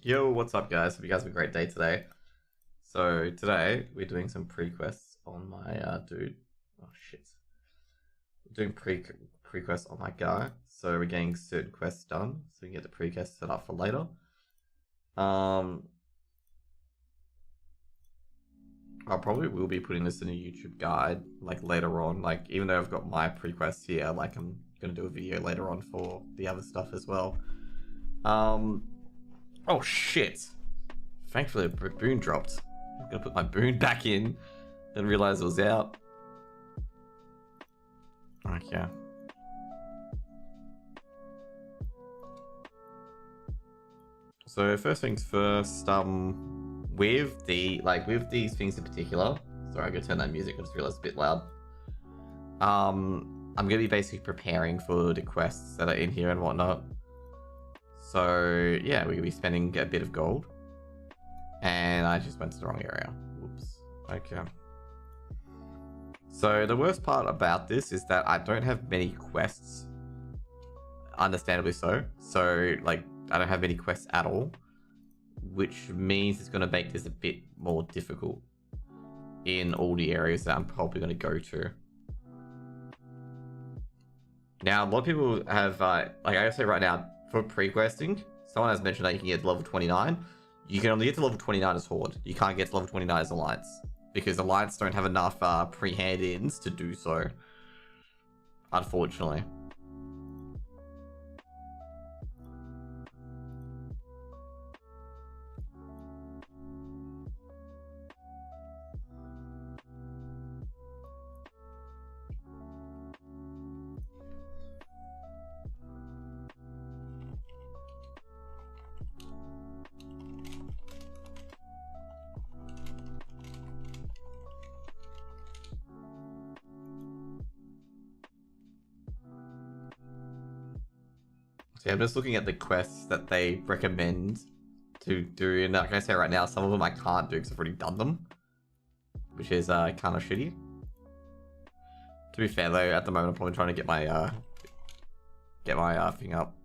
Yo, what's up guys? Hope you guys have a great day today. So today we're doing some pre-quests on my dude. Oh shit. We're doing pre-quests on my guy. So we're getting certain quests done so we can get the pre-quest set up for later. I probably will be putting this in a YouTube guide like later on. Like even though I've got my pre-quests here, like I'm gonna do a video later on for the other stuff as well. Oh shit! Thankfully, a boon dropped. I'm gonna put my boon back in, then realize it was out. Okay. So first things first, with these things in particular. Sorry, I'm gonna turn that music. I just realized it's a bit loud. I'm gonna be basically preparing for the quests that are in here and whatnot. So yeah, we're gonna be spending a bit of gold. And I just went to the wrong area. Whoops. Okay. So the worst part about this is that I don't have many quests. Understandably so. So like I don't have many quests at all. Which means it's gonna make this a bit more difficult in all the areas that I'm probably gonna go to. Now a lot of people have like I gotta say right now, for pre-questing, someone has mentioned that you can get to level 29. You can only get to level 29 as Horde. You can't get to level 29 as Alliance. Because Alliance don't have enough pre-hand-ins to do so. Unfortunately. So I'm just looking at the quests that they recommend to do, and like I say right now, some of them I can't do because I've already done them, which is kind of shitty. To be fair though, at the moment I'm probably trying to get my thing up.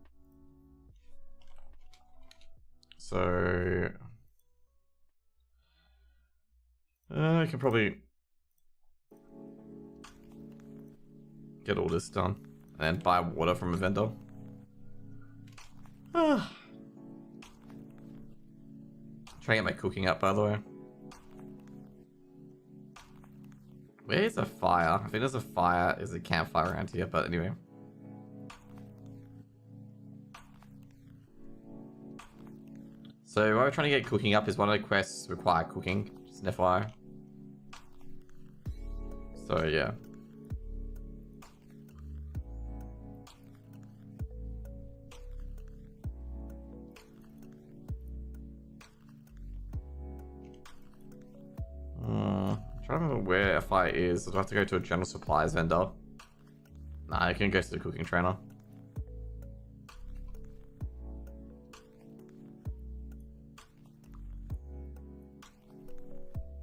So I can probably get all this done and then buy water from a vendor. Trying to get my cooking up, by the way. Where's a fire? I think there's a fire. There's a campfire around here, but anyway. So what we're trying to get cooking up is one of the quests require cooking. Just an FYI. So yeah. I don't remember where a fire is. Do I have to go to a general supplies vendor? Nah, I can go to the cooking trainer.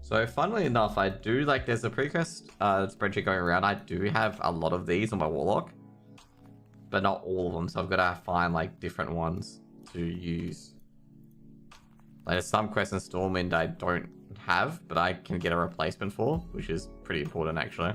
So funnily enough, I do like there's a pre-quest spreadsheet going around. I do have a lot of these on my warlock, but not all of them. So I've got to find like different ones to use. Like there's some quests in Stormwind I don't have, but I can get a replacement for, which is pretty important actually.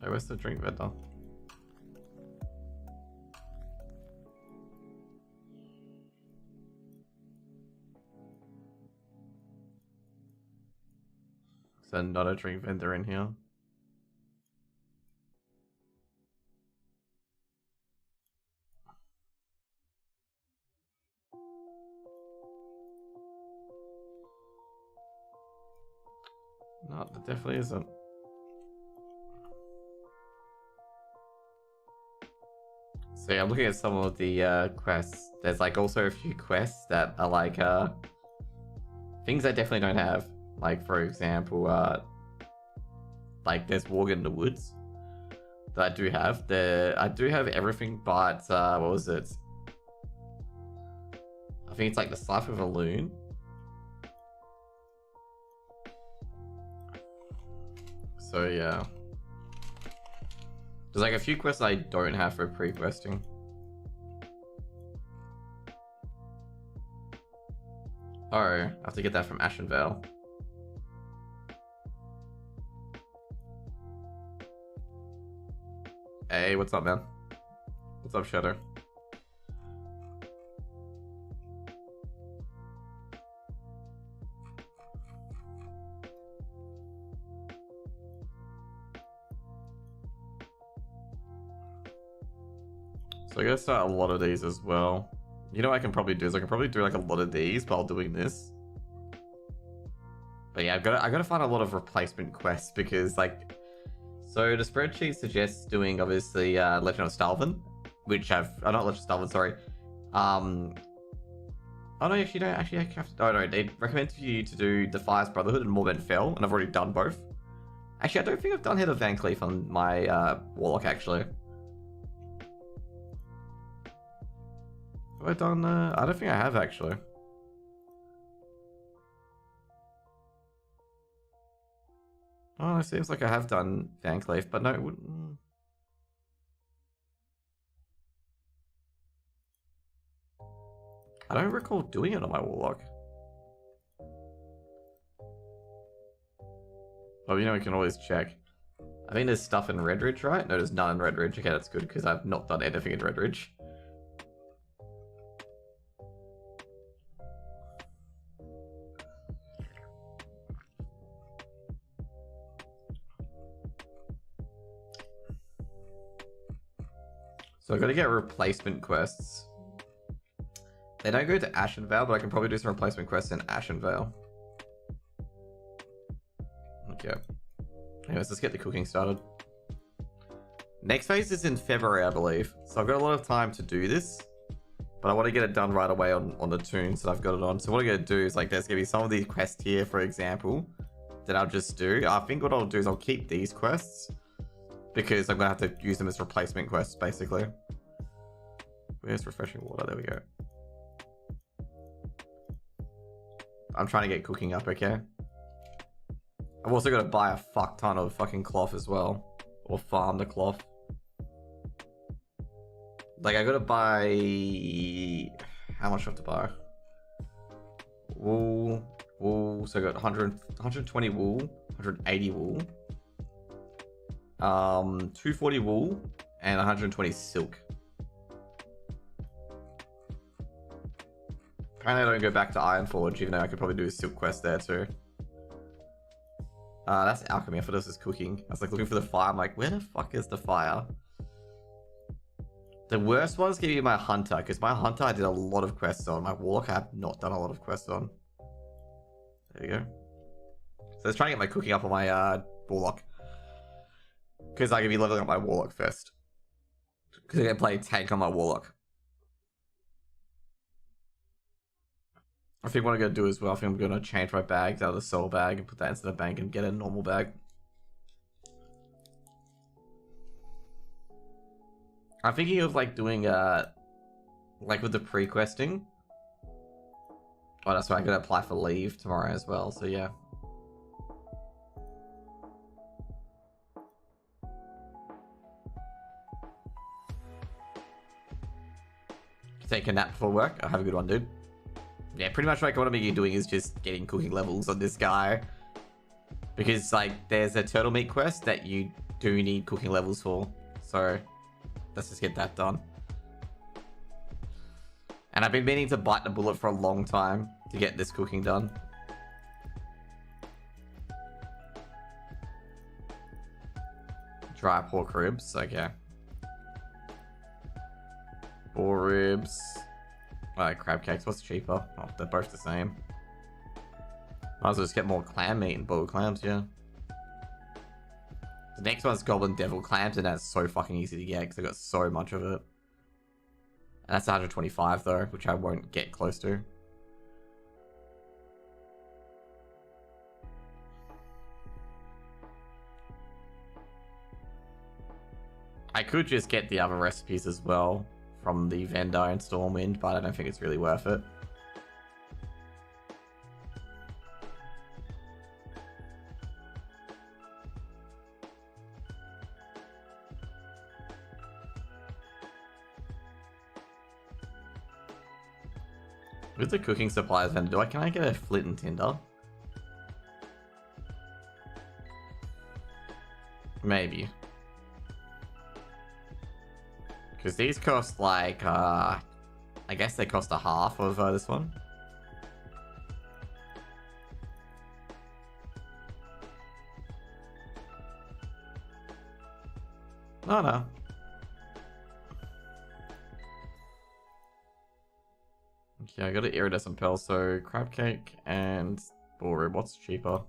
Oh, where's the drink vendor? So not a drink vendor in here. No, there definitely isn't. So yeah, I'm looking at some of the quests. There's like also a few quests that are like things I definitely don't have. Like for example, like there's Walk in the Woods, that I do have. I do have everything but, what was it? I think it's like the Scythe of a Loon. So yeah. There's like a few quests I don't have for pre-questing. Oh, I have to get that from Ashenvale. Hey, what's up, man? What's up, Shadow? So I gotta start a lot of these as well. You know what I can probably do is I can probably do like a lot of these while doing this. But yeah, I gotta find a lot of replacement quests because like, so the spreadsheet suggests doing obviously Legend of Stalvin, which not Legend of Stalvin, sorry. Oh no, actually don't actually have to. Oh no, they recommend you to do Defias Brotherhood and Morbent Fell, and I've already done both. Actually, I don't think I've done Head of Van Cleef on my Warlock actually. Have I done? I don't think I have actually. Oh, it seems like I have done Van Cleef, but no, it wouldn't. I don't recall doing it on my Warlock. Oh, you know, we can always check. I think there's stuff in Redridge, right? No, there's none in Redridge. Okay, that's good, because I've not done anything in Redridge. So I've got to get replacement quests. They don't go to Ashenvale, but I can probably do some replacement quests in Ashenvale. Okay. Anyways, let's get the cooking started. Next phase is in February, I believe. So I've got a lot of time to do this. But I want to get it done right away on the tunes that I've got it on. So what I'm going to do is, like, there's going to be some of these quests here, for example, that I'll just do. I think what I'll do is I'll keep these quests, because I'm going to have to use them as replacement quests, basically. Where's refreshing water? There we go. I'm trying to get cooking up, okay? I've also got to buy a fuck ton of fucking cloth as well. Or farm the cloth. Like, I got to buy... How much do I have to buy? Wool. So I got 120 wool, 180 wool. 240 wool, and 120 silk. Apparently I don't go back to Ironforge, even though I could probably do a silk quest there too. That's alchemy. I thought this was cooking. I was like looking for the fire. I'm like, where the fuck is the fire? The worst one's gonna be my hunter, because my hunter I did a lot of quests on. My warlock I have not done a lot of quests on. There you go. So let's try to get my cooking up on my warlock, because I can be leveling up my warlock first. Because I'm gonna play tank on my warlock. I think what I'm going to do as well, I think I'm going to change my bags out of the soul bag and put that into the bank and get a normal bag. I'm thinking of like doing, like with the pre-questing. Oh, that's why I got to apply for leave tomorrow as well, so yeah. Take a nap before work. I'll have a good one, dude. Yeah, pretty much like what I'm going to be doing is just getting cooking levels on this guy. Because, like, there's a turtle meat quest that you do need cooking levels for. So, let's just get that done. And I've been meaning to bite the bullet for a long time to get this cooking done. Dry pork ribs, okay. Boar ribs. Crab cakes, what's cheaper? Oh, they're both the same. Might as well just get more clam meat and boiled clams, yeah. The next one's Goblin Devil Clams, and that's so fucking easy to get because I got so much of it. And that's 125 though, which I won't get close to. I could just get the other recipes as well from the vendor in Stormwind, but I don't think it's really worth it. With the cooking supplies vendor, can I get a flint and tinder? Maybe. Because these cost like, I guess they cost a half of this one. Oh no. Okay, I got an iridescent pearl, so crab cake and bull rib. What's cheaper?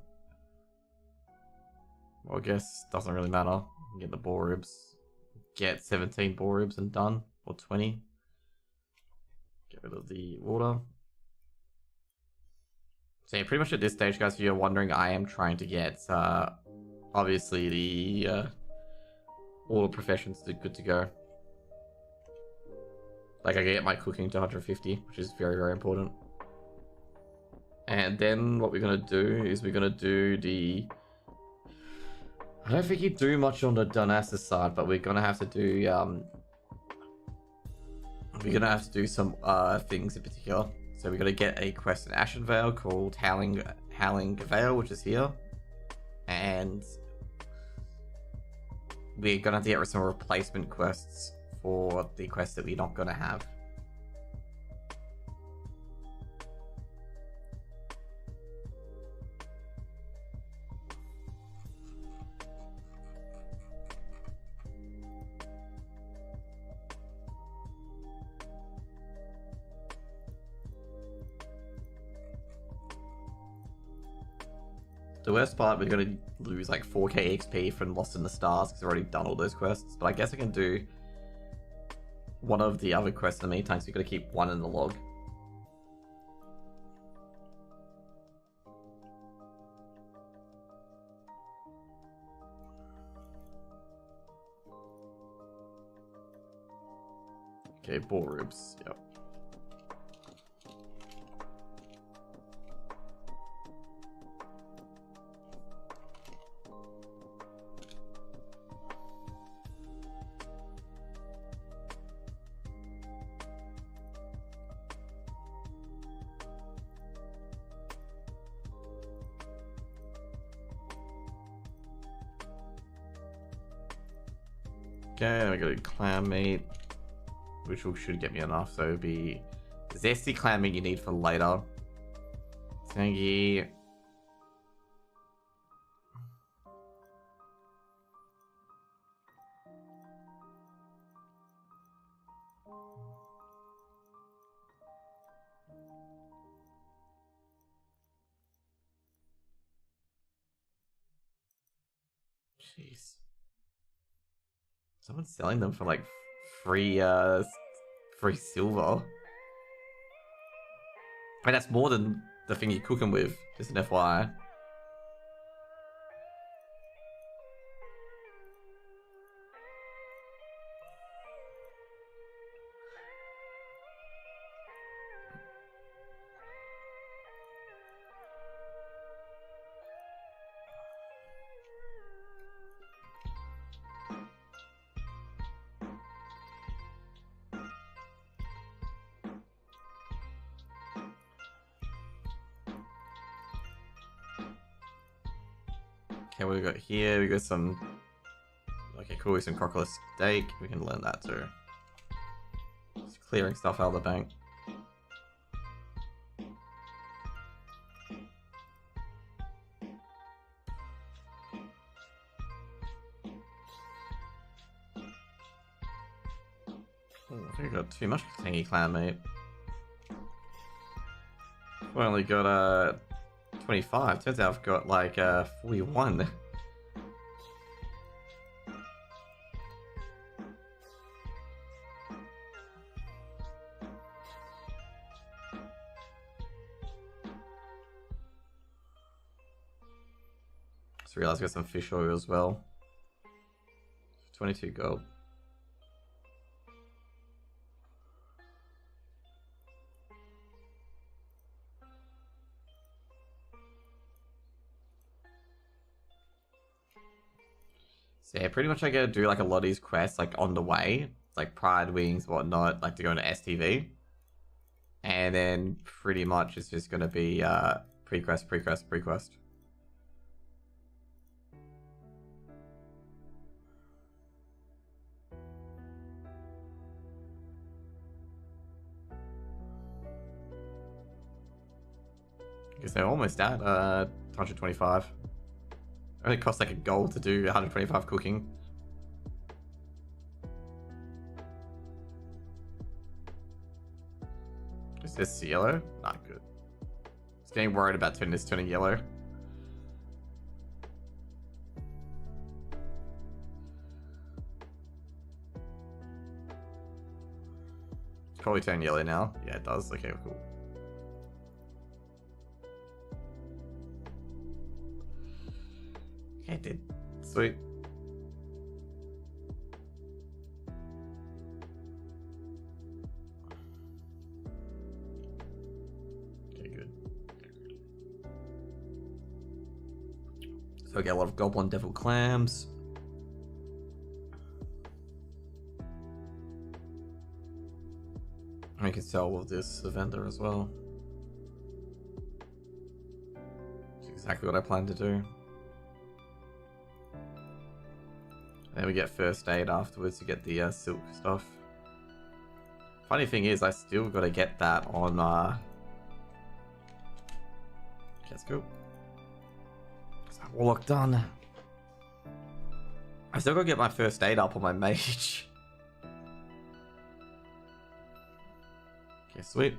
Well, I guess doesn't really matter. Get the bull ribs. Get 17 bull ribs and done. Or 20. Get rid of the water. So yeah, pretty much at this stage, guys, if you're wondering, I am trying to get, obviously, the all the professions good to go. Like, I can get my cooking to 150, which is very, very important. And then what we're going to do is we're going to do the... I don't think you do much on the Donasis side, but we're going to have to do... we're going to have to do some things in particular. So we're going to get a quest in Ashen Vale called Howling Vale, which is here. And we're going to have to get some replacement quests for the quests that we're not going to have. The worst part, we're going to lose like 4k XP from Lost in the Stars because I've already done all those quests. But I guess I can do one of the other quests in the meantime, so you've got to keep one in the log. Okay, bull ribs, yep. Okay, we got a clam meat, which should get me enough. So it'll be zesty clam meat you need for later. Tangy. Jeez. Someone's selling them for like free silver. I mean, that's more than the thing you cook them with, just an FYI. Okay, what we got here? We got some... Okay, cool, some crocodile steak. We can learn that too. Just clearing stuff out of the bank. Oh, I think I got too much tangy clam meat. We only got 25. Turns out I've got like 41. Just realized I got some fish oil as well. 22 gold. So yeah, pretty much I gotta do like a lot of these quests like on the way. It's like Pride Wings, whatnot, like to go into STV. And then pretty much it's just gonna be pre-quest, pre-quest, pre-quest. Because they're almost at 125. It only costs like a gold to do 125 cooking. Is this yellow? Not good. Just getting worried about turning this turning yellow. It's probably turning yellow now. Yeah, it does. Okay, cool. Okay, it did. Sweet. Okay, good. So I get a lot of Goblin Devil Clams. I can sell all of this to vendor as well. That's exactly what I plan to do. Then we get first aid afterwards to get the silk stuff. Funny thing is, I still got to get that on. Let's go. Warlock done. I still got to get my first aid up on my mage. Okay, sweet.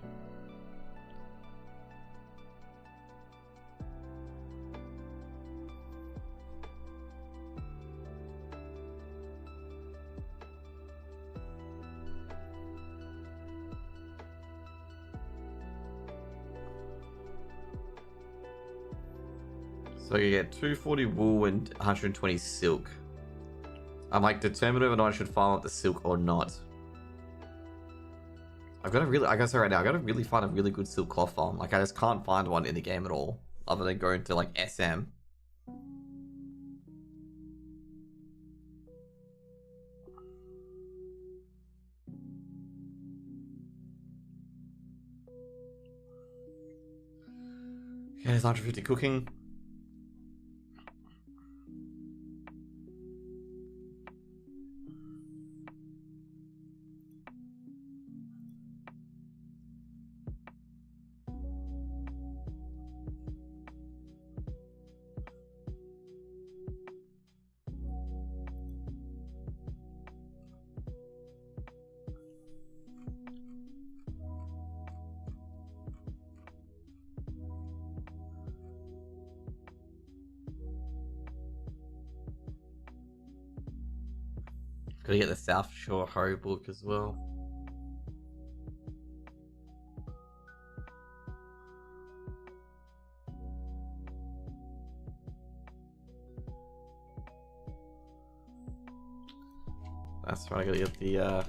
So you get 240 wool and 120 silk. I'm like determined whether or not I should farm up the silk or not. I've got to really, I guess right now, I got to really find a really good silk cloth farm. Like I just can't find one in the game at all, other than going to like SM. Okay, there's 150 cooking. Gotta get the South Shore Horror book as well. That's right, I gotta get the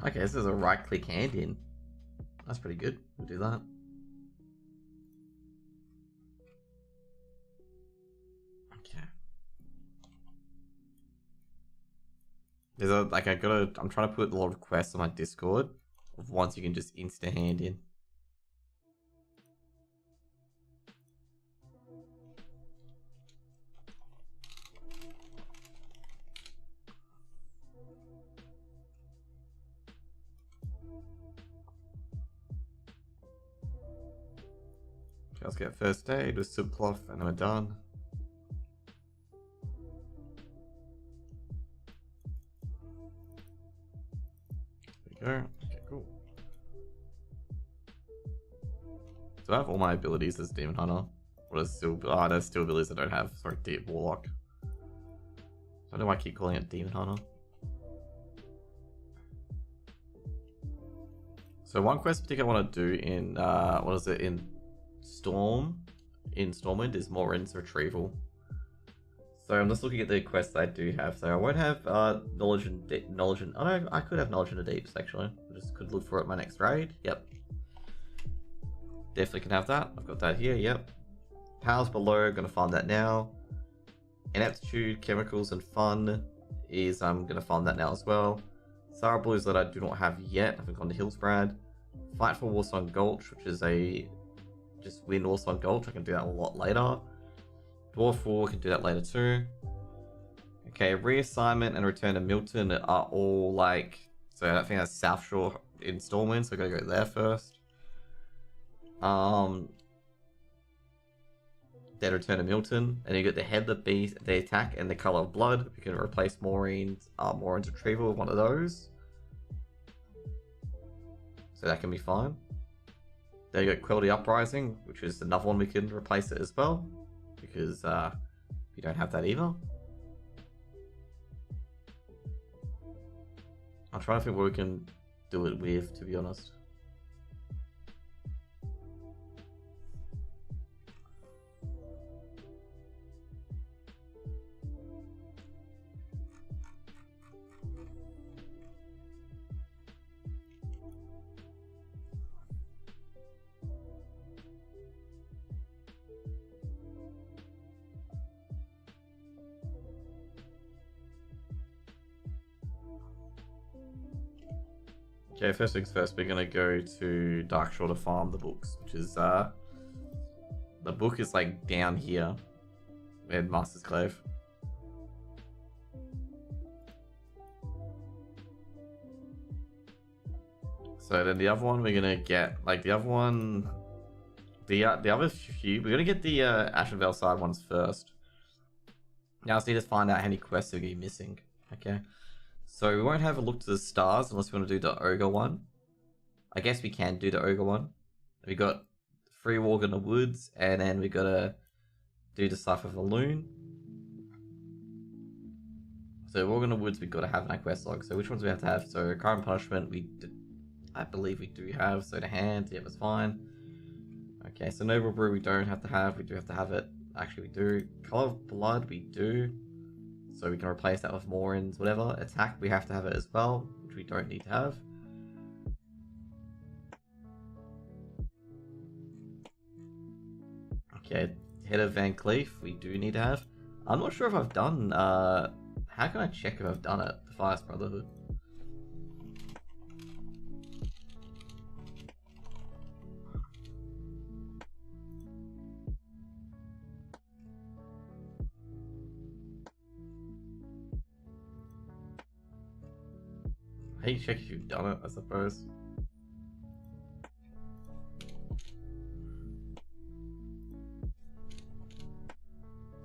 Okay, this is a right-click hand in. That's pretty good. We'll do that. Okay. There's a like I'm trying to put a lot of quests on my Discord of ones you can just insta hand in. Let's get first aid with silk cloth and then we're done. There we go. Okay, cool. So I have all my abilities as Demon Hunter. What is still? Oh, there's still abilities I don't have. Sorry, Deep Warlock. I don't know why I keep calling it Demon Hunter. So one quest particularly I want to do in what is it in Stormwind is Morin's Retrieval. So I'm just looking at the quests I do have. So I won't have knowledge and oh no, I could have knowledge in the deeps actually. I just could look for it in my next raid. Yep. Definitely can have that. I've got that here. Yep. Powers below. Gonna find that now. Ineptitude, chemicals, and fun is I'm gonna find that now as well. Sarah Blues that I do not have yet. I haven't gone to Hillsbrad. Fight for Warsong Gulch, which is a just win Warsong Gulch. I can do that a lot later. Dwarf War can do that later too. Okay, reassignment and return to Milton are all like, so I think that's South Shore in Stormwind, so I gotta go there first. Then return to Milton, and you get the head, the beast, the attack, and the color of blood. You can replace Maureen's Retrieval with one of those. So that can be fine. Then you got Quality Uprising, which is another one we can replace it as well. Because you don't have that either. I'm trying to think what we can do it with, to be honest. Okay, first things first, we're gonna go to Darkshore to farm the books, which is the book is like down here in Master's Clave. So then the other one we're gonna get like the other one, the other few we're gonna get the Ashenvale side ones first. Now I just need to find out how many quests are gonna be missing. Okay. So we won't have a look to the stars unless we want to do the ogre one. I guess we can do the ogre one. We got free walk in the woods, and then we gotta do the Cipher of the Loon. So walk in the woods we gotta have in our quest log. So which ones we have to have? So current punishment I believe we do have. So the hand, yeah, that's fine. Okay, so noble brew we don't have to have. We do have to have it. Actually, we do. Color of blood we do. So we can replace that with Morin's, whatever. Attack, we have to have it as well, which we don't need to have. Okay, Head of Van Cleef, we do need to have. I'm not sure if I've done, how can I check if I've done it? The Fires Brotherhood. Hey, check if you've done it, I suppose.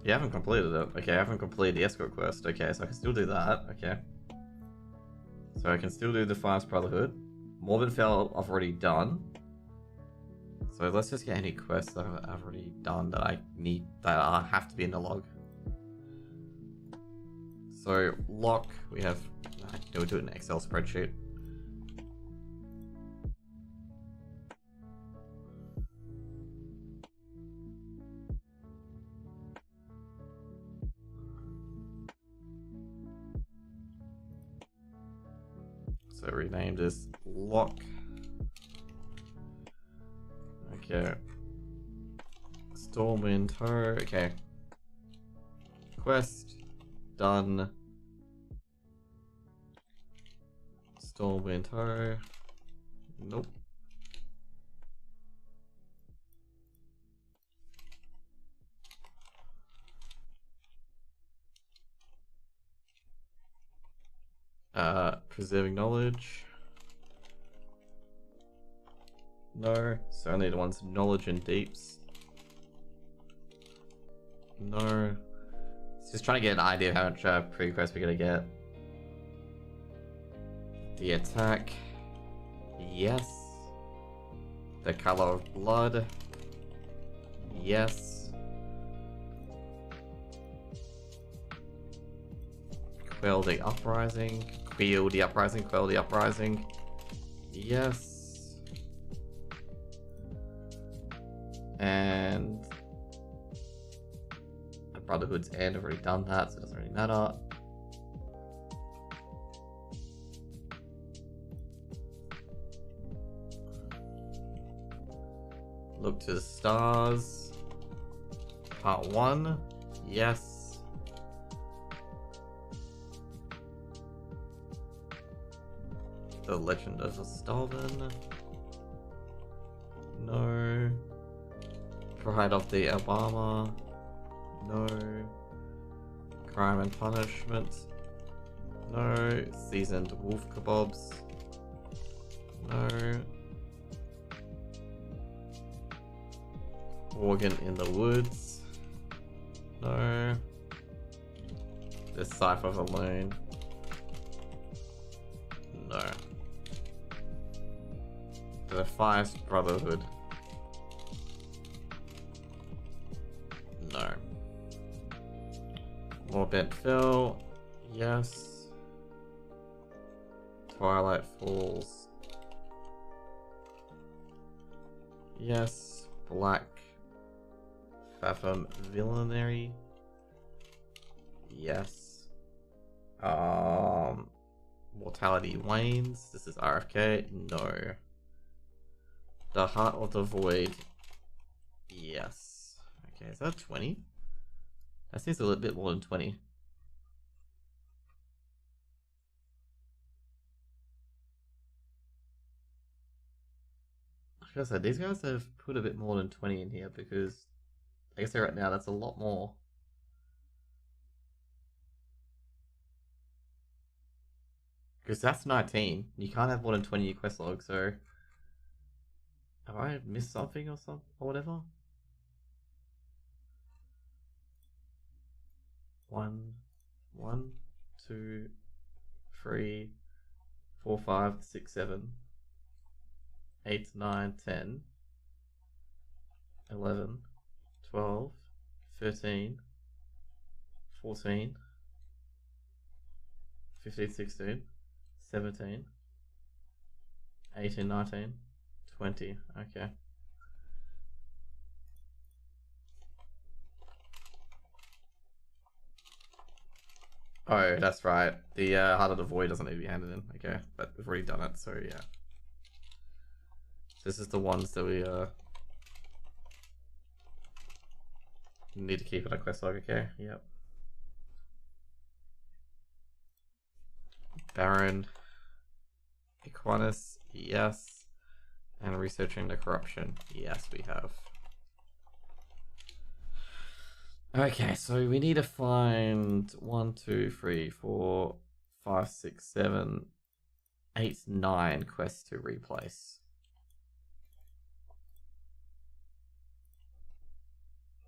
Yeah, I haven't completed it. Okay, I haven't completed the escort quest. Okay, so I can still do that. Okay. So I can still do the Fires Brotherhood. Morbidfell I've already done. So let's just get any quests that I've already done that I need, that have to be in the log. So lock, we have, we'll do it in an Excel spreadsheet. So rename this lock. Okay. Stormwind Ho. Okay. Quest done. Stormwind Ho. Nope. Preserving knowledge. No. So I need the ones knowledge and deeps. No. It's just trying to get an idea of how much pre-quest we're gonna get. The attack. Yes. The color of blood. Yes. Quell the Uprising. Quell the Uprising. Quell the Uprising. Yes. And the Brotherhood's End, I've already done that, so it doesn't really matter. Look to the Stars. Part 1. Yes. The Legend of Stalin. No. Pride of the Obama. No. Crime and Punishment. No. Seasoned Wolf Kebabs. No. Organ in the Woods. No. The Cypher of the Moon. No. The Fire Brotherhood. No. More Bent Phil. Yes. Twilight Falls. Yes. Black Fathom Villainy. Yes. Mortality Wanes. This is RFK. No. The Heart of the Void. Yes. Okay, is that 20? That seems a little bit more than 20. I gotta say, these guys have put a bit more than 20 in here because I guess right now that's a lot more. Because that's 19. You can't have more than 20 in your quest log, so have I missed something or whatever? 1, 2, 3, 4, 5, 6, 7, 8, 9, 10, 11, 12, 13, 14, 15, 16, 17, 18, 19, 20. Okay. Oh, that's right. The Heart of the Void doesn't need to be handed in. Okay, but we've already done it, so yeah. This is the ones that we need to keep in our quest log. Okay, yep. Baron. Equanus, yes. And researching the corruption. Yes, we have. Okay, so we need to find 1, 2, 3, 4, 5, 6, 7, 8, 9 quests to replace.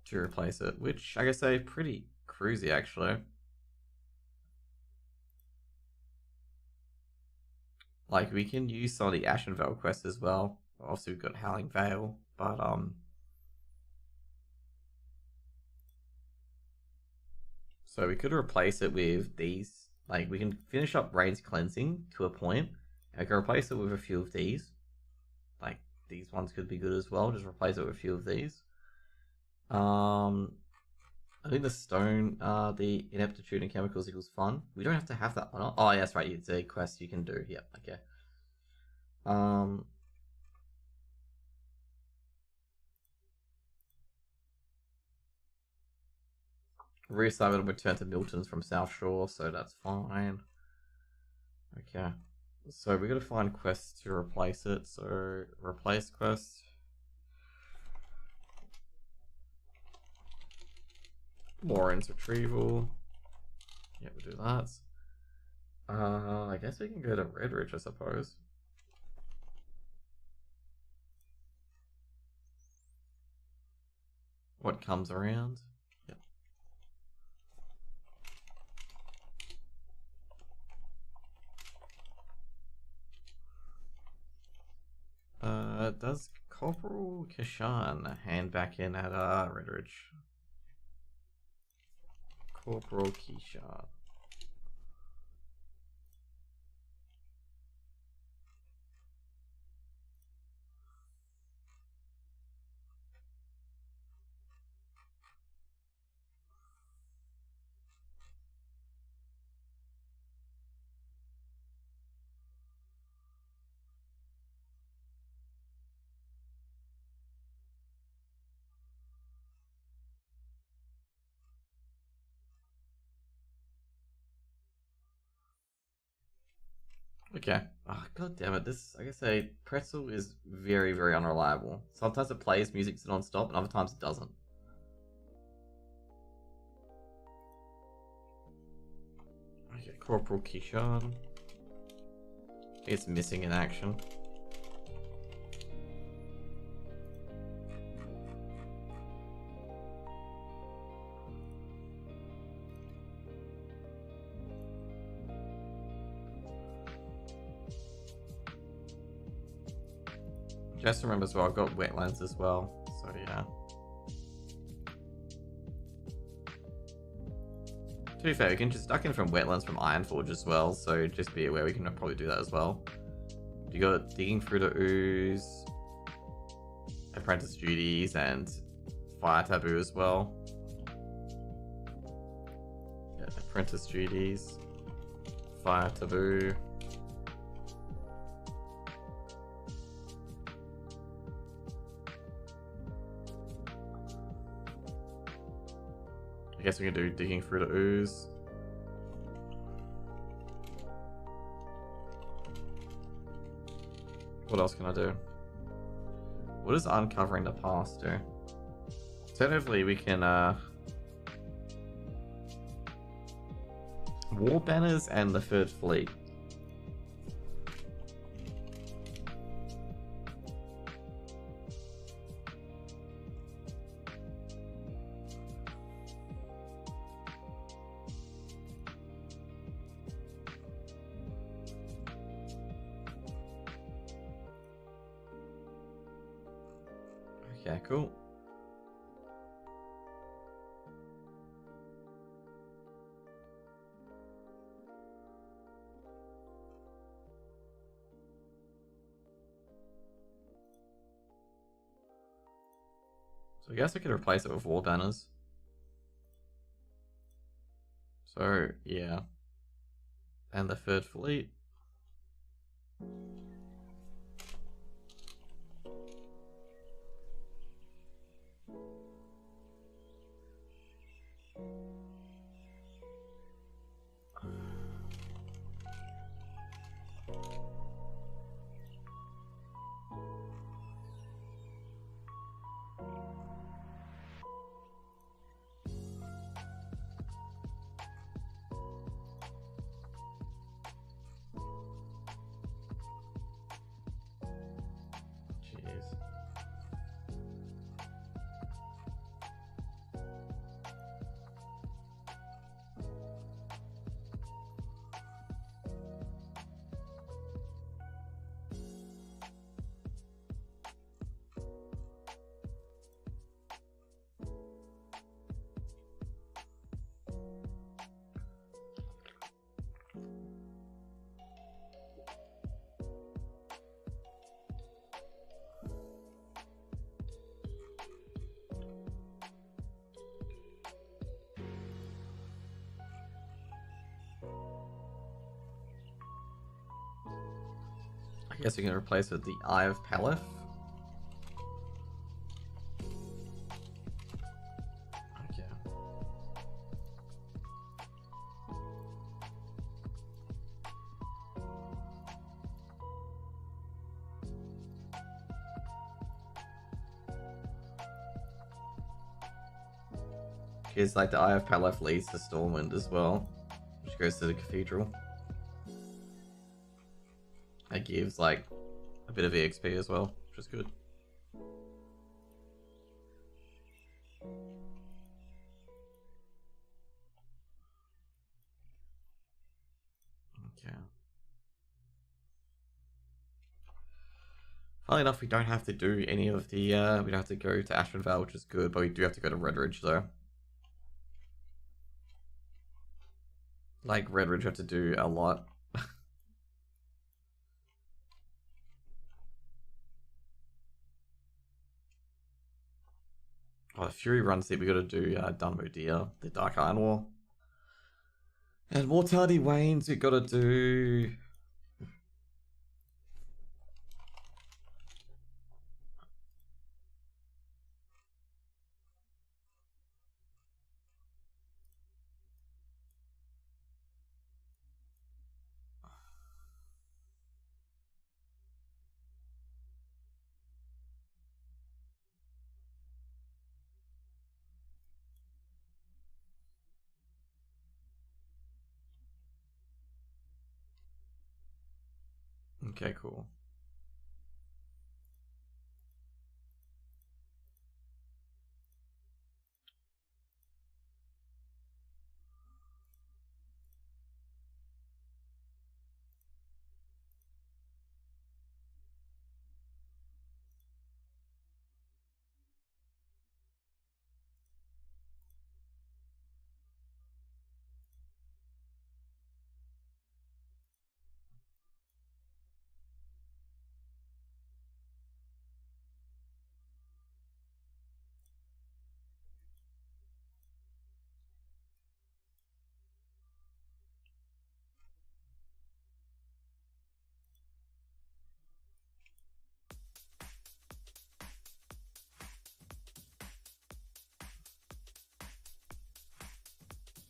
To replace it, which I guess are pretty cruisy actually. Like we can use some of the Ashen Vale quests as well. Obviously we've got Howling Vale, but so we could replace it with these. Like we can finish up Rain's Cleansing to a point, and we can replace it with a few of these. Like these ones could be good as well. Just replace it with a few of these. I think the stone, the ineptitude and chemicals equals fun. We don't have to have that one. Oh, yeah, that's right. It's a quest you can do. Yep. Okay. Reassignment will return to Milton's from South Shore, so that's fine. Okay. So we got to find quests to replace it. So replace quest. Warren's retrieval. Yeah, we'll do that. I guess we can go to Redridge, I suppose. What comes around? Yep. Does Corporal Kishan hand back in at Redridge? Corporal Kishan. Okay. Oh, god damn it. This, like I say, Pretzel is very, very unreliable. Sometimes it plays music non-stop, and other times it doesn't. Okay, Corporal Kishan. It's missing in action. Just remember as well, I've got wetlands as well, so yeah. To be fair, we can just duck in from wetlands from Ironforge as well, so just be aware we can probably do that as well. You got digging through the ooze, apprentice duties, and fire taboo as well. Yeah, apprentice duties, fire taboo. I guess we can do digging through the ooze. What else can I do? What does uncovering the past do? Technically, we can war banners and the third fleet. Okay, cool. So I guess I could replace it with war banners. So, yeah. And the third fleet. Jeez. I guess we can replace it with the Eye of Paleth. Okay. Here's like the Eye of Paleth leads to Stormwind as well, which goes to the Cathedral. That gives like a bit of EXP as well, which is good. Okay. Funnily enough, we don't have to do any of the, we don't have to go to Ashton Vale, which is good, but we do have to go to Red Ridge though. Like, Red Ridge have to do a lot. Oh, the Fury runs here, we gotta do Dunmo Deer, the Dark Iron War. And Mortality Wanes, we gotta do... Okay, cool.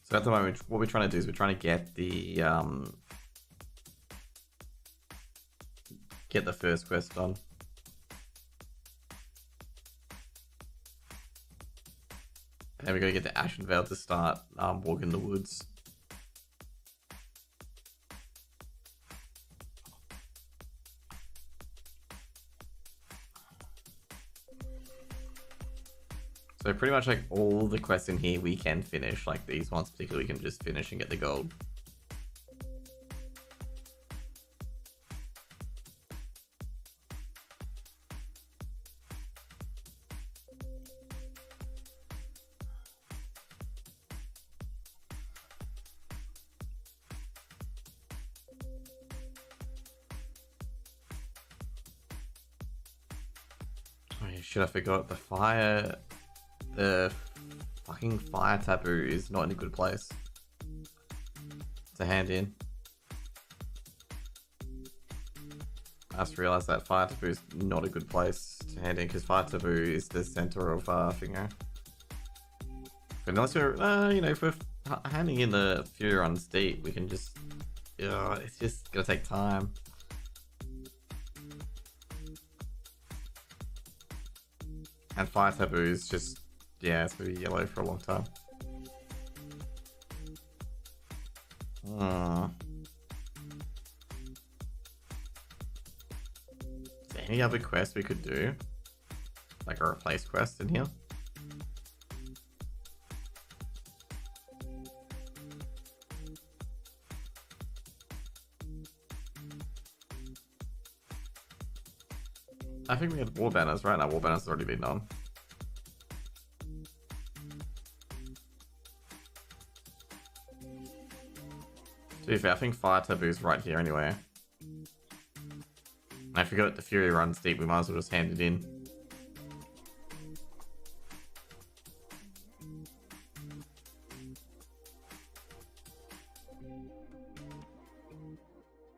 So at the moment, what we're trying to do is we're trying to get the first quest done. And we're gonna get the Ashen Veil to start walking the woods. So pretty much like all the quests in here we can finish, like these ones particularly we can just finish and get the gold. Oh yeah, shit, I forgot the fucking fire taboo is not in a good place to hand in. I just realized that fire taboo is not a good place to hand in because fire taboo is the center of Finger. But unless we're, if we're handing in the Fury Run Steep, we can just, it's just gonna take time. And fire taboo is just, yeah, it's gonna be yellow for a long time. Is there any other quest we could do? Like a replace quest in here? I think we had war banners, right? Now war banners has already been done. To be fair, I think fire taboo is right here anyway. And if we got the Fury Run Steep, we might as well just hand it in.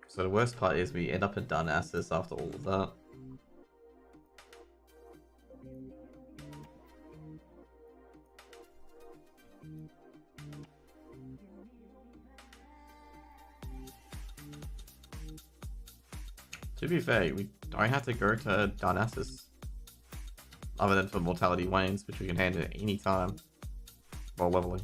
So the worst part is we end up at Darnassus after all of that. To be fair, we don't have to go to Darnassus. Other than for Mortality Wanes, which we can hand at any time while leveling.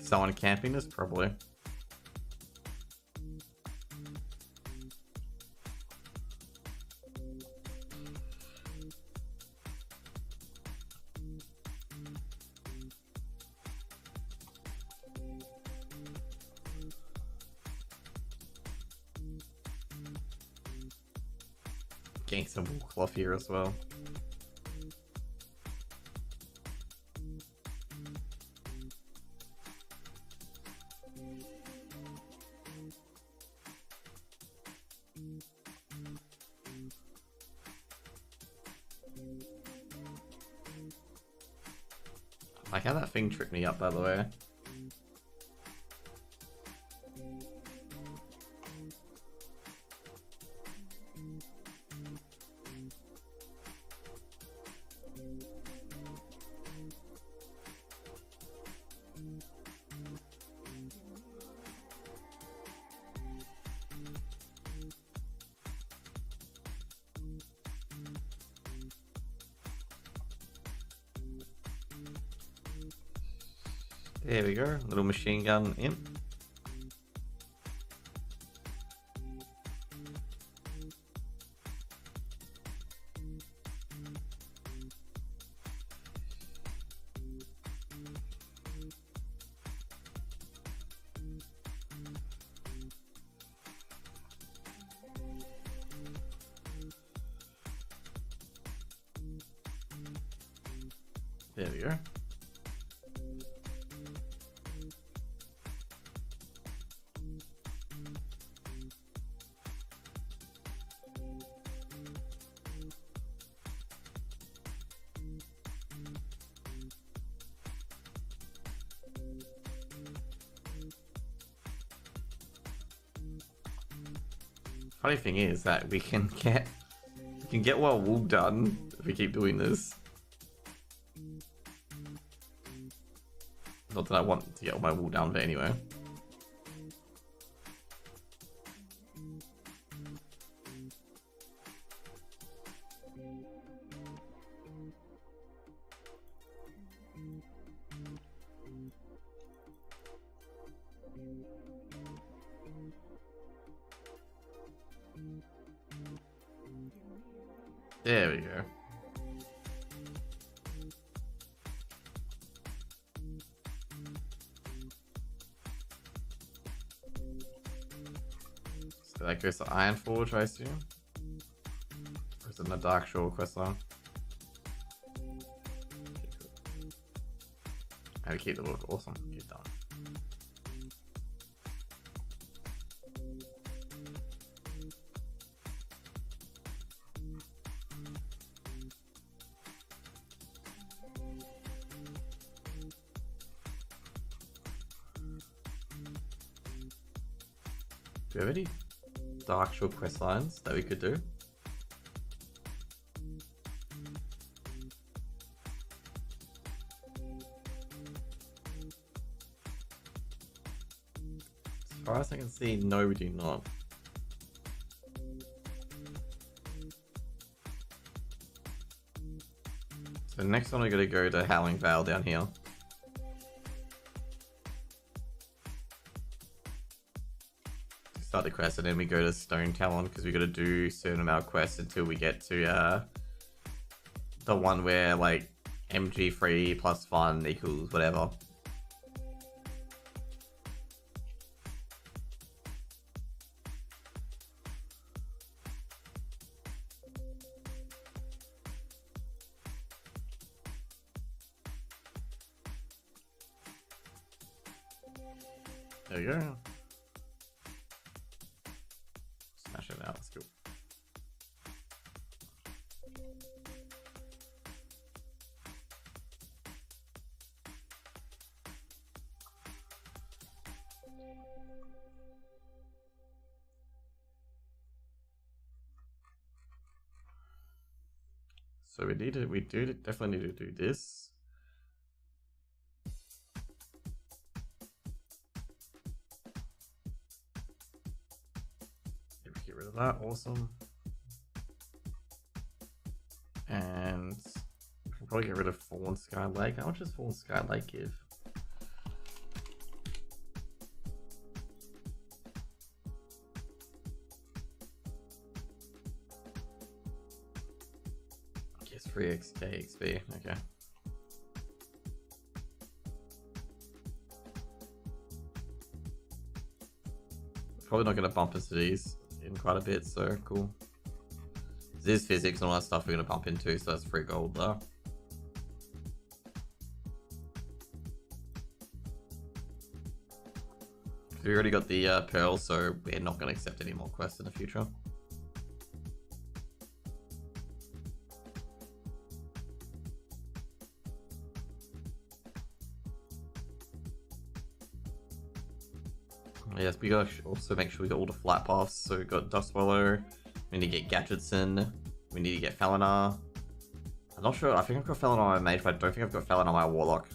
Someone camping this? Probably. Getting some wool cloth here as well. I like how that thing tripped me up, by the way. There we go. Little machine gun imp. There we go. Funny thing is that we can get well wool done if we keep doing this. Not that I want to get all my wool down, but anyway. There we go. So that goes to Iron Forge, I assume? Or is it in the Dark Shore quest line? Okay, cool. And we keep the book, awesome. Keep done. Do we have any Dark Shore quest lines that we could do? As far as I can see, no, we do not. So next one we're gonna go to Howling Vale down here. Start the quest, and then we go to Stone Talon because we got to do a certain amount of quests until we get to the one where like MG3 plus fun equals whatever. There you go. Smash it out, let's go. So we definitely need to do this. Get rid of that, awesome. And we can probably get rid of Fallen Sky Lake. How much does Fallen Sky Lake give? I guess 3xk XP, okay. Probably not going to bump into these in quite a bit, so cool. This is physics and all that stuff we're going to bump into, so that's free gold though. We already got the pearl, so we're not going to accept any more quests in the future. Yes, we gotta also make sure we got all the flat paths. So we got Dustwallow, we need to get Gadgetson, we need to get Felinar. I'm not sure, I think I've got Felinar on my mage, but I don't think I've got Felinar on my warlock.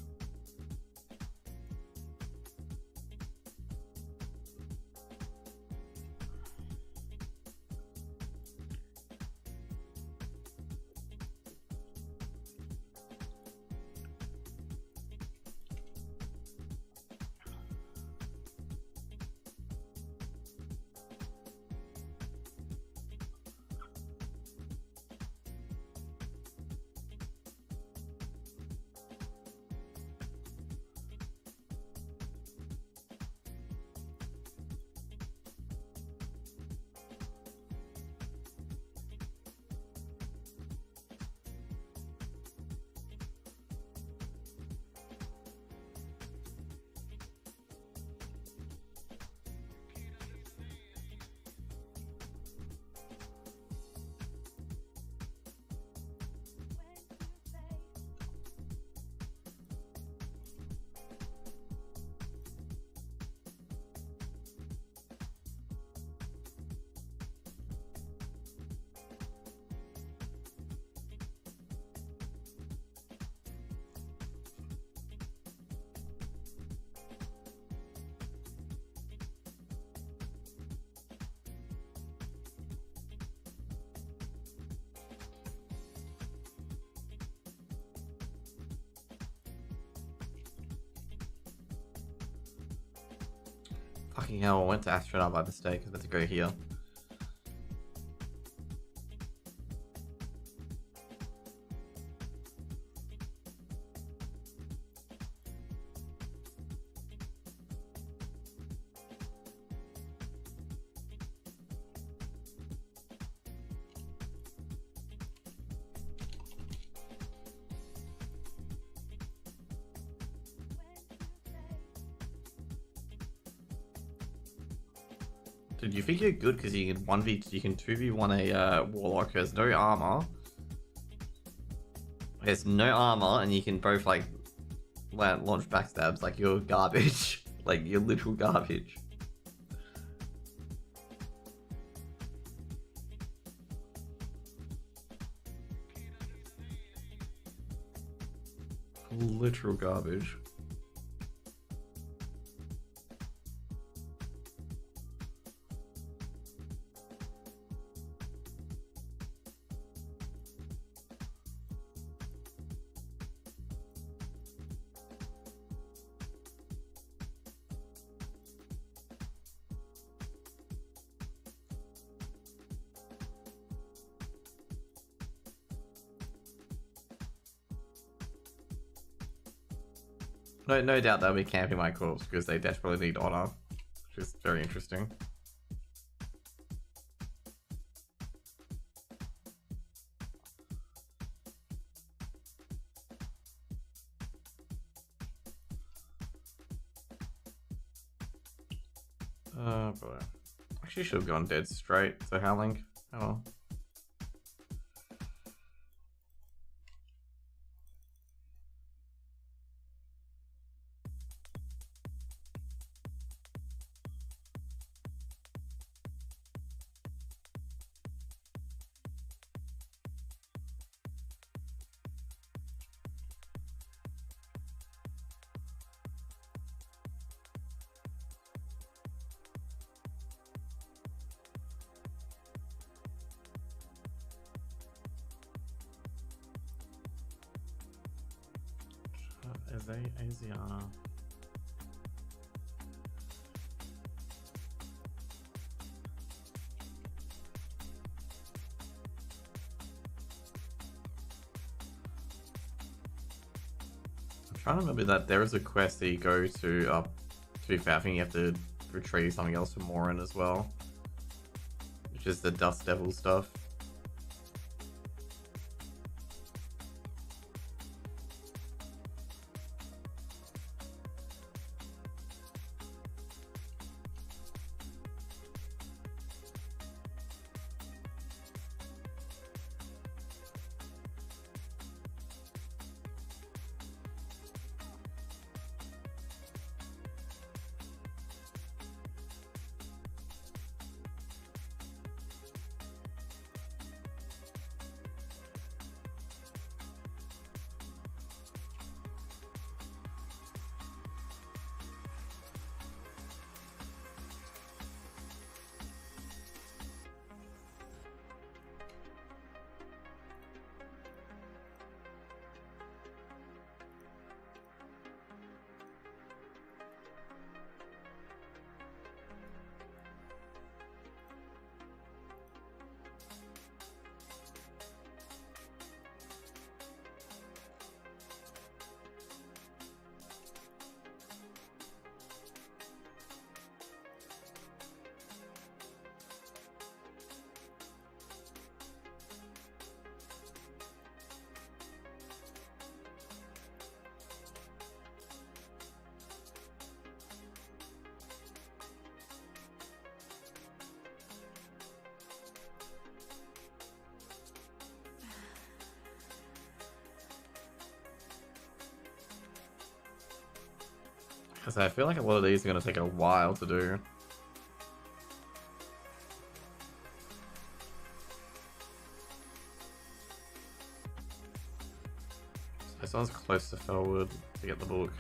Fucking hell, I went to astronaut by mistake. I was about to go here. Dude, you think you're good because you can 2v1 a warlock who has no armor. Has no armor, and you can both like launch backstabs. Like you're garbage. Like you're literal garbage. Literal garbage. No doubt they'll be camping my corpse because they desperately need honor, which is very interesting. Boy. Actually should have gone dead straight, so Howling. Oh well. Is they Asiana? I'm trying to remember that there is a quest that you go to be fair, I think you have to retrieve something else from Morin as well, which is the Dust Devil stuff. Because I feel like a lot of these are going to take a while to do. So this one's close to Felwood to get the book.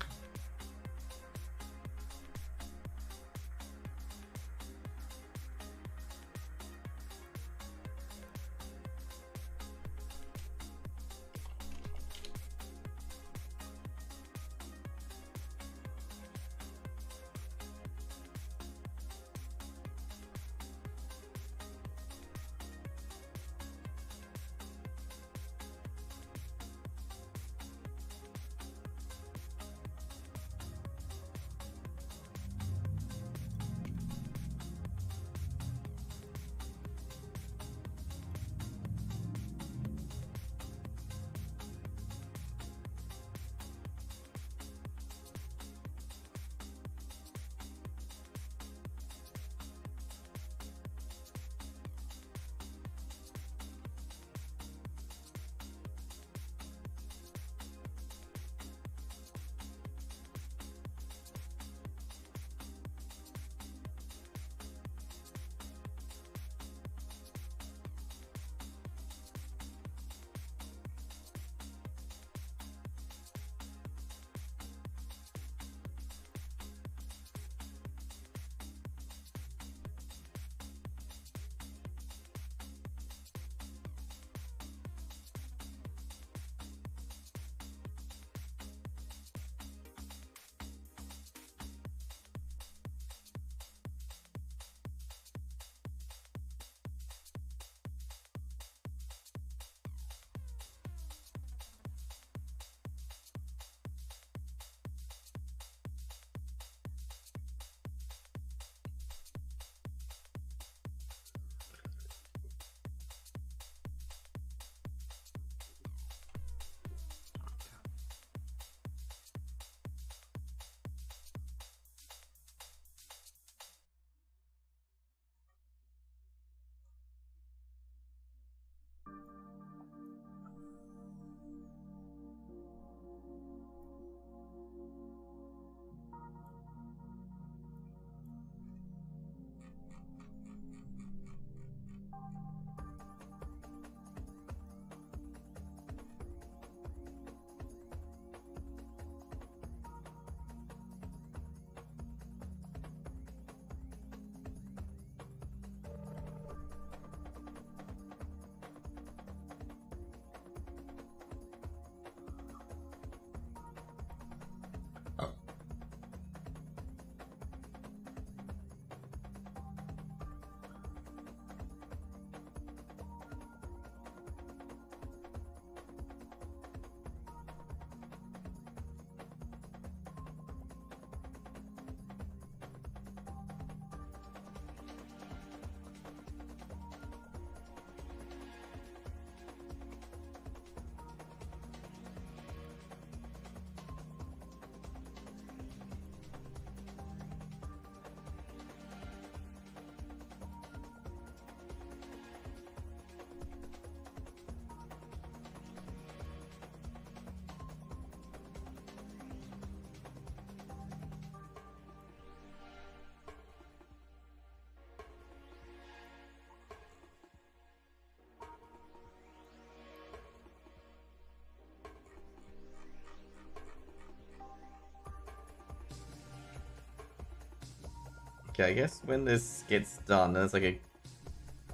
Okay, I guess when this gets done, there's like a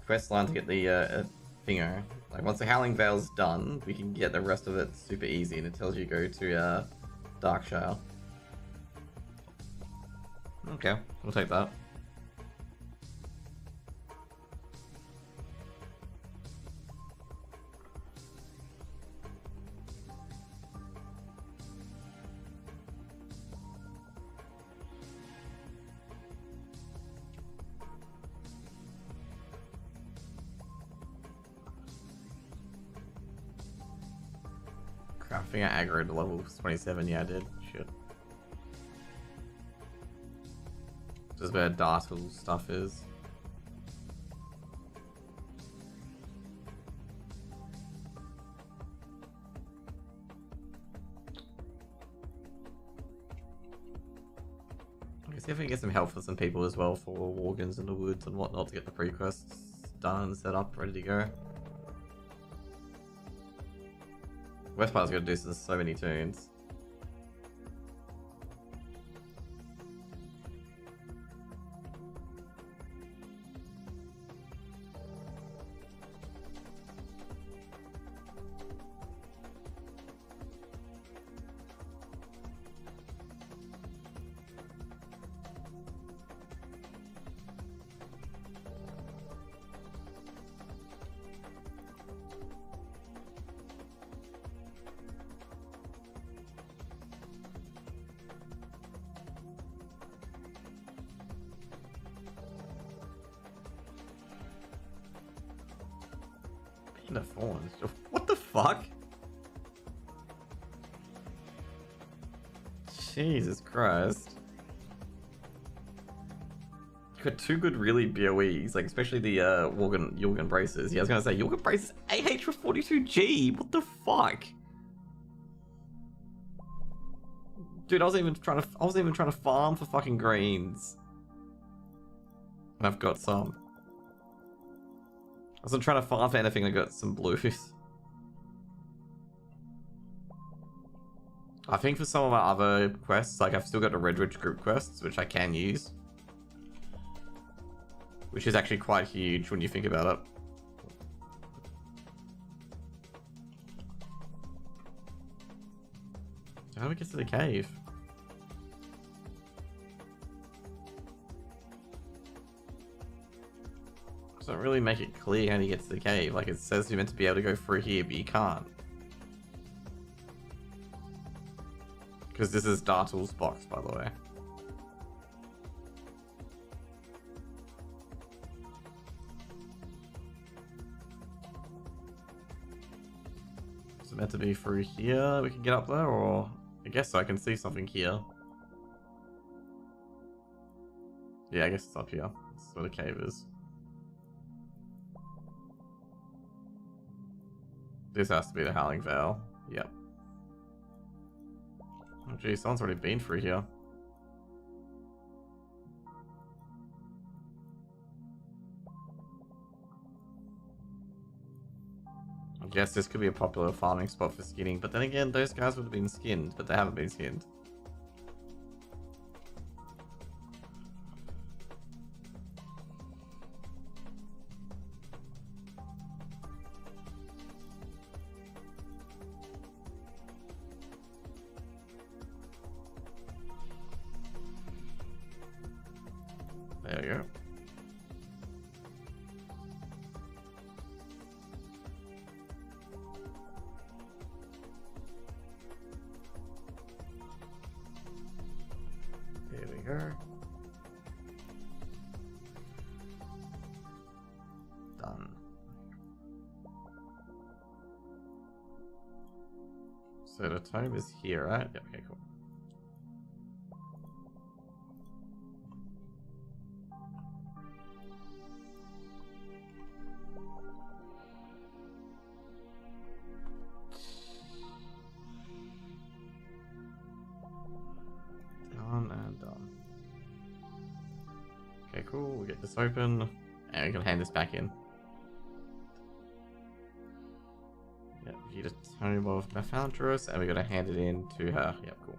quest line to get the thingo. Like once the Howling Vale's done, we can get the rest of it super easy, and it tells you go to Darkshire. Okay, we'll take that. I think I aggroed to level 27, yeah I did. Shit. This is where Dartle stuff is. Let's see if we can get some help for some people as well for organs in the woods and whatnot to get the pre-quests done, set up, ready to go. Worst part is going to do so many tunes. The Fawns. What the fuck? Jesus Christ. You got two good really BOEs, like especially the Yorgan braces. Yeah, I was gonna say Yorgan braces AH for 42G. What the fuck? Dude, I wasn't even trying to farm for fucking greens. And I've got some. I wasn't trying to farm for anything, I got some blues. I think for some of my other quests, like I've still got the Redridge group quests, which I can use. Which is actually quite huge when you think about it. How do we get to the cave? Doesn't really make it clear how to get to the cave. Like it says you're meant to be able to go through here, but you can't. Because this is Dartle's box, by the way. Is it meant to be through here? We can get up there, or I guess so. I can see something here. Yeah, I guess it's up here. That's where the cave is. This has to be the Howling Vale. Yep. Oh geez, someone's already been through here. I guess this could be a popular farming spot for skinning, but then again, those guys would have been skinned, but they haven't been skinned. There we go. There we go. Done. So the tome is here, right? Yep, okay, cool. Okay, cool. We'll get this open, and we can hand this back in. Yep, we get a tome of Mephantrus, and we gotta hand it in to her. Yep, cool.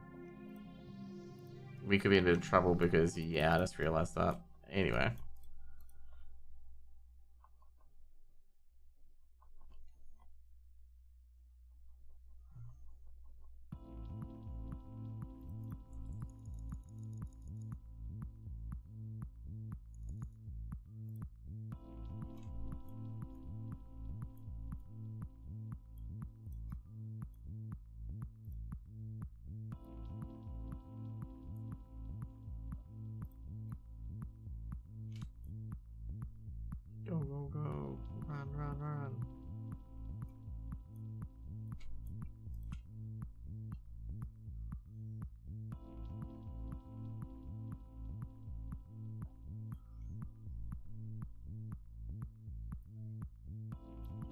We could be in a bit of trouble because, yeah, I just realized that. Anyway. Go, go, go. Run, run, run.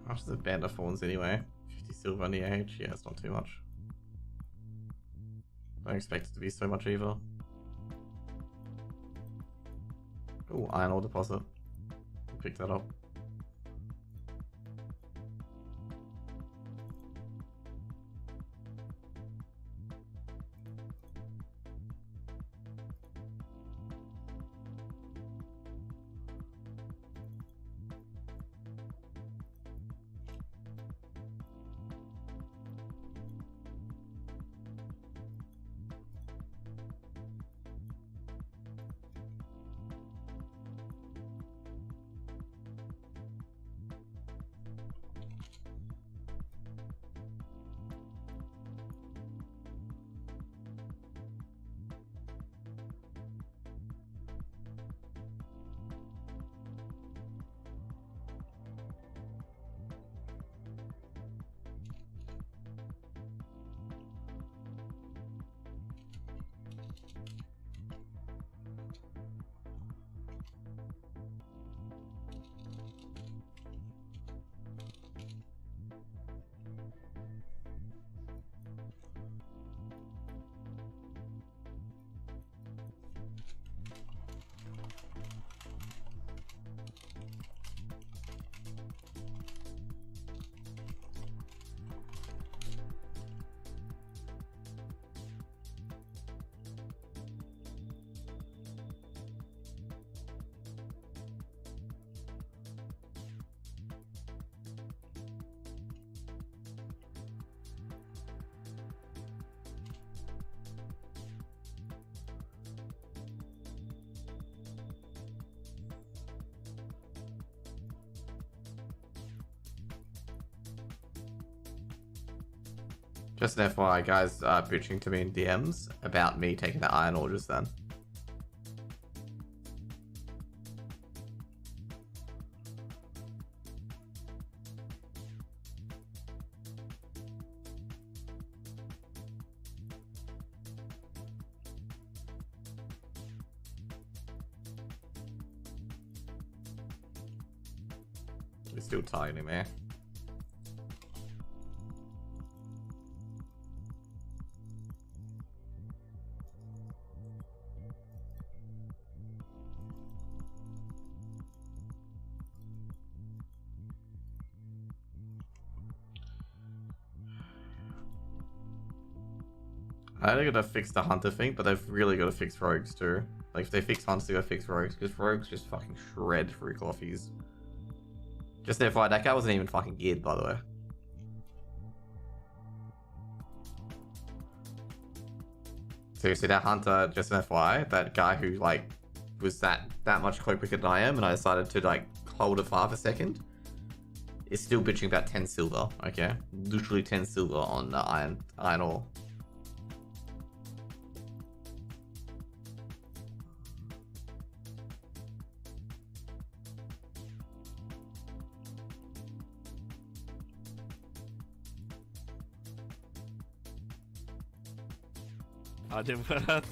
How much is the Band of Thorns anyway? 50 silver on the age? Yeah, it's not too much. Don't expect it to be so much either. Oh, iron ore deposit. Pick that up. Just an FYI, guys, bitching to me in DMs about me taking the iron ore just then. It's still tiny, man. I think they're gonna fix the hunter thing, but they've really got to fix rogues too. Like if they fix hunters, they gotta fix rogues, because rogues just fucking shred through coffees. Just FYI, that guy wasn't even fucking geared, by the way. Seriously, that hunter, just an FYI, that guy who like was that much quicker than I am, and I decided to like hold it for half a second, is still bitching about 10 silver. Okay, literally 10 silver on iron ore. Hadi Murat.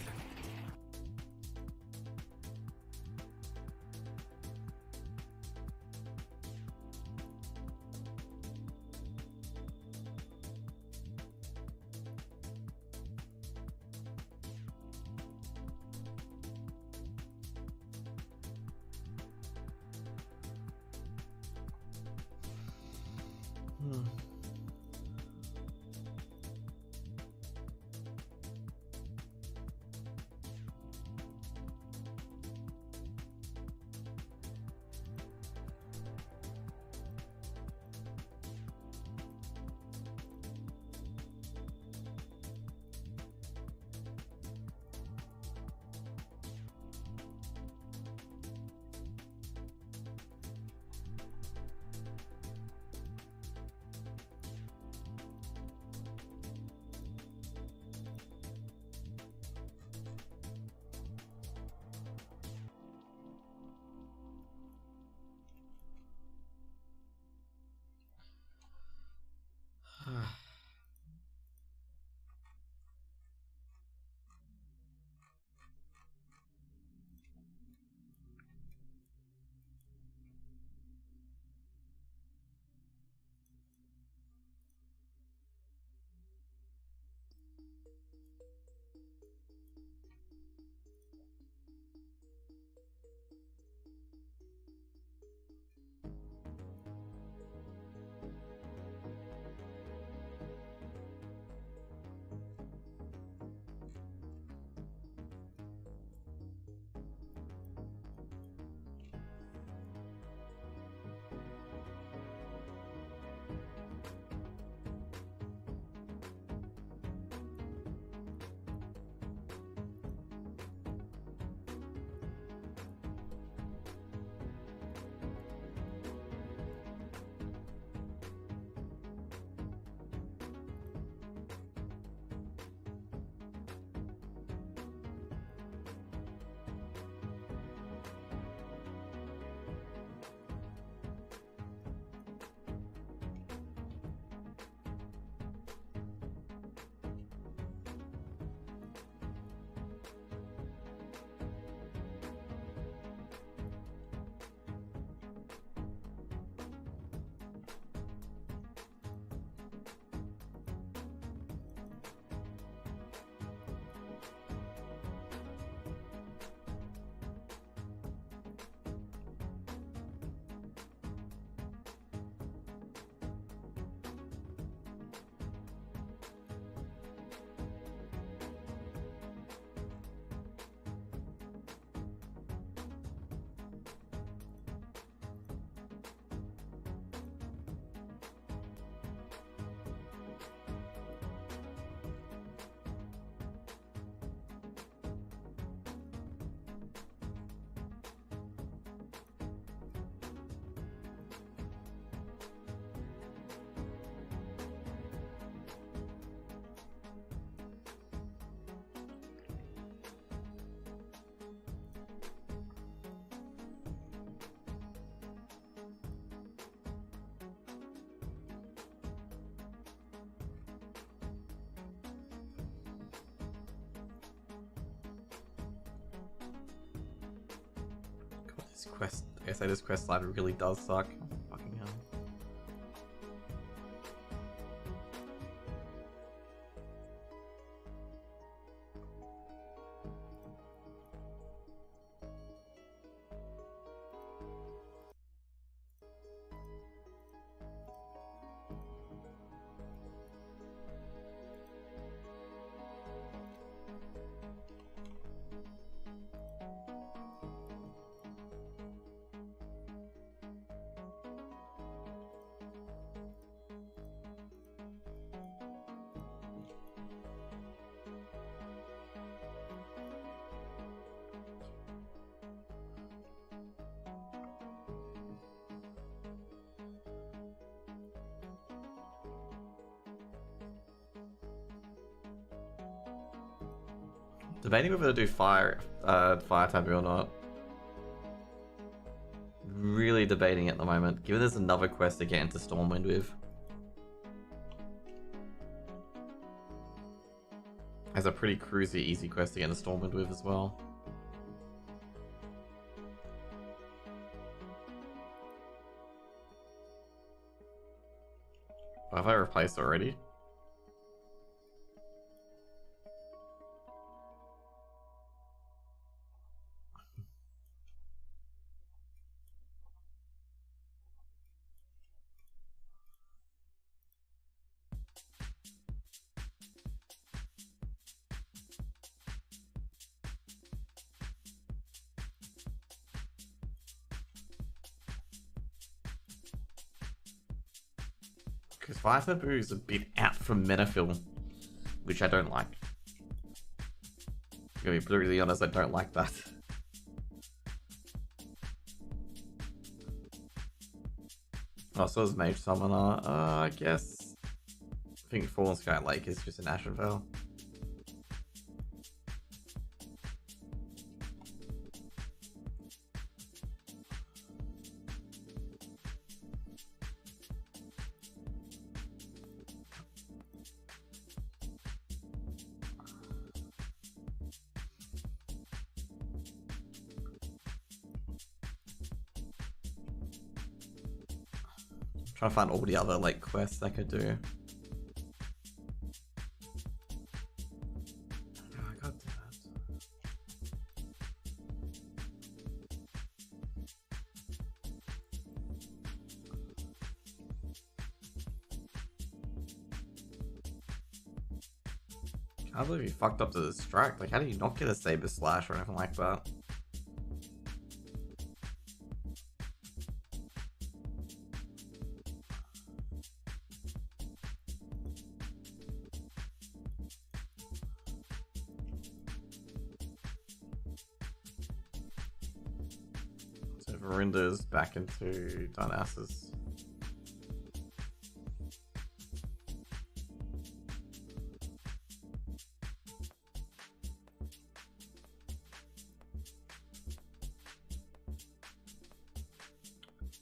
This quest, I say this quest line really does suck. Oh, fucking hell. Debating whether to do fire taboo or not. Really debating at the moment, given there's another quest to get into Stormwind with. There's a pretty cruisy, easy quest to get into Stormwind with as well. Have I replaced already? Because Fire Taboo is a bit out from Metaphil, which I don't like. I'm gonna be brutally honest, I don't like that. Oh, so is Mage Summoner. I guess. I think Fallen Sky Lake is just an Ashen Veil. Trying to find all the other like quests I could do. Oh, I got that. Can't believe you fucked up to distract. Like, how do you not get a Saber Slash or anything like that? Verinda's back into Dionysus.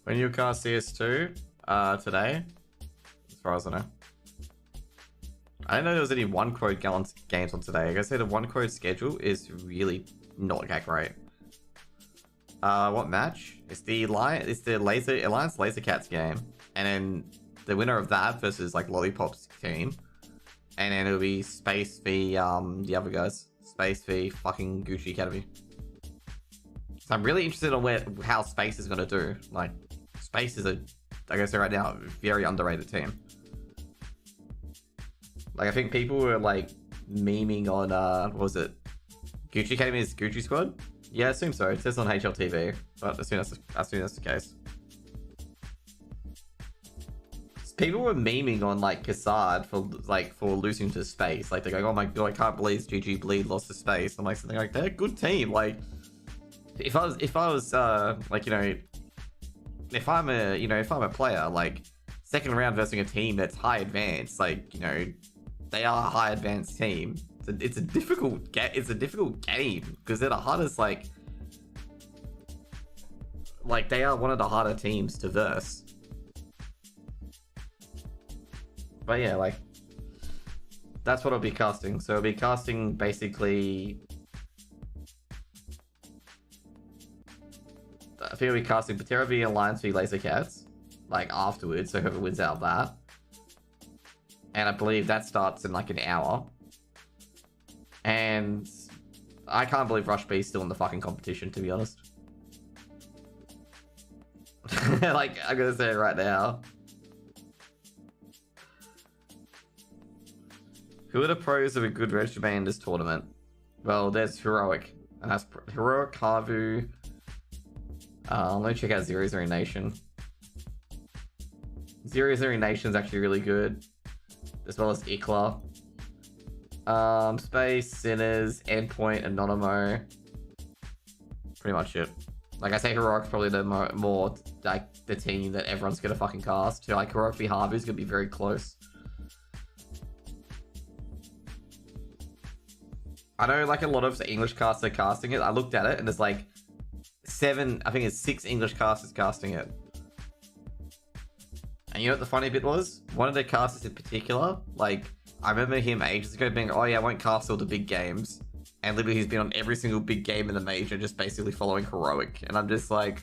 When you cast CS2 today, as far as I know. I didn't know there was any one quote games on today. I gotta say the one quote schedule is really not that great. What match? It's the Alliance Laser Cats game, and then the winner of that versus like Lollipop's team, and then it'll be Space v the other guys, Space v fucking Gucci Academy. So I'm really interested in how Space is gonna do. Like, Space is like I say right now, a very underrated team. Like, I think people were like memeing on what was it? Gucci Academy's Gucci Squad. Yeah, I assume so. It says on HLTV, but I assume that's the case. People were memeing on like Kassad for losing to Space. Like, they're going, "Oh my god, I can't believe GG Bleed lost to Space." I'm like something like, they're a good team. Like, if I was like, you know, if I'm a player, like, second round versus a team that's high advanced, like, you know, they are a high advanced team. It's a difficult game because they're the hardest, like they are one of the harder teams to verse. But yeah, like, that's what I'll be casting. So I'll be casting basically I think we'll be casting Betera v Alliance v Laser Cats, like afterwards, so whoever wins out of that. And I believe that starts in like an hour. And I can't believe Rush B's still in the fucking competition, to be honest. Like, I'm gonna say it right now. Who are the pros of a good resume in this tournament? Well, there's Heroic. And that's Heroic, Havu. Let me check out Zero Zero Nation. Zero Zero Nation's actually really good. As well as Ikla. Space, Sinners, Endpoint, Anonymo. Pretty much it. Like I say, Heroic's probably the more like the team that everyone's gonna fucking cast. So like Heroic v Havu's gonna be very close. I know like a lot of the English casters are casting it. I looked at it and there's like 6 English casters casting it. And you know what the funny bit was? One of the casters in particular, like, I remember him ages ago being, oh yeah, I won't cast all the big games. And literally he's been on every single big game in the major, just basically following Heroic. And I'm just like,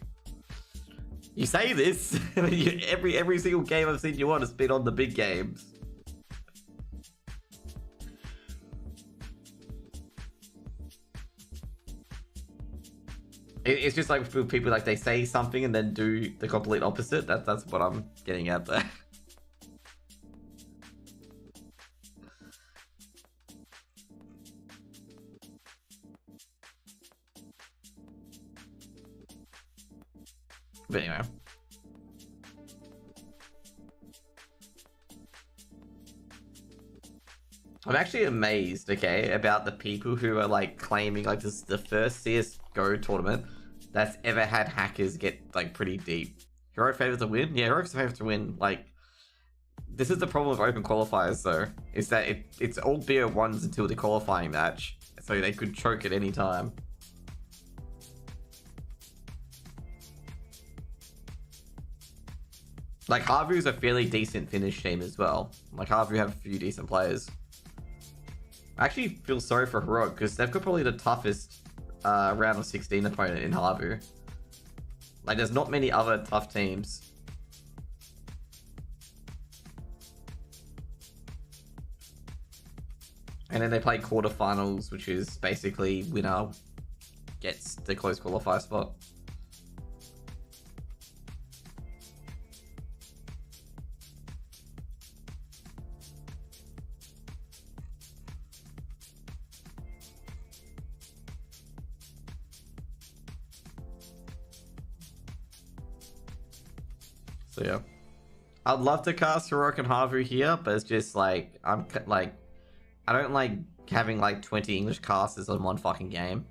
you say this, every single game I've seen you on has been on the big games. It's just like with people, like they say something and then do the complete opposite. That's what I'm getting at there. But anyway. I'm actually amazed, okay, about the people who are like claiming like this is the first CSGO tournament that's ever had hackers get like pretty deep. Heroic favored to win? Yeah, Heroic's favored to win. Like, this is the problem with open qualifiers though, is that it's all BO1s until the qualifying match, so they could choke at any time. Like, Havu's a fairly decent Finnish team as well. Like, Havu have a few decent players. I actually feel sorry for Heroic because they've got probably the toughest round of 16 opponent in Havu. Like, there's not many other tough teams. And then they play quarterfinals, which is basically winner gets the close qualifier spot. So yeah, I'd love to cast Heroic and Havu here, but it's just like I don't like having like 20 English casters on one fucking game.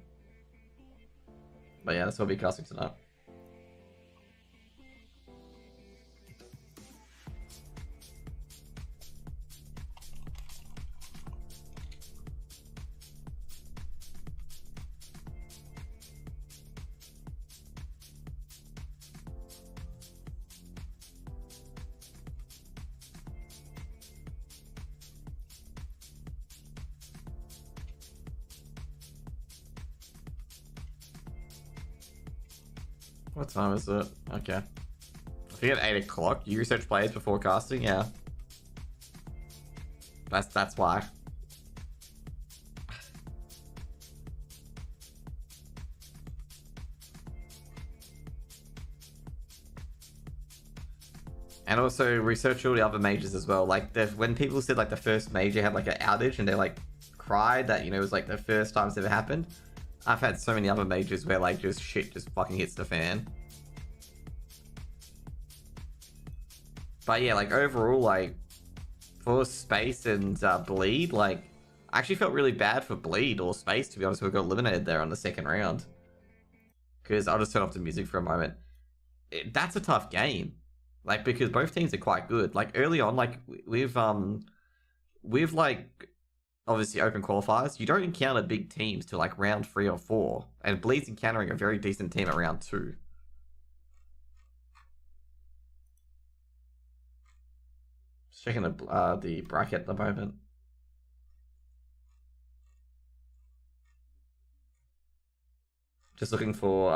But yeah, that's what I'll be casting tonight. What time is it? Okay. I think at 8 o'clock. You research players before casting? Yeah. That's why. And also research all the other majors as well. Like when people said like the first major had like an outage and they like cried that, you know, it was like the first time it's ever happened. I've had so many other majors where like just shit just fucking hits the fan. But yeah, like overall, like for Space and Bleed, like I actually felt really bad for Bleed or Space, to be honest, who got eliminated there on the second round. Because I'll just turn off the music for a moment. That's a tough game. Like, because both teams are quite good. Like early on, like we've like obviously open qualifiers, you don't encounter big teams till like round 3 or 4, and Bleed's encountering a very decent team at round 2. Just checking the bracket at the moment. Just looking for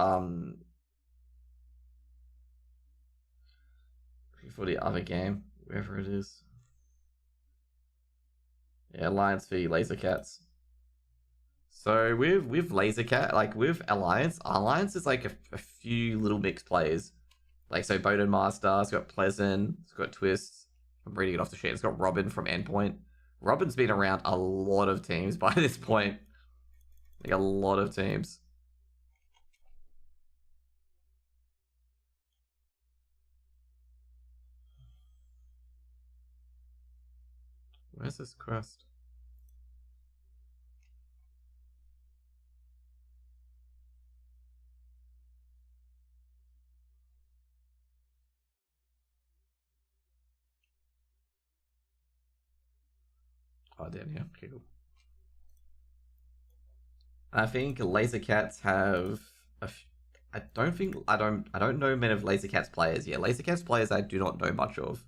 for the other game, wherever it is. Yeah, Alliance v Laser Cats. So with Laser Cat, like with Alliance is like a few little mixed players. Like so Bowden Master, it's got Pleasant, it's got Twist. I'm reading it off the sheet. It's got Robin from Endpoint. Robin's been around a lot of teams by this point. Like a lot of teams. Where's this quest? Oh, down here. Okay, cool. I think Laser Cats have I don't know many of Laser Cats players. Yeah, Laser Cats players I do not know much of.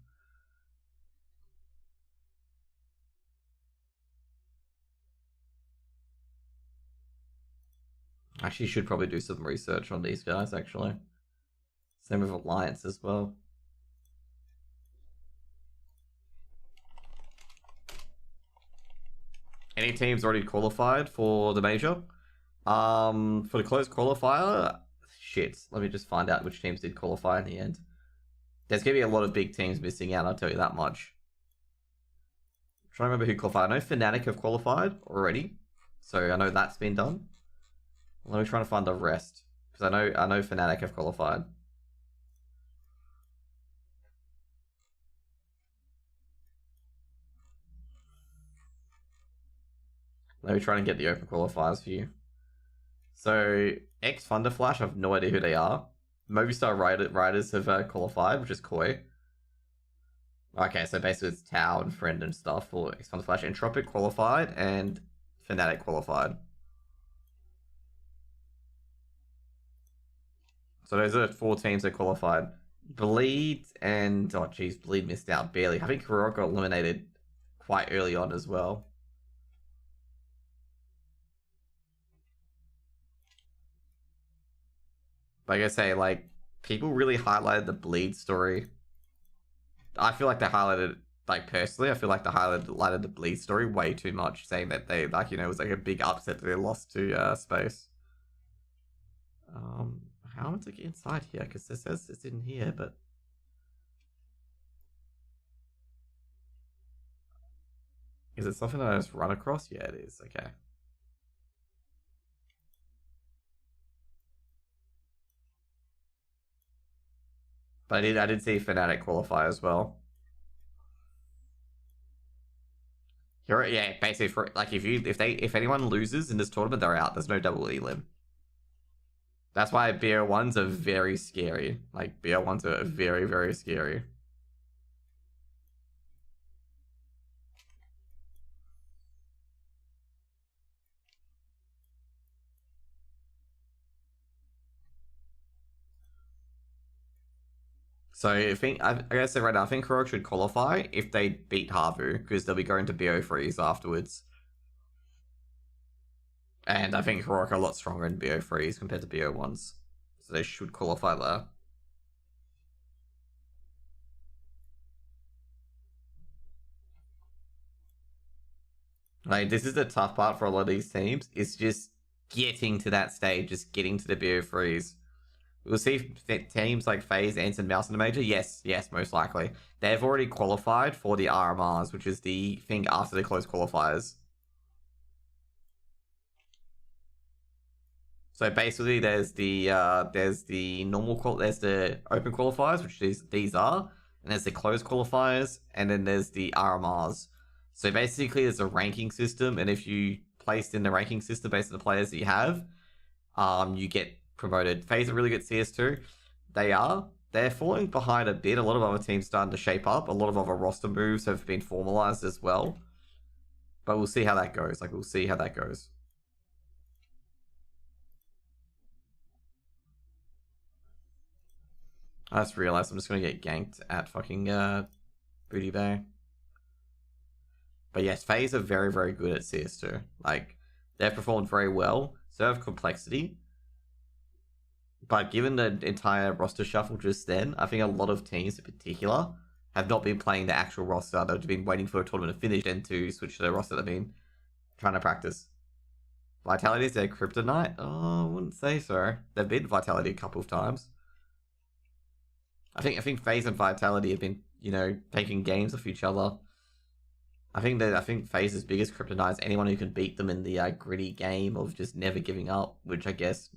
Actually, should probably do some research on these guys, actually. Same with Alliance as well. Any teams already qualified for the major? For the closed qualifier, shit. Let me just find out which teams did qualify in the end. There's gonna be a lot of big teams missing out, I'll tell you that much. I'm trying to remember who qualified. I know Fnatic have qualified already, so I know that's been done. Let me try to find the rest, because I know Fnatic have qualified. Let me try and get the open qualifiers for you. So, X Thunderflash, I have no idea who they are. Movistar Riders have qualified, which is Koi. Okay, so basically it's Tau and Friend and stuff for X Thunderflash. Entropic qualified and Fnatic qualified. So those are 4 teams that qualified. Bleed and... Oh, geez, Bleed missed out barely. I think Heroic got eliminated quite early on as well. Like I say, like, people really highlighted the Bleed story. I feel like they highlighted, like, personally, I feel like they highlighted the Bleed story way too much, saying that they, like, you know, it was like a big upset that they lost to Space. How am I to get inside here? Because it says it's in here, but... Is it something that I just run across? Yeah, it is. Okay. But I did see Fnatic qualify as well. Yeah, basically for like if anyone loses in this tournament, they're out. There's no double elim. That's why BO1s are very scary. Like BO1s are very, very scary. So I think I gotta say right now, I think Kurok should qualify if they beat Havu, because they'll be going to BO3s afterwards. And I think Heroic are a lot stronger in BO3s compared to BO1s. So they should qualify there. Like, this is the tough part for a lot of these teams. It's just getting to that stage, just getting to the BO3s. We'll see teams like FaZe, Ants, and Mouse in the major. Yes, most likely. They've already qualified for the RMRs, which is the thing after the closed qualifiers. So basically, there's the normal there's the open qualifiers, which these are, and there's the closed qualifiers, and then there's the RMRs. So basically, there's a ranking system, and if you placed in the ranking system based on the players that you have, you get promoted. FaZe are really good CS2. They're falling behind a bit. A lot of other teams starting to shape up. A lot of other roster moves have been formalized as well. But we'll see how that goes. We'll see how that goes. I just realized I'm just going to get ganked at fucking Booty Bay. But yes, FaZe are very, very good at CS2. They've performed very well. So have Complexity. But given the entire roster shuffle just then, I think a lot of teams in particular have not been playing the actual roster. They've been waiting for a tournament to finish and to switch to the roster they've been trying to practice. Vitality is their kryptonite? Oh, I wouldn't say so. They've beaten Vitality a couple of times. I think FaZe and Vitality have been, taking games off each other. I think FaZe's biggest kryptonite is anyone who can beat them in the gritty game of just never giving up, which I guess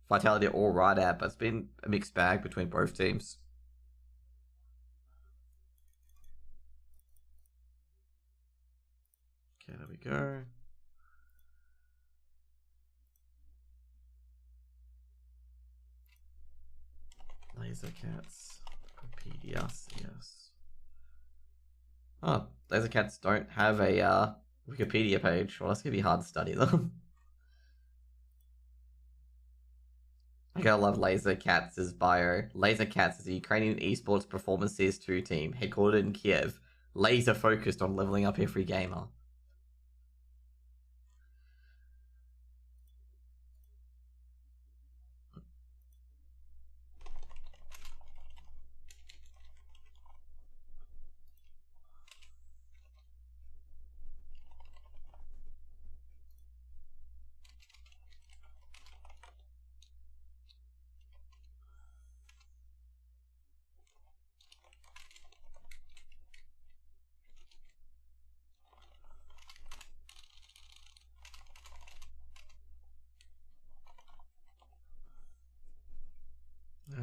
Vitality are all right at, but it's been a mixed bag between both teams. Okay, there we go. Laser Cats, Wikipedia, yes. Oh, Laser Cats don't have a Wikipedia page. Well, that's gonna be hard to study them. I gotta love Laser Cats' bio. Laser Cats is a Ukrainian esports performance CS2 team headquartered in Kiev, laser focused on leveling up every gamer.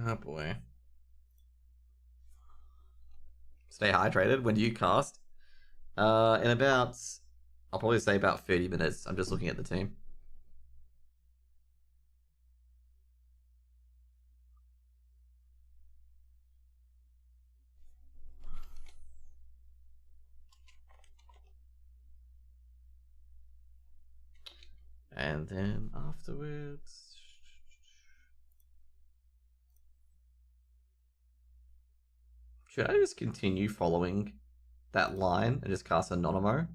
Oh boy. Stay hydrated. When do you cast? In about, I'll probably say about 30 minutes. I'm just looking at the team. And then afterwards... Should I just continue following that line and just cast Anonymo?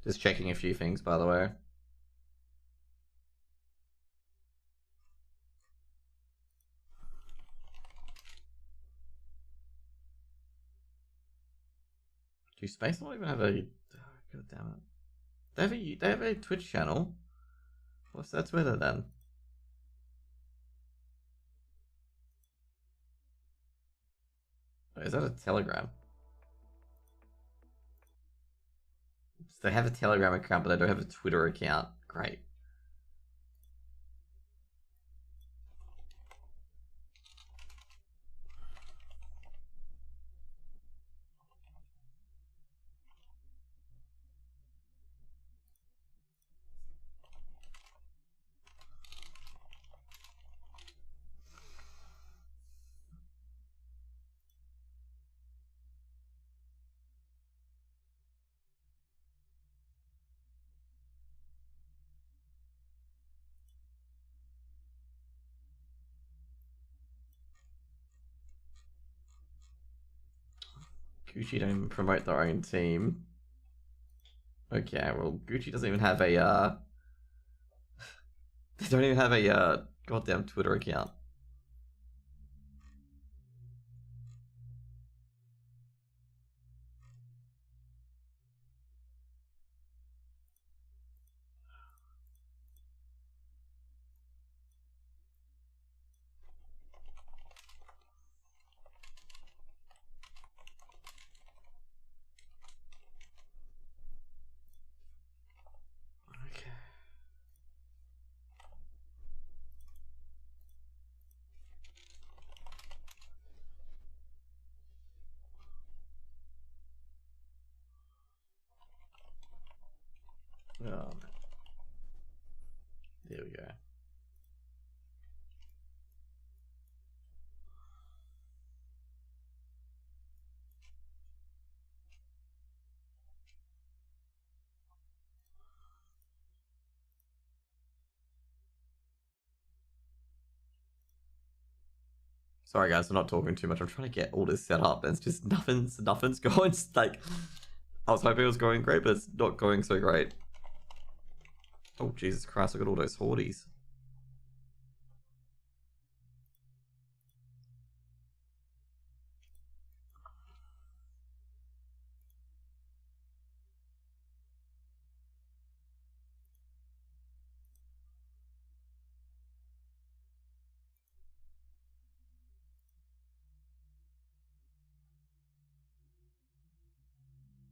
Just checking a few things, by the way. Do Space not even have a... Oh, God damn it. They have a Twitch channel? What's that Twitter then? Wait, is that a Telegram? So they have a Telegram account, but they don't have a Twitter account. Great. Gucci don't even promote their own team. Okay, well, Gucci doesn't even have a, they don't even have a, goddamn Twitter account. Oh, man. There we go. Sorry guys, I'm not talking too much. I'm trying to get all this set up and it's just nothing's going. Like, I was hoping it was going great, but it's not going so great. Oh, Jesus Christ, I got all those hordes.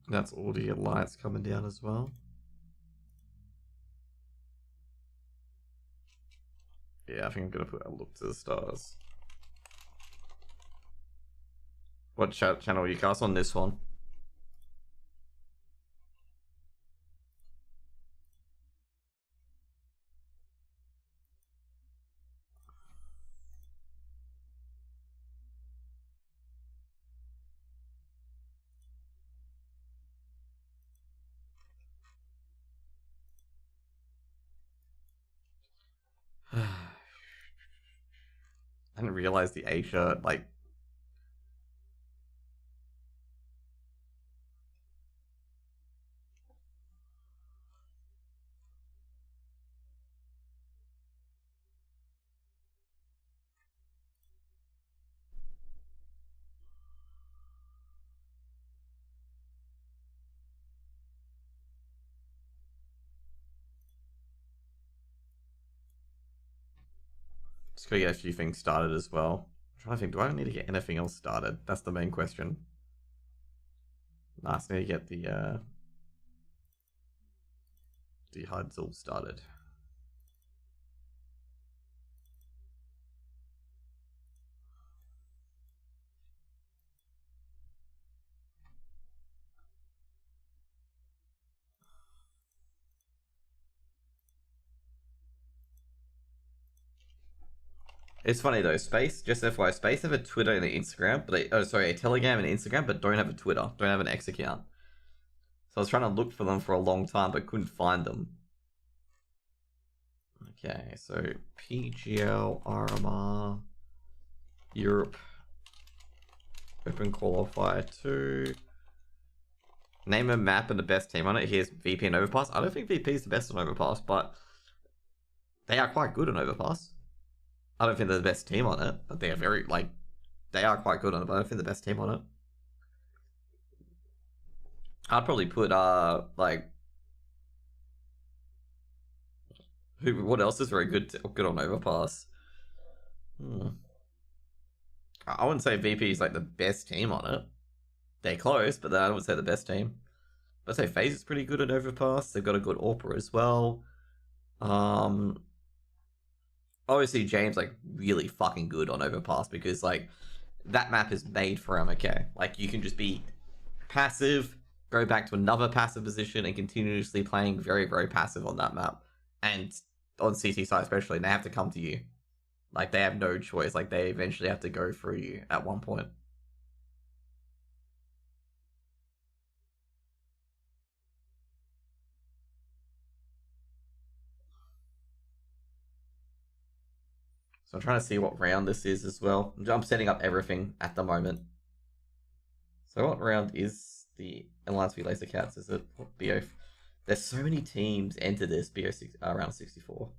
That's all the lights coming down as well. Yeah, I think I'm gonna put a look to the stars. What channel are you cast on this one? I didn't realize the Asia, like... Just gotta get a few things started as well. I'm trying to think, do I need to get anything else started? That's the main question. Nice, need to get the HUDs all started. It's funny though, Space, just FYI, Space have a Twitter and an Instagram, but a Telegram and Instagram, but don't have a Twitter, don't have an X account. So I was trying to look for them for a long time, but couldn't find them. Okay, so PGL, RMR, Europe, Open Qualifier 2. Name a map and the best team on it. Here's VP and Overpass. I don't think VP is the best on Overpass, but they are quite good on Overpass. I don't think they're the best team on it, but they are very, like, they are quite good on it, but I don't think the best team on it. I'd probably put, like, what else is very good on Overpass? I wouldn't say VP is, like, the best team on it. They're close, but I wouldn't say the best team. But I'd say FaZe is pretty good at Overpass. They've got a good AWPer as well. Obviously James like really fucking good on Overpass because like that map is made for MK. Like you can just be passive, go back to another passive position and continuously playing very, very passive on that map. And on CT side especially, they have to come to you. Like they have no choice. Like they eventually have to go through you at one point. So I'm trying to see what round this is as well. I'm setting up everything at the moment. So what round is the Alliance v Laser Cats? Is it BO? There's so many teams enter this BO round 64.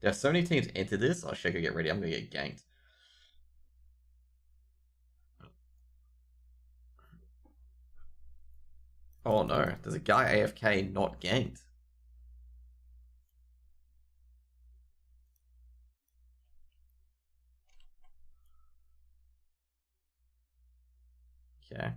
There are so many teams enter this. Oh shit, get ready. I'm gonna get ganked. Oh no, there's a guy AFK not ganked. Okay.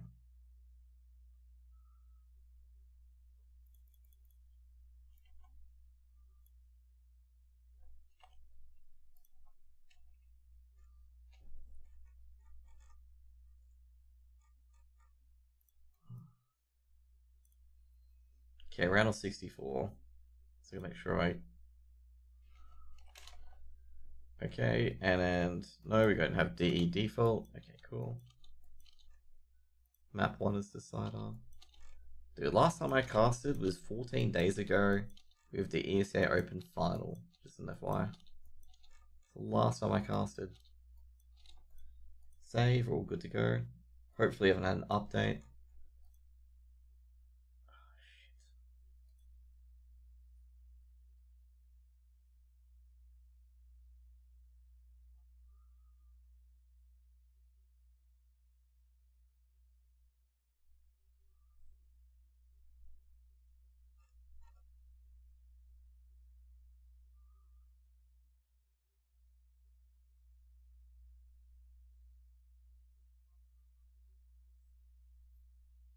Okay, round of 64. So make sure I... Okay, and no, we don't have DE default. Okay, cool. Map 1 is decider. Dude, last time I casted was 14 days ago with the ESA Open Final. Just an FYI. The last time I casted. save. We're all good to go. Hopefully, I haven't had an update.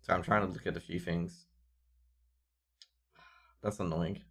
So I'm trying to look at a few things. That's annoying.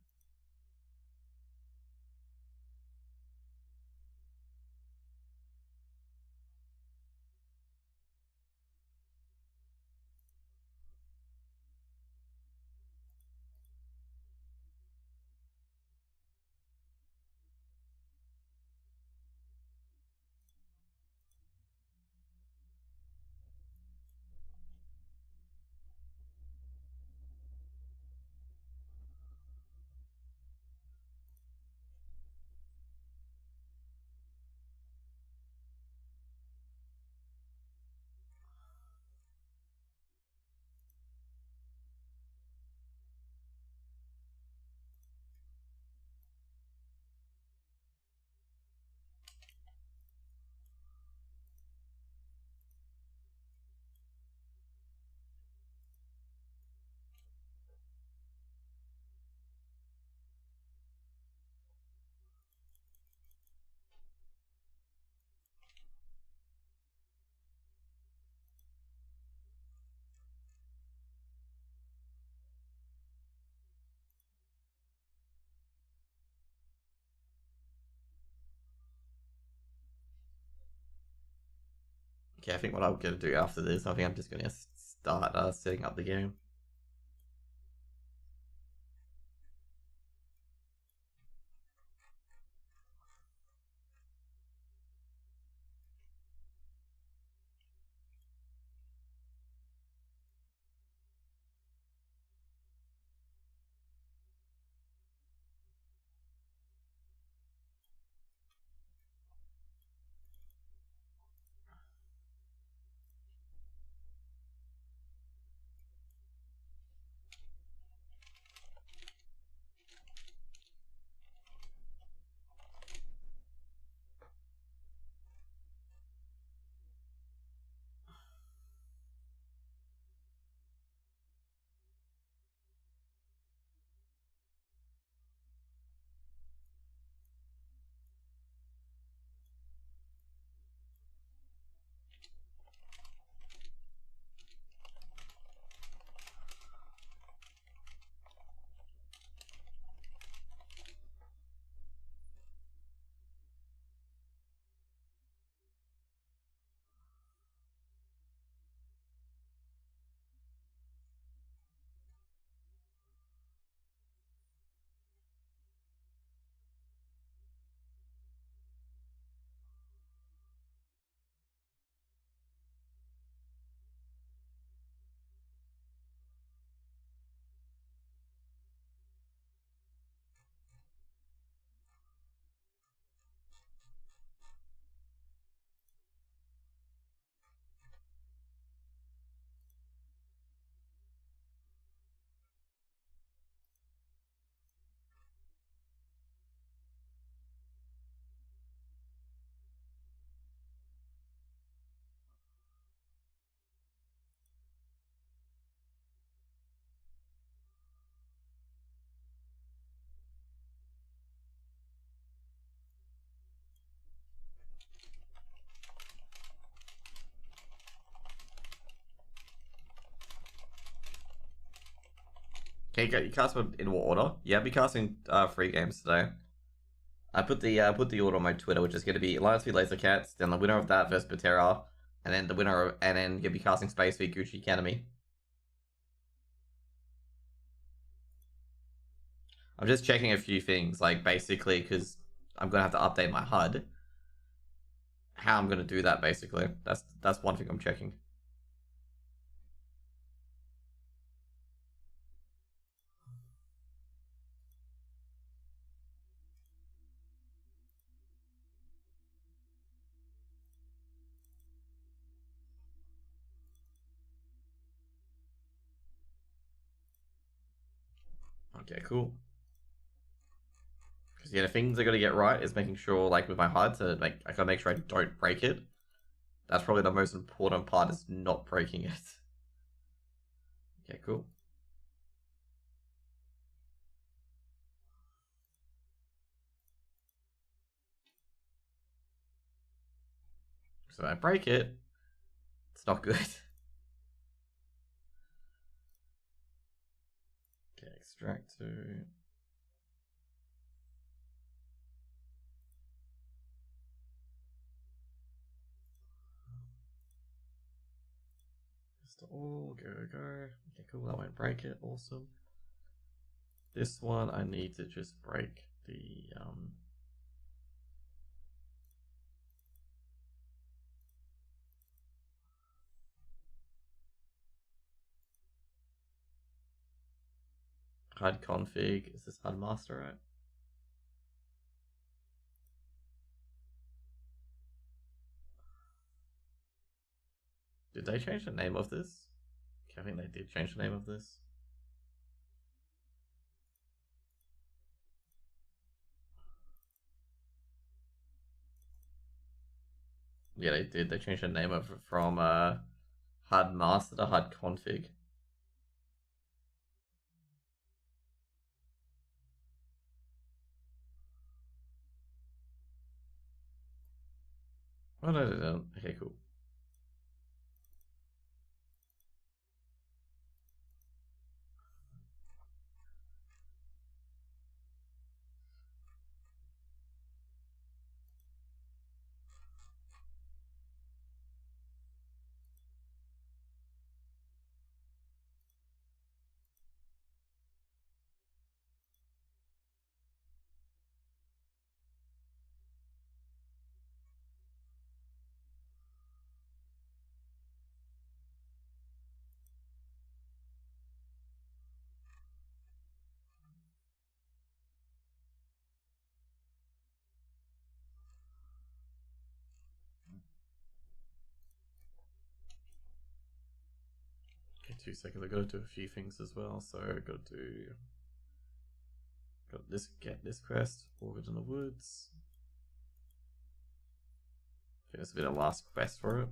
Okay, I think what I'm going to do after this, I think I'm just going to start setting up the game. Okay, you cast in what order? Yeah, I'll be casting 3 games today. I put the order on my Twitter, which is going to be Alliance v Laser Cats, then the winner of that versus Betera, and then the winner of, and then you'll be casting Space v Gucci Academy. I'm just checking a few things, like basically because I'm gonna have to update my HUD. How I'm gonna do that basically. That's one thing I'm checking. Okay, cool. Because yeah, the things I gotta get right is making sure, like with my HUD, I gotta make sure I don't break it. That's probably the most important part, is not breaking it. Okay, cool. So I break it, it's not good. Okay, extract to... Just all go. Okay, cool, that won't break it, awesome. This one I need to just break the HUD config. Is this HUD master, right? Did they change the name of this? Okay, I think they did change the name of this. Yeah, they did. They changed the name of it from HUD master to HUD config. Oh, no, they don't. Okay, cool. Okay, 2 seconds. I gotta do a few things as well. So I gotta do... Got this, get this quest, Orchid in the Woods. I think this will be the last quest for it.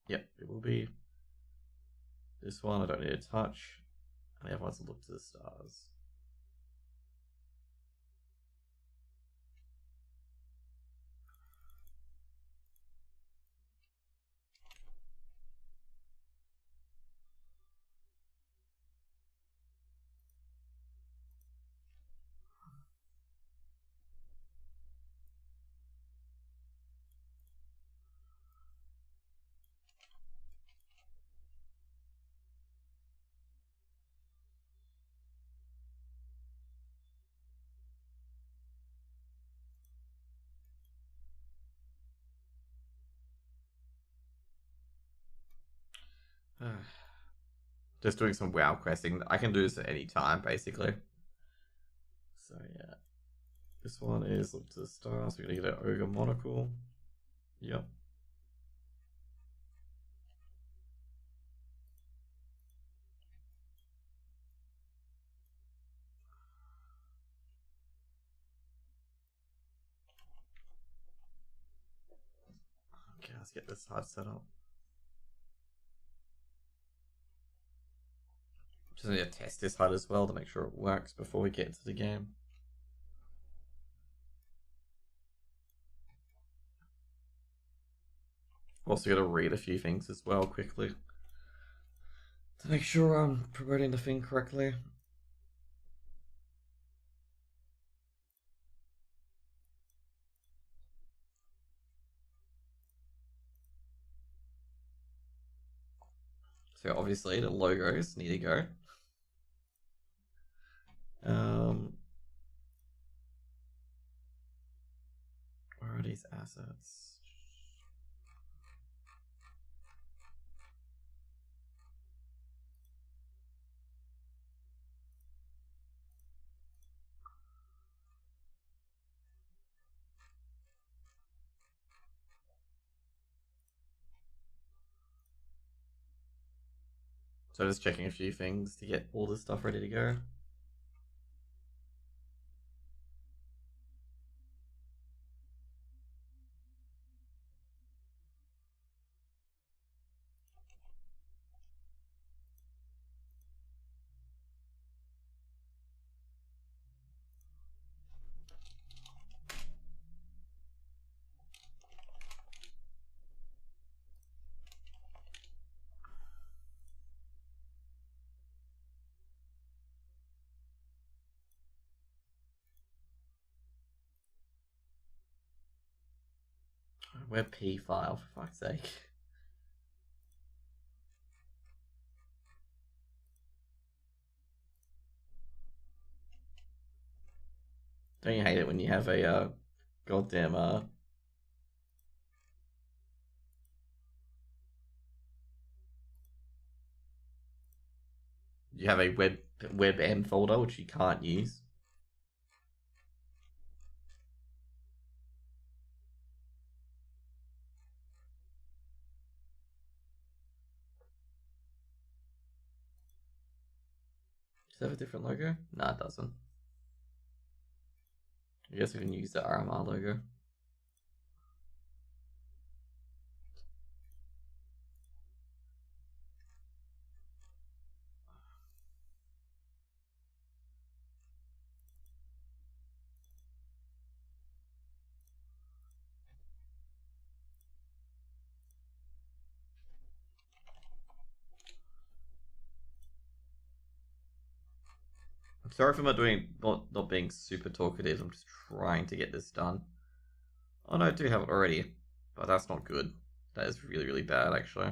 Yep, it will be. This one I don't need to touch. And the other one's to look to the stars. Just doing some WoW questing. I can do this at any time, basically. So yeah. This one is look to the stars. We're gonna get an ogre monocle. Yep. Okay, let's get this HUD set up. Just need to test this HUD as well to make sure it works before we get into the game. Also got to read a few things as well quickly to make sure I'm promoting the thing correctly. So obviously the logos need to go. Where are these assets? So just checking a few things to get all this stuff ready to go. Web P file, for fuck's sake. Don't you hate it when you have a goddamn you have a WebM folder which you can't use. Does it have a different logo? No, it doesn't. I guess we can use the RMR logo. I'm sorry if I'm not being super talkative. I'm just trying to get this done. Oh no, I do have it already, but that's not good. That is really, really bad, actually.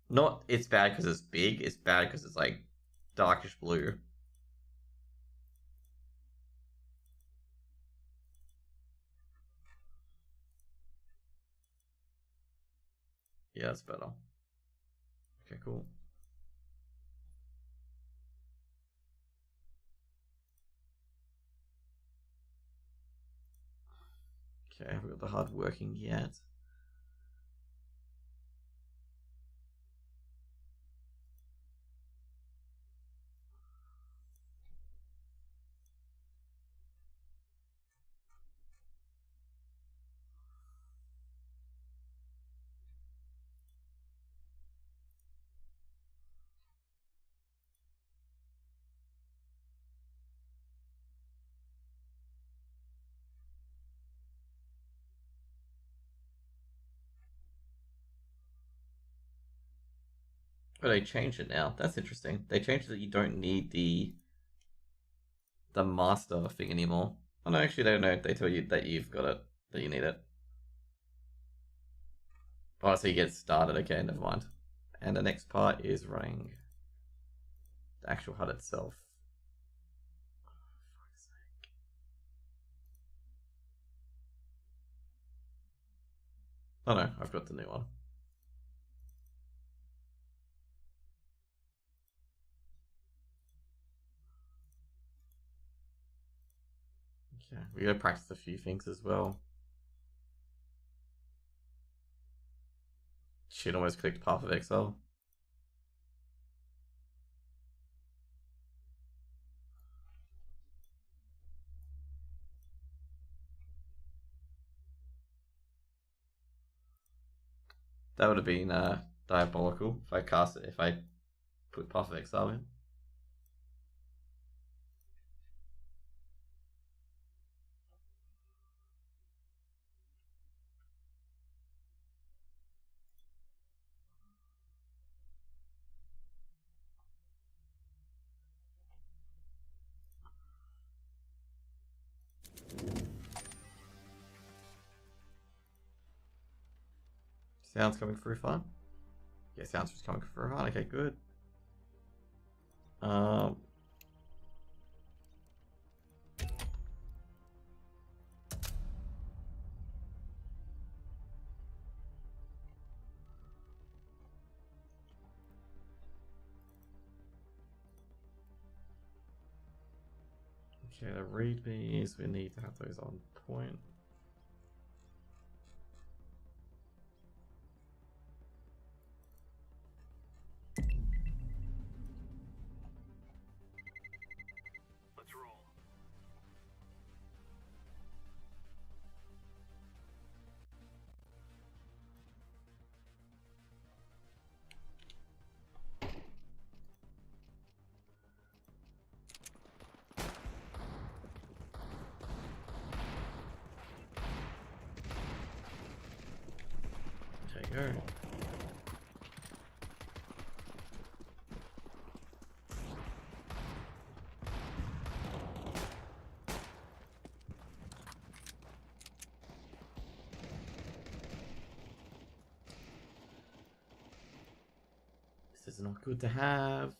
Not it's bad because it's big. It's bad because it's like darkish blue. Yeah, that's better. Okay, cool. Okay, have we got the HUD working yet? Oh, they changed it now. That's interesting. They changed it that you don't need the master thing anymore. Oh no, actually they don't. They tell you that you've got it, that you need it. Oh, so you get started. Okay, never mind. And the next part is running the actual HUD itself. Oh no, I've got the new one. Okay, we gotta practice a few things as well. Shit, almost clicked Path of Exile. That would have been diabolical if I cast it, if I put Path of Exile in. Sounds coming through fine. Yeah, sounds just coming through fine. Okay, good. Okay, the readmes, we need to have those on point. go. This is not good to have.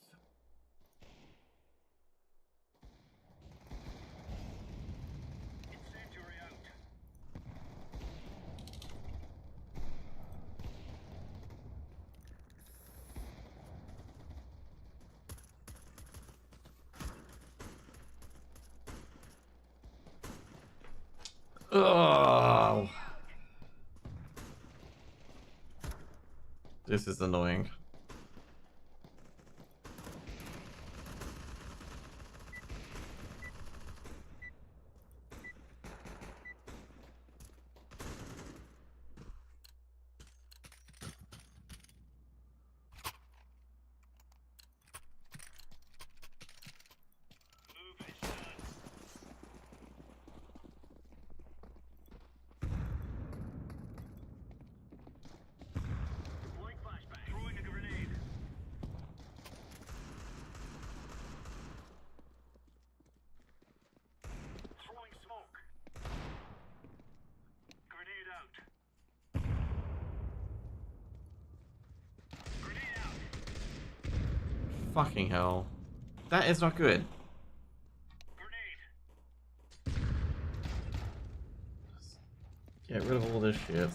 Oh, this is annoying. Fucking hell. That is not good. Get rid of all this shit.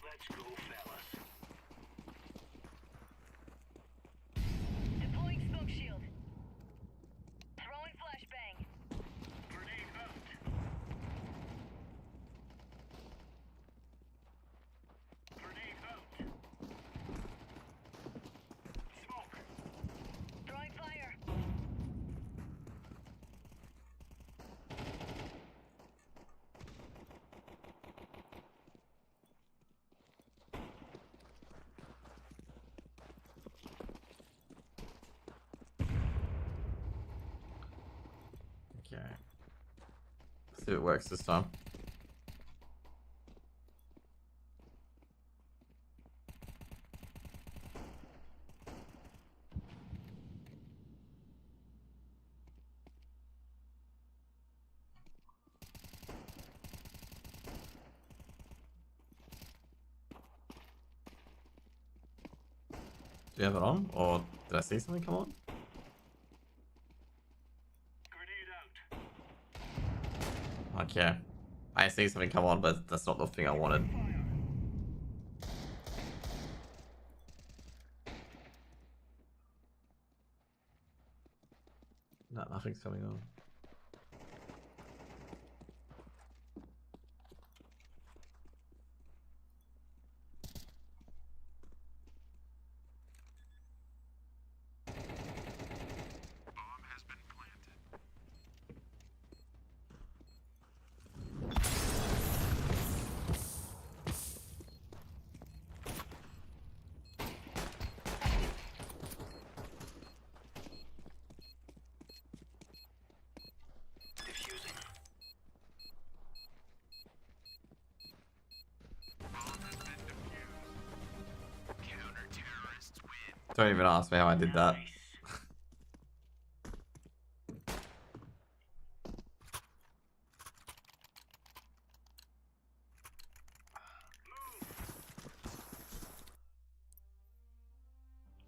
Let's go, fellas. Deploying smoke shield. Throwing flashbang. Grenade out. Grenade out. Smoke. Throwing fire. Okay. See if it works this time. Do you have it on? Or did I see something come on? Grenade out. Okay. I see something come on, but that's not the thing I wanted. Fire. No, nothing's coming on. Bomb has been planted. Diffusing. Bomb has been defused. Counter-terrorists win. Don't even ask me how I did that. Nice.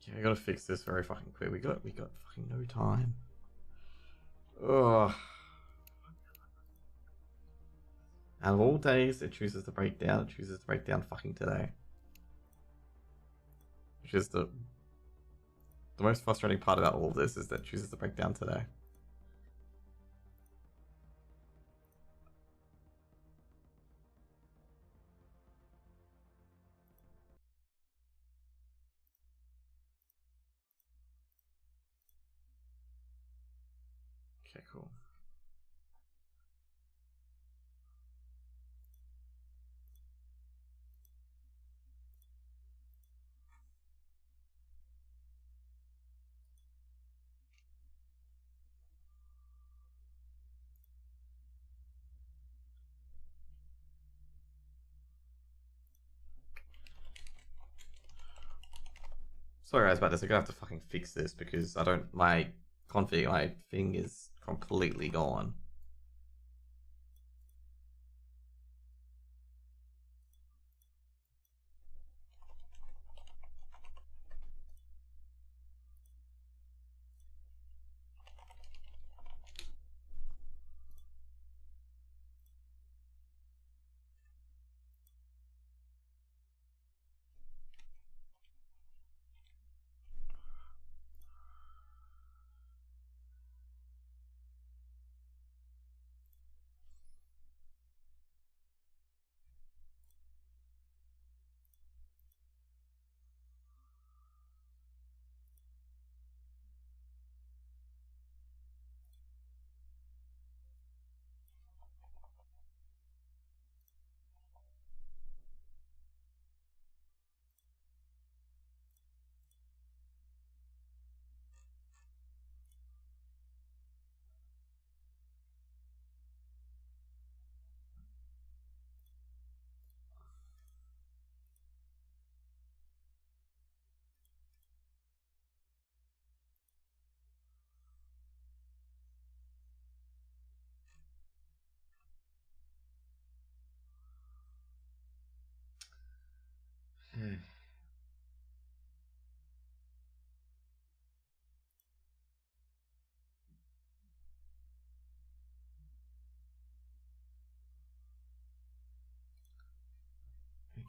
Okay, I gotta fix this very fucking quick. We got fucking no time. Ugh. Out of all days, it chooses to break down. It chooses to break down fucking today. Which is the The most frustrating part about all of this is that it chooses to break down today. Okay, cool. Sorry guys about this, I'm gonna have to fucking fix this because I don't, my config, my thing is completely gone.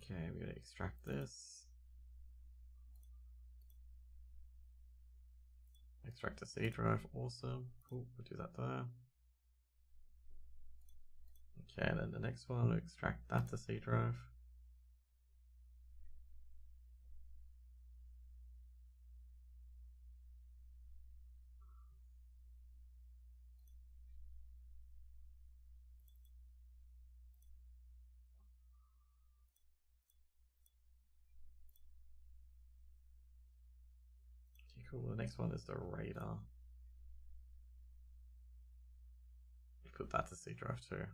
Okay, we're gonna extract this. Extract a C drive, awesome. Cool, we'll do that there. Okay, and then the next one, we'll extract that to C drive. Okay, cool, the next one is the radar. We put that to C drive too.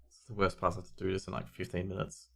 It's the worst part, I have to do this in like 15 minutes.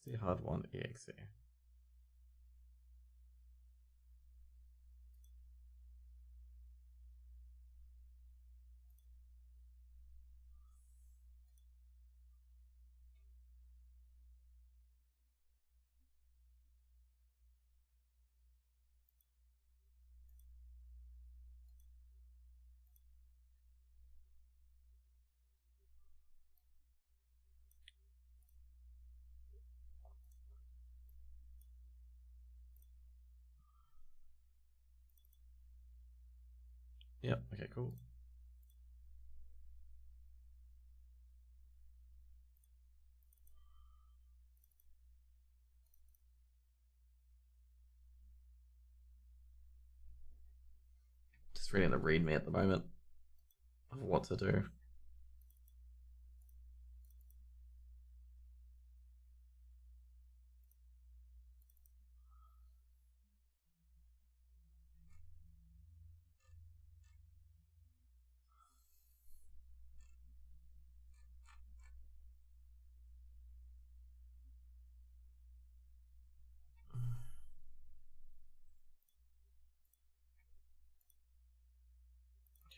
60 hard one EXE. Yep, okay, cool. Just reading the readme at the moment of what to do.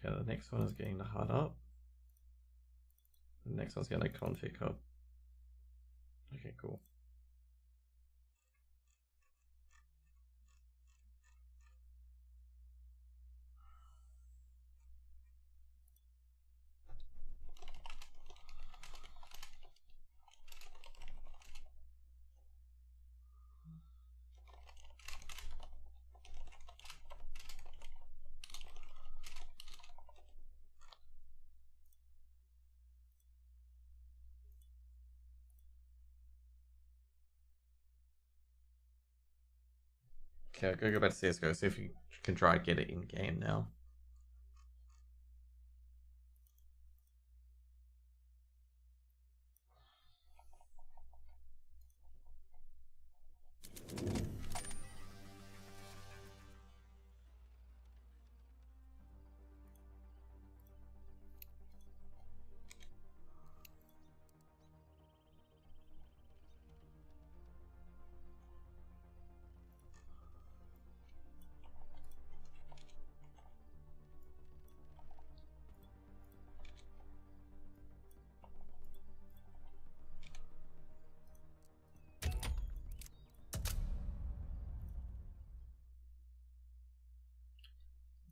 Okay, the next one is getting the HUD up. The next one's getting a config hub. Okay, cool. Okay, I'll go back to CSGO, see if you can try and get it in game now.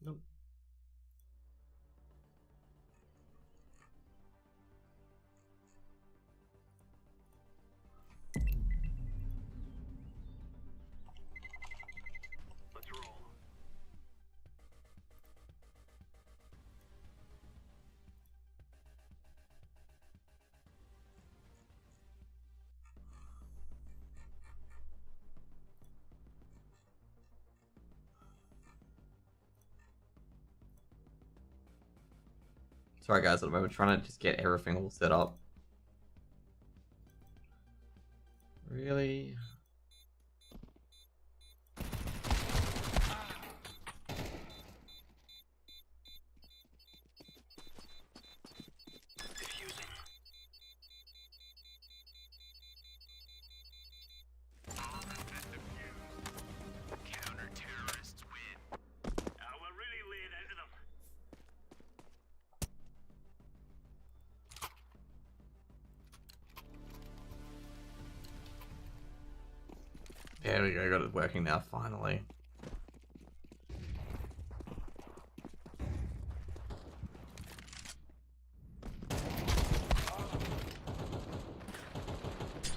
Nope. Let's roll. Sorry guys, at the moment, trying to just get everything all set up. Really? Diffusing. Bomb has been defused. Counter-terrorists win. We're really laying into them. There we go, got it working now, finally.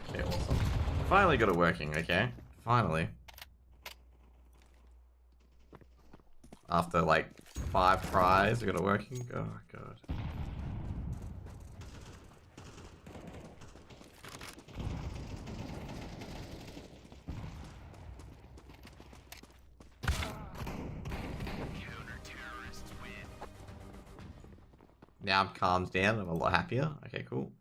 Okay, awesome. Finally got it working, okay? Finally. After like 5 tries, we got it working. Oh god. Counter-terrorists win. Now I'm calmed down, I'm a lot happier. Okay, cool.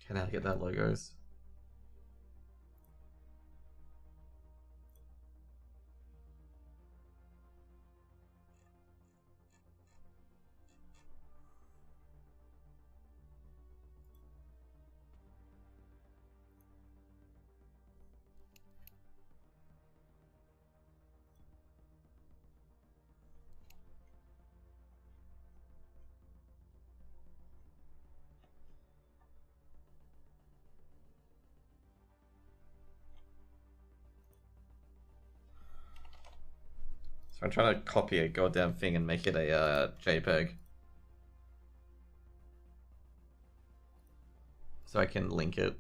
Okay, now to get that logos. So I'm trying to copy a goddamn thing and make it a JPEG. So I can link it.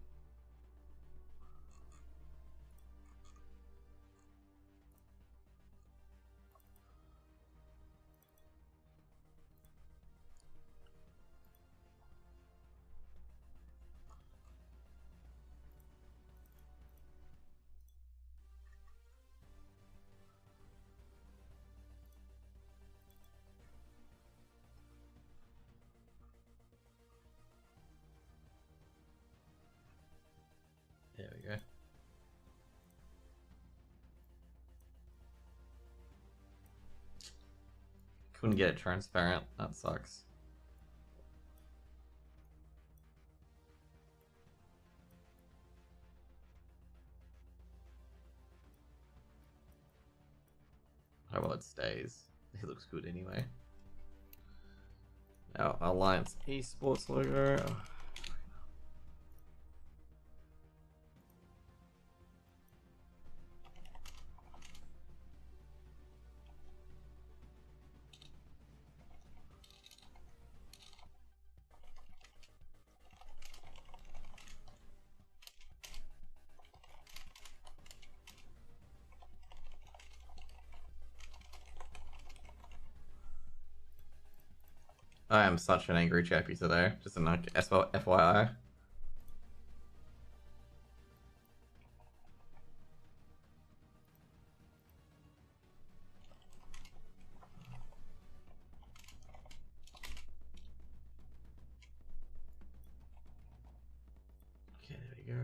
There we go. Couldn't get it transparent. That sucks. How well it stays. It looks good anyway. Now, Alliance Esports logo. I am such an angry chappy today. Just an like FYI. Okay, there we go.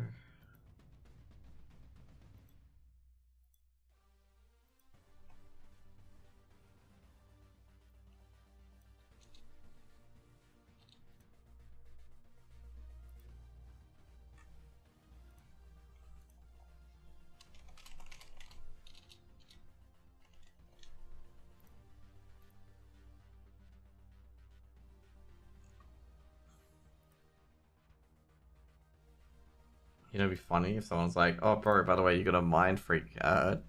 You know, it'd be funny if someone's like, "Oh, bro, by the way, you got a mind freak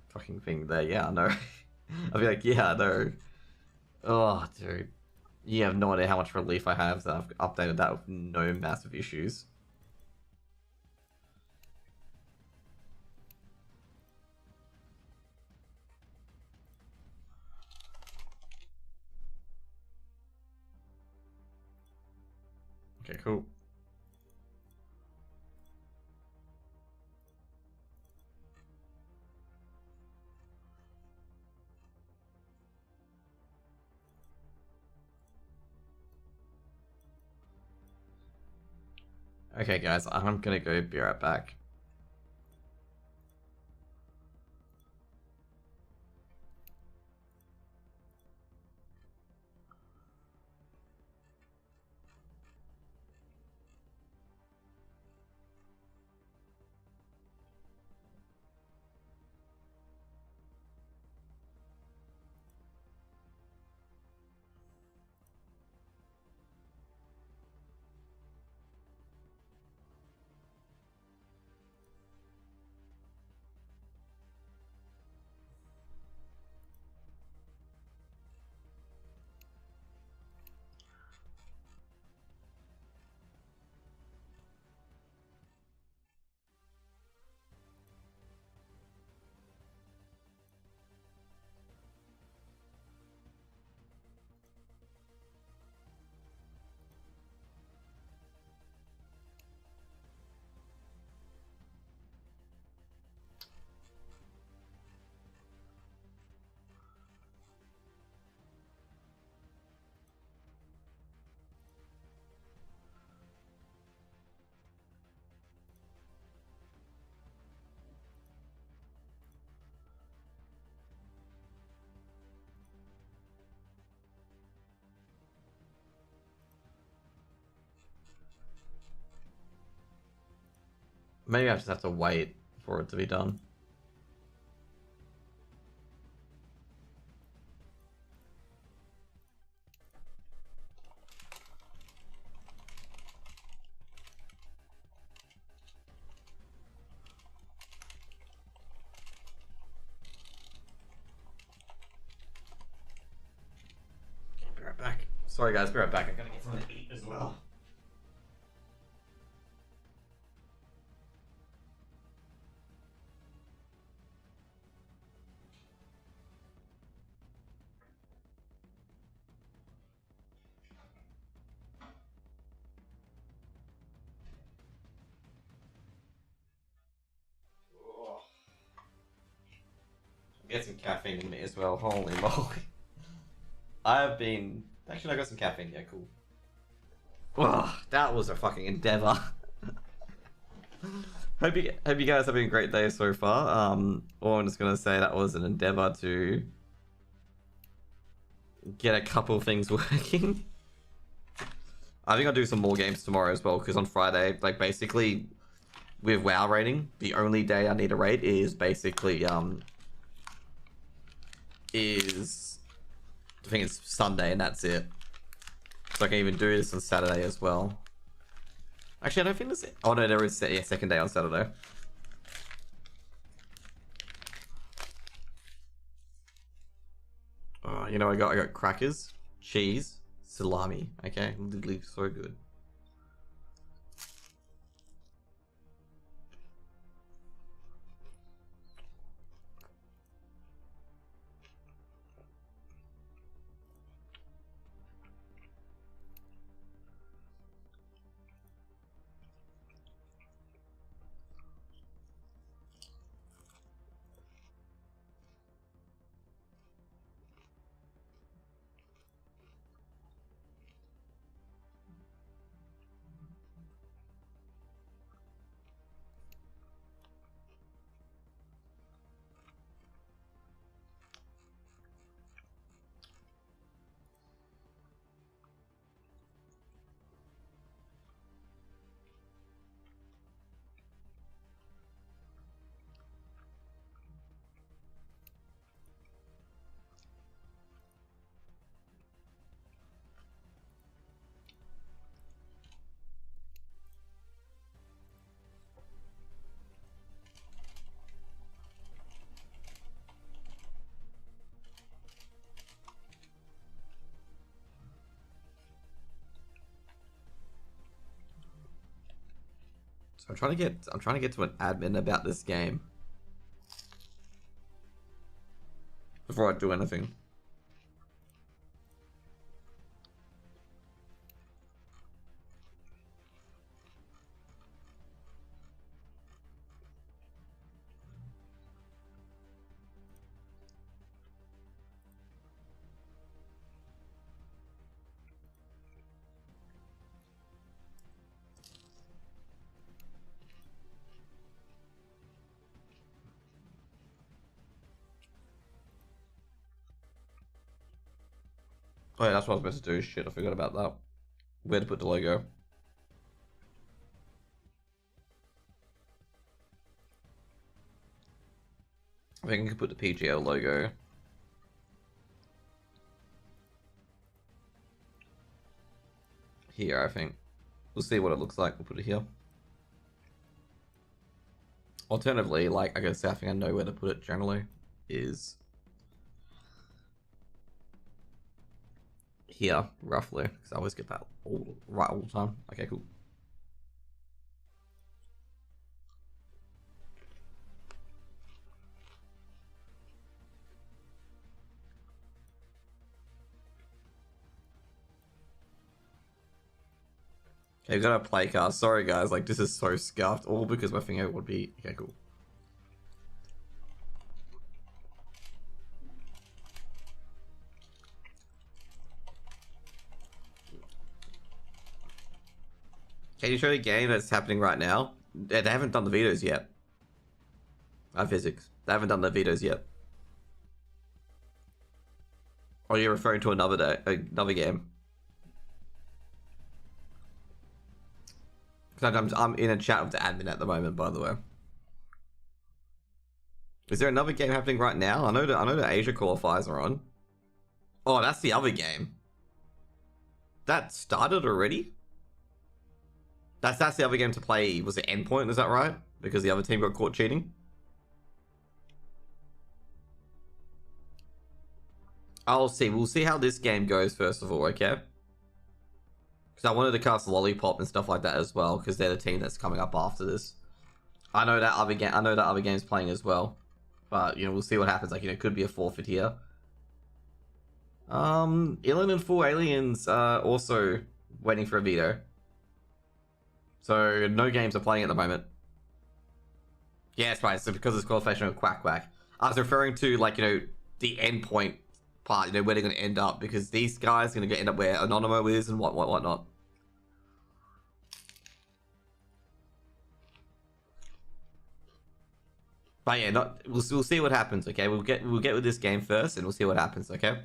fucking thing there." Yeah, I know. I'd be like, "Yeah, I know." Oh, dude, you have no idea how much relief I have that I've updated that with no massive issues. Okay, cool. Okay, guys, I'm gonna go be right back. Maybe I just have to wait for it to be done. Sorry guys, be right back. I gotta get something to eat as well. Get some caffeine in me as well. Holy moly. I have been... Actually, I got some caffeine. Yeah, cool. Ugh, that was a fucking endeavor. hope you guys are having a great day so far. Or I'm just gonna say that was an endeavor to get a couple things working. I think I'll do some more games tomorrow as well, because on Friday, like basically with WoW rating, the only day I need to rate is basically I think it's Sunday, and that's it. So I can even do this on Saturday as well. Actually, I don't think this. Oh no, there is second day on Saturday. Oh, you know, I got crackers, cheese, salami. Okay, literally so good. So I'm trying to get to an admin about this game before I do anything. Oh yeah, that's what I was supposed to do. Shit, I forgot about that. Where to put the logo. I think I can put the PGL logo here, I think. We'll see what it looks like. We'll put it here. Alternatively, like, I guess I think I know where to put it generally, is here, roughly. Because I always get that right all the time. Okay, cool. Okay, we got a play cast. Sorry guys, like this is so scuffed. All because my finger would be... Okay, cool. Can you show the game that's happening right now? They haven't done the videos yet. Physics. They haven't done the videos yet. Or you're referring to another game? Because I'm in a chat with the admin at the moment, by the way. Is there another game happening right now? I know the Asia qualifiers are on. Oh, that's the other game. That started already? That's the other game to play. Was it Endpoint? Is that right? Because the other team got caught cheating. I'll see. We'll see how this game goes first of all. Okay. Because I wanted to cast Lollipop and stuff like that as well, because they're the team that's coming up after this. I know that other game's playing as well, but you know, we'll see what happens. Like, you know, it could be a forfeit here. Ilan and Full Aliens are also waiting for a veto. So no games are playing at the moment. Yeah, that's right. So because it's qualification of Quack Quack, I was referring to, like, you know, the endpoint part. You know, where they're going to end up, because these guys are going to end up where Anonymo is and whatnot. But yeah, we'll see what happens. Okay, we'll get with this game first, and we'll see what happens. Okay.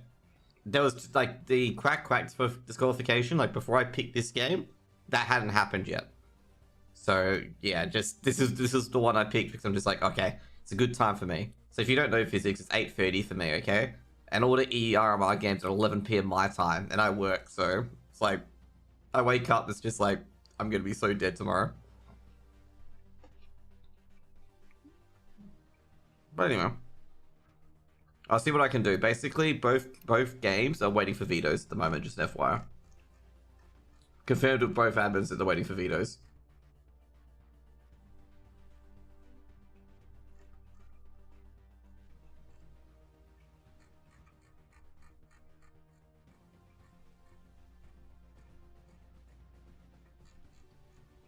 There was like the Quack for disqualification. Like before I picked this game, that hadn't happened yet. So yeah, just this is the one I picked because I'm just like, okay, it's a good time for me. So if you don't know physics, it's 8:30 for me. Okay, and all the RMR games are 11 p.m. my time, and I work, so it's like I wake up, it's just like I'm gonna be so dead tomorrow. But anyway, I'll see what I can do. Basically, both games are waiting for vetoes at the moment, just FYI. Confirmed with both admins that they're waiting for vetoes.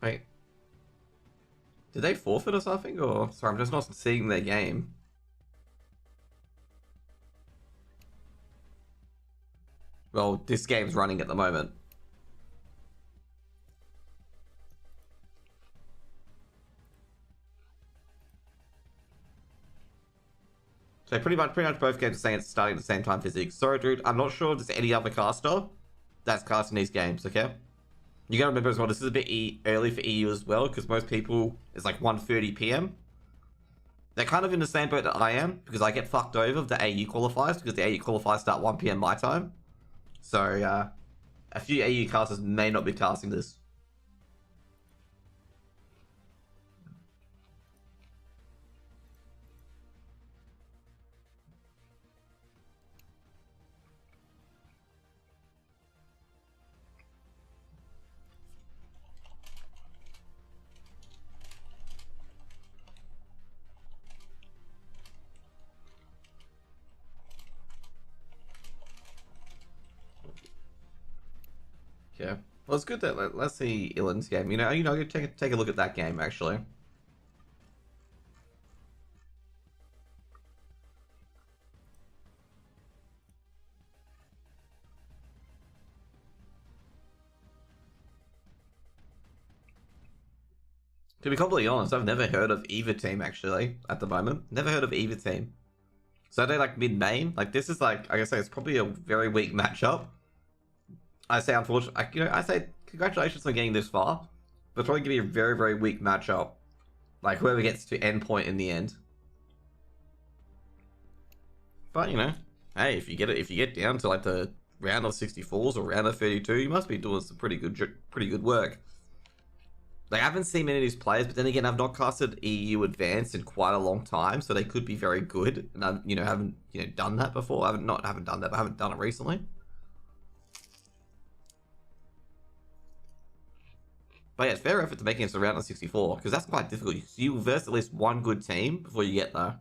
Wait. Did they forfeit or something? Or sorry, I'm just not seeing their game. Well, this game's running at the moment. So pretty much both games are saying it's starting at the same time physics. Sorry, dude, I'm not sure if there's any other caster that's casting these games, okay? You gotta remember as well, this is a bit early for EU as well, because most people, it's like 1:30 p.m. They're kind of in the same boat that I am, because I get fucked over with the AU qualifiers, because the AU qualifiers start 1 p.m. my time. So, a few AU casters may not be casting this. Yeah. Well, it's good that let's see Ilan's game. You know, take a look at that game actually. To be completely honest, I've never heard of either team actually at the moment. Never heard of either team. So they're like mid-main. Like this is like I say, it's probably a very weak matchup. I say unfortunately, you know, I say congratulations on getting this far, but it's probably gonna be a very, very weak matchup. Like whoever gets to end point in the end. But you know, hey, if you get down to like the round of 64s or round of 32, you must be doing some pretty good work. Like I haven't seen many of these players, but then again, I've not casted EU Advanced in quite a long time, so they could be very good. And I, you know, haven't done that before. I haven't done that, but I haven't done it recently. But yeah, it's fair effort to making it to round of 64, because that's quite difficult. You verse at least one good team before you get there.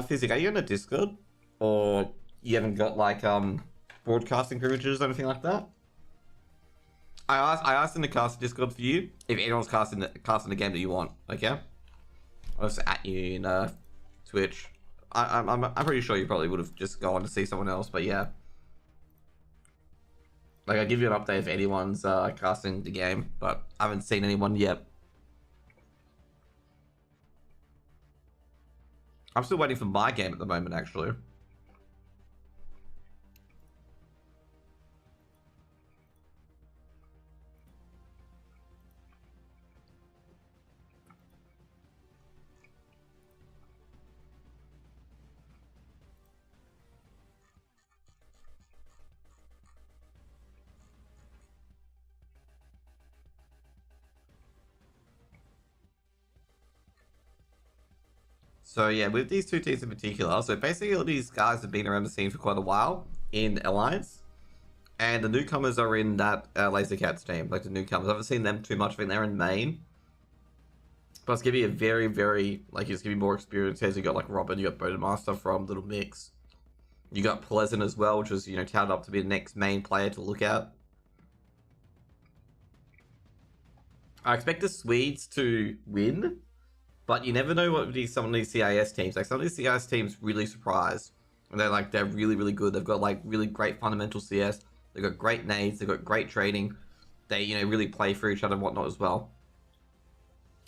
Physic, are you in a Discord? Or you haven't got like broadcasting privileges or anything like that? I asked in the cast Discord for you if anyone's casting the game that you want, okay? I'll just at you in Twitch. I'm pretty sure you probably would have just gone to see someone else, but yeah. Like I'll give you an update if anyone's casting the game, but I haven't seen anyone yet. I'm still waiting for my game at the moment, actually. So yeah, with these two teams in particular, so basically all these guys have been around the scene for quite a while in Alliance, and the newcomers are in that Laser Cats team, like the newcomers. I haven't seen them too much. I think they're in main. But it's gonna be a very, very, like, it's gonna be more experience. You got like Robin, you got Bodemaster from Little Mix. You got Pleasant as well, which was, you know, touted up to be the next main player to look at. I expect the Swedes to win, but you never know what would be some of these CIS teams. Like, some of these CIS teams really surprise. And they're really, really good. They've got like really great fundamental CS. They've got great nades. They've got great trading. They, you know, really play for each other and whatnot as well.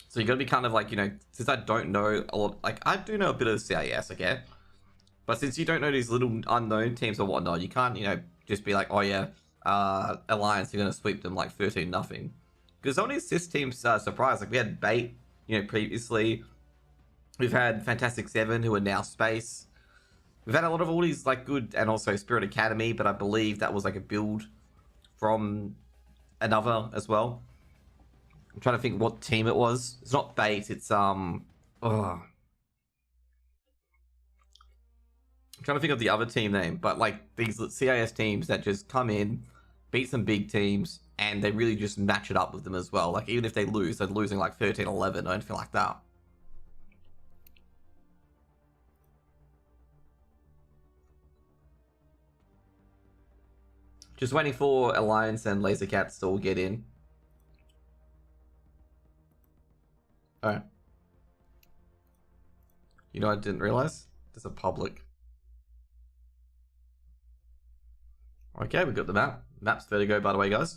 So you got to be kind of like, you know, since I don't know a lot, like I do know a bit of CIS, okay? But since you don't know these little unknown teams or whatnot, you can't, you know, just be like, oh yeah, Alliance, you're going to sweep them like 13-0. Because some of these CIS teams surprised. Like we had Bait, you know, previously. We've had Fantastic 7, who are now Space. We've had a lot of all these like good, and also Spirit Academy, but I believe that was like a build from another as well. I'm trying to think what team it was. It's not Bait, it's I'm trying to think of the other team name, but like these CIS teams that just come in, beat some big teams, and they really just match it up with them as well. Like even if they lose, they're losing like 13-11 or anything like that. Just waiting for Alliance and Laser Cats to all get in. Alright. You know, I didn't realize there's a public. Okay, we got the map. Map's fair to go, by the way, guys.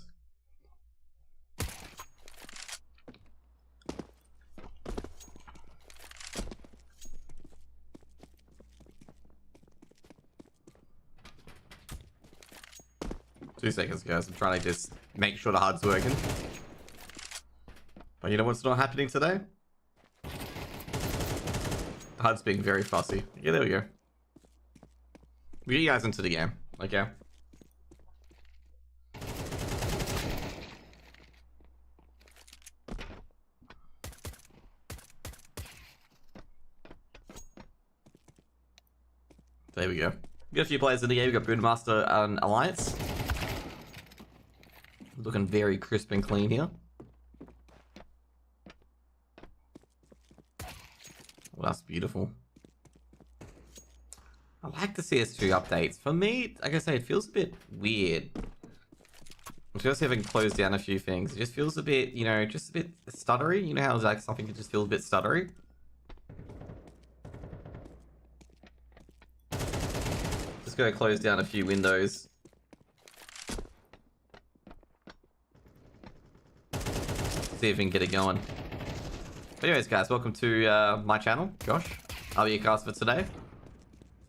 Two seconds, guys. I'm trying to just make sure the HUD's working. But you know what's not happening today? The HUD's being very fussy. Yeah, there we go. We get you guys into the game. Okay. There we go. We got a few players in the game. We got Boonmaster and Alliance. Looking very crisp and clean here. Well, that's beautiful. I like the CS2 updates. For me, like I say, it feels a bit weird. I'm just having closed down a few things. It just feels a bit, you know, just a bit stuttery. You know how like something can just feel a bit stuttery? Just gonna close down a few windows. See if we can get it going. But anyways, guys, welcome to my channel. Josh, I'll be your cast for today.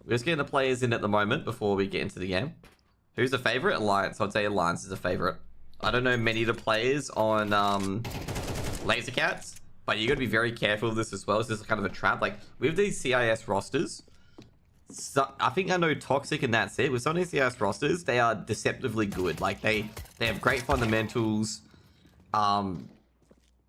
We're just getting the players in at the moment before we get into the game. Who's a favorite? Alliance. I'd say Alliance is a favorite. I don't know many of the players on Laser Cats, but you got to be very careful of this as well. This is kind of a trap. Like with these CIS rosters, so, I think I know Toxic and that's it. With some of these CIS rosters, they are deceptively good. Like they have great fundamentals.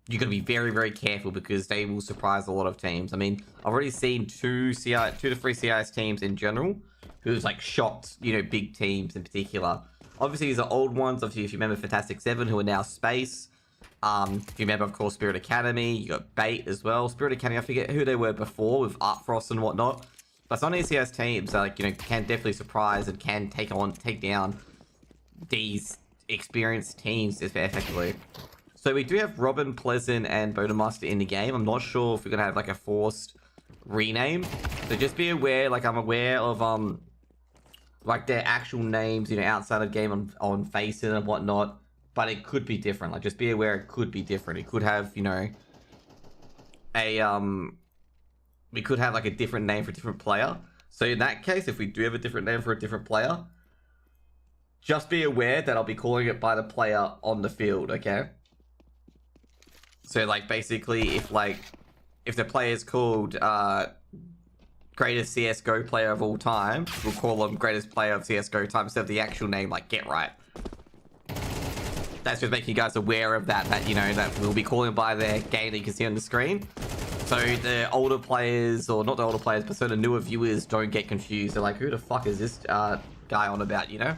You got to be very, very careful because they will surprise a lot of teams. I mean, I've already seen 2 to 3 CIS teams in general who's like shocked, you know, big teams in particular. Obviously, these are old ones. Obviously, if you remember Fantastic 7, who are now Space. If you remember, of course, Spirit Academy. You got Bait as well. Spirit Academy, I forget who they were before with Art Frost and whatnot. But some of these CIS teams, like, you know, can definitely surprise and can take down these experienced teams effectively. So we do have Robin, Pleasant, and Bodemaster in the game. I'm not sure if we're going to have, like, a forced rename. So just be aware, like, I'm aware of, like, their actual names, you know, outside of game on Faceit and whatnot. But it could be different. Like, just be aware it could be different. It could have, you know, we could have, like, a different name for a different player. So in that case, if we do have a different name for a different player, just be aware that I'll be calling it by the player on the field, okay? So, like, basically, if the player's called greatest CSGO player of all time, we'll call them greatest player of CSGO time instead of the actual name, like, Get Right. That's just making you guys aware of that, you know, that we'll be calling by their game that you can see on the screen. So the older players, or not the older players, but so the newer viewers don't get confused. They're like, who the fuck is this guy on about, you know?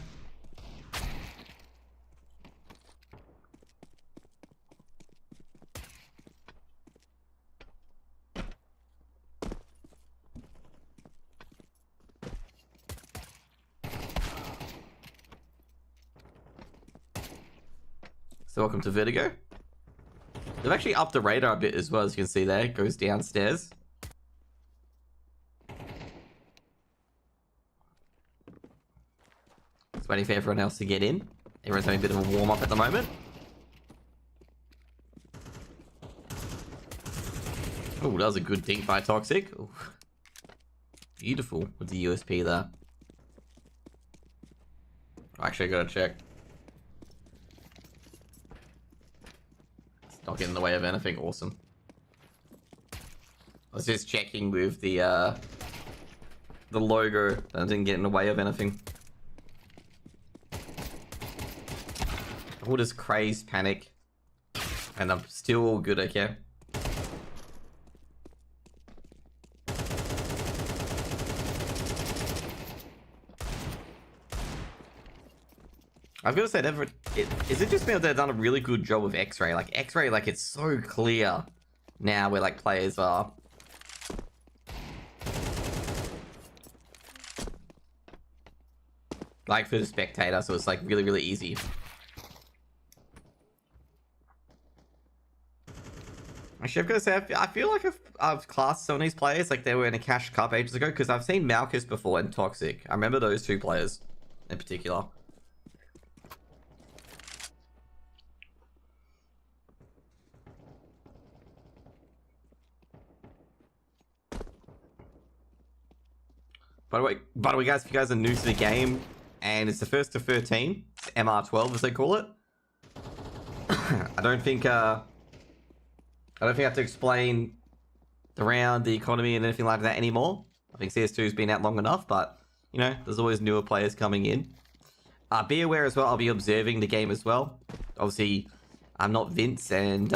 So welcome to Vertigo. They've actually upped the radar a bit as well, as you can see there. It goes downstairs. Just waiting for everyone else to get in. Everyone's having a bit of a warm-up at the moment. Oh, that was a good dink by Toxic. Ooh. Beautiful with the USP there. Actually, I gotta check. It's not getting in the way of anything. Awesome. I was just checking with the logo that I didn't get in the way of anything. All this crazed panic. And I'm still all good, okay? I've got to say, is it just me that they've done a really good job with X-Ray? Like, X-Ray, like, it's so clear now where, like, players are. Like, for the spectator, so it's, like, really, really easy. Actually, I've got to say, I feel like I've classed some of these players like they were in a Cash Cup ages ago, because I've seen Malchus before and Toxic. I remember those two players in particular. By the way, guys, if you guys are new to the game, and it's the first to 13, it's MR12 as they call it. I don't think I have to explain the round, the economy, and anything like that anymore. I think CS2's been out long enough, but you know, there's always newer players coming in. Be aware as well, I'll be observing the game as well. Obviously, I'm not Vince and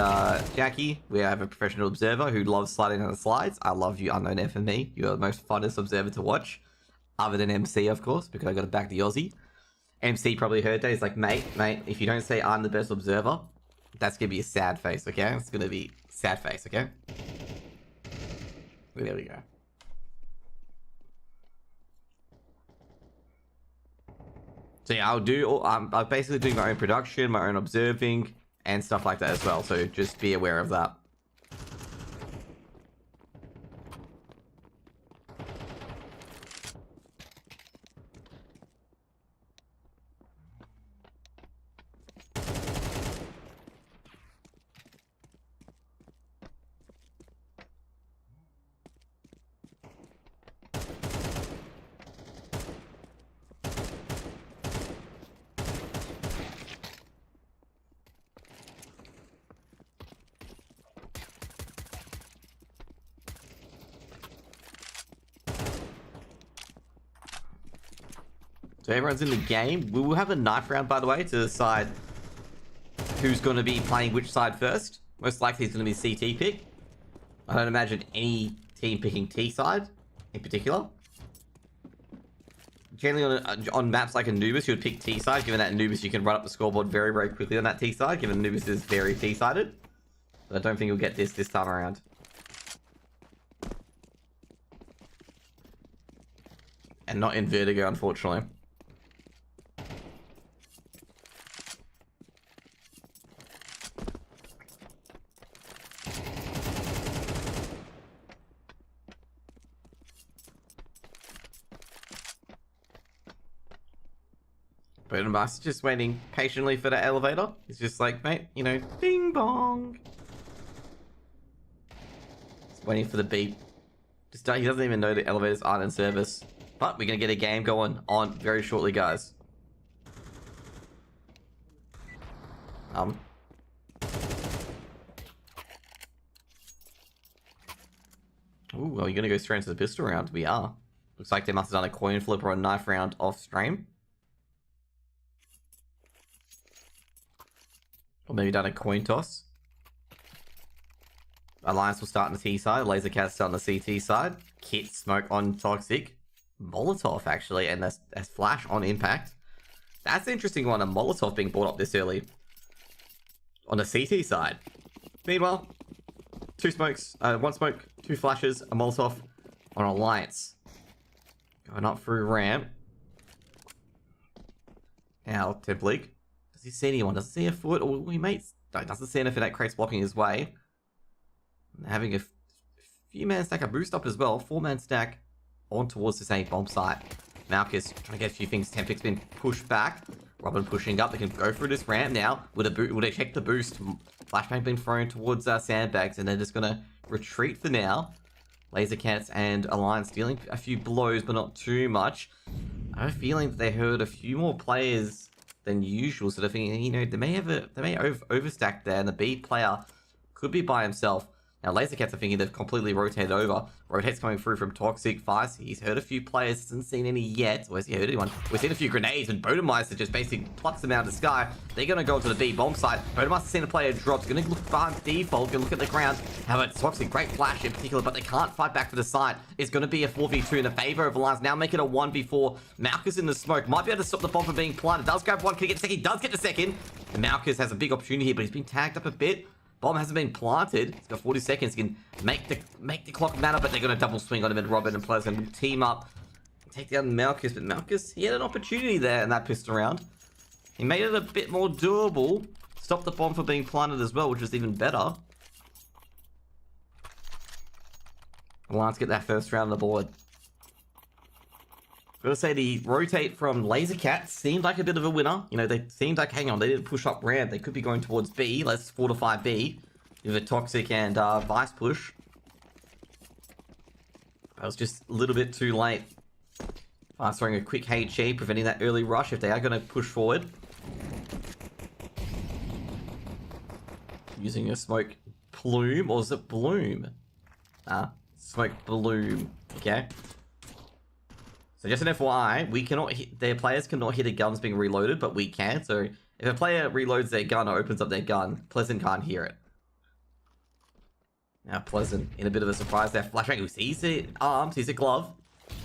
Jackie. We have a professional observer who loves sliding on the slides. I love you, Unknown FME. You're the most funnest observer to watch. Other than MC, of course, because I got to back the Aussie. MC probably heard that. He's like, mate, if you don't say I'm the best observer, that's going to be a sad face, okay? It's going to be sad face, okay? There we go. So yeah, I'm basically doing my own production, my own observing, and stuff like that as well. So just be aware of that. So everyone's in the game. We will have a knife round, by the way, to decide who's going to be playing which side first. Most likely it's going to be CT pick. I don't imagine any team picking T side in particular. Generally on maps like Anubis, you would pick T side, given that Anubis you can run up the scoreboard very, very quickly on that T side, given Anubis is very T sided. But I don't think you'll get this time around. And not in Vertigo, unfortunately. But Master's just waiting patiently for the elevator. He's just like, mate, you know, ding bong. Just waiting for the beep. He doesn't even know the elevators aren't in service. But we're going to get a game going on very shortly, guys. Oh, well, you're going to go straight into the pistol round. We are. Looks like they must have done a coin flip or a knife round off stream. Or maybe done a coin toss. Alliance will start on the T side. Laser Cats start on the CT side. Kit smoke on Toxic. Molotov, actually, and that's Flash on Impact. That's an interesting one, a Molotov being brought up this early. On the CT side. Meanwhile, 2 smokes, 1 smoke, 2 flashes, a Molotov on Alliance. Going up through ramp. Now, Temp League. Does he see anyone? Does he see a foot? Or we may... No, doesn't see anything that crates blocking his way. Having a few man stack, a boost up as well. 4-man stack on towards this A bomb site. Malchus trying to get a few things. Tempic's been pushed back. Robin pushing up. They can go through this ramp now. Would they check the boost? Flashbang being thrown towards sandbags, and they're just going to retreat for now. Laser Cats and Alliance dealing a few blows, but not too much. I have a feeling that they heard a few more players than usual, so they're thinking, you know, they may overstack there, and the B player could be by himself. Now, Laser Cats are thinking they've completely rotated over. Rotate's coming through from Toxic. Fires. He's heard a few players. Hasn't seen any yet. Or has he heard anyone? We've seen a few grenades, and Bodemeister just basically plucks them out of the sky. They're going to go to the B bomb site. Bodemeister's seen a player drop. He's going to look behind default. Going to look at the ground. However, Toxic, great flash in particular, but they can't fight back for the site. It's going to be a 4v2 in the favor of Alliance. Now make it a 1v4. Malchus in the smoke. Might be able to stop the bomb from being planted. Does grab one. Can he get the second? He does get the second. And Malchus has a big opportunity here, but he's been tagged up a bit. Bomb hasn't been planted. He's got 40 seconds. He can make the clock matter, but they're going to double swing on him, and Robin and Pleasant will team up and take down Malchus. But Malchus, he had an opportunity there in that pistol round. He made it a bit more doable. Stopped the bomb from being planted as well, which was even better. Alliance get that first round on the board. I've got to say, the rotate from Laser Cat seemed like a bit of a winner. You know, they seemed like, hang on, they didn't push up ramp. They could be going towards B. Let's fortify B. With a Toxic and Vice push. That was just a little bit too late. Fast throwing a quick HE, preventing that early rush if they are going to push forward. Using a smoke plume, or is it bloom? Smoke bloom. Okay. So just an FYI, we cannot hit, their players cannot hear the guns being reloaded, but we can. So if a player reloads their gun or opens up their gun, Pleasant can't hear it. Now Pleasant in a bit of a surprise there. Flashbang, who sees the arm, sees the glove.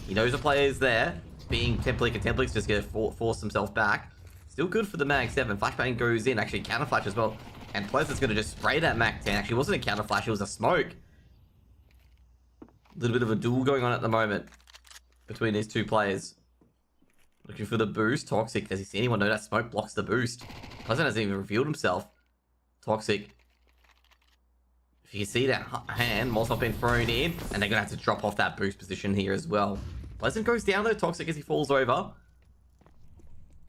He knows the player is there. Being Templic, and Templic's just going to force himself back. Still good for the Mag 7. Flashbang goes in, actually counter flash as well. And Pleasant's going to just spray that Mag 10. Actually, it wasn't a counter flash, it was a smoke. A little bit of a duel going on at the moment between these two players. Looking for the boost. Toxic, does he see anyone? No, that smoke blocks the boost. Pleasant hasn't even revealed himself. Toxic. If you see that hand, Molotov been thrown in, and they're going to have to drop off that boost position here as well. Pleasant goes down though, Toxic, as he falls over.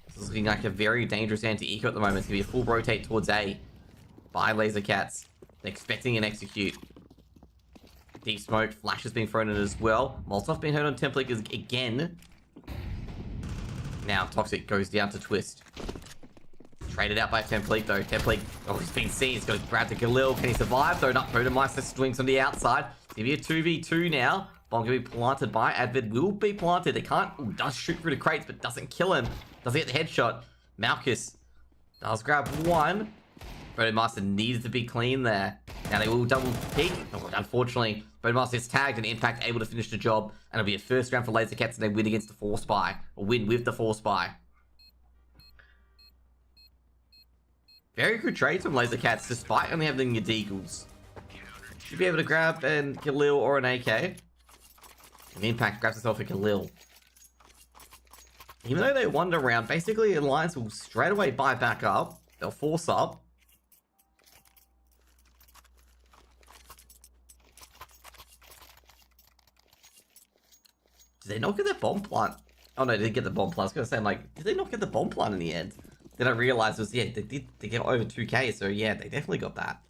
This is looking like a very dangerous anti-eco at the moment. It's going to be a full rotate towards A by Laser Cats. They're expecting an execute. Deep smoke, flash has been thrown in as well. Molotov being hurt on Templic again. Now Toxic goes down to Twist. Traded out by Templic though. Templic, oh, he's been seen. He's got to grab the Galil. Can he survive though? Not Bodemeister swings on the outside. It's going to be a 2v2 now. Bomb going to be planted by Advid. Will be planted. They can't. Ooh, does shoot through the crates, but doesn't kill him. Doesn't get the headshot. Malchus does grab one. Bodemeister needed to be clean there. Now they will double pick. Oh, unfortunately, Bodemeister is tagged and Impact able to finish the job. And it'll be a first round for Laser Cats, and they win against the Force Spy. Or win with the Force Spy. Very good trades from Laser Cats, despite only having your Deagles. Should be able to grab an Galil or an AK. And Impact grabs himself a Galil. Even though they wander around, basically Alliance will straight away buy back up. They'll force up. Did they not get their bomb plant? Oh no, they didn't get the bomb plant. I was going to say, I'm like, did they not get the bomb plant in the end? Then I realized it was, yeah, they get over 2k, so yeah, they definitely got that.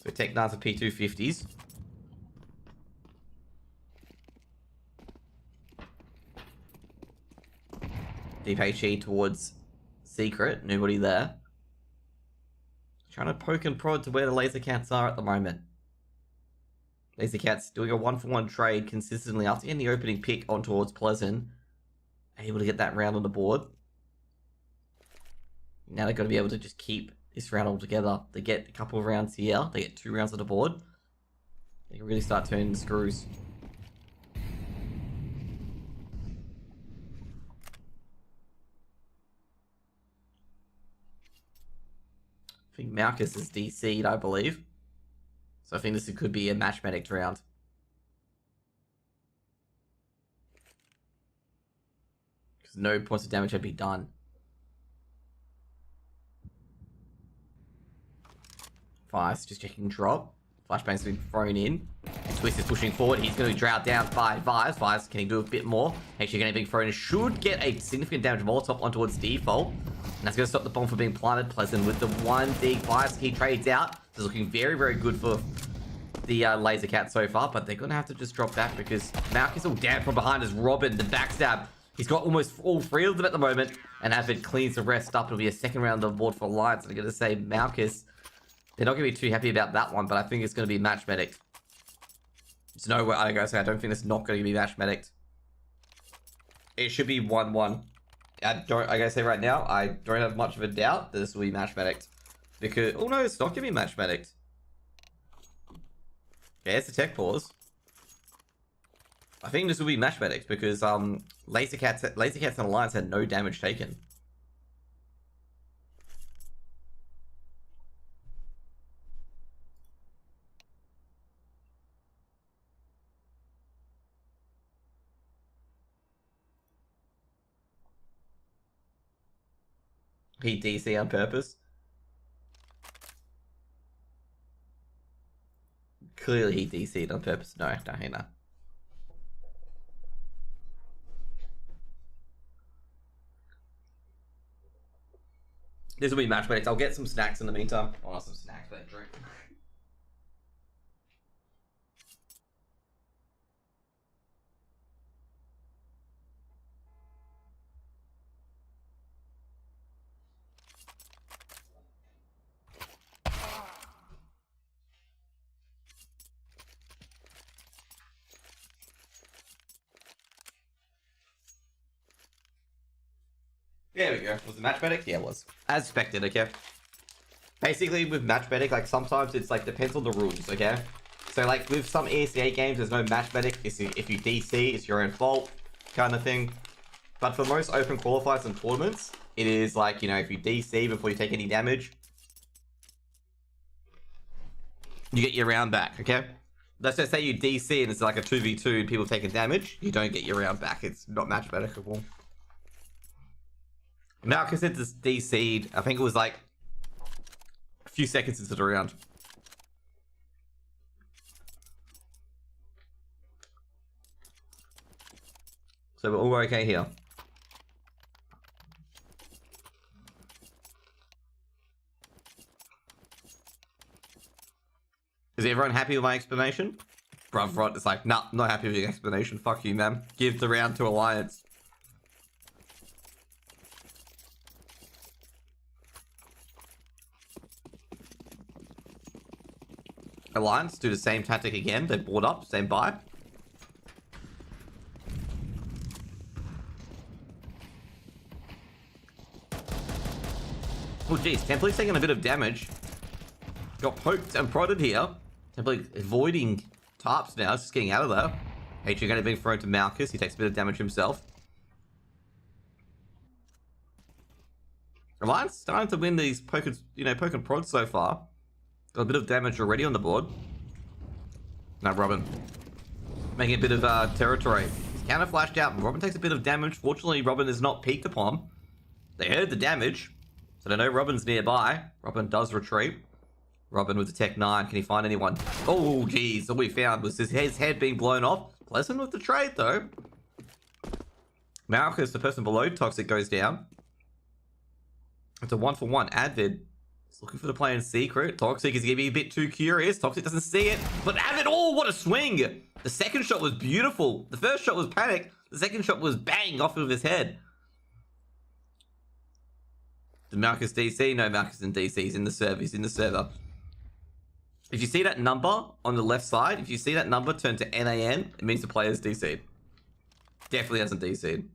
So Tech 9s for P250s. Deep HE towards Secret, nobody there. Trying to poke and prod to where the Laser Cats are at the moment. Laser Cats doing a 1-for-1 trade consistently after getting the opening pick on towards Pleasant. Able to get that round on the board. Now they're going to be able to just keep this round altogether. They get a couple of rounds here. They get 2 rounds on the board. They can really start turning the screws. I think Malchus is DC'd, I believe. So I think this could be a match medic round. Because no points of damage had been done. Fives just checking drop. Flashbang's been thrown in. Twist is pushing forward. He's going to be drowned down by Fives. Fives can he do a bit more? Actually going to be thrown in. Should get a significant damage Molotov on towards default. And that's going to stop the bomb from being planted. Pleasant with the 1 dig. Fives, he trades out. This is looking very, very good for the Laser Cat so far. But they're going to have to just drop back because Malchus all down from behind as Robin, the backstab. He's got almost all 3 of them at the moment. And Avid cleans the rest up. It'll be a second round on the board for Alliance. I'm going to say Malchus. They're not going to be too happy about that one, but I think it's going to be match medic. There's no way I don't think it's not going to be match medic. It should be 1-1. I gotta say right now, I don't have much of a doubt that this will be match medic. Because, oh no, it's not going to be match medic. Okay, it's the tech pause. I think this will be match medic because Laser Cats and Alliance had no damage taken. He DC on purpose. Clearly he DC'd on purpose. No, no. This will be match medics. I'll get some snacks in the meantime. Oh, not some snacks, but a drink. There we go. Was it match medic? Yeah, it was. As expected, okay? Basically, with match medic, like, sometimes it's, like, depends on the rules, okay? So, like, with some ESA games, there's no match medic. If you DC, it's your own fault, kind of thing. But for most open qualifiers and tournaments, it is, like, you know, if you DC before you take any damage, you get your round back, okay? Let's just say you DC and it's, like, a 2v2 and people taking damage, you don't get your round back. It's not match medicable. Malchus had this DC'd, I think it was like a few seconds into the round. So we're all okay here. Is everyone happy with my explanation? Bruv, Rod, it's like, nah, not happy with your explanation. Fuck you, man. Give the round to Alliance. Alliance do the same tactic again. They board up, same buy. Oh geez, Templey's taking a bit of damage. Got poked and prodded here. Templey avoiding tarps now, just getting out of there. HG going to be thrown to Malchus. He takes a bit of damage himself. Alliance starting to win these poke and prods so far. Got a bit of damage already on the board. Now Robin making a bit of territory. He's counter flashed out. Robin takes a bit of damage. Fortunately, Robin is not peeked upon. They heard the damage, so they know Robin's nearby. Robin does retreat. Robin with the Tech 9. Can he find anyone? Oh, geez. All we found was his head being blown off. Pleasant with the trade, though. Malchus, the person below Toxic, goes down. It's a 1-for-1. Advid looking for the play in secret. Toxic is going to be a bit too curious. Toxic doesn't see it. But Avid, oh, what a swing. The second shot was beautiful. The first shot was panic. The second shot was bang off of his head. Did Malchus DC? No, Malchus in DC. He's in the server. He's in the server. If you see that number on the left side, if you see that number turn to NAN, it means the player's DC'd. Definitely hasn't DC'd.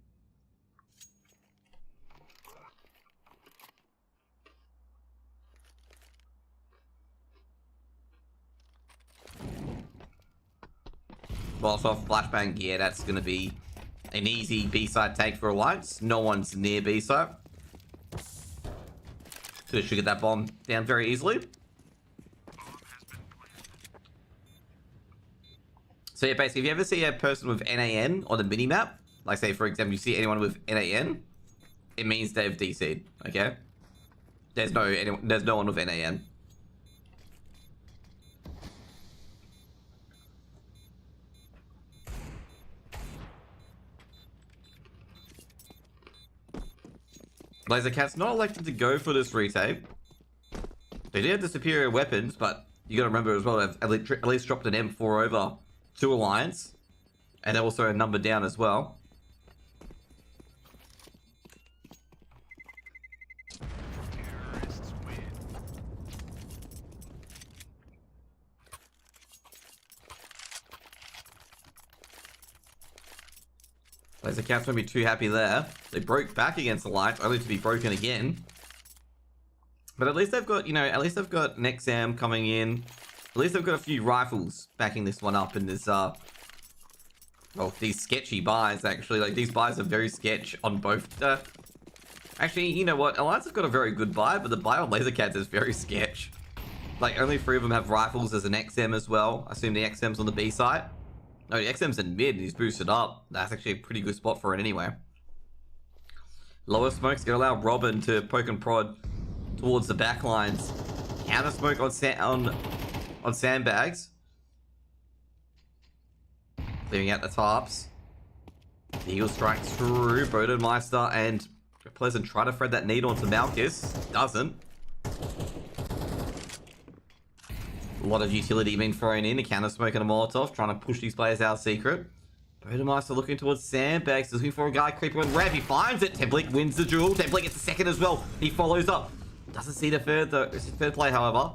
Molotov, flashbang, yeah, that's going to be an easy B-side take for Alliance. No one's near B-side. So they should get that bomb down very easily. So yeah, basically, if you ever see a person with NAN on the minimap, like say, for example, you see anyone with NAN, it means they've DC'd, okay? There's no one with NAN. Lasercat's not elected to go for this retake. They did have the superior weapons, but you gotta remember as well, they've at least dropped an M4 over to Alliance. And also a number down as well. Terrorists win. Lasercats won't be too happy there. They broke back against Alliance, only to be broken again. But at least they've got, you know, at least they've got Nexam coming in. At least they've got a few rifles backing this one up in this, well, these sketchy buys, actually. Like, these buys are very sketch on both. Actually, you know what? Alliance have got a very good buy, but the buy on Lasercats is very sketch. Like, only 3 of them have rifles as an XM as well. I assume the XM's on the B side. No, the XM's in mid, and he's boosted up. That's actually a pretty good spot for it anyway. Lower smoke's gonna allow Robin to poke and prod towards the back lines. Counter smoke on sandbags. Clearing out the tops. The Eagle strikes through. Bodenmeister and Pleasant try to thread that needle onto Malchus. Doesn't. A lot of utility being thrown in. A counter smoke and a Molotov. Trying to push these players out secret. Bodenmeister looking towards sandbags. Looking for a guy creeping with Rev. He finds it. Template wins the duel. Template gets the second as well. He follows up. Doesn't see the third play, however.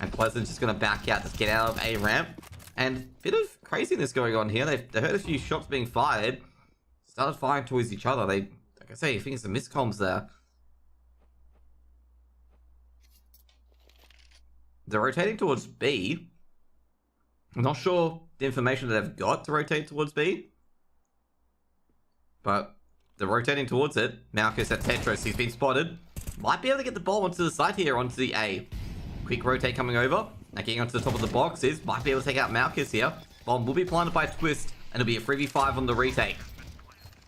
And Pleasant's just going to back out. Just get out of A ramp. And bit of craziness going on here. They heard a few shots being fired. Started firing towards each other. Like I say, I think it's the miscoms there. They're rotating towards B. I'm not sure the information that they've got to rotate towards B. But they're rotating towards it. Malchus at Tetris. He's been spotted. Might be able to get the ball onto the side here, onto the A. Quick rotate coming over. Now getting onto the top of the boxes. Might be able to take out Malchus here. Bomb will be planted by Twist. And it'll be a 3v5 on the retake.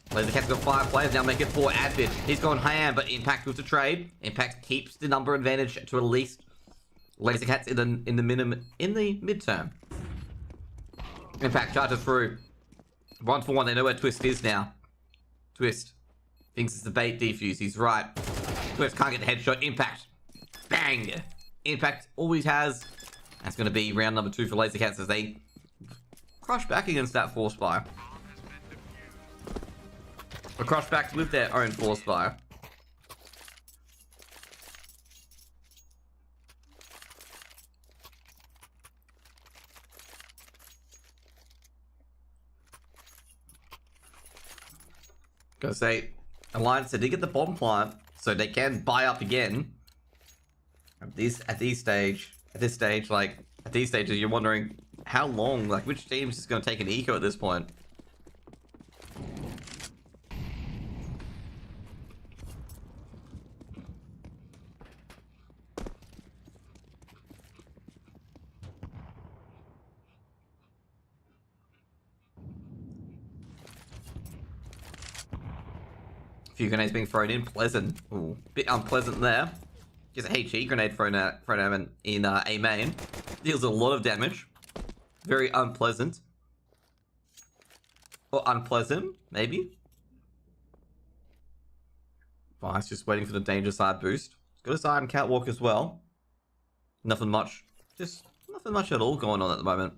Lasercat's got 5 players. Now make it 4. Advid. He's gone ham, but Impact with the trade. Impact keeps the number advantage to at least Lasercats in the midterm. Impact charges through. 1-for-1. They know where Twist is now. Twist thinks it's the bait defuse. He's right. Twist can't get the headshot. Impact. Bang. Impact always has. That's going to be round number 2 for Lasercats as they crush back against that force fire. Or crush back with their own force fire. Gotta say, Alliance did get the bomb plant, so they can buy up again. At this stage, you're wondering how long, like which team's just gonna take an eco at this point. Few grenades being thrown in. Pleasant. Ooh, bit unpleasant there. Just a HE grenade thrown out in A main. Deals a lot of damage. Very unpleasant. Or unpleasant, maybe. Vice just waiting for the danger side boost. Got a side and catwalk as well. Nothing much. Just nothing much at all going on at the moment.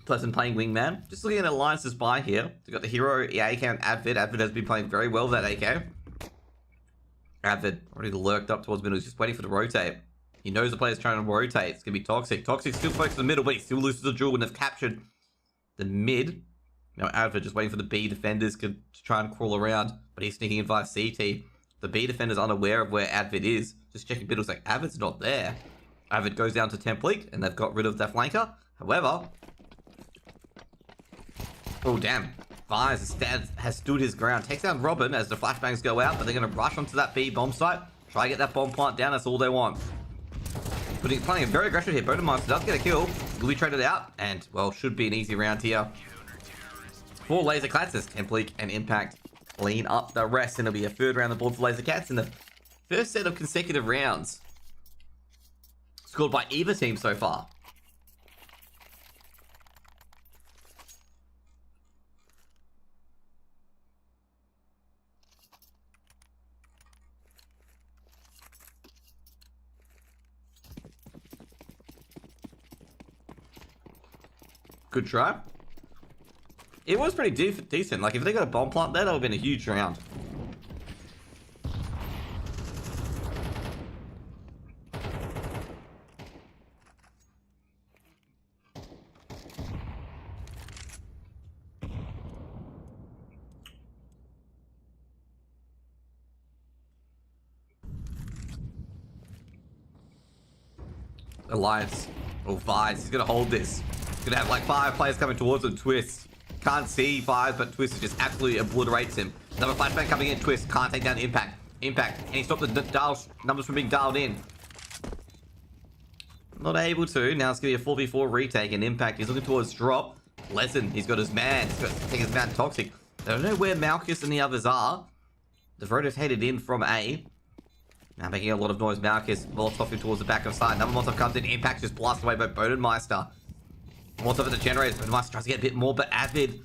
Pleasant playing wingman. Just looking at Alliance's buy here. We've got the hero, AK, and Advid. Advid has been playing very well with that AK. Advid already lurked up towards middle. He's just waiting for the rotate. He knows the player's trying to rotate. It's going to be Toxic. Toxic still focused on the middle, but he still loses the duel when they've captured the mid. Now Advid just waiting for the B defenders to try and crawl around. But he's sneaking in via CT. The B defender's unaware of where Advid is. Just checking middle, it's like, Advid's not there. Advid goes down to Temple, and they've got rid of their flanker. However... Oh, damn. Vires has stood his ground. Takes down Robin as the flashbangs go out, but they're going to rush onto that B bomb site. Try to get that bomb plant down, that's all they want. Playing a very aggressive here. Bonenmeister does get a kill. Will be traded out, and, well, should be an easy round here. 4 Laser Cats as Temple and Impact clean up the rest, and it'll be a third round of the board for Laser Cats in the first set of consecutive rounds scored by either team so far. Good try. It was pretty decent. Like, if they got a bomb plant there, that would have been a huge round. Alliance. Oh, Vibes. He's going to hold this. He's going to have like 5 players coming towards him. Twist. Can't see Vibes, but Twist just absolutely obliterates him. Another flashbang coming in. Twist can't take down Impact. Impact. And he stopped the numbers from being dialed in. Not able to. Now it's going to be a 4v4 retake. And Impact is looking towards drop. Lesson. He's got his man. He's got to take his man Toxic. They don't know where Malchus and the others are. The rotated in from A. Now making a lot of noise. Malchus, Molotov towards the back of side. Another Molotov comes in. Impact just blasts away by Bodenmeister. Molotov at the generators. Bodenmeister tries to get a bit more, but Avid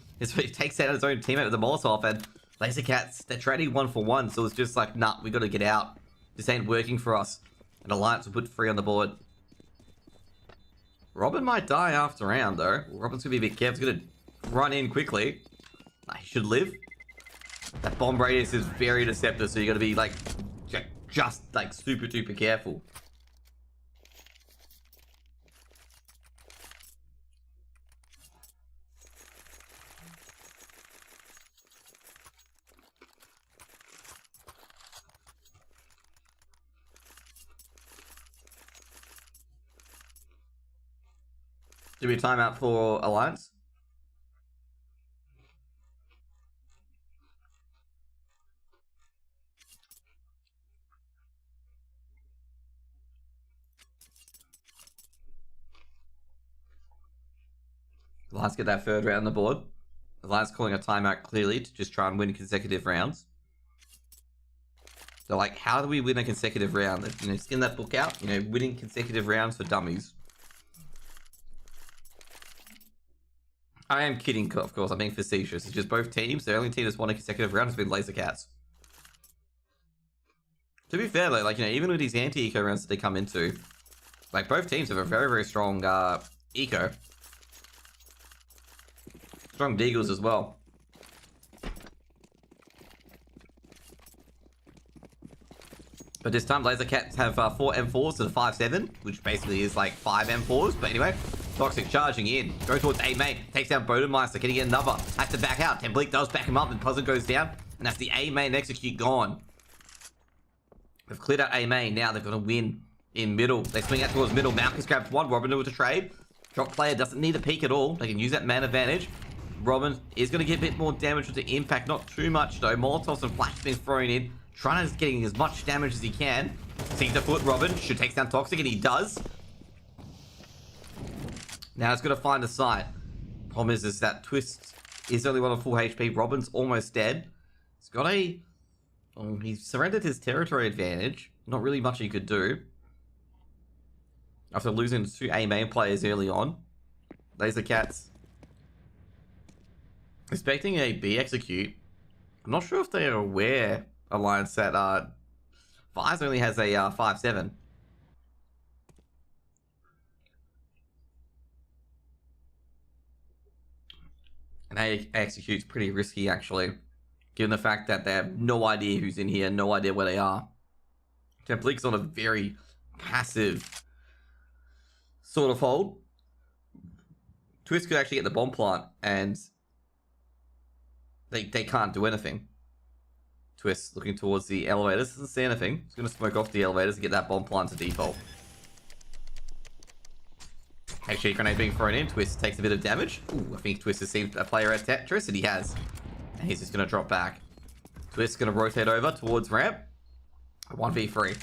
takes out his own teammate with the Molotov. And Laser Cats, they're trading 1 for 1. So it's just like, nah, we got to get out. This ain't working for us. And Alliance will put 3 on the board. Robin might die after round, though. Robin's going to be a bit careful. He's going to run in quickly. He should live. That bomb radius is very deceptive, so you got to be like... just like super duper careful. Do we time out for Alliance? Alliance get that third round on the board. Alliance calling a timeout clearly to just try and win consecutive rounds. So like, how do we win a consecutive round? You know, skin that book out. You know, winning consecutive rounds for dummies. I am kidding, of course. I'm being facetious. It's just both teams. The only team that's won a consecutive round has been Laser Cats. To be fair, though, like, you know, even with these anti-eco rounds that they come into, like, both teams have a very, very strong eco. Strong deagles as well. But this time, Laser Cats have 4 M4s to the 5.7, which basically is like 5 M4s. But anyway, Toxic charging in. Go towards A main. Takes down Bodenmeister. Getting another. Has to back out. Temple does back him up. And Puzzle goes down. And that's the A main execute gone. They've cleared out A main. Now they've got to win in middle. They swing out towards middle. Malchus grabs one. Robin with a trade. Drop player doesn't need a peek at all. They can use that man advantage. Robin is going to get a bit more damage with the impact. Not too much though. Molotovs and flash being thrown in. Trying to getting as much damage as he can. Sees the foot. Robin should take down Toxic, and he does. Now it's got to find a site. Problem is that Twist is only 1 on full HP. Robin's almost dead. He's got a... Oh, he's surrendered his territory advantage. Not really much he could do. After losing 2 A main players early on. Laser Cats expecting a B execute. I'm not sure if they are aware... Alliance that Fires only has a 5.7. And A execute's pretty risky actually, given the fact that they have no idea who's in here, no idea where they are. Temple's on a very passive sort of hold. Twist could actually get the bomb plant and they can't do anything. Twist looking towards the elevators. Doesn't see anything. He's going to smoke off the elevators and get that bomb plant to default. Actually, grenade being thrown in. Twist takes a bit of damage. Ooh, I think Twist has seen a player at Tetris, and he has. And he's just going to drop back. Twist going to rotate over towards ramp. 1v3.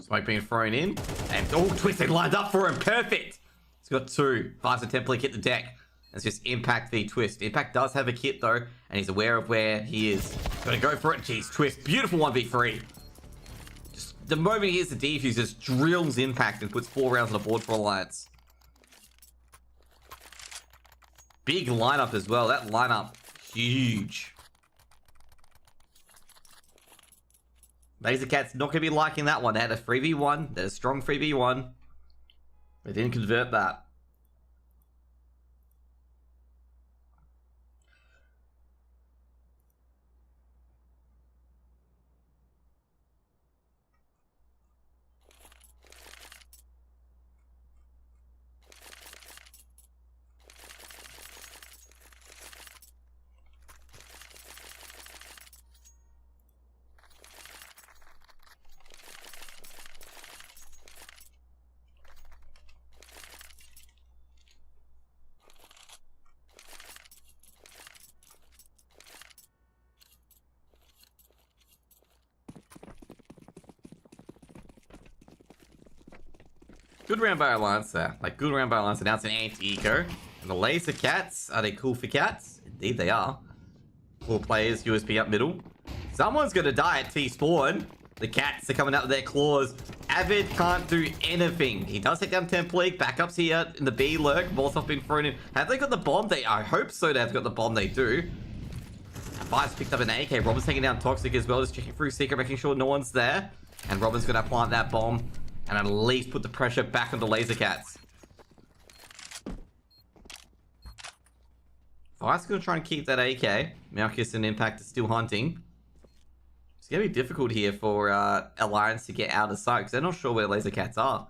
Smoke being thrown in. And, oh, Twist had lined up for him. Perfect. He's got 2. Vibes and Template hit the deck. It's just Impact v Twist. Impact does have a kit, though, and he's aware of where he is. Gotta go for it. Jeez, Twist. Beautiful 1v3. Just the moment he hears the defuse, just drills Impact and puts 4 rounds on the board for Alliance. Big lineup as well. That lineup, huge. Lasercat's not going to be liking that one. They had a 3v1. They had a strong 3v1. They didn't convert that. Good round by Alliance there. Like, good round by Alliance. And now it's an anti-eco. And the Laser Cats, are they cool for cats? Indeed they are. 4 players, USB up middle. Someone's gonna die at T-spawn. The cats are coming out with their claws. Avid can't do anything. He does take down Template. Backups here in the B lurk. Molotov been thrown in. Have they got the bomb? I hope so. They've got the bomb. They do. Vice picked up an AK. Robin's taking down Toxic as well. Just checking through Secret, making sure no one's there. And Robin's gonna plant that bomb. And at least put the pressure back on the Laser Cats. Vice gonna try and keep that AK. Malchus and Impact are still hunting. It's gonna be difficult here for Alliance to get out of sight because they're not sure where Laser Cats are.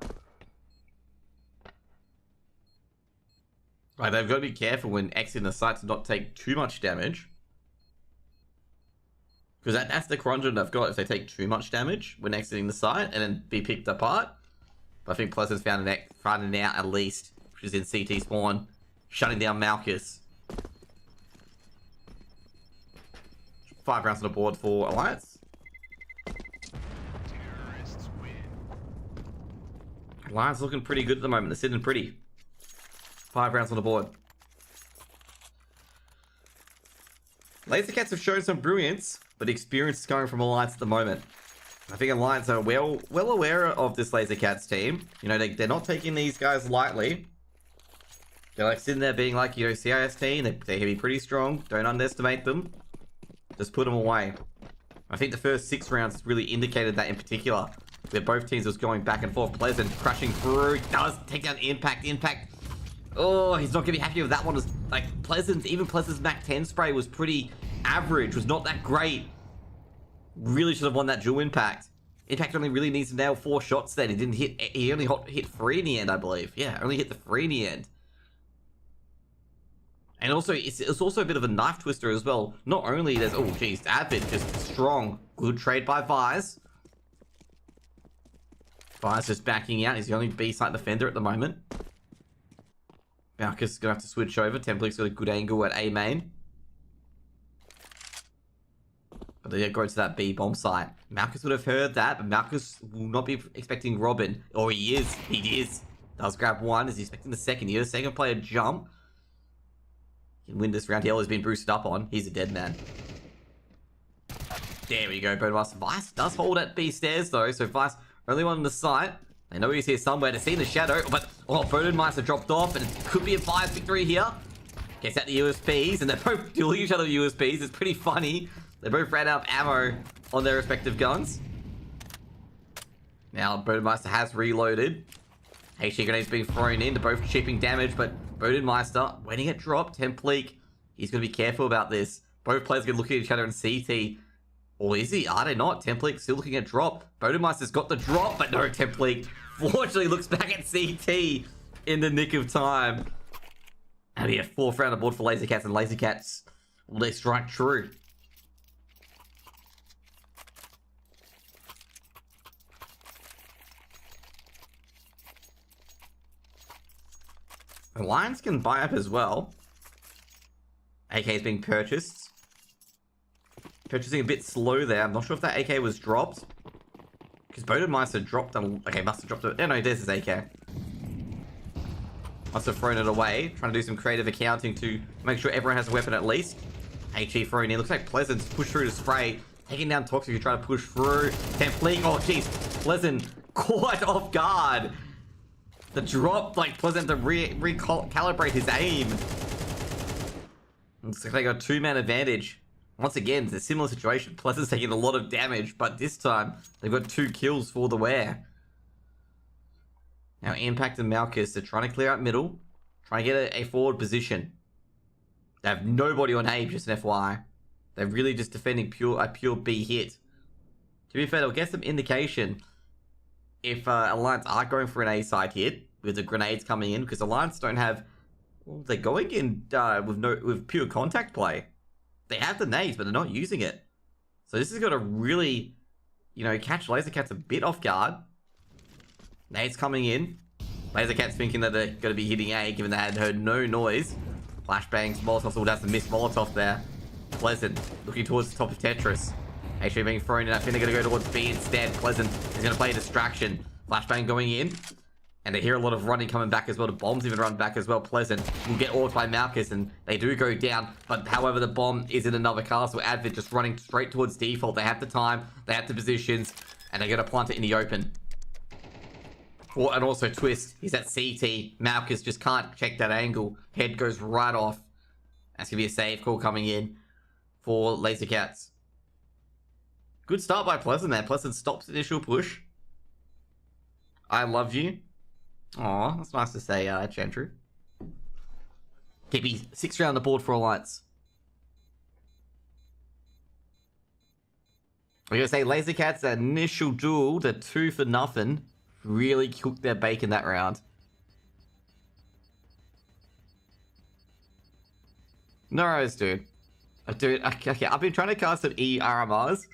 Right, they've got to be careful when exiting the site to not take too much damage. Because that's the conundrum they've got if they take too much damage when exiting the site and then be picked apart. But I think Pleasant's finding out at least, which is in CT spawn, shutting down Malchus. 5 rounds on the board for Alliance. Terrorists win. Alliance looking pretty good at the moment. They're sitting pretty. 5 rounds on the board. Lasercats have shown some brilliance, but experience is coming from Alliance at the moment. I think Alliance are well aware of this Lasercats team. You know, they're not taking these guys lightly. They're like sitting there being like, you know, CIS team, they can be pretty strong. Don't underestimate them. Just put them away. I think the first 6 rounds really indicated that in particular. Where both teams was going back and forth. Pleasant crashing through. Does take down Impact. Impact. Oh, he's not going to be happy with that one. Like, even Pleasant's Mac 10 spray was pretty average. Was not that great. Really should have won that dual Impact. Impact only really needs to nail 4 shots then. He only hit 3 in the end, I believe. Yeah, only hit the 3 in the end. And also, it's also a bit of a knife twister as well. Not only there's, oh geez, Avid, just strong. Good trade by Vice. Vice just backing out. He's the only B-side defender at the moment. Malchus is going to have to switch over. Template's got a good angle at A main. But they go to that B bomb site. Malchus would have heard that, but Malchus will not be expecting Robin. Or he is. He is. Does grab 1. Is he expecting the second? He has a second player jump. He can win this round. Yellow's been boosted up on. He's a dead man. There we go, Bonemaster. Vice does hold at B stairs though, so Vice only one on the site. They know he's here somewhere to see the shadow, but oh, Bonemaster dropped off, and it could be a Vice victory here. Gets out the USPs, and they're both dueling each other with USPs. It's pretty funny. They both ran out of ammo on their respective guns. Now, Bonemaster has reloaded. HE grenades being thrown in. They're both chipping damage, but Bonemaster, when he get dropped, Template, he's going to be careful about this. Both players are going to look at each other in CT. Or is he? Are they not? Template still looking at drop. Bonemaster's got the drop, but no, Template fortunately looks back at CT in the nick of time. And we have 4th round aboard for Lasercats, and Lasercats, will they strike true? Alliance can buy up as well. AK is being purchased. Purchasing a bit slow there. I'm not sure if that AK was dropped. Because Bodemeister dropped them. Okay, must have dropped it. No, there's his AK. Must have thrown it away. Trying to do some creative accounting to make sure everyone has a weapon at least. HE thrown in. Looks like Pleasant's pushed through to spray. Taking down Toxic, who's trying to push through. Templing. Oh, jeez. Pleasant caught off guard. The drop, like, Pleasant to recalibrate his aim. Looks like they got a 2-man advantage. Once again, it's a similar situation. Pleasant's taking a lot of damage, but this time, they've got 2 kills for the wear. Now, Impact and Malchus are trying to clear out middle. Trying to get a forward position. They have nobody on A, just an FYI. They're really just defending a pure B hit. To be fair, they'll get some indication if Alliance are going for an A side hit with the grenades coming in, because Alliance don't have... Well, they're going in with pure contact play. They have the nades, but they're not using it. So this is going to really, catch Lasercats a bit off guard. Nades coming in. Lasercats thinking that they're going to be hitting A, given they had heard no noise. Flashbangs, Molotov, so that's a missed Molotov there. Pleasant, looking towards the top of Tetris. Actually being thrown in, I think they're going to go towards B instead. Pleasant is going to play a distraction. Flashbang going in. And they hear a lot of running coming back as well. The bombs even run back as well. Pleasant will get orbed by Malchus, and they do go down. But however, the bomb is in another castle. Advent just running straight towards default. They have the time, they have the positions, and they're going to plant it in the open. And also Twist, he's at CT. Malchus just can't check that angle. Head goes right off. That's going to be a save call coming in for Lasercats. Good start by Pleasant there. Pleasant stops initial push. I love you. Aw, that's nice to say, Chantru. KP, 6th round on the board for Alliance. I'm gonna say Lasercats' initial duel, the 2-for-nothing, really cooked their bacon that round. No worries, dude. Dude, okay, I've been trying to cast some RMRs,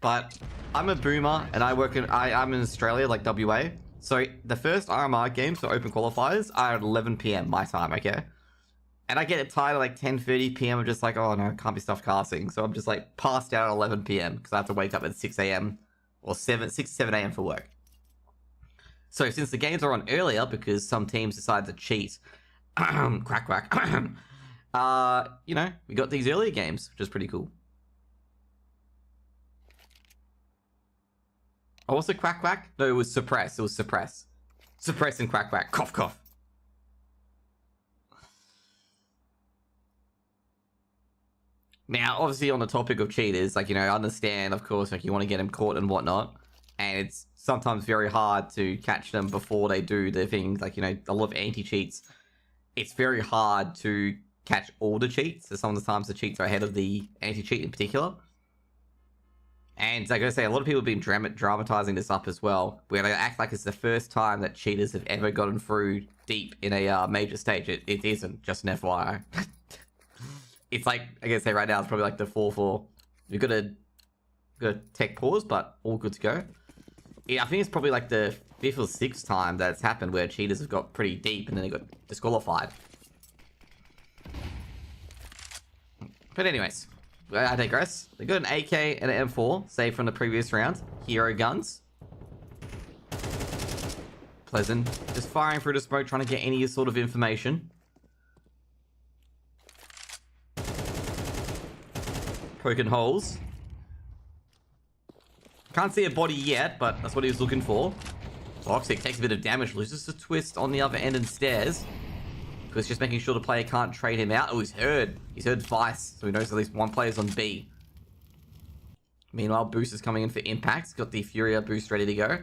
but I'm a boomer and I'm in Australia, like WA. So the first RMR games for open qualifiers are at 11 PM my time, okay? And I get tired at like 10:30 PM. I'm just like, oh no, can't be stuff casting. So I'm just like passed out at 11 PM because I have to wake up at 6 AM or 6 to 7 AM for work. So since the games are on earlier because some teams decide to cheat, quack, we got these earlier games, which is pretty cool. Oh, what's it, quack? No, it was suppress. It was suppress. Suppress and quack. Cough. Now, obviously, on the topic of cheaters, like, I understand, of course, like, you want to get them caught and whatnot. And it's sometimes very hard to catch them before they do the things. Like, a lot of anti-cheats. It's very hard to catch all the cheats. So some of the times the cheats are ahead of the anti-cheat in particular. And I gotta say, a lot of people have been dramatizing this up as well, where they act like it's the first time that cheaters have ever gotten through deep in a major stage. It isn't, just an FYI. It's like, I gotta say right now, it's probably like the 4-4. We've got a tech pause, but all good to go. Yeah, I think it's probably like the 5th or 6th time that it's happened where cheaters have got pretty deep and then they got disqualified. But anyways, I digress. They got an AK and an M4, saved from the previous round. Hero guns. Pleasant. Just firing through the smoke, trying to get any sort of information. Poking holes. Can't see a body yet, but that's what he was looking for. Toxic takes a bit of damage, loses the Twist on the other end and stairs. Twist just making sure the player can't trade him out. Oh, he's heard Vice, so he knows at least one player's on B. Meanwhile, Boost is coming in for Impact. He's got the Furia boost ready to go.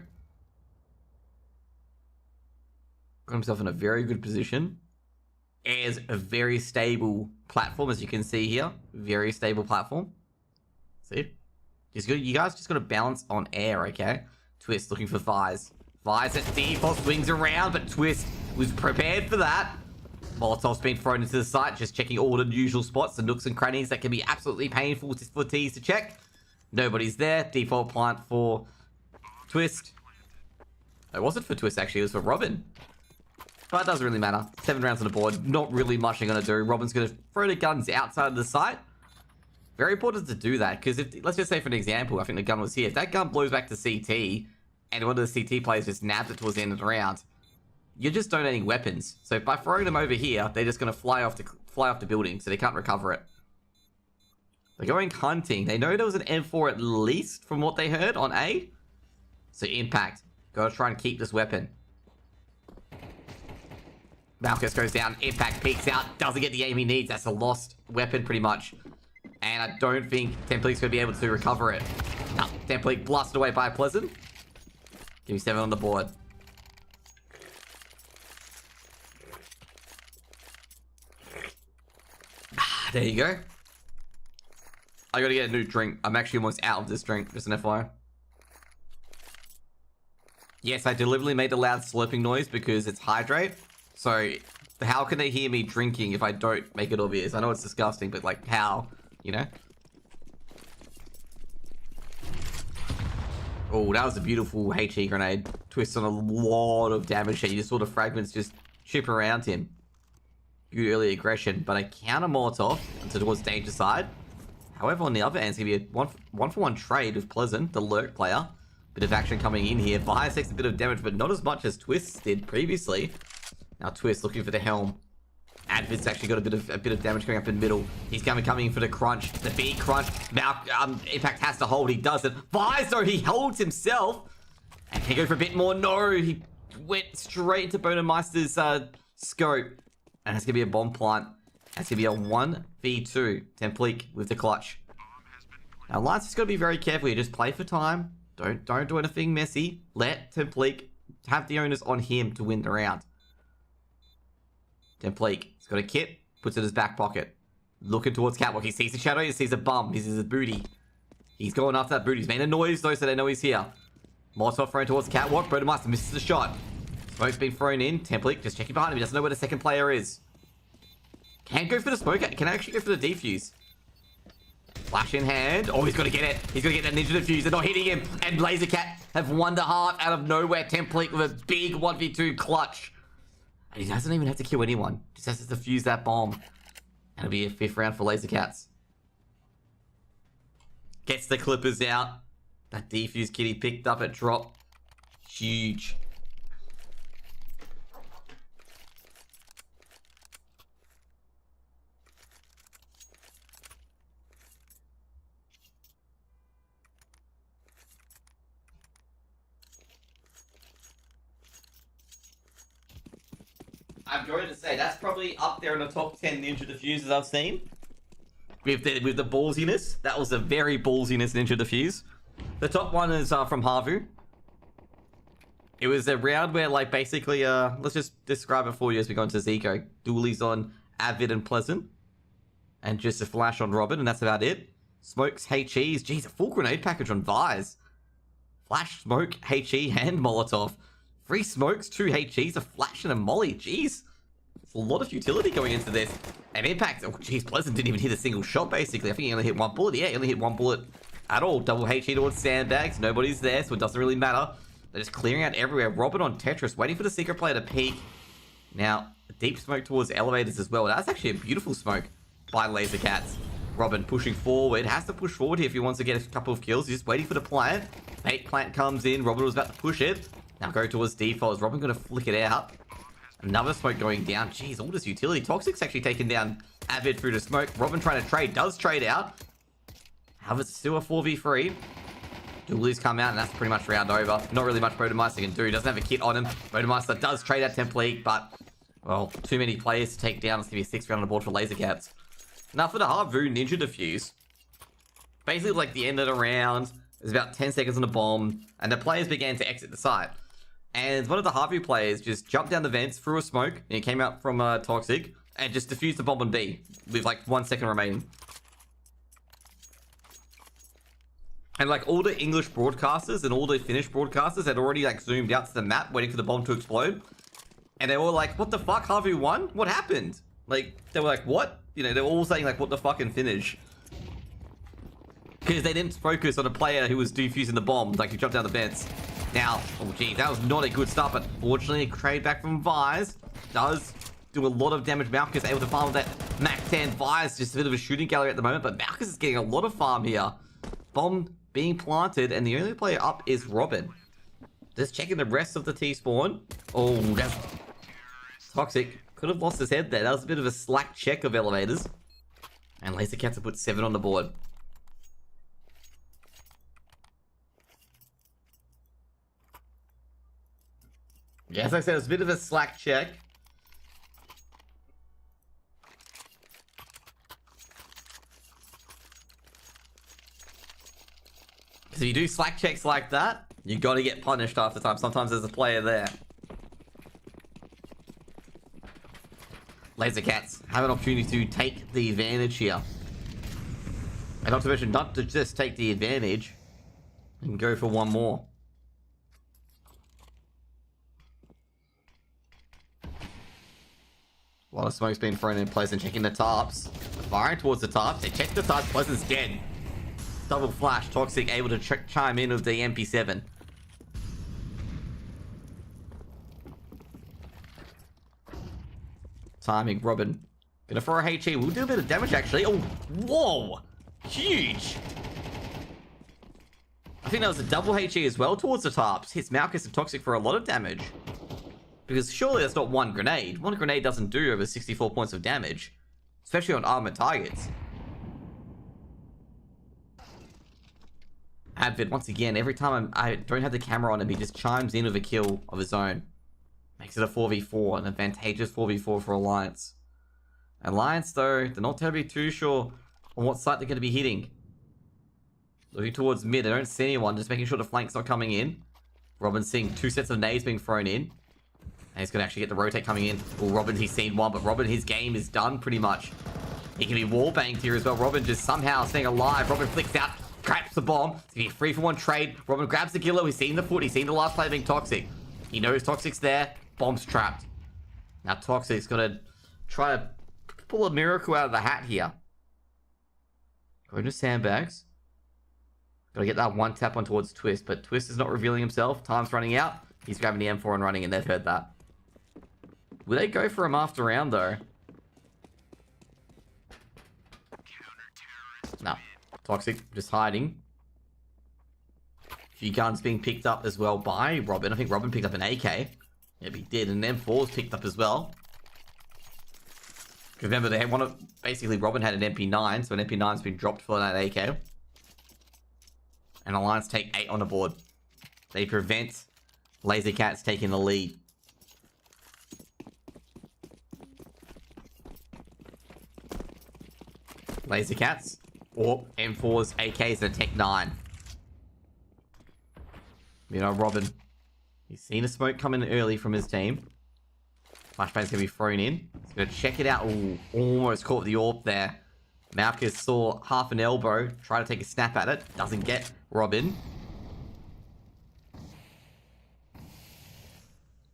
Got himself in a very good position. Air's a very stable platform, as you can see here. Very stable platform. See? You guys just got to balance on air, okay? Twist looking for Vice. Vice at default swings around, but Twist was prepared for that. Molotov's been thrown into the site, just checking all the usual spots, the nooks and crannies that can be absolutely painful for T's to check. Nobody's there. Default plant for Twist. It wasn't for Twist, actually. It was for Robin. But it doesn't really matter. 7 rounds on the board. Not really much they're going to do. Robin's going to throw the guns outside of the site. Very important to do that. Because if, let's just say for an example, I think the gun was here. If that gun blows back to CT, and one of the CT players just nabs it towards the end of the round, you're just donating weapons. So by throwing them over here, they're just going to fly off the building, so they can't recover it. They're going hunting. They know there was an M4 at least, from what they heard, on A. So Impact. Gotta try and keep this weapon. Malchus goes down. Impact peeks out. Doesn't get the aim he needs. That's a lost weapon, pretty much. And I don't think Temple's going to be able to recover it. No, Temple blasted away by Pleasant. Give me 7 on the board. There you go. I gotta get a new drink. I'm actually almost out of this drink, just an FYI. Yes, I deliberately made a loud slurping noise because it's hydrate. So, how can they hear me drinking if I don't make it obvious? I know it's disgusting, but like, how? You know? Oh, that was a beautiful HE grenade. Twist on a lot of damage here. You just saw the fragments just chip around him. Good early aggression, but a counter Molotov towards danger side. However, on the other end, it's going to be a one-for-one trade with Pleasant, the lurk player. Bit of action coming in here. Vice takes a bit of damage, but not as much as Twist did previously. Now Twist looking for the helm. Advid's actually got a bit of damage coming up in the middle. He's coming in for the crunch, the big crunch. Now Impact has to hold. He doesn't. Vice though, he holds himself. And he go for a bit more. No, he went straight into Bonemeister's scope. And it's gonna be a bomb plant. It's gonna be a 1v2. Templique with the clutch. Now Lance has got to be very careful here. Just play for time. Don't do anything messy. Let Templique have the onus on him to win the round. Templique, he's got a kit, puts it in his back pocket. Looking towards Catwalk. He sees the shadow, he sees a bum, he sees a booty. He's going after that booty. He's made a noise though, so they know he's here. Molotov thrown towards Catwalk. Bodemeister misses the shot. Smoke's been thrown in. Templique just checking behind him. He doesn't know where the second player is. Can't go for the smoke. Can actually go for the defuse. Flash in hand. Oh, he's got to get it. He's got to get that ninja defuse. They're not hitting him. And Lasercat have won the half out of nowhere. Templique with a big 1v2 clutch. And he doesn't even have to kill anyone. Just has to defuse that bomb. And it'll be a 5th round for Lasercats. Gets the Clippers out. That defuse kit he picked up at drop. Huge. I'm going to say that's probably up there in the top 10 ninja diffusers I've seen. With the ballsiness. That was a very ballsiness ninja diffuse. The top one is from Havu. It was a round where, like, basically, let's just describe it for you as we go into Zico. Dualies on Avid and Pleasant. And just a flash on Robin, and that's about it. Smokes, HEs. Jeez, a full grenade package on Vise. Flash, smoke, HE, and Molotov. 3 smokes, 2 HEs, a flash, and a molly. Jeez. There's a lot of utility going into this. And Impact, oh jeez, Pleasant didn't even hit a single shot, basically. I think he only hit 1 bullet. Yeah, he only hit 1 bullet at all. Double HE towards sandbags. Nobody's there, so it doesn't really matter. They're just clearing out everywhere. Robin on Tetris, waiting for the secret player to peek. Now, a deep smoke towards elevators as well. That's actually a beautiful smoke by Lasercats. Robin pushing forward. Has to push forward here if he wants to get a couple of kills. He's just waiting for the plant. Fake plant comes in. Robin was about to push it. Now go towards default. Is Robin going to flick it out? Another smoke going down. Jeez, all this utility. Toxic's actually taken down Avid through the smoke. Robin trying to trade. Does trade out. However, it's still a 4v3. Dualies come out, and that's pretty much round over. Not really much Bodemeister can do. He doesn't have a kit on him. Bodemeister does trade out Templique, but, well, too many players to take down. It's going to be a 6th round on the board for Lasercats. Now, for the Havu Ninja Diffuse, basically, like, the end of the round, there's about 10 seconds on the bomb, and the players began to exit the site. And one of the Havu players just jumped down the vents, threw a smoke, and he came out from Toxic, and just defused the bomb on B, with, like, 1 second remaining. And, like, all the English broadcasters and all the Finnish broadcasters had already, like, zoomed out to the map, waiting for the bomb to explode. And they were like, what the fuck, Havu won? What happened? Like, they were like, what? You know, they were all saying, like, what the fuck in Finnish. Because they didn't focus on a player who was defusing the bomb, like, who jumped down the vents. Now, oh geez, that was not a good start, but fortunately, a trade back from Vise does do a lot of damage. Malchus able to farm with that Mac 10. Vise just a bit of a shooting gallery at the moment, but Malchus is getting a lot of farm here. Bomb being planted, and the only player up is Robin. Just checking the rest of the T-spawn. Oh, that's toxic. Could have lost his head there. That was a bit of a slack check of elevators. And Laser Cats have put 7 on the board. Yeah, as I said, it was a bit of a slack check. Because if you do slack checks like that, you got to get punished half the time. Sometimes there's a player there. Laser Cats have an opportunity to take the advantage here. And not to mention, not to just take the advantage, and go for one more. A lot of smoke's been thrown in place and checking the tarps. Firing towards the tarps. They check the tarps. Pleasant's dead. Double flash. Toxic able to chime in with the MP7. Timing. Robin. Gonna throw a HE. We'll do a bit of damage actually. Oh, whoa. Huge. I think that was a double HE as well towards the tarps. Hits Malchus and Toxic for a lot of damage. Because surely that's not one grenade. One grenade doesn't do over 64 points of damage. Especially on armored targets. Advid, once again, every time I don't have the camera on him, he just chimes in with a kill of his own. Makes it a 4v4, an advantageous 4v4 for Alliance. Alliance, though, they're not terribly too sure on what site they're going to be hitting. Looking towards mid, I don't see anyone, just making sure the flank's not coming in. Robin's seeing 2 sets of nades being thrown in. And he's going to actually get the rotate coming in. Well, Robin, he's seen one, but Robin, his game is done pretty much. He can be wallbanged here as well. Robin just somehow staying alive. Robin flicks out, traps the bomb. It's going to be a 3-for-1 trade. Robin grabs the killer. He's seen the foot. He's seen the last player being Toxic. He knows Toxic's there. Bomb's trapped. Now Toxic's going to try to pull a miracle out of the hat here. Going to sandbags. Gotta get that one tap on towards Twist, but Twist is not revealing himself. Time's running out. He's grabbing the M4 and running, and they've heard that. Will they go for him after round, though? No. Toxic, just hiding. A few guns being picked up as well by Robin. I think Robin picked up an AK. Yep, he did, and an M4 was picked up as well. Remember, they had one of... Basically, Robin had an MP9, so an MP9's been dropped for that AK. And Alliance take 8 on the board. They prevent Laser Cats taking the lead. Laser Cats, or M4s, AKs, and Tech 9. You know, Robin, he's seen a smoke come in early from his team. Flashbang's going to be thrown in. He's going to check it out. Ooh, almost caught the AWP there. Malchus saw half an elbow, try to take a snap at it. Doesn't get Robin.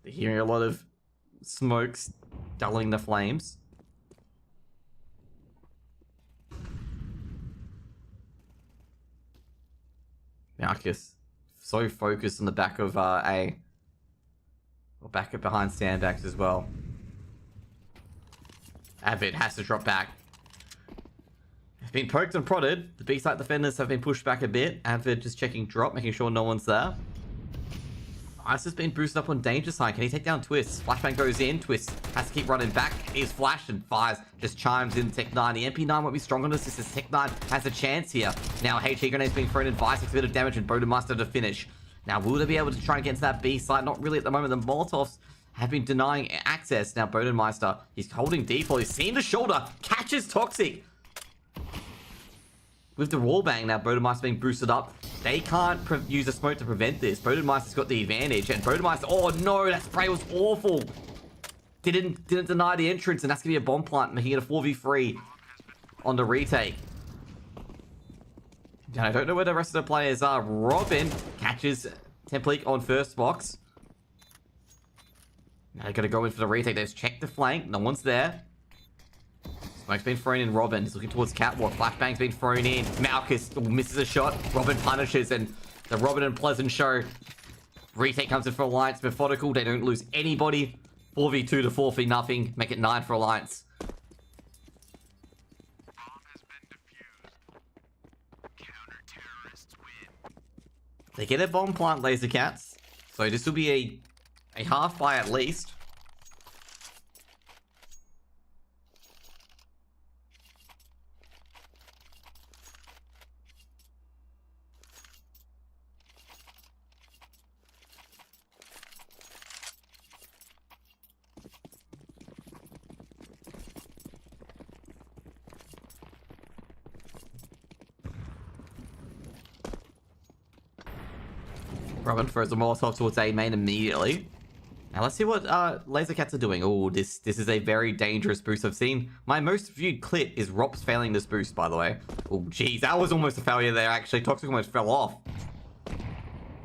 They're hearing a lot of smokes dulling the flames. Malchus, so focused on the back of A. Or back up behind sandbags as well. Avid has to drop back. They've been poked and prodded. The B-side defenders have been pushed back a bit. Avid just checking drop, making sure no one's there. Ice has been boosted up on danger sign. Can he take down Twist? Flashbang goes in. Twist has to keep running back. He's flashed and fires. Just chimes in Tech 9. The MP9 won't be strong on this. This is Tech 9 has a chance here. Now HE grenade's being thrown in. Vice takes a bit of damage and Bodemaster to finish. Now will they be able to try and get into that B side? Not really at the moment. The Molotovs have been denying access. Now Bodemeister, he's holding deep. He's seen the shoulder. Catches Toxic. With the wallbang now, Bodemeister being boosted up. They can't use a smoke to prevent this. Bodemeister's got the advantage. And Bodemeister, oh no, that spray was awful. Didn't deny the entrance, and that's going to be a bomb plant, making it a 4v3 on the retake. And I don't know where the rest of the players are. Robin catches Templique on first box. Now they're going to go in for the retake. They've checked the flank. No one's there. Smoke's been thrown in. Robin is looking towards Catwalk. Flashbang's been thrown in. Malchus misses a shot. Robin punishes, and the Robin and Pleasant show Retake comes in for Alliance. Methodical. They don't lose anybody. 4v2 to 4v nothing. Make it 9 for Alliance. Bomb has been defused. Counter-terrorists win. They get a bomb plant, Laser Cats. So this will be a half buy at least. Robin throws a Molotov towards A main immediately. Now let's see what Laser Cats are doing. Oh, this is a very dangerous boost. I've seen my most viewed clip is Rops failing this boost, by the way. Oh, geez, that was almost a failure there, actually. Toxic almost fell off.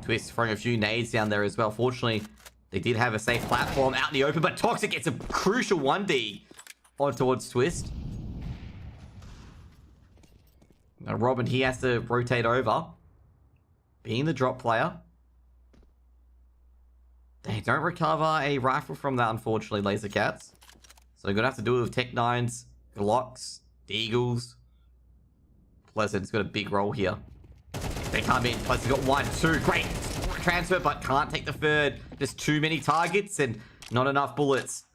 Twist throwing a few nades down there as well. Fortunately, they did have a safe platform out in the open, but Toxic gets a crucial 1D on towards Twist. Now Robin, he has to rotate over. Being the drop player. They don't recover a rifle from that, unfortunately, Laser Cats. So they're going to have to do it with Tech 9s, Glocks, Deagles. Pleasant's got a big role here. They come in. Pleasant's got 1, 2. Great transfer, but can't take the third. Just too many targets and not enough bullets.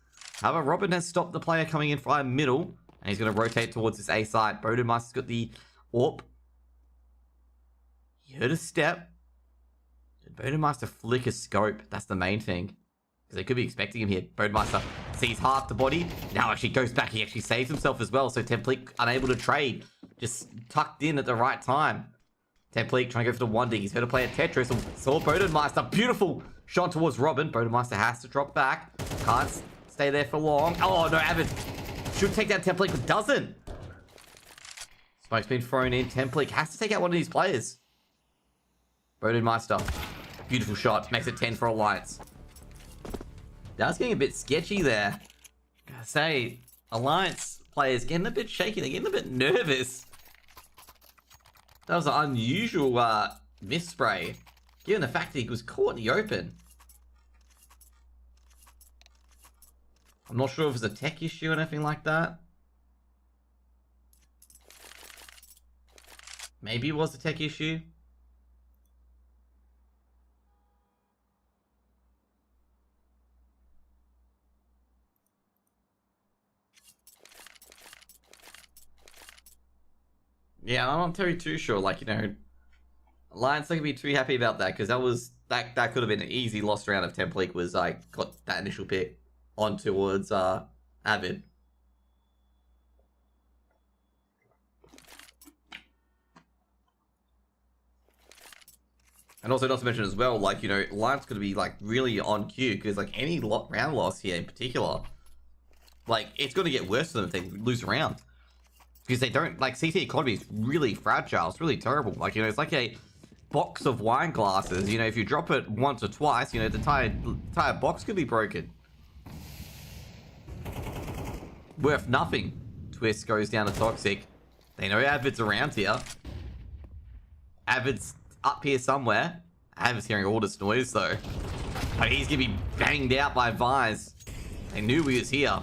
However, Robin has stopped the player coming in from middle. And he's going to rotate towards this A side. Bodemaster's got the AWP. He heard a step. Bodemaster flick a scope. That's the main thing. Because they could be expecting him here. Bodemaster sees half the body. Now actually goes back. He actually saves himself as well. So Templique unable to trade. Just tucked in at the right time. Templique trying to go for the 1D. He's heard a play at Tetris. Saw Bodemaster. Beautiful shot towards Robin. Bodemaster has to drop back. Can't stay there for long. Oh no, Avid should take down Templique, but doesn't. Smoke's been thrown in. Templique has to take out one of these players. Bodemaster. Beautiful shot. Makes it 10 for Alliance. That's getting a bit sketchy there. Gotta say, Alliance players getting a bit shaky. They're getting a bit nervous. That was an unusual miss spray, given the fact that he was caught in the open. I'm not sure if it's a tech issue or anything like that. Maybe it was a tech issue. Yeah, I'm not too sure. Like, you know, Alliance not gonna be too happy about that because that could have been an easy lost round if Templique was like got that initial pick on towards Avid. And also not to mention as well, like, you know, Alliance gonna be like really on cue because like any round loss here in particular, like it's gonna get worse for them if they lose a round. Because they don't, like, CT economy is really fragile. It's really terrible. Like, you know, it's like a box of wine glasses. You know, if you drop it once or twice, you know, the entire box could be broken. Worth nothing. Twist goes down to Toxic. They know Avid's around here. Avid's up here somewhere. Avid's hearing all this noise, though. But he's going to be banged out by Vise. They knew he was here.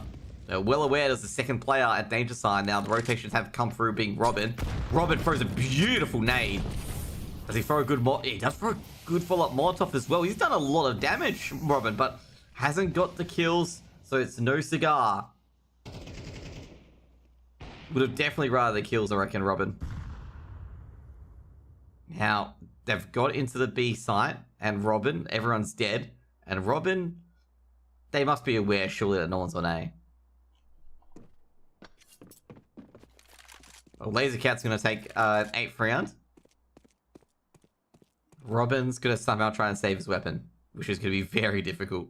They're well aware there's a second player at danger sign. Now the rotations have come through, being Robin. Robin throws a beautiful nade. Does he throw a good he does throw a good follow-up Molotov as well. He's done a lot of damage, Robin, but hasn't got the kills, so it's no cigar. Would have definitely rather the kills, I reckon, Robin. Now, they've got into the B site, and Robin, everyone's dead. And Robin, they must be aware, surely, that no one's on A. Well, Laser Cat's going to take an 8th round. Robin's going to somehow try and save his weapon, which is going to be very difficult.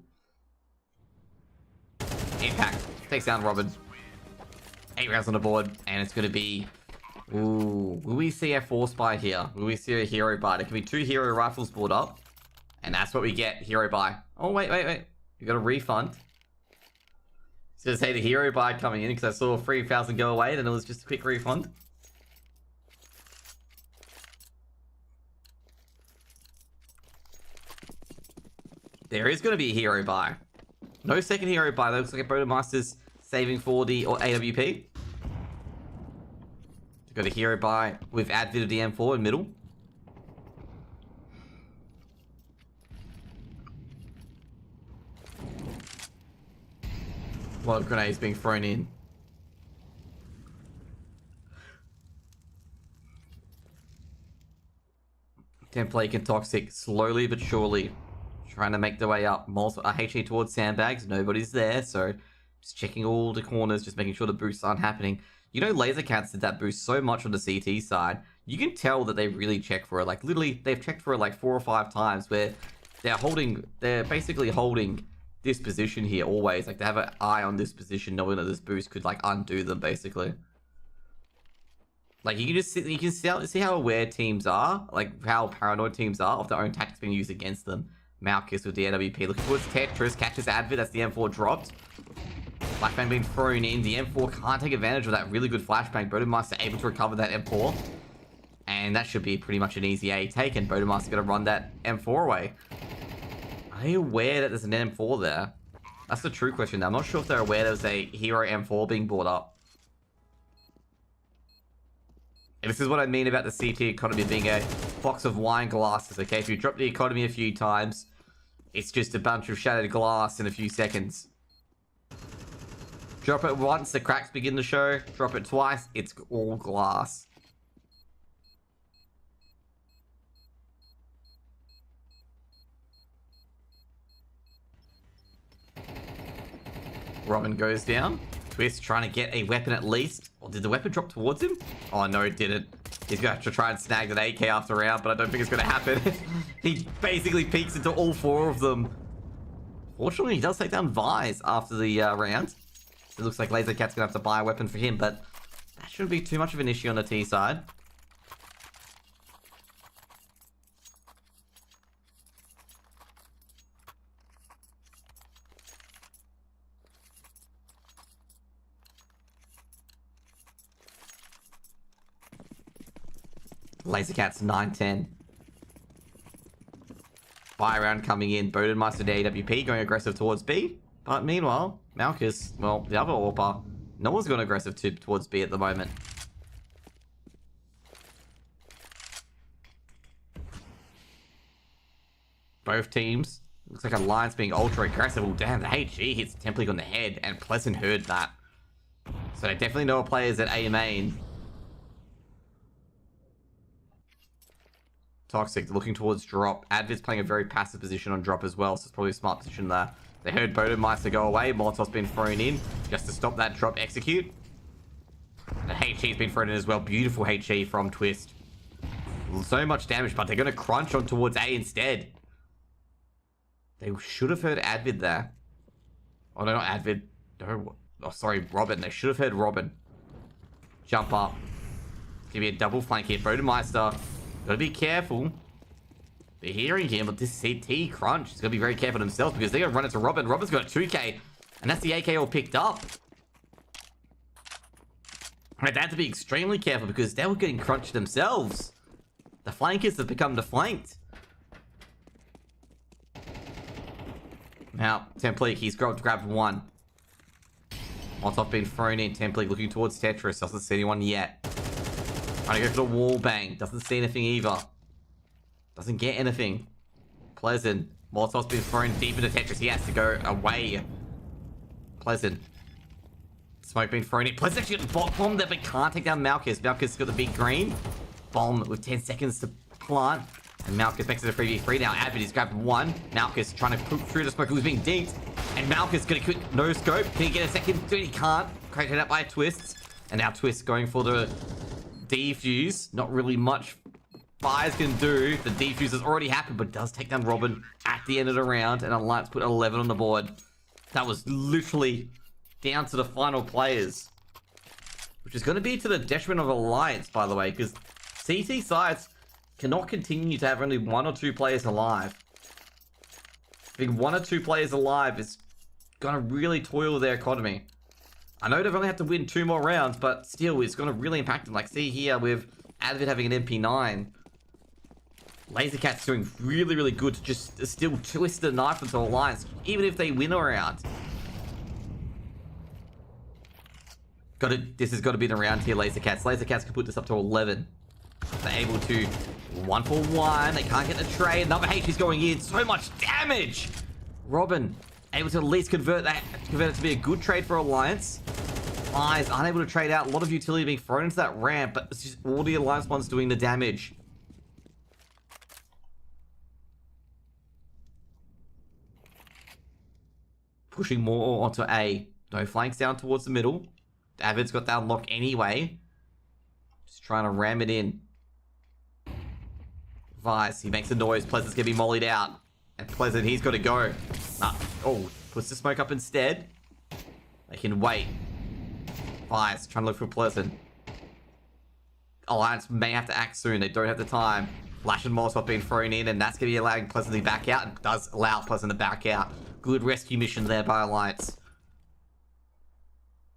Impact. Takes down Robin. 8 rounds on the board, and it's going to be... Ooh, will we see a force buy here? Will we see a hero buy? There could be 2 hero rifles bought up, and that's what we get, hero buy. Oh, wait. You got a refund. I was going to say the hero buy coming in, because I saw 3,000 go away, and it was just a quick refund. There is going to be a hero buy. No second hero buy. That looks like a Bodemaster's saving 4D or AWP. Got a hero buy with Advid of the M4 in middle. A lot of grenades being thrown in. Template and Toxic slowly but surely trying to make their way up. HE towards sandbags. Nobody's there, so just checking all the corners, just making sure the boosts aren't happening. You know, Laser Cats did that boost so much on the CT side. You can tell that they really check for it. Like, literally, they've checked for it like 4 or 5 times where they're basically holding this position here always. Like, they have an eye on this position, knowing that this boost could, like, undo them, basically. Like, you can just see how aware teams are, like, how paranoid teams are of their own tactics being used against them. Malchus with the AWP looking towards Tetris, catches Advid, that's the M4 dropped. Flashbang being thrown in, the M4 can't take advantage of that really good flashbang. Bodemaster able to recover that M4. And that should be pretty much an easy A take, and Bodemaster gonna run that M4 away. Are they aware that there's an M4 there? That's the true question. I'm not sure if they're aware there's a hero M4 being brought up. And this is what I mean about the CT economy being a box of wine glasses, okay? If you drop the economy a few times, it's just a bunch of shattered glass in a few seconds. Drop it once, the cracks begin to show. Drop it twice, it's all glass. Robin goes down. Twist trying to get a weapon at least. Or did the weapon drop towards him? Oh no, it didn't. He's going to have to try and snag that AK after round, but I don't think it's going to happen. He basically peeks into all 4 of them. Fortunately, he does take down Vise after the round. It looks like Laser Cat's going to have to buy a weapon for him, but that shouldn't be too much of an issue on the T side. Laser Cat's 9-10. Buy round coming in. Bodemaster to AWP going aggressive towards B. But meanwhile, Malchus, well, the other AWPer, no one's going aggressive towards B at the moment. Both teams. Looks like Alliance being ultra aggressive. Oh, damn, the HG hits Template on the head, and Pleasant heard that. So they definitely know players at A main. Toxic looking towards drop. Advid's playing a very passive position on drop as well, so it's probably a smart position there. They heard Bodemeister go away. Molotov's been thrown in just to stop that drop execute. The HE's been thrown in as well. Beautiful HE from Twist. So much damage, but they're going to crunch on towards A instead. They should have heard Advid there. Oh, no, not Advid. No, oh, sorry, Robin. They should have heard Robin. Jump up. It's going to be a double flank here. Bodemeister. Gotta be careful. They're hearing him, but this CT crunch is gonna be very careful themselves because they're gonna run into Robin. Robin's got a 2K, and that's the AK all picked up. Right, they had to be extremely careful because they were getting crunched themselves. The flankers have become deflanked. Now, Template, he's grabbed 1. Molotov being thrown in. Template looking towards Tetris. Doesn't see anyone yet. Trying to go for the wall bang. Doesn't see anything either. Doesn't get anything. Pleasant. Molotov's been thrown deep into Tetris. He has to go away. Pleasant. Smoke being thrown in. Pleasant actually got the bot bomb there, but can't take down Malchus. Malchus got the big green. Bomb with 10 seconds to plant. And Malchus makes it a 3v3 now. Advid has grabbed 1. Malchus trying to poop through the smoke who's being deeped. And Malchus gonna quick no scope. Can he get a second? He can't. Created up by Twists. And now Twist going for the defuse. Not really much Fires can do. The defuse has already happened, but does take down Robin at the end of the round. And Alliance put 11 on the board. That was literally down to the final players. Which is going to be to the detriment of Alliance, by the way. Because CT sides cannot continue to have only 1 or 2 players alive. Having 1 or 2 players alive is going to really toil their economy. I know they've only had to win 2 more rounds, but still, it's going to really impact them. Like, see here with Advid having an MP9. LaserCat's doing really, really good to just still twist the knife into Alliance, even if they win a round. This has got to be the round here, LaserCats. LaserCats can put this up to 11. They're able to 1-for-1. They can't get the trade. Another H is going in. So much damage. Robin able to at least convert it to be a good trade for Alliance. Eyes unable to trade out. A lot of utility being thrown into that ramp, but it's just all the Alliance ones doing the damage. Pushing more onto A. No flanks down towards the middle. David's got that lock anyway. Just trying to ram it in. Vice, he makes a noise. Pleasant's gonna be mollied out. And Pleasant, he's got to go. Oh, puts the smoke up instead. They can wait. Vice, trying to look for Pleasant. Alliance may have to act soon. They don't have the time. Flash and Molotov being thrown in, and that's going to be allowing Pleasant to back out. And does allow Pleasant to back out. Good rescue mission there by Alliance.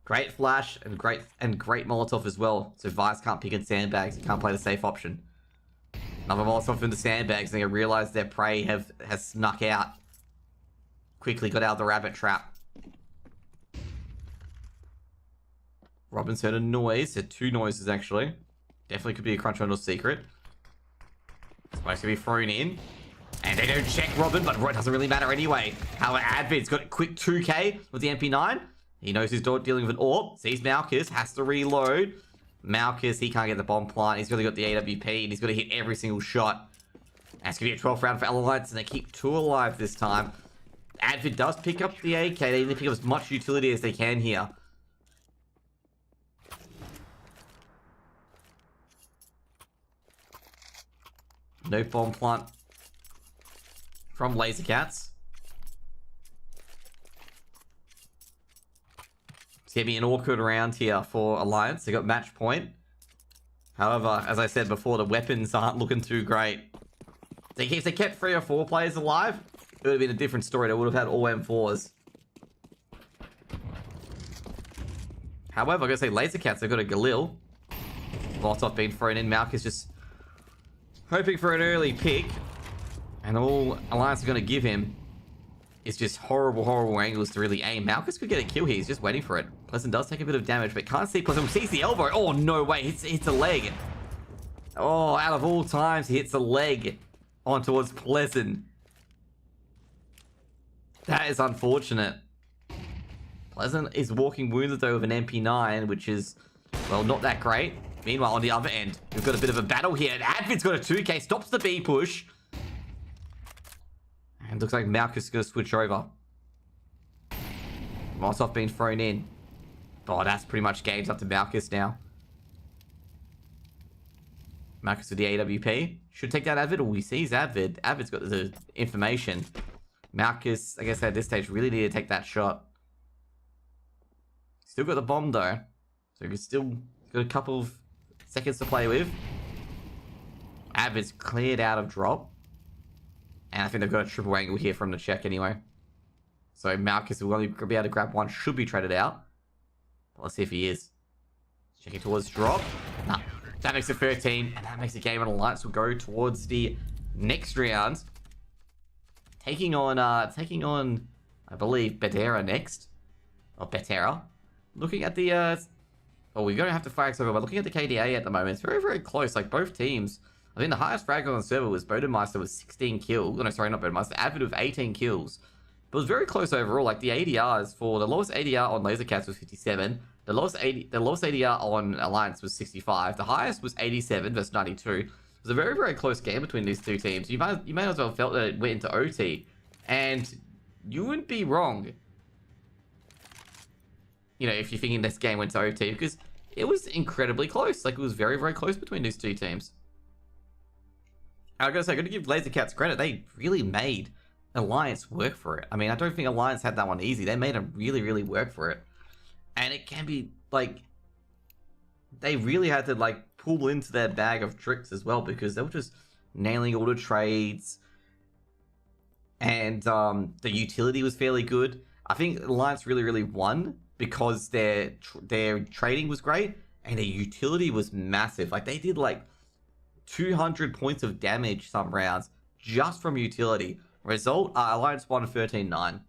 Great flash and great Molotov as well. So Vice can't pick in sandbags. He can't play the safe option. Another Molotov in the sandbags. And they realize their prey has snuck out. Quickly got out of the rabbit trap. Robin's heard a noise. Heard two noises actually. Definitely could be a crunch on or secret. Supposed to be thrown in. And they don't check Robin, but it doesn't really matter anyway. However, Advid's got a quick 2k with the MP9. He knows he's dealing with an AWP. Sees Malchus, has to reload. Malchus, he can't get the bomb plant. He's really got the AWP, and he's got to hit every single shot. That's going to be a 12th round for Alliance, and they keep 2 alive this time. Advid does pick up the AK. They need to pick up as much utility as they can here. No bomb plant from LaserCats. It's going to be an awkward round here for Alliance. They got match point. However, as I said before, the weapons aren't looking too great. If they kept 3 or 4 players alive, it would have been a different story. They would have had all M4s. However, I'm going to say LaserCats, they've got a Galil. Molotov being thrown in. Malchus just hoping for an early pick. And all Alliance is going to give him is just horrible angles to really aim. Malchus could get a kill here. He's just waiting for it. Pleasant does take a bit of damage, but can't see Pleasant. Sees the elbow. Oh, no way. Hits a leg. Oh, out of all times, he hits a leg on towards Pleasant. That is unfortunate. Pleasant is walking wounded, though, with an MP9, which is, well, not that great. Meanwhile, on the other end, we've got a bit of a battle here. And Advid's got a 2k. Stops the B push. And looks like Malchus is going to switch over. Molotov being thrown in. Oh, that's pretty much games up to Malchus now. Malchus with the AWP. Should take down Advid. Oh, he sees Advid. Advid's got the information. Malchus, I guess at this stage, really need to take that shot. Still got the bomb, though. So he's still got a couple of seconds to play with. Advid's cleared out of drop. And I think they've got a triple angle here from the check anyway. So Malchus will only be able to grab one. Should be traded out. But let's see if he is. Checking towards drop. Nah. That makes it 13. And that makes the game, and Alliance will go towards the next round. Taking on, I believe, Betera next. Or Betera. Looking at the, oh, we're going to have to flag over, but looking at the KDA at the moment, it's very, very close. Like, both teams, I think the highest frag on the server was Bodemeister with 16 kills. Oh, no, sorry, not Bodemeister. Advid with 18 kills. But it was very close overall. Like, the ADRs for the lowest ADR on LaserCats was 57. The lowest ADR on Alliance was 65. The highest was 87 versus 92. It was a very, very close game between these two teams. You may as well have felt that it went into OT. And you wouldn't be wrong, you know, if you're thinking this game went to OT, because it was incredibly close. Like, it was very, very close between these two teams. I gotta say, I gotta give LaserCats credit. They really made Alliance work for it. I mean, I don't think Alliance had that one easy. They made them really, really work for it. And it can be, like, they really had to, like, pull into their bag of tricks as well, because they were just nailing all the trades. And the utility was fairly good. I think Alliance really, really won because their trading was great and their utility was massive. Like, they did, like, 200 points of damage some rounds just from utility. Result, Alliance won 13-9.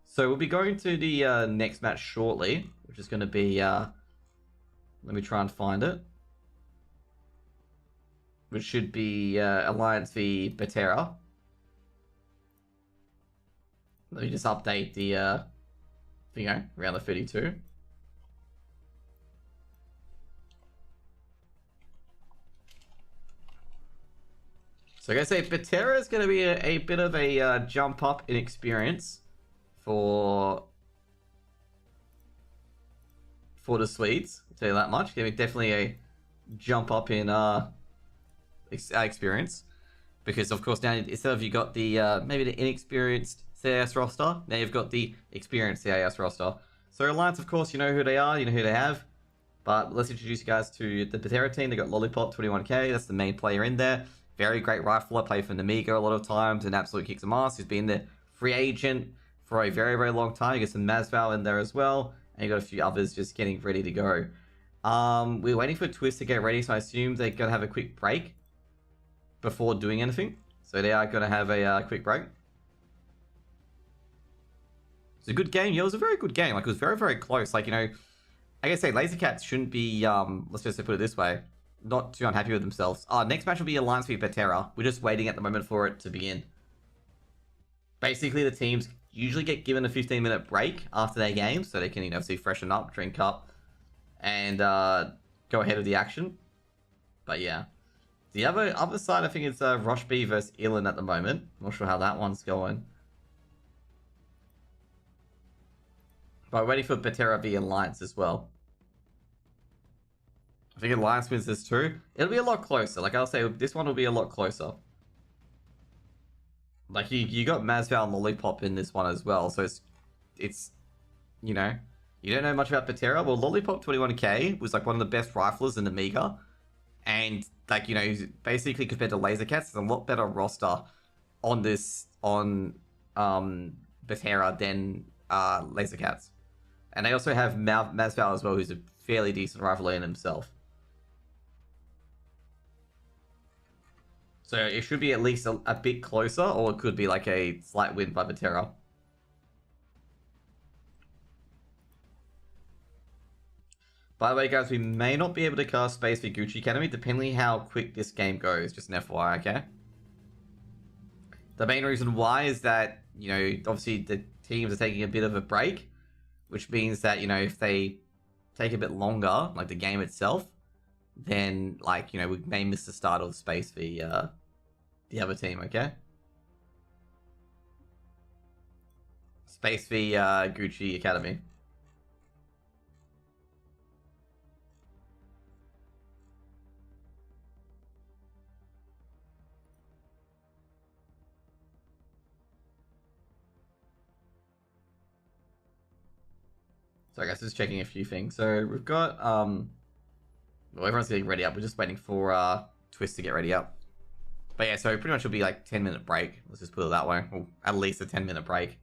So we'll be going to the next match shortly, which is going to be, let me try and find it. Which should be Alliance v Betera. Let me just update the thingo around the 32. So I gotta say, Betera is going to be a bit of a jump up in experience for the Swedes. I'll tell you that much. Gonna be definitely a jump up in experience, because of course now instead of you got the maybe the inexperienced CIS roster, now you've got the experienced CIS roster. So Alliance, of course, you know who they are, you know who they have. But let's introduce you guys to the Betera team. They got Lollipop 21k. That's the main player in there. Very great rifler. Played for Namiga a lot of times and absolutely kicks some ass. He's been the free agent for a very, very long time. You got some Masval in there as well, and you got a few others just getting ready to go. We're waiting for Twist to get ready, so I assume they're gonna have a quick break before doing anything. So they are gonna have a quick break. It's a good game. Yeah, it was a very good game. Like, it was very, very close. Like, you know, I guess say Lasercats shouldn't be let's just put it this way, not too unhappy with themselves. Next match will be Alliance v Betera. We're just waiting at the moment for it to begin. Basically, the teams usually get given a 15-minute break after their game, so they can, you know, obviously freshen up, drink up, and go ahead of the action. But yeah, the other side, I think it's Rush B versus Ilan at the moment. Not sure how that one's going. But waiting for Betera v Alliance as well. I think Alliance wins this too. It'll be a lot closer. Like I'll say, this one will be a lot closer. Like you got Masval and Lollipop in this one as well, so it's you know, you don't know much about Betera. Well, Lollipop 21k was like one of the best riflers in Amiga, and like, you know, basically compared to Lasercats, it's a lot better roster on Betera than Lasercats, and they also have Masval as well, who's a fairly decent rifler in himself. So it should be at least a bit closer, or it could be like a slight win by Betera. By the way, guys, we may not be able to cast Space for Gucci Academy, depending how quick this game goes. Just an FYI, okay? The main reason why is that, you know, obviously the teams are taking a bit of a break, which means that, you know, if they take a bit longer, like the game itself, then, like, you know, we may miss the start of Space for the other team, okay? Space v Gucci Academy. So I guess just checking a few things. So we've got well, everyone's getting ready up. We're just waiting for Twist to get ready up. But yeah, so pretty much it'll be like 10-minute break. Let's just put it that way. Or at least a 10-minute break.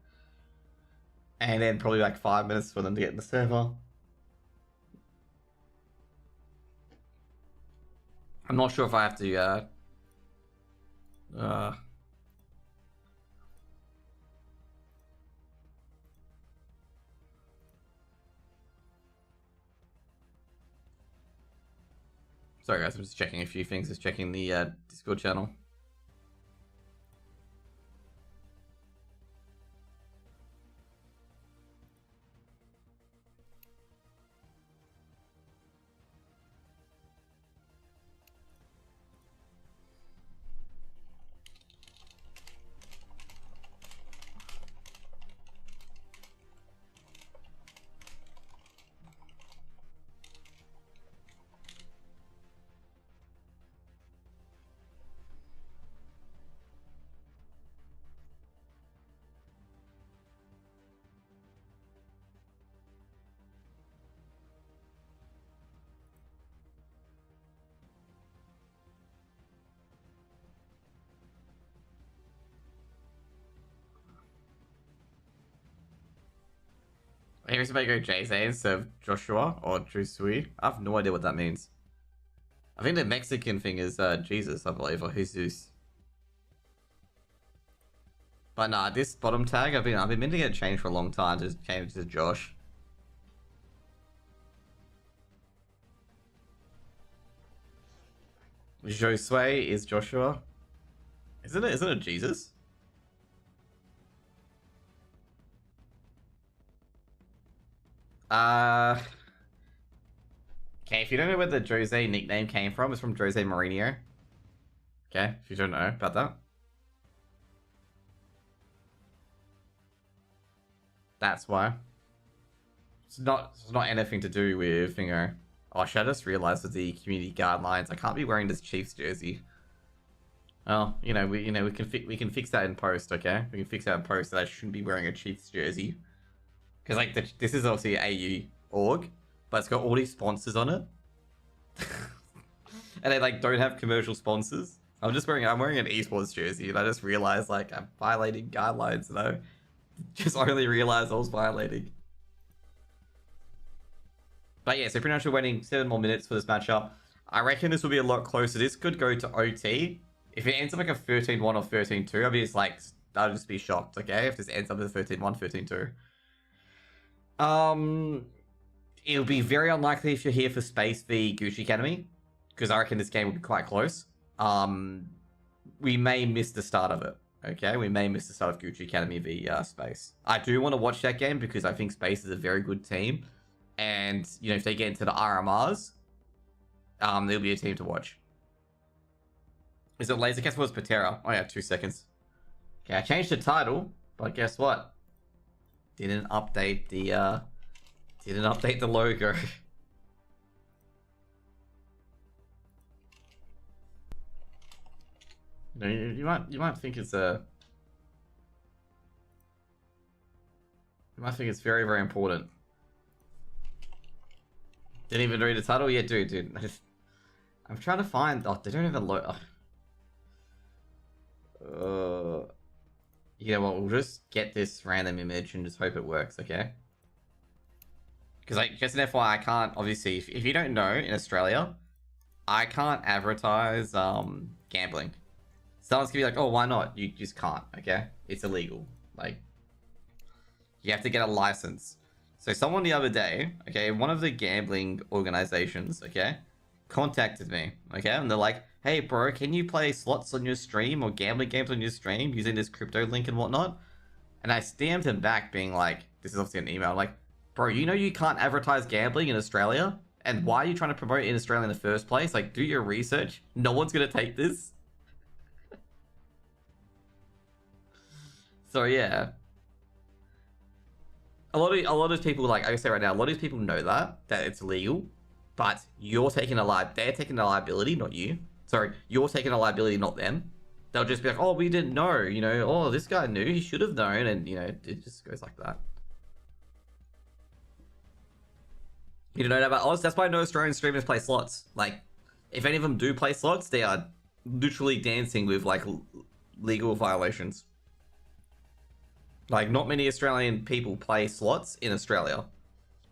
And then probably like 5 minutes for them to get in the server. I'm not sure if I have to sorry guys, I'm just checking a few things, just checking the Discord channel. Here's if I go Jay-Z instead of Joshua or Jusui. I have no idea what that means. I think the Mexican thing is Jesus, I believe, or Jesus. But nah, this bottom tag, I've been meaning to get it changed for a long time. Just changed to Josh. Josue is Joshua. Isn't it Jesus? Okay, if you don't know where the Jose nickname came from, it's from Jose Mourinho. Okay, if you don't know about that. That's why. It's not anything to do with, you know. Oh, should I just realize with the community guidelines, I can't be wearing this Chiefs jersey. Well, we can fix that in post, okay? We can fix that in post that I shouldn't be wearing a Chiefs jersey. Because like this is obviously AU org, but it's got all these sponsors on it. And they like don't have commercial sponsors. I'm wearing an Esports jersey, and I just realized like I'm violating guidelines, and I just only realized I was violating. But yeah, so pretty much we're waiting 7 more minutes for this matchup. I reckon this will be a lot closer. This could go to OT. If it ends up like a 13-1 or 13-2, I'll just be shocked, okay? If this ends up as 13-1, 13-2. It'll be very unlikely if you're here for Space v Gucci Academy, because I reckon this game will be quite close. We may miss the start of it, okay? We may miss the start of Gucci Academy v Space. I do want to watch that game because I think Space is a very good team. And, if they get into the RMRs, they'll be a team to watch. Is it Laser Cast? What's Betera? Oh yeah, 2 seconds. Okay, I changed the title, but guess what? Didn't update the logo. You might think it's very, very important. Didn't even read the title yet, dude. I'm trying to find. Oh, they don't even load. Yeah, well, we'll just get this random image and just hope it works, okay? Because, like, just an FYI, I can't, obviously, if you don't know, in Australia, I can't advertise gambling. Someone's gonna be like, oh, why not? You just can't, okay? It's illegal. Like, you have to get a license. So someone the other day, okay, one of the gambling organizations, okay, contacted me, okay, and they're like, hey bro, can you play slots on your stream or gambling games on your stream using this crypto link and whatnot? And I DM'd him back being like, this is obviously an email, I'm like, bro, you know you can't advertise gambling in Australia? And why are you trying to promote it in Australia in the first place? Like, do your research. No one's gonna take this. So yeah. A lot of people, like I say right now, a lot of these people know that it's illegal, but they're taking a liability, not you. Sorry, you're taking a liability, not them. They'll just be like, oh, we didn't know, oh, this guy knew, he should have known, and it just goes like that. You don't know that about Oz? That's why no Australian streamers play slots. Like, if any of them do play slots, they are literally dancing with like legal violations. Like, not many Australian people play slots in Australia.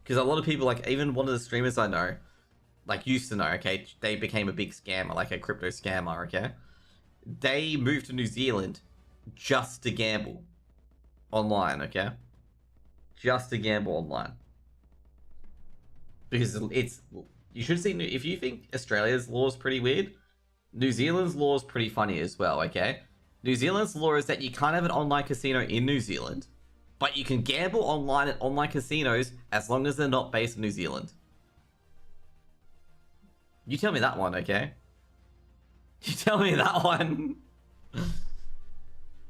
Because a lot of people, like, even one of the streamers I know, like, used to know, okay, they became a big scammer, like a crypto scammer, okay? They moved to New Zealand just to gamble online, okay? Just to gamble online. Because you should see, if you think Australia's law is pretty weird, New Zealand's law is pretty funny as well, okay? New Zealand's law is that you can't have an online casino in New Zealand, but you can gamble online at online casinos as long as they're not based in New Zealand. You tell me that one, okay? You tell me that one.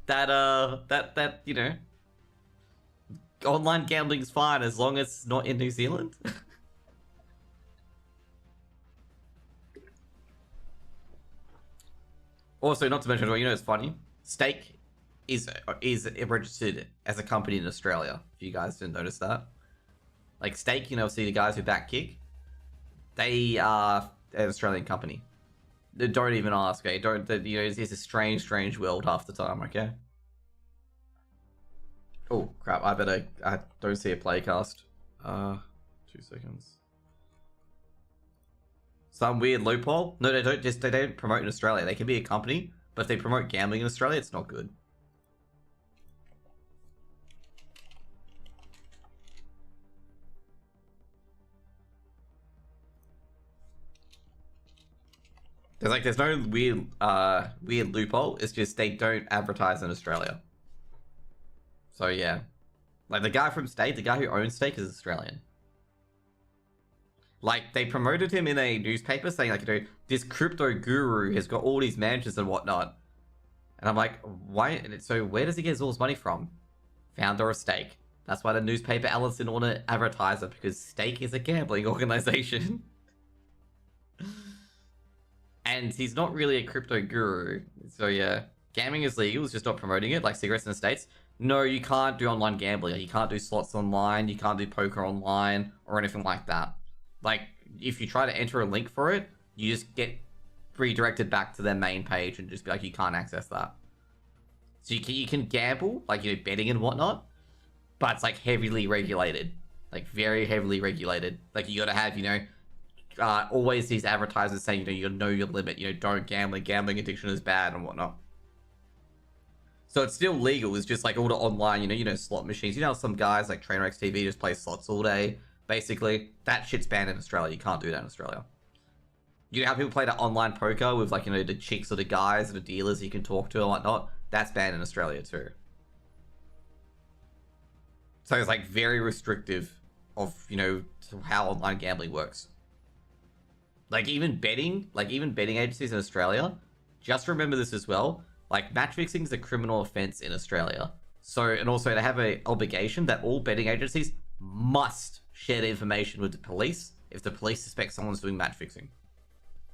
that online gambling's fine as long as it's not in New Zealand. Also, not to mention, well, it's funny. Stake is registered as a company in Australia. If you guys didn't notice that, like Stake, see the guys who back Kick, they are an Australian company. They don't even ask. Okay, it's a strange world half the time. Okay. Oh crap! I don't see a playcast. 2 seconds. Some weird loophole? No, they don't promote in Australia. They can be a company, but if they promote gambling in Australia, it's not good. There's no weird loophole. It's just they don't advertise in Australia. So yeah, like the guy from Stake, the guy who owns Stake is Australian. Like they promoted him in a newspaper saying like, you know, this crypto guru has got all these mansions and whatnot. And I'm like, why? So where does he get all his money from? Founder of Stake. That's why the newspaper outlets didn't want to advertise it, because Stake is a gambling organization. And he's not really a crypto guru. So yeah, gambling is legal, it's just not promoting it, like cigarettes in the States. No, you can't do online gambling. You can't do slots online, you can't do poker online, or anything like that. Like, if you try to enter a link for it, you just get redirected back to their main page and just be like, you can't access that. So you can gamble, like, you know, betting and whatnot, but it's like heavily regulated. Like, very heavily regulated. Like, you gotta have, you know, always these advertisers saying, you know, you know your limit, you know, don't gambling addiction is bad and whatnot. So it's still legal, it's just like all the online, you know, slot machines. You know, some guys like Trainer X TV just play slots all day, basically. That shit's banned in Australia. You can't do that in Australia. You know how people play that online poker with, like, you know, the chicks or the guys or the dealers you can talk to and whatnot? That's banned in Australia too. So it's like very restrictive of, you know, how online gambling works. Like even betting agencies in Australia, just remember this as well. Like, match fixing is a criminal offense in Australia. So, and also they have an obligation that all betting agencies must share the information with the police if the police suspect someone's doing match fixing.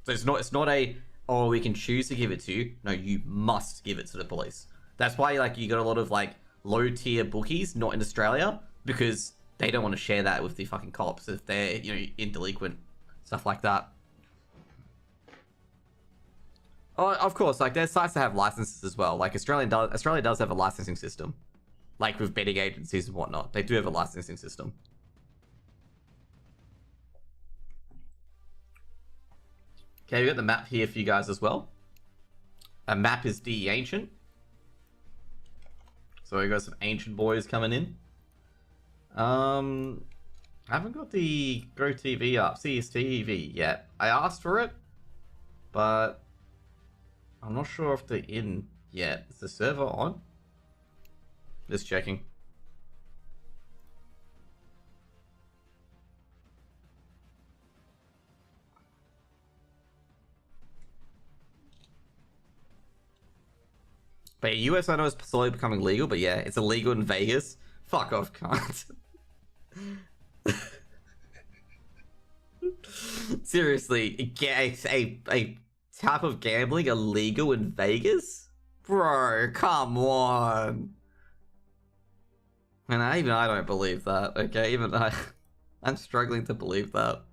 So it's not a, oh, we can choose to give it to you. No, you must give it to the police. That's why, like, you got a lot of, like, low tier bookies not in Australia, because they don't want to share that with the fucking cops if they're, you know, in delinquent, stuff like that. Oh, of course, like, there's sites that have licenses as well. Like, Australia does have a licensing system. Like, with betting agencies and whatnot. They do have a licensing system. Okay, we got the map here for you guys as well. A map is the Ancient. So we got some Ancient boys coming in. I haven't got the Go TV up, CSTV yet. I asked for it, but I'm not sure if they're in yet. Is the server on? Just checking. But yeah, US I know is slowly becoming legal, but yeah, it's illegal in Vegas. Fuck off, cunt. Seriously, a type of gambling illegal in Vegas? Bro, come on. And even I don't believe that, okay? Even I'm struggling to believe that.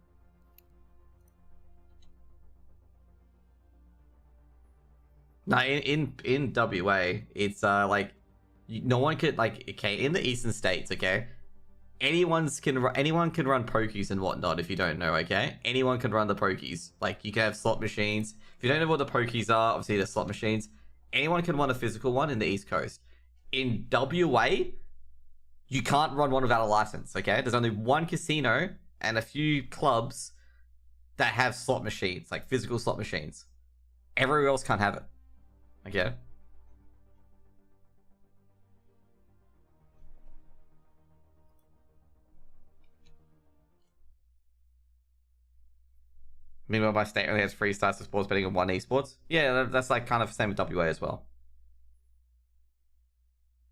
No, in WA, it's like, no one could, like, okay, in the eastern states, okay, anyone can run pokies and whatnot. If you don't know, okay, anyone can run the pokies. Like, you can have slot machines. If you don't know what the pokies are, obviously they're slot machines. Anyone can run a physical one in the East Coast. In WA, you can't run one without a license, okay? There's only one casino and a few clubs that have slot machines, like physical slot machines. Everywhere else can't have it. Okay. Meanwhile, my state only has 3 starts of sports betting and 1 esports. Yeah, that's like kind of the same with WA as well.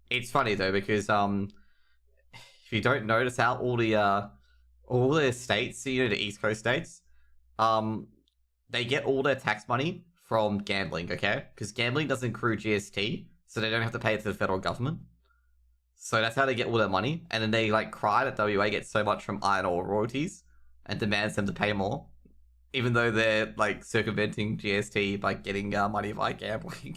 It's funny though, because if you don't notice how all the states, you know, the East Coast states, they get all their tax money from gambling, okay? Because gambling doesn't accrue GST, so they don't have to pay it to the federal government. So that's how they get all their money. And then they, like, cry that WA gets so much from iron ore royalties and demands them to pay more, even though they're, like, circumventing GST by getting money via gambling.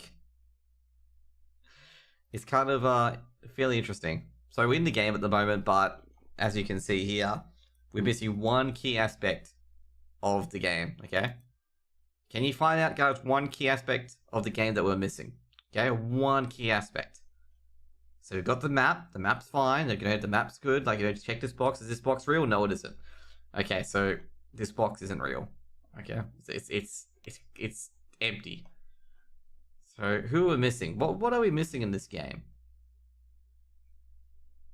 It's kind of fairly interesting. So we're in the game at the moment, but as you can see here, we're missing one key aspect of the game, okay? Can you find out, guys, one key aspect of the game that we're missing? Okay, one key aspect. So we've got the map. The map's fine. The map's good. Like, check this box. Is this box real? No, it isn't. Okay, so this box isn't real. Okay, it's empty. So who are we missing? What are we missing in this game?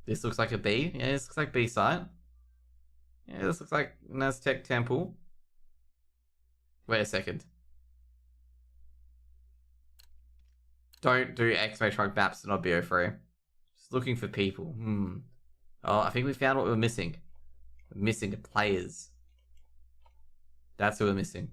This looks like a B. Yeah, this looks like B site. Yeah, this looks like Naztec Temple. Wait a second. Don't do X-ray truck maps and not BO3. Just looking for people. Oh, I think we found what we're missing. We're missing the players. That's who we're missing.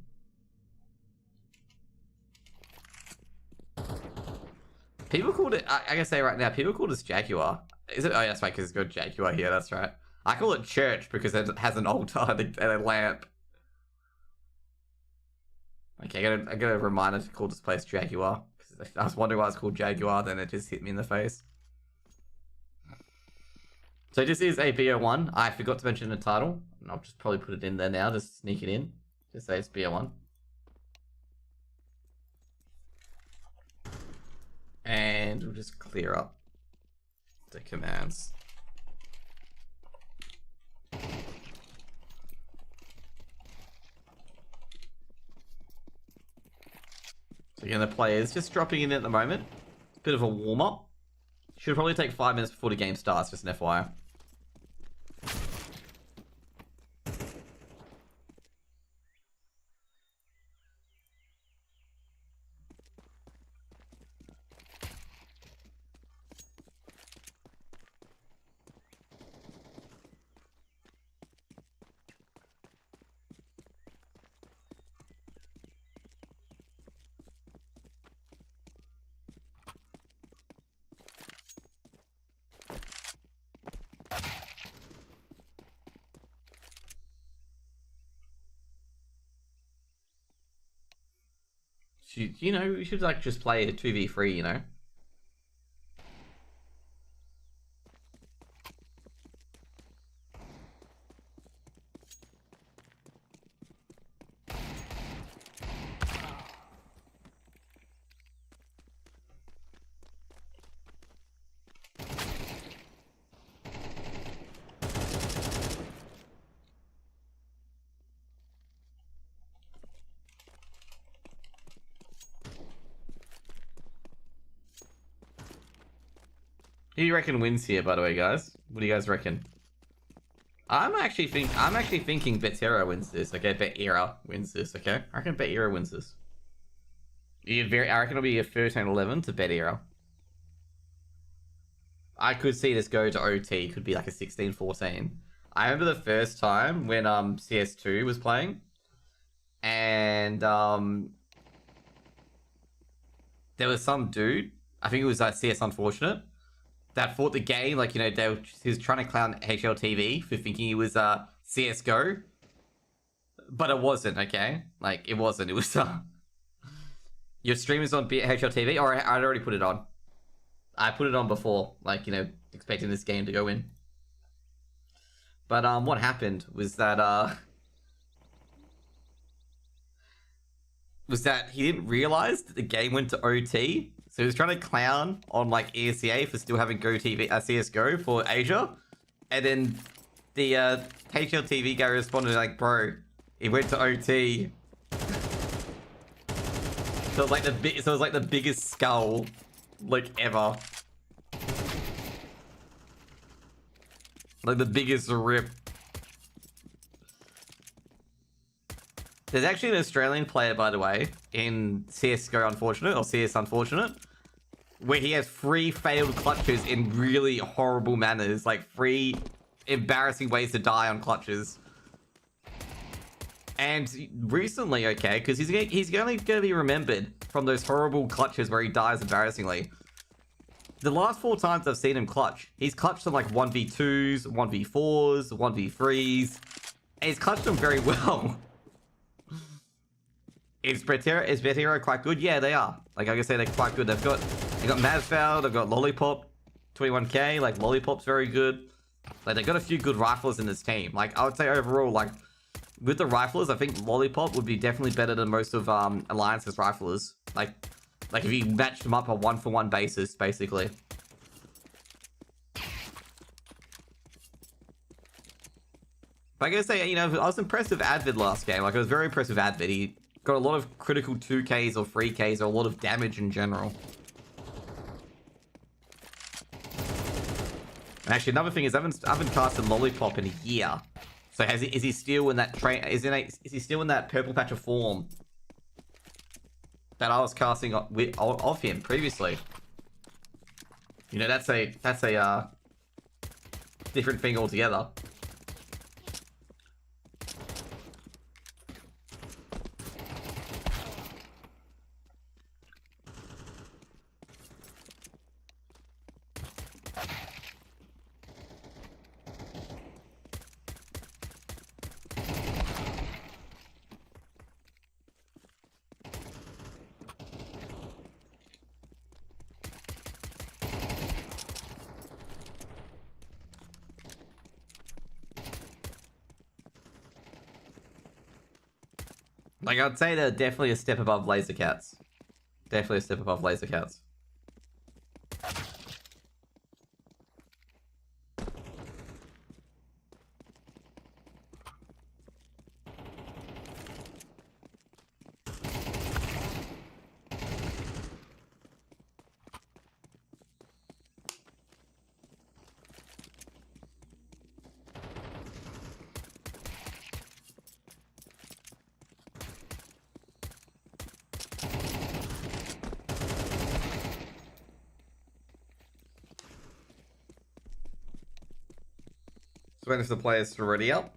People called it, I can say right now, people called us Jaguar. Is it? Oh, yeah, that's right, because it's got Jaguar here, that's right. I call it church because it has an altar and a lamp. Okay, I got a reminder to call this place Jaguar. I was wondering why it's called Jaguar, then it just hit me in the face. So this is a BO1. I forgot to mention the title. And I'll just probably put it in there now, just sneak it in. Just say it's BO1. And we'll just clear up the commands. So again, the players just dropping in at the moment. It's a bit of a warm-up. Should probably take 5 minutes before the game starts, just an FYI. You know, we should like just play a 2v3, you know? Who do you reckon wins here, by the way, guys? What do you guys reckon? I'm actually thinking Betera wins this. Okay, Betera wins this. Okay, I reckon Betera wins this. I reckon it'll be a 13-11 to Betera. I could see this go to OT. Could be like a 16-14. I remember the first time when CS2 was playing, and there was some dude. I think it was CS Unfortunate. That fought the game, like, you know, he was trying to clown HLTV for thinking it was CSGO. But it wasn't, okay? Like, it wasn't. It was, your stream is on HLTV, or I'd already put it on. I put it on before, like, you know, expecting this game to go in. But, what happened was that, he didn't realize that the game went to OT. So he was trying to clown on like ESEA for still having CSGO for Asia, and then the HLTV guy responded like, "Bro, it went to OT." So it was like the biggest skull like ever, like the biggest rip. There's actually an Australian player, by the way, in CSGO Unfortunate, or CS Unfortunate, where he has 3 failed clutches in really horrible manners, like 3 embarrassing ways to die on clutches. And recently, okay, because he's only going to be remembered from those horrible clutches where he dies embarrassingly. The last 4 times I've seen him clutch, he's clutched them like 1v2s, 1v4s, 1v3s, and he's clutched them very well. Is Betera quite good? Yeah, they are. Like I say, they're quite good. They've got Mazval, they've got Lollipop, 21k. Like Lollipop's very good. Like they've got a few good rifles in this team. Like I would say overall, like with the riflers, I think Lollipop would be definitely better than most of Alliance's riflers. Like if you matched them up on 1-for-1 basis, basically. But I gotta say, you know, I was impressed with Advid last game. Like, I was very impressed with Advid. He got a lot of critical 2Ks or 3Ks or a lot of damage in general. And actually, another thing is, I haven't casted Lollipop in a year. So is he still in that is he still in that purple patch of form that I was casting of him previously? You know, that's a different thing altogether. Like, I'd say they're definitely a step above Laser Cats. Definitely a step above Laser Cats. So when is the players already up?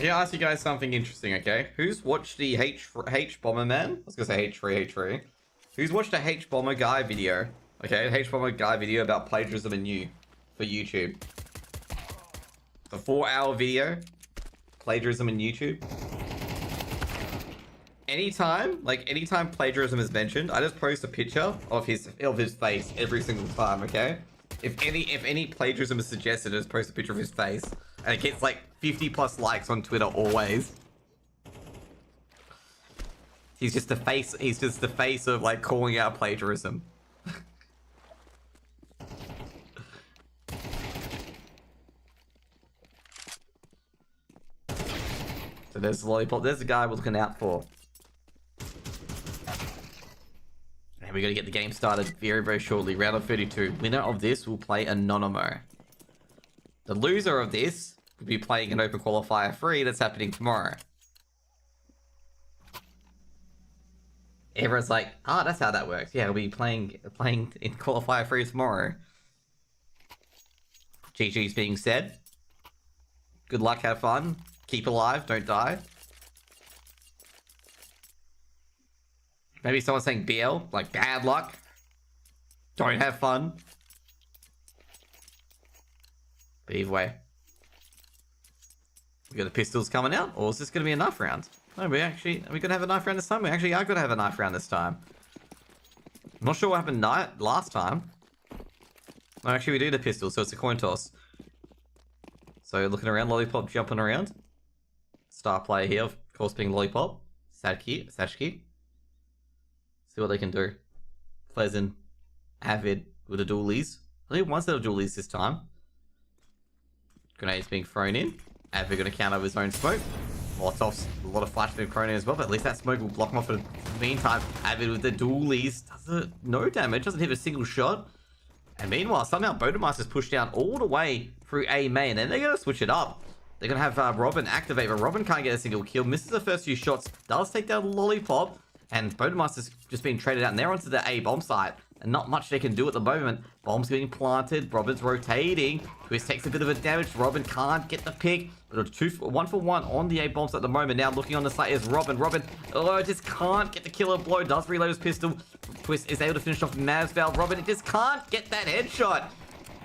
Yeah, I'll ask you guys something interesting, okay? Who's watched the H Bomber Man? I was gonna say H3. Who's watched a H Bomber guy video? Okay, a H Bomber guy video about plagiarism and you for YouTube. The 4-hour video, plagiarism in YouTube. Anytime plagiarism is mentioned, I just post a picture of his face every single time, okay? If any plagiarism is suggested, I just post a picture of his face. And it gets like 50+ likes on Twitter always. He's just the face of like calling out plagiarism. So there's the Lollipop. There's the guy we're looking out for. And we gotta get the game started very, very shortly. Round of 32. Winner of this will play Anonymo. The loser of this will be playing an Open Qualifier 3 that's happening tomorrow. Everyone's like, ah, that's how that works. Yeah, we'll be playing in Qualifier 3 tomorrow. GG's being said. Good luck, have fun. Keep alive, don't die. Maybe someone's saying BL, like bad luck. Don't have fun. But either way. We got the pistols coming out, or is this going to be a knife round? No, are we going to have a knife round this time? We actually are going to have a knife round this time. I'm not sure what happened last time. No, actually we do the pistols, so it's a coin toss. So looking around, Lollipop jumping around. Star player here, of course, being Lollipop. Sashki. See what they can do. Pleasant, Avid with the dualies. I think one set of dualies this time. Grenades being thrown in. Avid going to counter with his own smoke. Molotovs, a lot of flash being thrown in as well, but at least that smoke will block him off for the meantime. Avid with the dualies does no damage, doesn't hit a single shot. And meanwhile, somehow Bodemaster's pushed down all the way through A main, and they're going to switch it up. They're going to have Robin activate, but Robin can't get a single kill. Misses the first few shots. Does take down Lollipop. And Bodemaster's just being traded out. And they're onto the A bomb site. And not much they can do at the moment. Bomb's getting planted. Robin's rotating. Twist takes a bit of a damage. Robin can't get the pick. But one for one on the A bombs at the moment. Now looking on the site is Robin. Robin, oh, just can't get the killer blow. Does reload his pistol. Twist is able to finish off Mazval. Robin, it just can't get that headshot.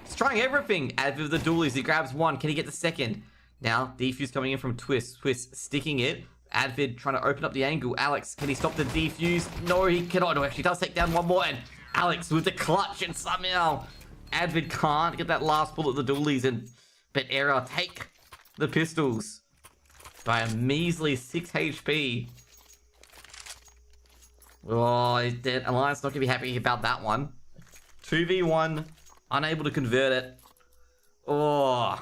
He's trying everything. Advid with the dualies. He grabs one. Can he get the second? Now, defuse coming in from Twist. Twist sticking it. Advid trying to open up the angle. Alex, can he stop the defuse? No, he cannot. No, actually does take down one more. And Alex with the clutch. And somehow, Advid can't get that last bullet of the dualies. And Betera take the pistols by a measly 6 HP. Oh, the Alliance not going to be happy about that one. 2v1. Unable to convert it. Oh.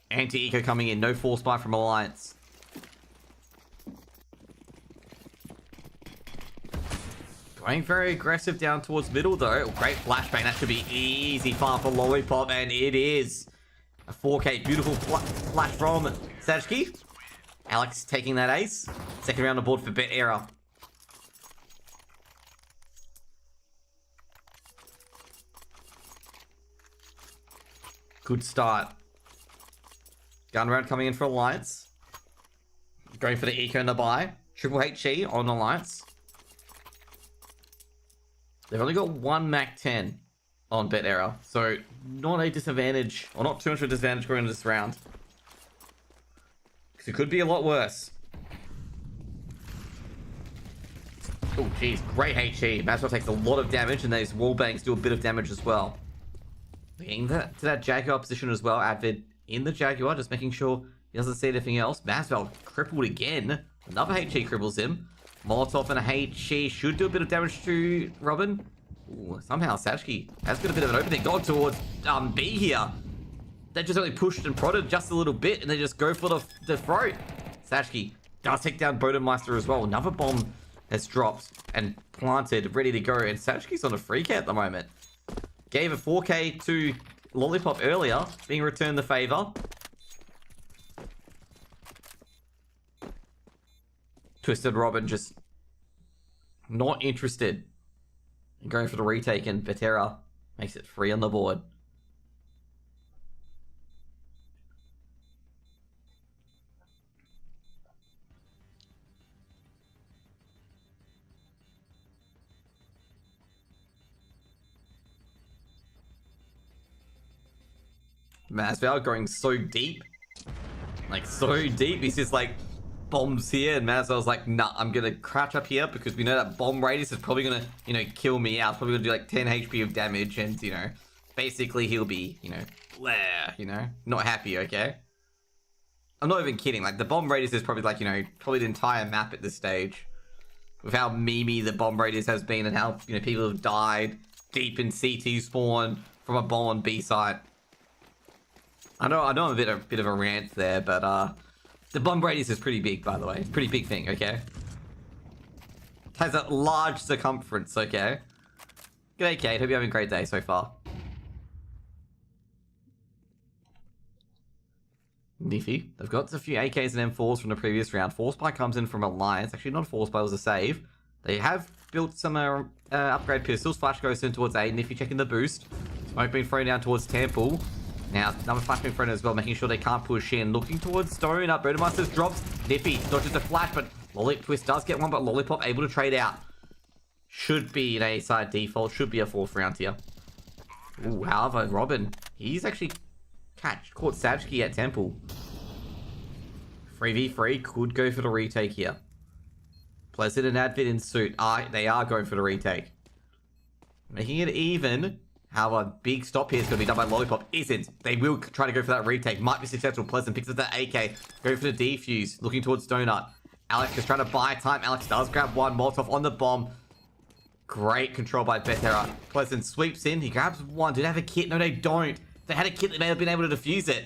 Anti-eco coming in. No force buy from Alliance. Going very aggressive down towards middle though. Great flashbang. That should be easy farm for Lollipop. And it is. A 4K. Beautiful flash from Sajki. Alex taking that ace. Second round on board for Betera. Good start. Gun round coming in for Alliance. Going for the eco and the buy. Triple HE on Alliance. They've only got one Mac 10 on Betera. So not a disadvantage. Or not too much of a disadvantage going into this round. Because it could be a lot worse. Oh jeez. Great HE. Maxwell takes a lot of damage. And those wall bangs do a bit of damage as well. Getting to that Jaguar position as well. Advid in the Jaguar, just making sure he doesn't see anything else. Masvel crippled again. Another HE cripples him. Molotov and a HE should do a bit of damage to Robin. Ooh, somehow Sajki has got a bit of an opening. Going towards B here. They just only pushed and prodded just a little bit, and they just go for the throat. Sajki does take down Bodemeister as well. Another bomb has dropped and planted, ready to go. And Sajki's on a free K at the moment. Gave a 4K to Lollipop earlier, being returned the favor. Twisted Robin just not interested in going for the retake, and Betera makes it free on the board. Masval going so deep. Like, so deep. He's just like, bombs here. And Masval's like, nah, I'm going to crouch up here because we know that bomb radius is probably going to, you know, kill me out. It's probably going to do like 10 HP of damage. And, you know, basically he'll be, you know, bleh, you know, not happy, okay? I'm not even kidding. Like, the bomb radius is probably like, you know, probably the entire map at this stage. With how memey the bomb radius has been and how, you know, people have died deep in CT spawn from a bomb on B site. I know I'm a bit of a rant there, but the bomb radius is pretty big, by the way. Pretty big thing, okay? It has a large circumference, okay? G'day, Kate. Hope you're having a great day so far. Niffy. They've got a few AKs and M4s from the previous round. Force Buy comes in from Alliance. Actually, not a Force Buy, it was a save. They have built some upgrade pistols. Flash goes in towards A. Niffy checking the boost. Smoke being thrown down towards Temple. Now, another flash in front as well, making sure they can't push in. Looking towards Stone up. Bodemeister's drops. Niffy dodges a flash, but Twist does get one, but Lollipop able to trade out. Should be an A side default. Should be a 4th round here. Ooh, however, Robin, he's actually caught Sajki at Temple. 3v3 could go for the retake here. Pleasant and Advid in suit. They are going for the retake. Making it even. However, big stop here is going to be done by Lollipop. Isn't. They will try to go for that retake. Might be successful. Pleasant picks up that AK. Go for the defuse. Looking towards Donut. Alex is trying to buy time. Alex does grab one. Molotov on the bomb. Great control by Betera. Pleasant sweeps in. He grabs one. Do they have a kit? No, they don't. If they had a kit, they may have been able to defuse it.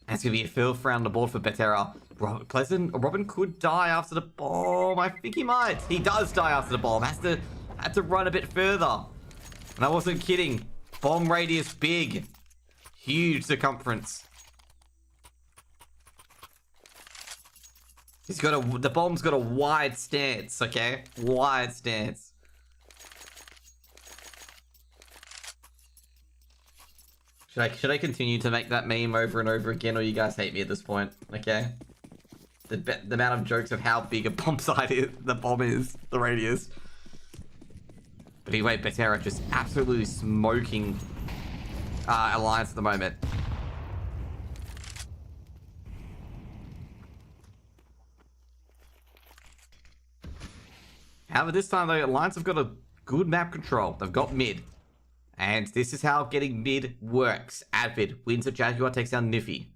That's going to be a 5th round on the board for Betera. Robin could die after the bomb. I think he might. He does die after the bomb. Had to run a bit further. And I wasn't kidding. Bomb radius big. Huge circumference. The bomb's got a wide stance, okay? Wide stance. Should I continue to make that meme over and over again, or you guys hate me at this point? Okay. The amount of jokes of how big a bomb site is, the bomb is, the radius. But anyway, Betera just absolutely smoking Alliance at the moment. However, this time though, Alliance have got a good map control. They've got mid. And this is how getting mid works. Avid wins at Jaguar, takes down Niffy.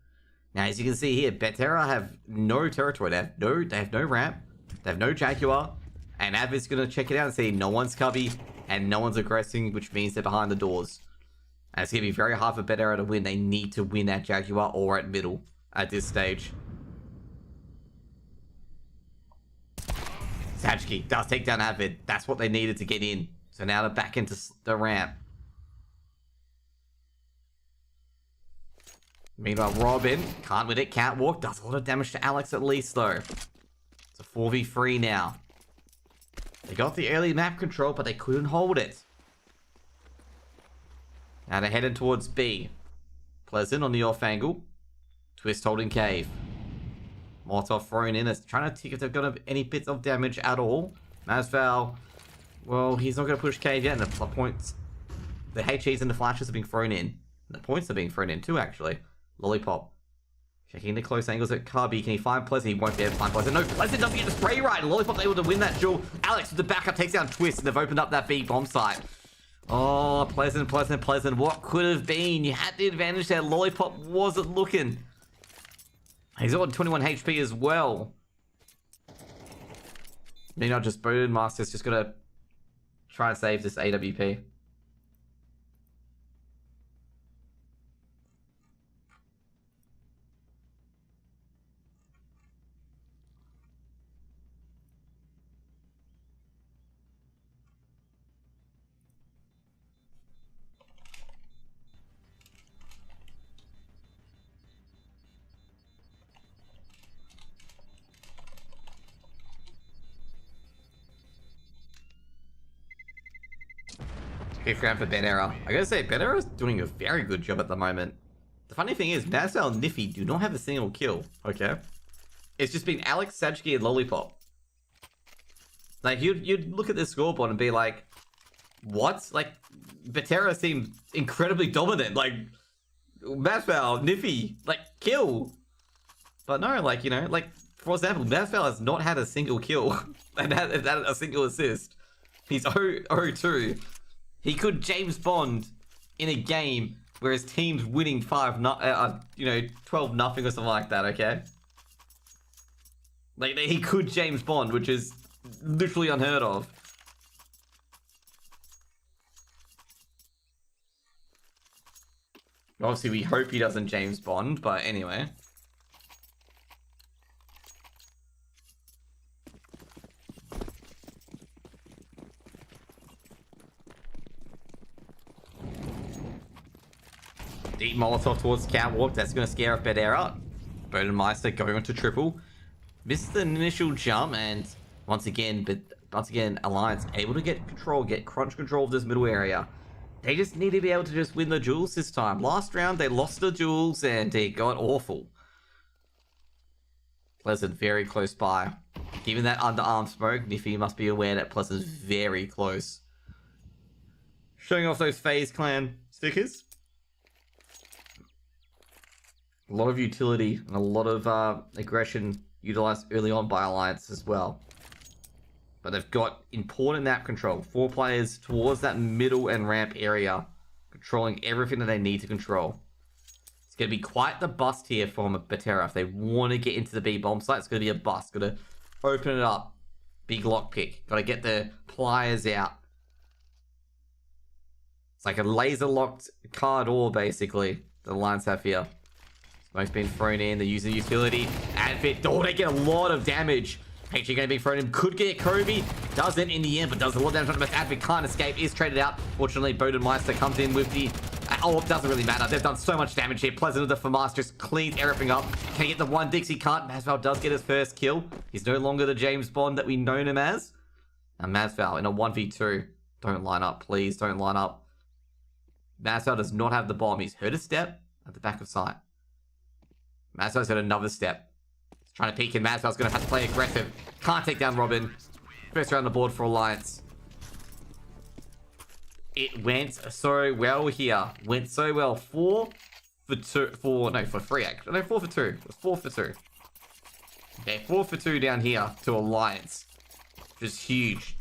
Now, as you can see here, Betera have no territory. They have no ramp. They have no Jaguar. And Avid's going to check it out and see no one's cubby and no one's aggressing, which means they're behind the doors. And it's going to be very hard for Betera to win. They need to win at Jaguar or at middle at this stage. Sajki does take down Avid. That's what they needed to get in. So now they're back into the ramp. Meanwhile, Robin can't win it, can't walk. Does a lot of damage to Alex at least, though. It's a 4v3 now. They got the early map control, but they couldn't hold it. Now they're heading towards B. Pleasant on the off angle. Twist holding cave. Molotov thrown in. It's trying to see if they've got any bits of damage at all. Masval, well, he's not going to push cave yet. And the points, the HEs and the flashes are being thrown in. And the points are being thrown in too, actually. Lollipop. Checking the close angles at Carby. Can he find Pleasant? He won't be able to find Pleasant. No, Pleasant doesn't get the spray right. Lollipop able to win that duel. Alex with the backup takes down Twist. And they've opened up that B bomb site. Oh, Pleasant. What could have been? You had the advantage there. Lollipop wasn't looking. He's on 21 HP as well. Maybe not just booted. Master's just got to try and save this AWP. Fifth round for Betera. I gotta say, Betera is doing a very good job at the moment. The funny thing is, Masval and Niffy do not have a single kill, okay? It's just been Alex, Sajki, and Lollipop. Like, you'd look at this scoreboard and be like, what? Like, Betera seems incredibly dominant. Like, Masval, Niffy, like, kill. But no, like, you know, like, for example, Masval has not had a single kill and had a single assist. He's 0-2. He could James Bond in a game where his team's winning 12-0 or something like that, okay? Like, he could James Bond, which is literally unheard of. Obviously, we hope he doesn't James Bond, but anyway. Deep Molotov towards Catwalk. That's going to scare off Betera. Bodenmeister going on to triple. Missed the initial jump, and once again, Alliance able to get crunch control of this middle area. They just need to be able to just win the duels this time. Last round, they lost the duels, and it got awful. Pleasant very close by. Given that underarm smoke, Niffy must be aware that Pleasant's very close. Showing off those FaZe Clan stickers. A lot of utility and a lot of aggression utilized early on by Alliance as well. But they've got important map control. 4 players towards that middle and ramp area, controlling everything that they need to control. It's going to be quite the bust here from Betera. If they want to get into the B bomb site, it's going to be a bust. Got to open it up. Big lockpick. Got to get the pliers out. It's like a laser locked car door, basically, the Alliance have here. Smoke's been thrown in. They use the utility. Advit. Oh, they get a lot of damage. HG going to be thrown in. Could get Kobe. Doesn't in the end, but does a lot of damage on the Advent. Can't escape. Is traded out. Fortunately, Bodenmeister comes in with the... Oh, it doesn't really matter. They've done so much damage here. Pleasant of the FAMAS just cleans everything up. Can he get the one Dixie? Can't. Masval does get his first kill. He's no longer the James Bond that we know him as. And Masval in a 1v2. Don't line up, please. Don't line up. Masval does not have the bomb. He's heard a step at the back of sight. Masval's got another step. He's trying to peek in. Masval's going to have to play aggressive. Can't take down Robin. First round on the board for Alliance. It went so well here. Went so well. 4 for 2. 4 for 3 actually. No, 4 for 2. It was 4 for 2. Okay, 4 for 2 down here to Alliance. Which is huge.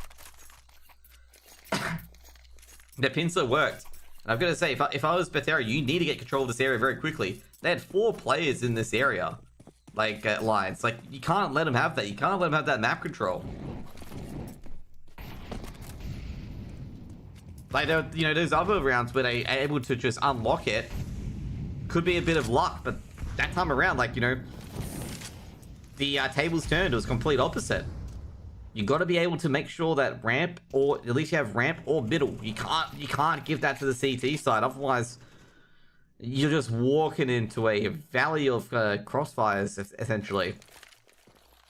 The pincer worked. And I've got to say, if I was Betera, you need to get control of this area very quickly. They had 4 players in this area. Like, at Alliance. Like, you can't let them have that. You can't let them have that map control. Like, you know, those other rounds where they are able to just unlock it could be a bit of luck, but that time around, like, you know, the tables turned. It was complete opposite. You got to be able to make sure that ramp, or at least you have ramp or middle. You can't give that to the CT side, otherwise you're just walking into a valley of crossfires, essentially.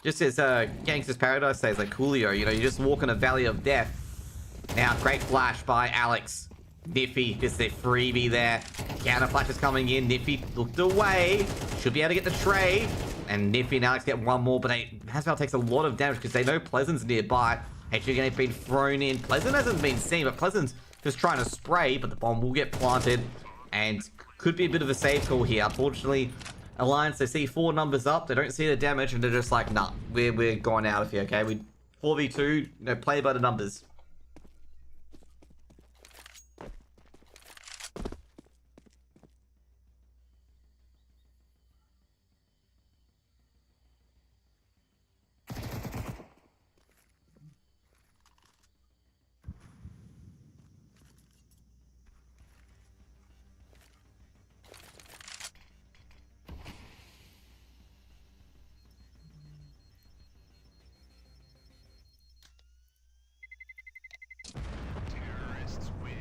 Just as Gangster's Paradise says, like Coolio, you know, you just walk in a valley of death. Now, great flash by Alex. Niffy, just a freebie there. Counter flash is coming in. Niffy looked away. Should be able to get the trade. And Niffy and Alex get one more, but Masval takes a lot of damage because they know Pleasant's nearby. Actually, going to be thrown in. Pleasant hasn't been seen, but Pleasant's just trying to spray, but the bomb will get planted. And could be a bit of a save call here. Unfortunately, Alliance, they see 4 numbers up. They don't see the damage, and they're just like, nah, we're going out of here, okay? We 4v2, you know, play by the numbers. Terrorists win.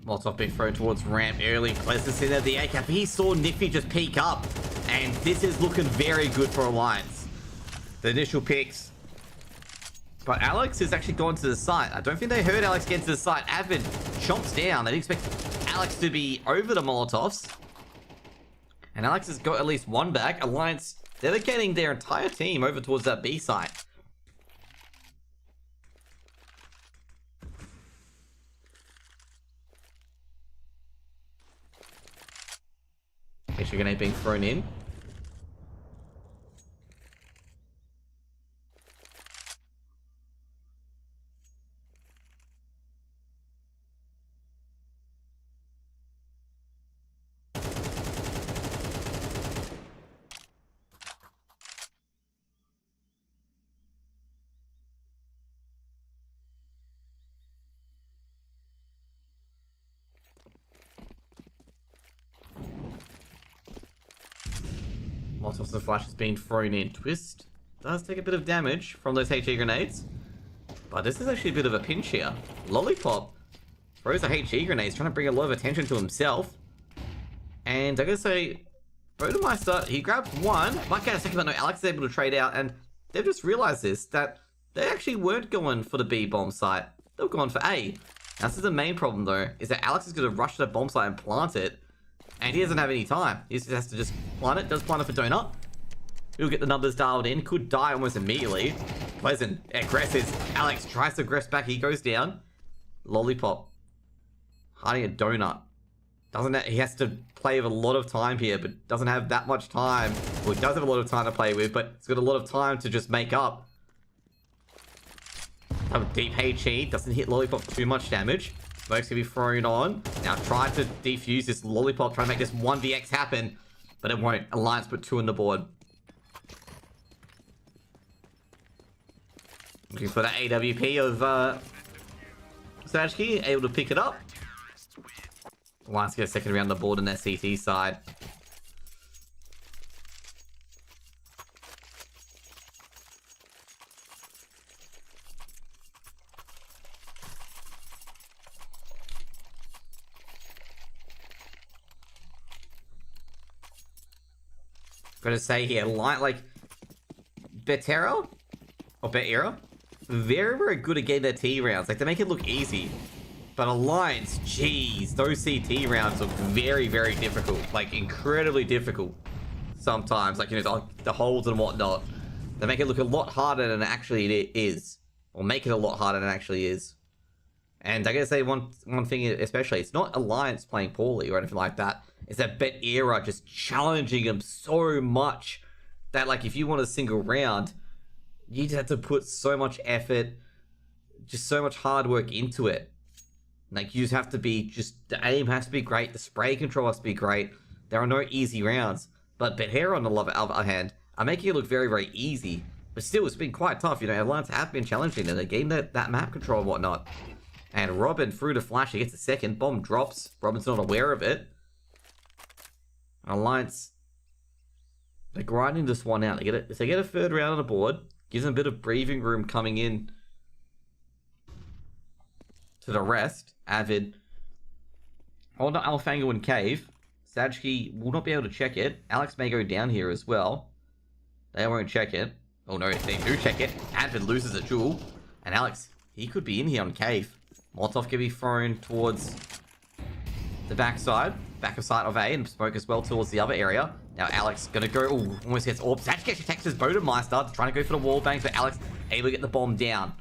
Molotov being thrown towards ramp early. Pleasant's in at the A-cap. He saw Niffy just peek up. And this is looking very good for Alliance. The initial picks. But Alex has actually gone to the site. I don't think they heard Alex get to the site. Advent chomps down. They didn't expect Alex to be over the Molotovs. And Alex has got at least one back. Alliance dedicating their entire team over towards that B site. Extra grenade being thrown in. Lots of the flash has been thrown in. Twist does take a bit of damage from those HE grenades. But this is actually a bit of a pinch here. Lollipop throws a HE grenade, trying to bring a lot of attention to himself. And I gotta say, Bodemeister, he grabs one. Might get a second, but no, Alex is able to trade out. And they've just realized this, that they actually weren't going for the B bomb site. They were going for A. Now, this is the main problem, though, is that Alex is going to rush to the bomb site and plant it. And he doesn't have any time. He just has to just plant it. Does plant it for Donut. He'll get the numbers dialed in. Could die almost immediately. Pleasant aggresses. Alex tries to aggress back. He goes down. Lollipop. Hiding a Donut. He has to play with a lot of time here, but doesn't have that much time. Well, he does have a lot of time to play with, but it's got a lot of time to just make up. Have a deep HE. Doesn't hit Lollipop too much damage. Smoke's gonna be thrown on. Now try to defuse this Lollipop, try to make this 1vx happen, but it won't. Alliance put 2 on the board. Looking for the AWP of Sajki, able to pick it up. Alliance get a second round the board on their CT side. Gotta say here, like Betera or Betera, very, very good at getting their T rounds. Like, they make it look easy. But Alliance, jeez, those CT rounds look very, very difficult. Like, incredibly difficult sometimes. Like, you know, the holds and whatnot. They make it look a lot harder than actually it is. Or make it a lot harder than it actually is. And I gotta say one thing especially, it's not Alliance playing poorly or anything like that. It's that Betera just challenging them so much that, like, if you want a single round, you just have to put so much effort, just so much hard work into it. Like, you just have to be, the aim has to be great, the spray control has to be great. There are no easy rounds. But Betera, on the other hand, are making it look very, very easy. But still, it's been quite tough. You know, Alliance have been challenging them. They're getting that map control and whatnot. And Robin, through the flash, he gets a second. Bomb drops. Robin's not aware of it. Alliance, they're grinding this one out. If they get a third round on the board, gives them a bit of breathing room coming in to the rest. Avid. Hold on, Alfango and Cave. Sajki will not be able to check it. Alex may go down here as well. They won't check it. Oh no, if they do check it, Avid loses a duel. And Alex, he could be in here on Cave. Molotov can be thrown towards the backside. Back of sight of A, and smoke as well towards the other area. Now Alex gonna go, almost gets orb. Sajki actually texts his Bodemeister, trying to go for the wall bangs, but Alex able to get the bomb down.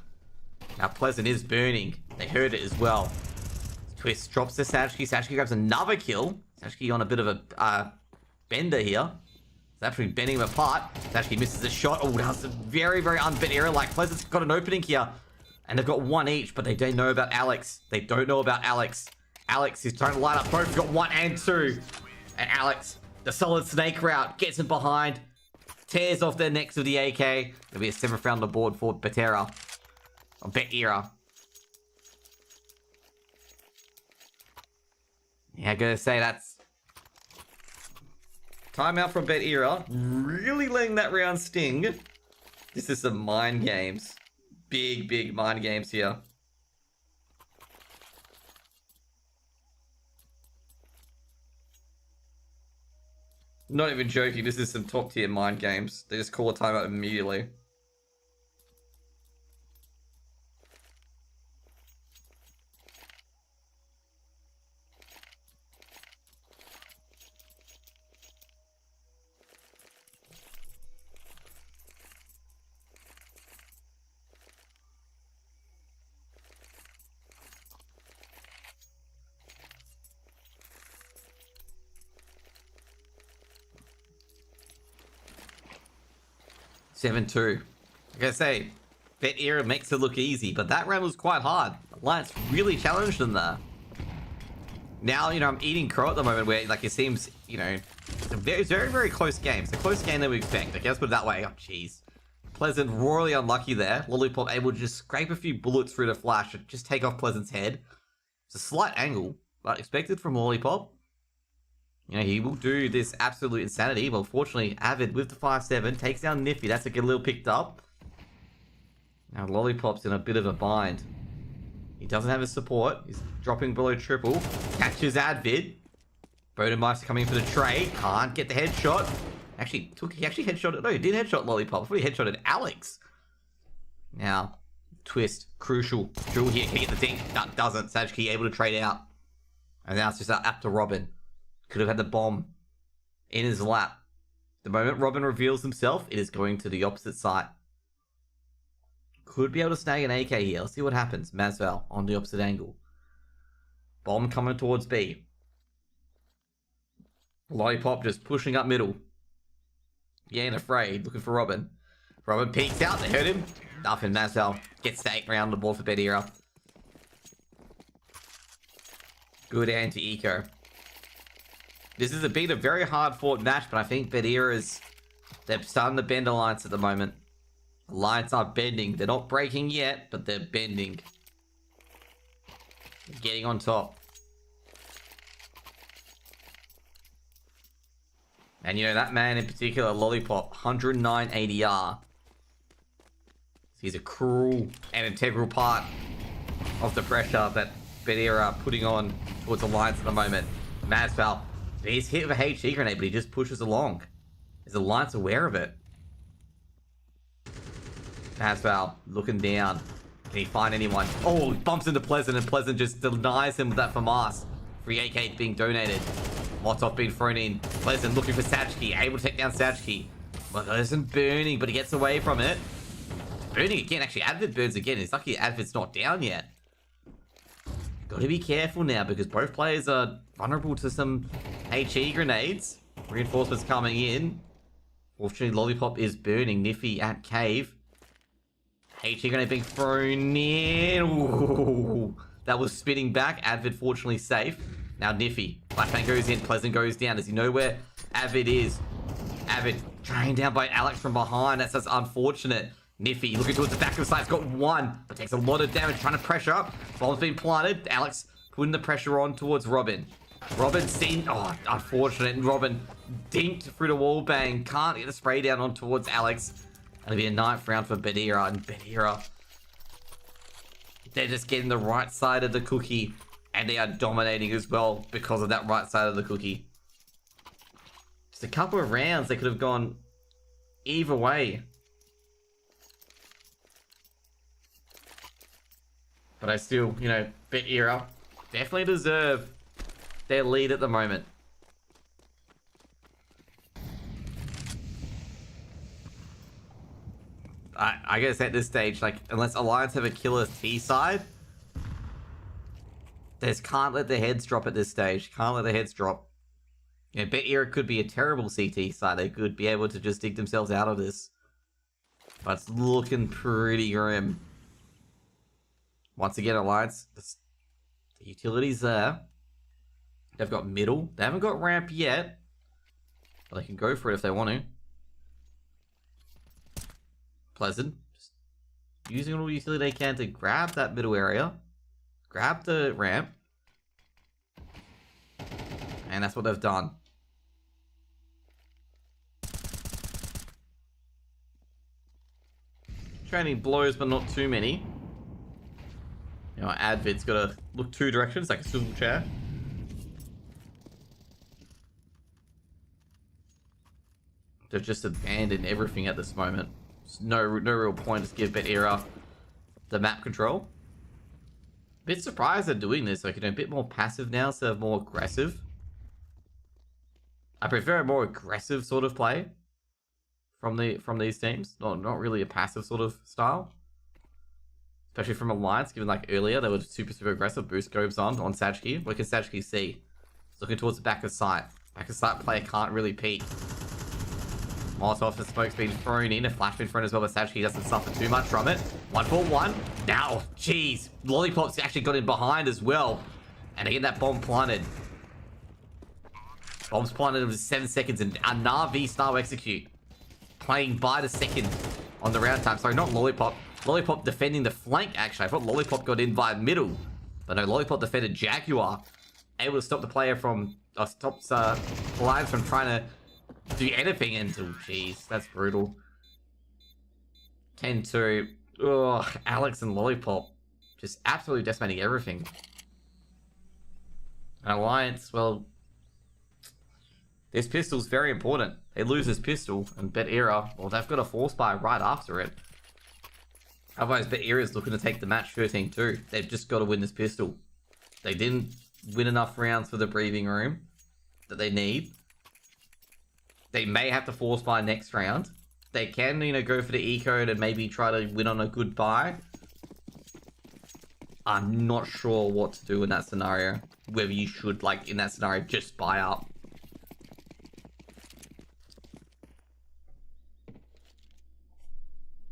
Now Pleasant is burning. They heard it as well. Twist drops to Sajki. Sajki grabs another kill. Sajki on a bit of a bender here. He's actually bending him apart. Sajki misses a shot. Oh, that's a very, very unbent area. Like, Pleasant's got an opening here. And they've got one each, but they don't know about Alex. They don't know about Alex. Alex is trying to light up both. Got 1 and 2. And Alex, the solid snake route, gets him behind. Tears off their necks with the AK. There'll be a 7th round on the board for Betera. Or Betera. Yeah, I gotta say, that's timeout from Betera. Really letting that round sting. This is some mind games. Big, big mind games here. Not even joking, this is some top tier mind games. They just call a timeout immediately. Seven two. Like I say, Betera makes it look easy, but that round was quite hard. Alliance really challenged them there. Now, you know, I'm eating crow at the moment where, like, it seems, you know, it's a very, very, very close game. It's a close game that we expect. Okay, let's put it that way. Oh, jeez. Pleasant royally unlucky there. Lollipop able to just scrape a few bullets through the flash and just take off Pleasant's head. It's a slight angle, but expected from Lollipop. You know, he will do this absolute insanity, but unfortunately, Avid with the 5-7 takes down Niffy. That's a little picked up. Now, Lollipop's in a bit of a bind. He doesn't have his support. He's dropping below triple. Catches Advid. Bodemeister coming for the trade. Can't get the headshot. He actually headshotted. No, he did headshot Lollipop. I thought he headshotted Alex. Now, twist. Crucial. Drill here. Can he get the dink? That doesn't. Sajki able to trade out. And now it's just up to Robin. Could have had the bomb in his lap. The moment Robin reveals himself, it is going to the opposite side. Could be able to snag an AK here. Let's see what happens. Masval on the opposite angle. Bomb coming towards B. Lollipop just pushing up middle. Getting afraid. Looking for Robin. Robin peeks out. They hurt him. Nothing. Masval gets the 8th round on the board for Betera. Good anti-eco. This has been a very hard-fought match, but I think Betera they're starting to bend alliance at the moment. Alliance are bending. They're not breaking yet, but they're bending. Getting on top. And you know, that man in particular, Lollipop, 109 ADR. He's a cruel and integral part of the pressure that Betera are putting on towards Alliance at the moment. Masval, he's hit with a HE grenade, but he just pushes along. Is Alliance aware of it? Masval looking down. Can he find anyone? Oh, he bumps into Pleasant, and Pleasant just denies him with that FAMAS. Free AK being donated. Molotov being thrown in. Pleasant looking for Sajki, able to take down Sajki. Pleasant burning, but he gets away from it. Burning again. Actually, Advid burns again. It's lucky Advid's not down yet. Got to be careful now because both players are vulnerable to some HE grenades. Reinforcements coming in. Fortunately, Lollipop is burning. Niffy at cave. HE grenade being thrown in. Ooh, that was spinning back. Advid fortunately safe. Now Niffy. Flashbang goes in. Pleasant goes down. Does he know where Advid is? Advid trained down by Alex from behind. That's just unfortunate. Niffy looking towards the back of the side. He's got one, but takes a lot of damage trying to pressure up. Bomb's been planted. Alex putting the pressure on towards Robin. Robin seen. Oh, unfortunate. And Robin dinked through the wall bang. Can't get the spray down on towards Alex. It'll be a 9th round for Betera. And Betera, they're just getting the right side of the cookie. And they are dominating as well because of that right side of the cookie. Just a couple of rounds, they could have gone either way. But I still, you know, Betera definitely deserve their lead at the moment. I guess at this stage, like, unless Alliance have a killer T side, they just can't let their heads drop at this stage. Can't let their heads drop. You know, Betera could be a terrible CT side. They could be able to just dig themselves out of this. But it's looking pretty grim. Once again, Alliance, the utility's there. They've got middle. They haven't got ramp yet. But they can go for it if they want to. Pleasant. Just using all the utility they can to grab that middle area. Grab the ramp. And that's what they've done. Training blows, but not too many. You know, Advid's got to look 2 directions, like a swivel chair. They've just abandoned everything at this moment. There's no real point to give Betera the map control. Bit surprised they're doing this, like, you know, a bit more passive now instead of more aggressive. I prefer a more aggressive sort of play from these teams. Not really a passive sort of style. Especially from Alliance, given like earlier, they were super aggressive. Boost goes on Sajki. What can Sajki see? He's looking towards the back of sight. Back of sight player can't really peek. Molotov, the smoke's been thrown in. A flash been thrown as well, but Sajki doesn't suffer too much from it. 1-for-1. Now, jeez. Lollipop's actually got in behind as well. And again, that bomb planted. Bomb's planted in 7 seconds, and a Na'Vi style execute. Playing by the second on the round time. Sorry, not Lollipop. Lollipop defending the flank, actually. I thought Lollipop got in via middle. But no, Lollipop defended Jaguar. Able to stop the player from... stops Alliance from trying to do anything. And, oh, jeez. That's brutal. 10-2. Ugh, Alex and Lollipop. Just absolutely decimating everything. And Alliance, well... This pistol's very important. They lose this pistol, and Betera, well, they've got a force buy right after it. Otherwise, Betera's looking to take the match 13-2. They've just got to win this pistol. They didn't win enough rounds for the breathing room that they need. They may have to force buy next round. They can, go for the eco and maybe try to win on a good buy. I'm not sure what to do in that scenario. Whether you should, in that scenario, just buy up.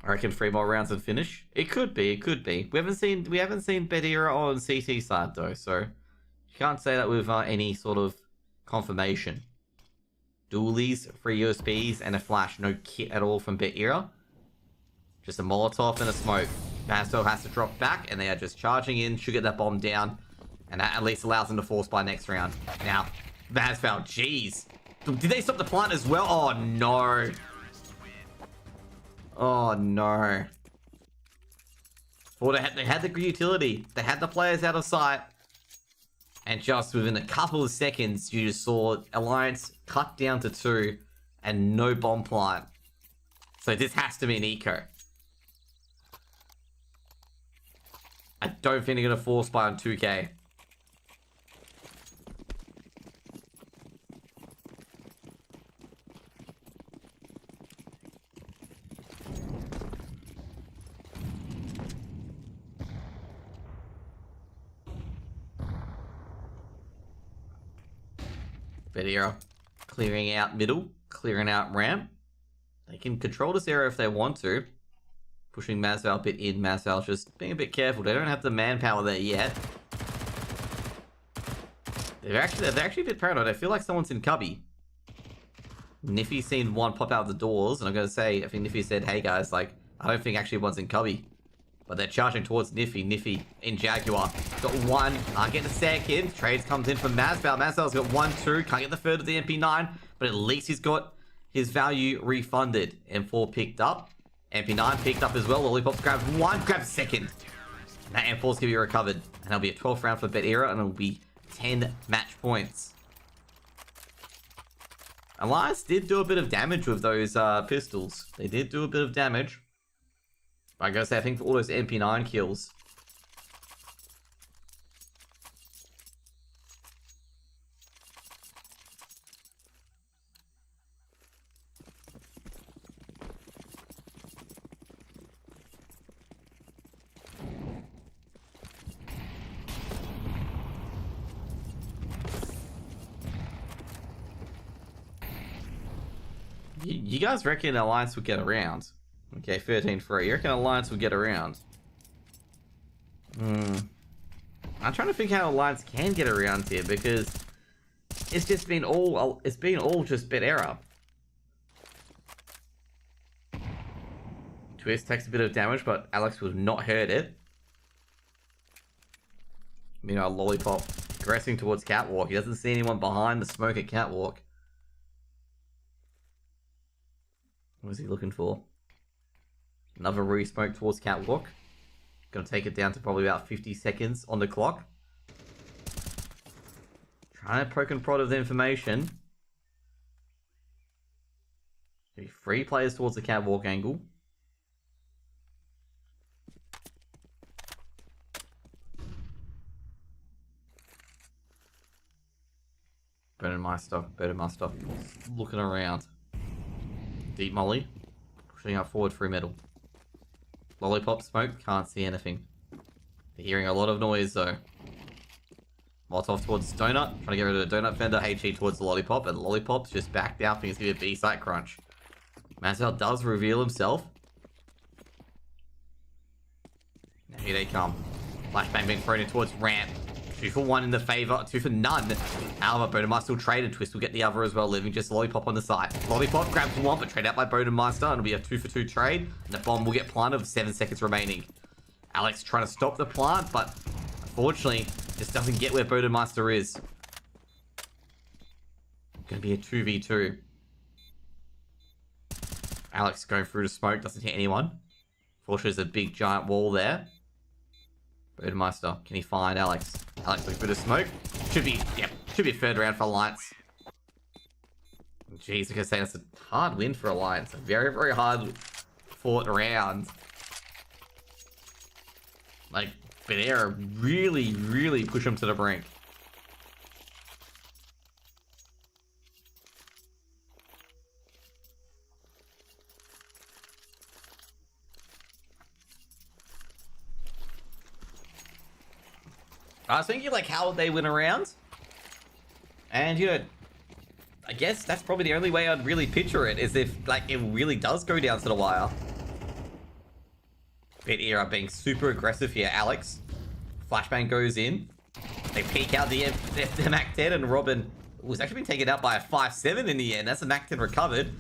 I reckon 3 more rounds and finish. It could be, it could be. We haven't seen Betera on CT side though, so you can't say that with any sort of confirmation. Dualies, 3 USBs, and a flash. No kit at all from Betera. Just a Molotov and a smoke. Mastel has to drop back, and they are just charging in. Should get that bomb down, and that at least allows them to force by next round. Now, Mastel, jeez. Did they stop the plant as well? Oh no. Oh no. Well, they had the utility. They had the players out of sight. And just within a couple of seconds, you just saw Alliance cut down to 2 and no bomb plant. So this has to be an eco. I don't think they're going to force buy on 2K. Betera clearing out middle, clearing out ramp. They can control this area if they want to. Pushing Masval a bit in. Masval just being a bit careful. They don't have the manpower there yet. They're actually a bit paranoid. I feel like someone's in cubby. Niffy's seen one pop out the doors, and I'm gonna say, I think Niffy said, "Hey guys, I don't think actually one's in cubby." But they're charging towards Niffy. Niffy in Jaguar. Got 1. Can't get the second. Trades comes in from Masval. Masval's got 1, 2. Can't get the third of the MP9. But at least he's got his value refunded. M4 picked up. MP9 picked up as well. Lollipop grabs 1. Grabs second. And that M4's going to be recovered. And it'll be a 12th round for Betera. And it'll be 10 match points. Elias did do a bit of damage with those pistols. They did do a bit of damage. I gotta say, I think for all those MP9 kills. You guys reckon Alliance would get around? Okay, 13-3. You reckon Alliance will get around? I'm trying to think how Alliance can get around here, because it's been all just Betera. Twist takes a bit of damage, but Alex will not hurt it. Meanwhile, Lollipop progressing towards Catwalk. He doesn't see anyone behind the smoke at Catwalk. What is he looking for? Another re-smoke towards Catwalk. Gonna take it down to probably about 50 seconds on the clock. Trying to poke and prod of the information. Maybe 3 players towards the Catwalk angle. Burnmeister. Looking around. Deep molly. Pushing up forward through middle. Lollipop smoke, can't see anything. They're hearing a lot of noise though. Molotov towards Donut, trying to get rid of the Donut fender. HE towards the Lollipop, and Lollipop's just backed out, thinks it's going to be a B-site crunch. Masvel does reveal himself. Now here they come. Flashbang being thrown in towards ramp. 2 for 1 in the favor, 2 for none. However, Bodemeister still trade, and Twist will get the other as well, leaving just Lollipop on the side. Lollipop grabs 1, but trade out by Bodemeister, and it'll be a 2 for 2 trade. And the bomb will get planted with 7 seconds remaining. Alex trying to stop the plant, but unfortunately, just doesn't get where Bodemeister is. Gonna be a 2v2. Alex going through the smoke, doesn't hit anyone. Fortunately, there's a big giant wall there. Bodemeister, can he find Alex? Alex looking for the smoke. Should be a third round for Alliance. Jeez, I could say that's a hard win for Alliance. A very, very hard fought round. Like, Betera really, really push him to the brink. I was thinking, like, how would they win a round? And, you know, I guess that's probably the only way I'd really picture it, is if, like, it really does go down to the wire. Betera being super aggressive here. Alex. Flashbang goes in. They peek out the Mac 10, and Robin was actually been taken out by a 5-7 in the end. That's a Mac 10 recovered.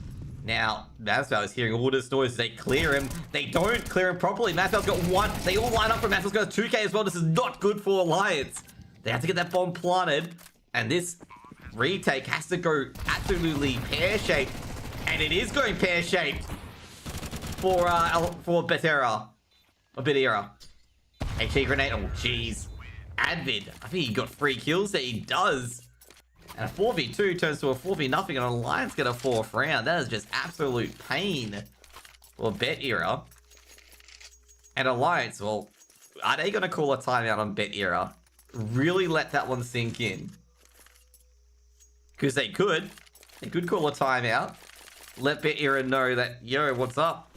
Now, Maswell is hearing all this noise. They clear him. They don't clear him properly. Maswell's got 1. They all line up for Maswell's got 2k as well. This is not good for Alliance. They have to get that bomb planted. And this retake has to go absolutely pear-shaped. And it is going pear-shaped for Betera. Or Betera. HE grenade. Oh, jeez. Advid. I think he got 3 kills there. He does. And a 4v2 turns to a 4v0, and Alliance get a 4th round. That is just absolute pain for Betera. And Alliance, well, are they going to call a timeout on Betera? Really let that one sink in. Because they could. They could call a timeout. Let Betera know that, yo, what's up?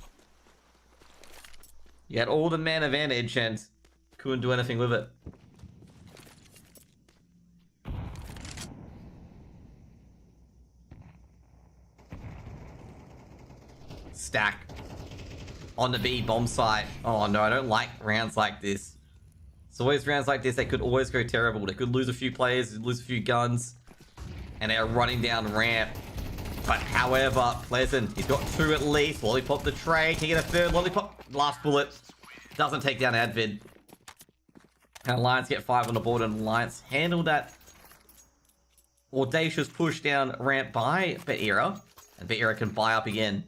You had all the man advantage and couldn't do anything with it. Stack on the B bomb site. Oh no, I don't like rounds like this. It's always rounds like this that could always go terrible. They could lose a few players, lose a few guns, and they're running down ramp. But however, Pleasant, he's got 2 at least. Lollipop the trade, he get a 3rd. Lollipop, last bullet, doesn't take down Advid. And Alliance get 5 on the board, and Alliance handle that audacious push down ramp by Betera, and Betera can buy up again.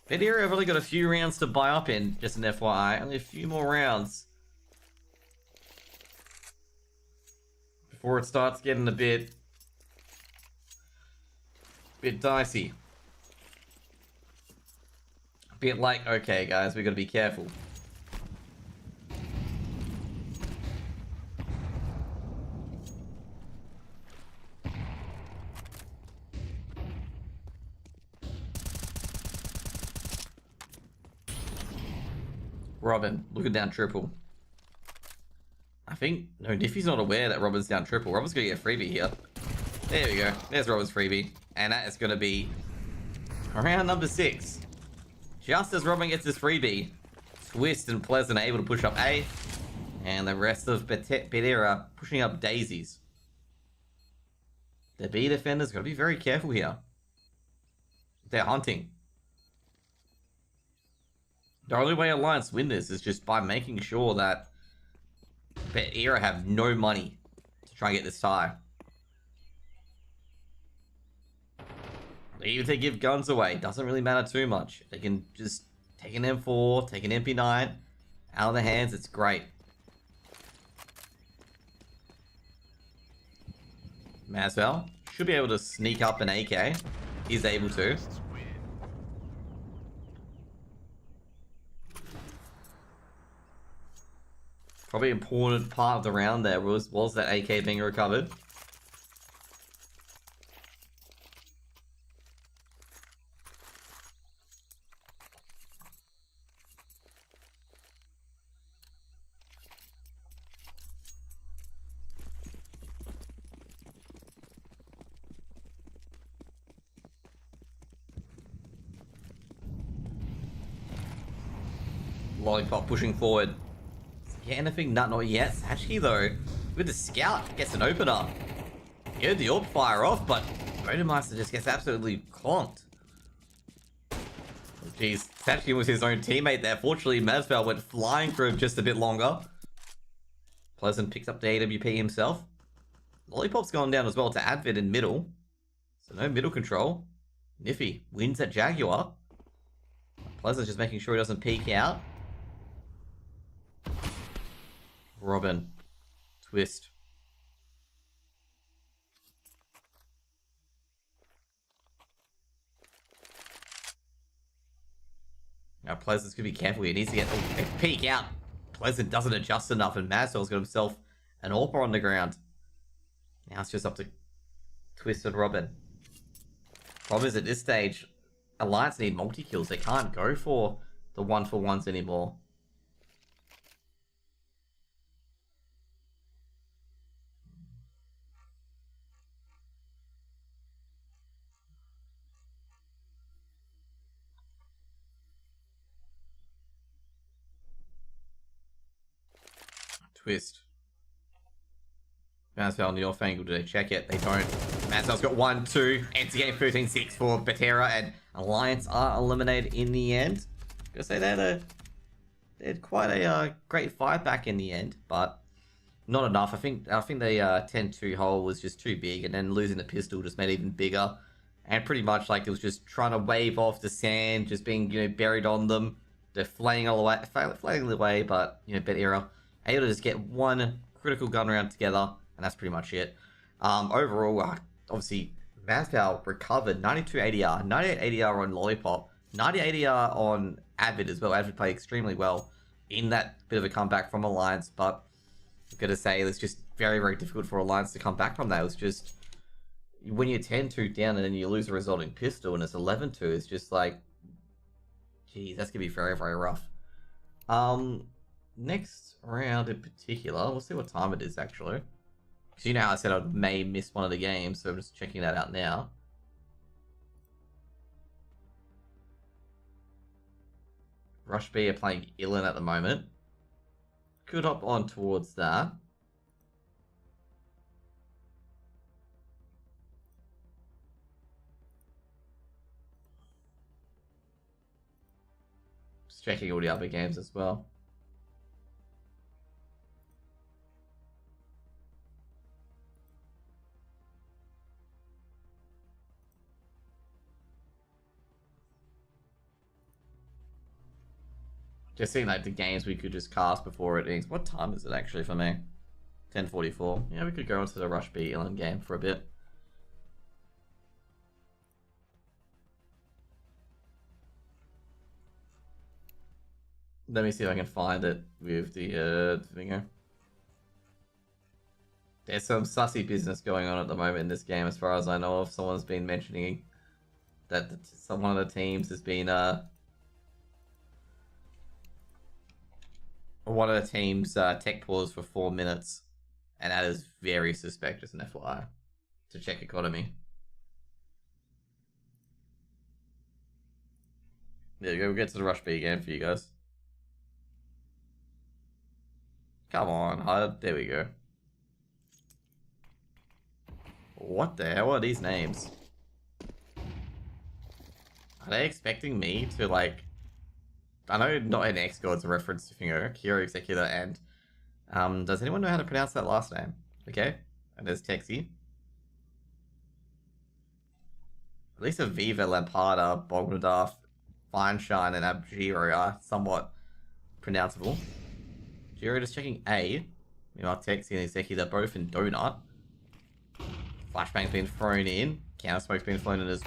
Betera have only got a few rounds to buy up in, just an FYI. Only a few more rounds before it starts getting a bit dicey. A bit like, okay guys, we gotta be careful. Robin, looking down triple. I think, no, Diffy's not aware that Robin's down triple. Robin's gonna get a freebie here. There we go. There's Robin's freebie. And that is gonna be round number 6. Just as Robin gets his freebie, Twist and Pleasant are able to push up A. And the rest of Betera pushing up daisies. The B defenders gotta be very careful here. They're hunting. The only way Alliance win this is just by making sure that Betera have no money to try and get this tie. Even if they give guns away, doesn't really matter too much. They can just take an M4, take an MP9 out of their hands, it's great. Maswell should be able to sneak up an AK. He's able to. Probably important part of the round there was that AK being recovered. Lollipop pushing forward. Yeah, anything? Not yet. Sashki though, with the scout, gets an opener. Yeah, the orb fire off, but Bodemeister just gets absolutely clonked. Oh, jeez, Sashki was his own teammate there. Fortunately, Maswell went flying for him just a bit longer. Pleasant picks up the AWP himself. Lollipop's gone down as well to Advid in middle. So no middle control. Niffy wins at Jaguar. Pleasant's just making sure he doesn't peek out. Robin. Twist. Now, Pleasant's going to be careful. He needs to get a peek out. Pleasant doesn't adjust enough, and Mazwell's got himself an AWPer on the ground. Now it's just up to Twist and Robin. Problem is, at this stage, Alliance need multi-kills. They can't go for the one-for-ones anymore. Twist. Mazwell on the off angle. Do they check it? They don't. Mazwell's got 1, 2. Ends the game 13-6 for Betera, and Alliance are eliminated in the end. Gonna say they had quite a great fight back in the end, but not enough. I think the 10-2 hole was just too big, and then losing the pistol just made it even bigger. And pretty much like it was just trying to wave off the sand, just being buried on them. They're flaying all the way, but Betera able to just get one critical gun round together, and that's pretty much it. Overall, obviously, Mazwell recovered 92 ADR, 98 ADR on Lollipop, 90 ADR on Avid as well. Avid played extremely well in that bit of a comeback from Alliance, but I've got to say, it's just very, very difficult for Alliance to come back from that. It was just, when you're 10-2 down and then you lose a resulting pistol and it's 11-2, it's just like, geez, that's going to be very, very rough. Next round in particular, we'll see what time it is actually. Because you know how I said I may miss one of the games, so I'm just checking that out now. Rush B are playing Ilan at the moment. Could hop on towards that. Just checking all the other games as well. Just seeing like the games we could just cast before it ends. What time is it actually for me? 10:44. Yeah, we could go into the Rush B Ilan game for a bit. Let me see if I can find it with the finger. There's some sussy business going on at the moment in this game, as far as I know of. Someone's been mentioning that one of the teams has been one of the teams tech pause for 4 minutes, and that is very suspect, as an FYI, to check economy. There you go, we'll get to the Rush B game for you guys. Come on, HUD, there we go. What the hell are these names? Are they expecting me to, like... I know not an X-God's a reference to Kiro Executor, and... does anyone know how to pronounce that last name? Okay, and there's Texi. At least Aviva, Lampada, Bogdanov, Feinstein, and Abjiro are somewhat pronounceable. Jiro just checking A. Meanwhile, Texi and Executor both in Donut. Flashbang's been thrown in. Counter-smoke's been thrown in as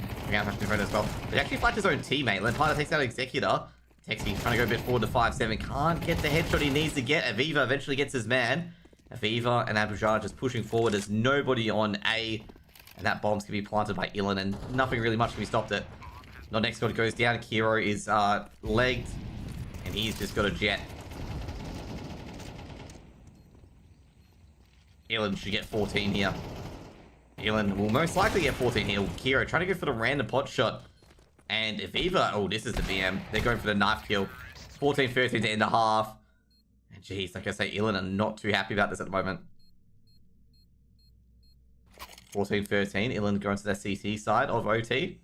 well. They actually flashed his own teammate. Lampada takes out Executor. Texi trying to go a bit forward to 5-7. Can't get the headshot he needs to get. Aviva eventually gets his man. Aviva and Abujar just pushing forward. There's nobody on A. And that bomb's going to be planted by Ilan, and nothing really much can be stopped it. Not next one goes down. Kiro is legged. And he's just got a jet. Ilan should get 14 here. Ilan will most likely get 14 here. Kiro trying to go for the random pot shot. And Aviva, oh, this is the BM. They're going for the knife kill. 14-13 to end the half. And geez, like I say, Ilan are not too happy about this at the moment. 14-13. Ilan going to the CT side of OT.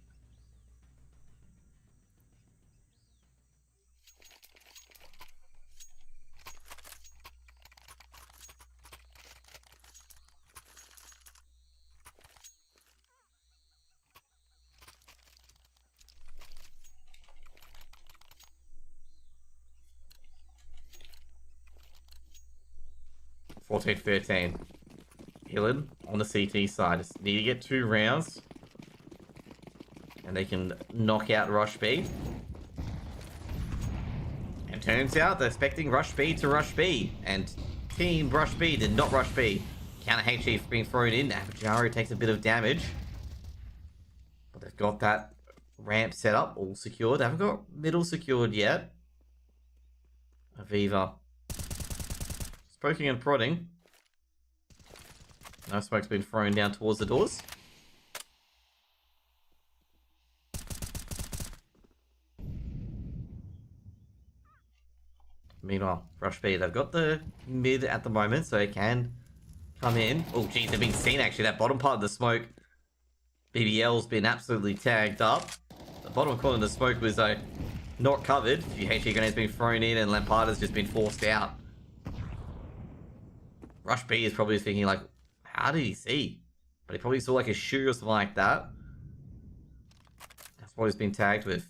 (14-13). Ilan on the CT side. Just need to get 2 rounds. And they can knock out Rush B. turns out they're expecting Rush B to Rush B, and Team Rush B did not Rush B. Counter HE being thrown in. Abajaro takes a bit of damage. But they've got that ramp set up, all secured. They haven't got middle secured yet. Aviva. It's poking and prodding. No smoke's been thrown down towards the doors. Meanwhile, Rush B, they've got the mid at the moment, so it can come in. Oh, geez, they've been seen, actually. That bottom part of the smoke, BBL's been absolutely tagged up. The bottom corner of the smoke was not covered. A few HE grenades been thrown in, and Lamparda's just been forced out. Rush B is probably thinking, like, how did he see? But he probably saw, like, a shoe or something like that. That's what he's been tagged with.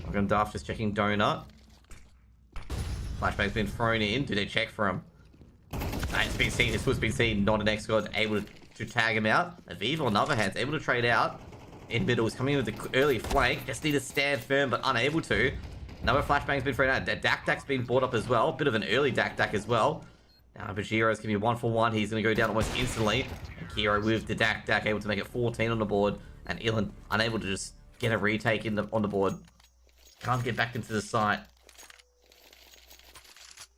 Logan Duff just checking Donut. Flashbang's been thrown in. Do they check for him? It's been seen. This was been seen. Not an X-God able to tag him out. Aviva, on the other hand, is able to trade out. In middle, is coming in with the early flank. Just need to stand firm, but unable to. Another Flashbang's been thrown out. Dak-Dak's been brought up as well. Bit of an early Dak-Dak as well. Now Bajiro's going to be 1-for-1. He's going to go down almost instantly. And Kiro with the Dak-Dak able to make it 14 on the board. And Ilan unable to just get a retake on the board. Can't get back into the site.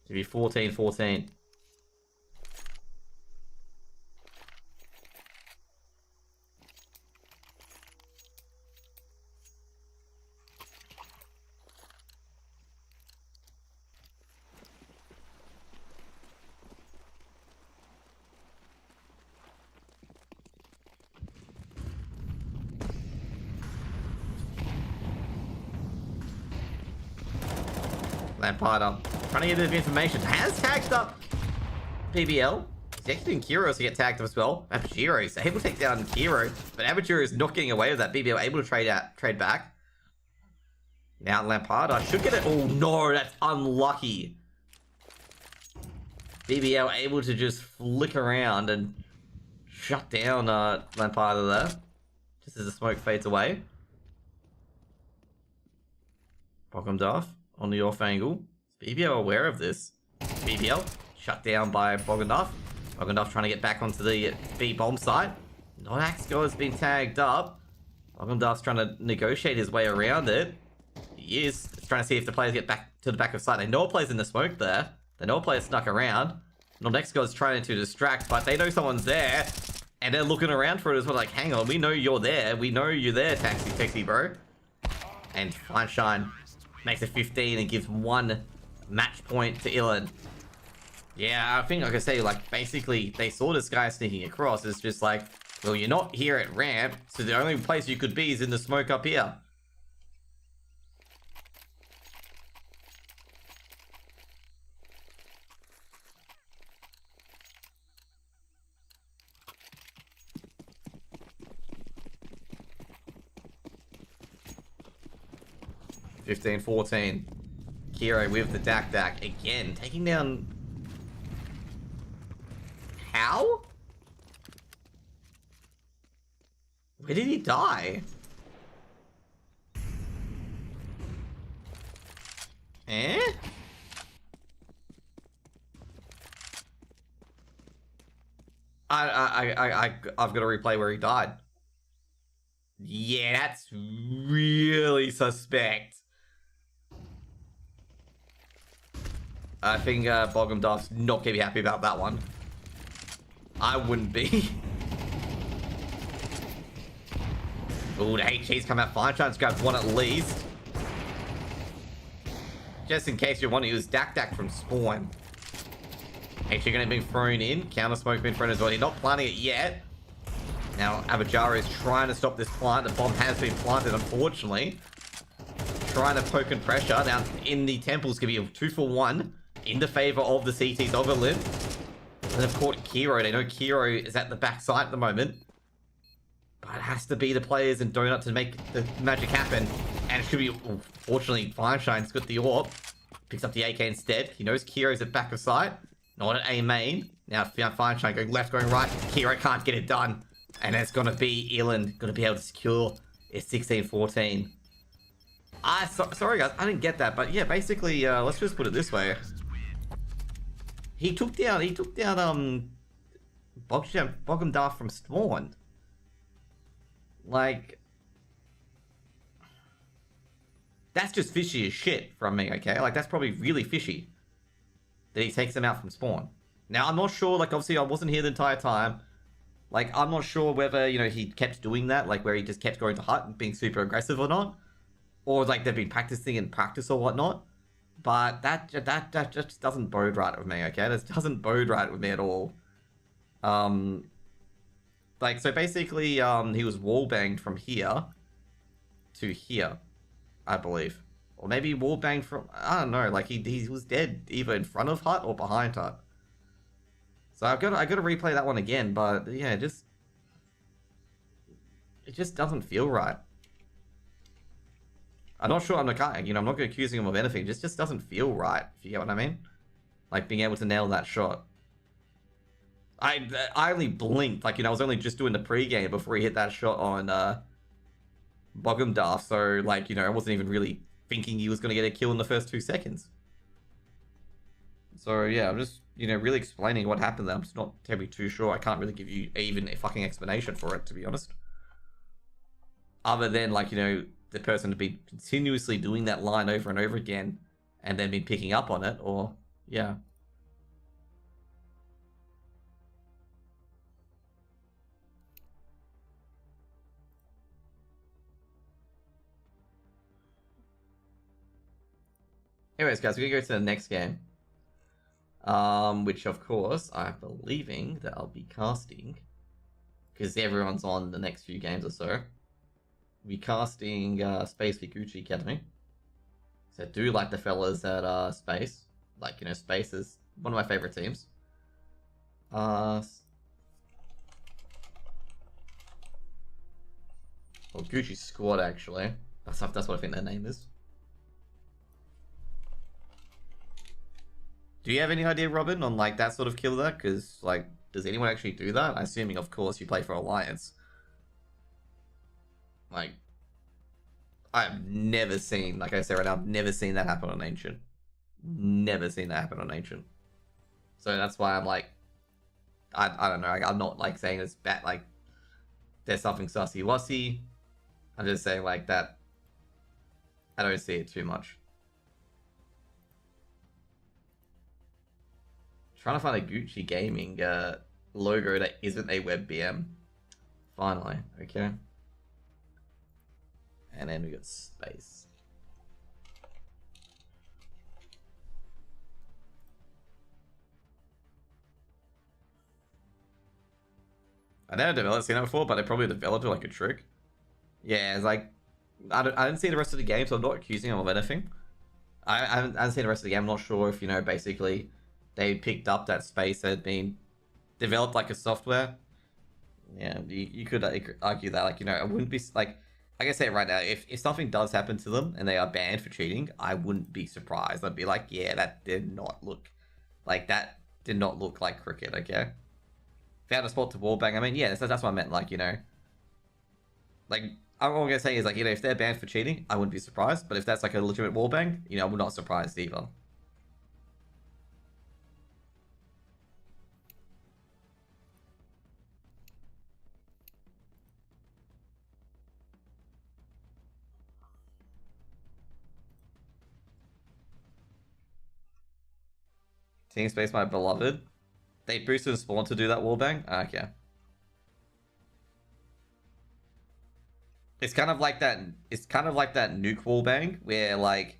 To be 14-14. Lamparda trying to get a bit of information. Has tagged up PBL. He's actually doing Kiro to get tagged up as well. Abajiro is able to take down Kiro, but Abajiro is not getting away with that. BBL able to trade back. Now Lamparda should get it. Oh no, that's unlucky. BBL able to just flick around and shut down Lamparda there. Just as the smoke fades away. Bogum Duff on the off angle. Is BBL aware of this? BBL shut down by Bogandov. Bogandov trying to get back onto the B bomb site. Not Axgo has been tagged up. Bogandov's trying to negotiate his way around it. He is. It's trying to see if the players get back to the back of site. They know a player's in the smoke there. They know a player's snuck around. Nordexco's trying to distract, but they know someone's there. And they're looking around for it as well. Like, hang on, we know you're there. We know you're there, Taxi bro. And Fine Shine makes it 15 and gives 1 match point to Ilan. Yeah, I think, like I say, like, basically, they saw this guy sneaking across. It's just like, well, you're not here at ramp, so the only place you could be is in the smoke up here. (15-14). Kiro with the Dak again, taking down. How? Where did he die? Eh? I've got to replay where he died. Yeah, that's really suspect. I think Bogum Duff's not gonna be happy about that one. I wouldn't be. Ooh, the HE's come out fine. Trying to grab 1 at least. Just in case you're wondering, it was Dak from spawn. HE gonna be thrown in. Counter smoke been thrown as well. He's not planting it yet. Now Abajaro is trying to stop this plant. The bomb has been planted, unfortunately. Trying to poke and pressure. Now in the temples could be a 2-for-1 in the favor of the CTs of Berlin. And they've caught Kiro. They know Kiro is at the backside at the moment. But it has to be the players and Donut to make the magic happen. And it should be, oh, fortunately, Fine Shine's got the orb. Picks up the AK instead. He knows Kiro's at back of sight. Not at A main. Now Fine Shine going left, going right. Kiro can't get it done. And it's going to be Ilan going to be able to secure. It's 16-14. Sorry guys, I didn't get that, but yeah, basically, let's just put it this way. He took down Bogomdar from spawn. Like, that's just fishy as shit from me, okay? Like, that's probably really fishy that he takes them out from spawn. Now, I'm not sure, like, obviously I wasn't here the entire time. Like, I'm not sure whether, you know, he kept doing that, like, where he just kept going to hut and being super aggressive or not. Or, like, they've been practicing in practice or whatnot. But that just doesn't bode right with me, okay? This doesn't bode right with me at all. Like, so basically, he was wallbanged from here to here, I believe. Or maybe wallbanged from, I don't know, like, he was dead either in front of hut or behind hut. So I got to replay that one again, but yeah, it just doesn't feel right. I'm not sure. I'm not going to accuse him of anything. It just doesn't feel right. If you get what I mean, like being able to nail that shot. I only blinked, like, you know, I was only just doing the pregame before he hit that shot on Bogomdar. So, like, you know, I wasn't even really thinking he was going to get a kill in the first 2 seconds. So yeah, I'm just, you know, really explaining what happened there. I'm just not terribly too sure. I can't really give you even a fucking explanation for it, to be honest. Other than, like, you know, the person to be continuously doing that line over and over again and then be picking up on it, or, yeah. Anyways, guys, we're going to go to the next game. Which, of course, I'm believing that I'll be casting, because everyone's on the next few games or so. We'll be casting Space v Gucci Academy. So I do like the fellas at Space. Like, you know, Space is one of my favorite teams. Or Gucci Squad, actually. That's what I think their name is. Do you have any idea, Robin, on, like, that sort of killer? Because, like, does anyone actually do that? Assuming, of course, you play for Alliance. Like, I've never seen, like I said right now, I've never seen that happen on Ancient. Never seen that happen on Ancient. So that's why I'm like, I don't know, I'm not, like, saying it's bad, like, there's something sussy-wussy. I'm just saying, like, that, I don't see it too much. Trying to find a Gucci Gaming logo that isn't a WebBM. Finally, okay. And then we got Space. I never developed seen that before, but I probably developed it like a trick. Yeah, it's like, I didn't see the rest of the game, so I'm not accusing him of anything. I haven't seen the rest of the game. I'm not sure if, you know, basically they picked up that Space had been developed like a software. Yeah, you could argue that, like, you know, I wouldn't be, like I say it right now, if something does happen to them and they are banned for cheating, I wouldn't be surprised. I'd be like, yeah, that did not look like cricket, okay? Found a spot to wallbang. I mean, yeah, that's what I meant, like, you know. Like, all I'm gonna say is, like, you know, if they're banned for cheating, I wouldn't be surprised. But if that's like a legitimate wallbang, you know, I'm not surprised either. Team Space, my beloved. They boosted spawn to do that wallbang? Okay. It's kind of like that nuke wallbang where, like,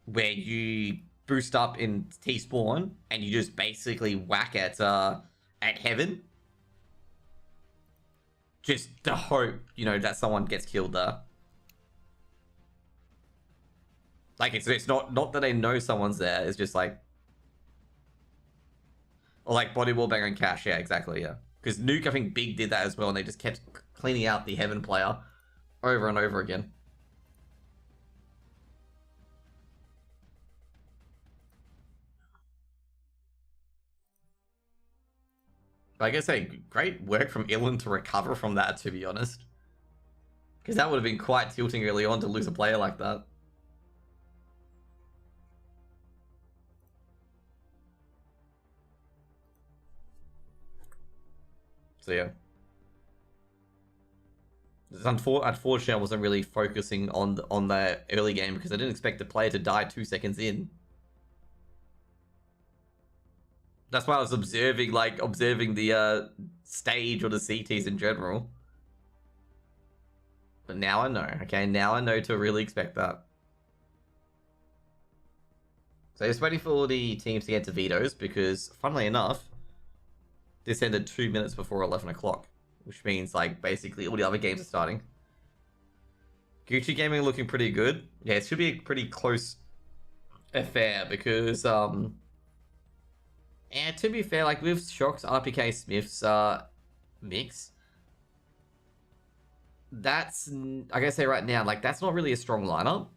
where you boost up in T-spawn and you just basically whack at heaven. Just to hope, you know, that someone gets killed there. Like, it's not that they know someone's there, it's just like, or like body wallbang and cash, yeah, exactly, yeah. Because Nuke, I think Big did that as well, and they just kept cleaning out the Heaven player over and over again. But I guess, hey, great work from Ilan to recover from that, to be honest. Because that would have been quite tilting early on to lose a player like that. So yeah. Unfortunately, I wasn't really focusing on the early game because I didn't expect the player to die 2 seconds in. That's why I was observing the stage or the CTs in general. But now I know, okay? Now I know to really expect that. So just waiting for all the teams to get to vetoes because, funnily enough, this ended 2 minutes before 11 o'clock. Which means, like, basically all the other games are starting. Gucci Gaming looking pretty good. Yeah, it should be a pretty close affair because, and to be fair, like, with Shock's RPK Smith's mix, that's, I gotta say right now, like, that's not really a strong lineup.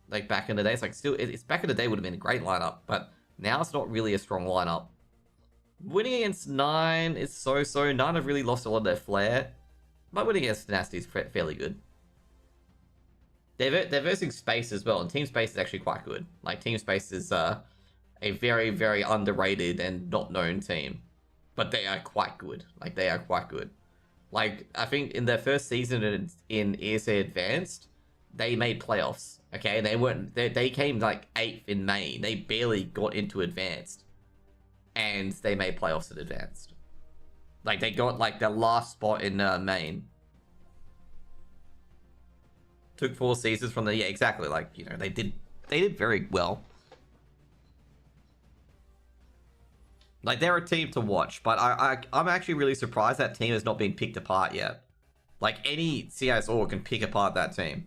Like, back in the day, it's like, still, it's back in the day would have been a great lineup, but now it's not really a strong lineup. Winning against 9 is so-so. 9 have really lost a lot of their flair. But winning against Tenacity is fairly good. They're versing Space as well, and Team Space is actually quite good. Like, Team Space is a very, very underrated and not known team. But they are quite good. Like, they are quite good. Like, I think in their first season in ESA Advanced, they made playoffs. Okay? They came, like, 8th in main. They barely got into Advanced. And they made playoffs at Advanced. Like, they got, like, their last spot in main. Took 4 seasons from the... Yeah, exactly. Like, you know, they did very well. Like, they're a team to watch, but I'm actually really surprised that team has not been picked apart yet. Like, any CIS org can pick apart that team.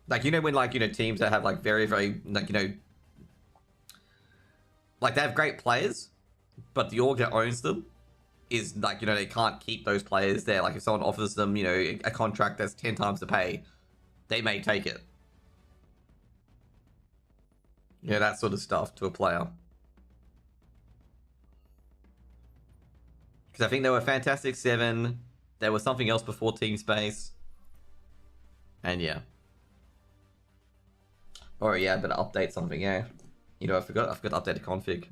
Like, you know, when, like, you know, teams that have, like, very, very, like, you know... Like, they have great players, but the org that owns them is, like, you know, they can't keep those players there. Like, if someone offers them, you know, a contract that's 10 times the pay, they may take it. Yeah, that sort of stuff to a player. Because I think they were Fantastic 7. There was something else before Team Space. And yeah. Oh yeah, I better update something, yeah. You know, I forgot to update the config.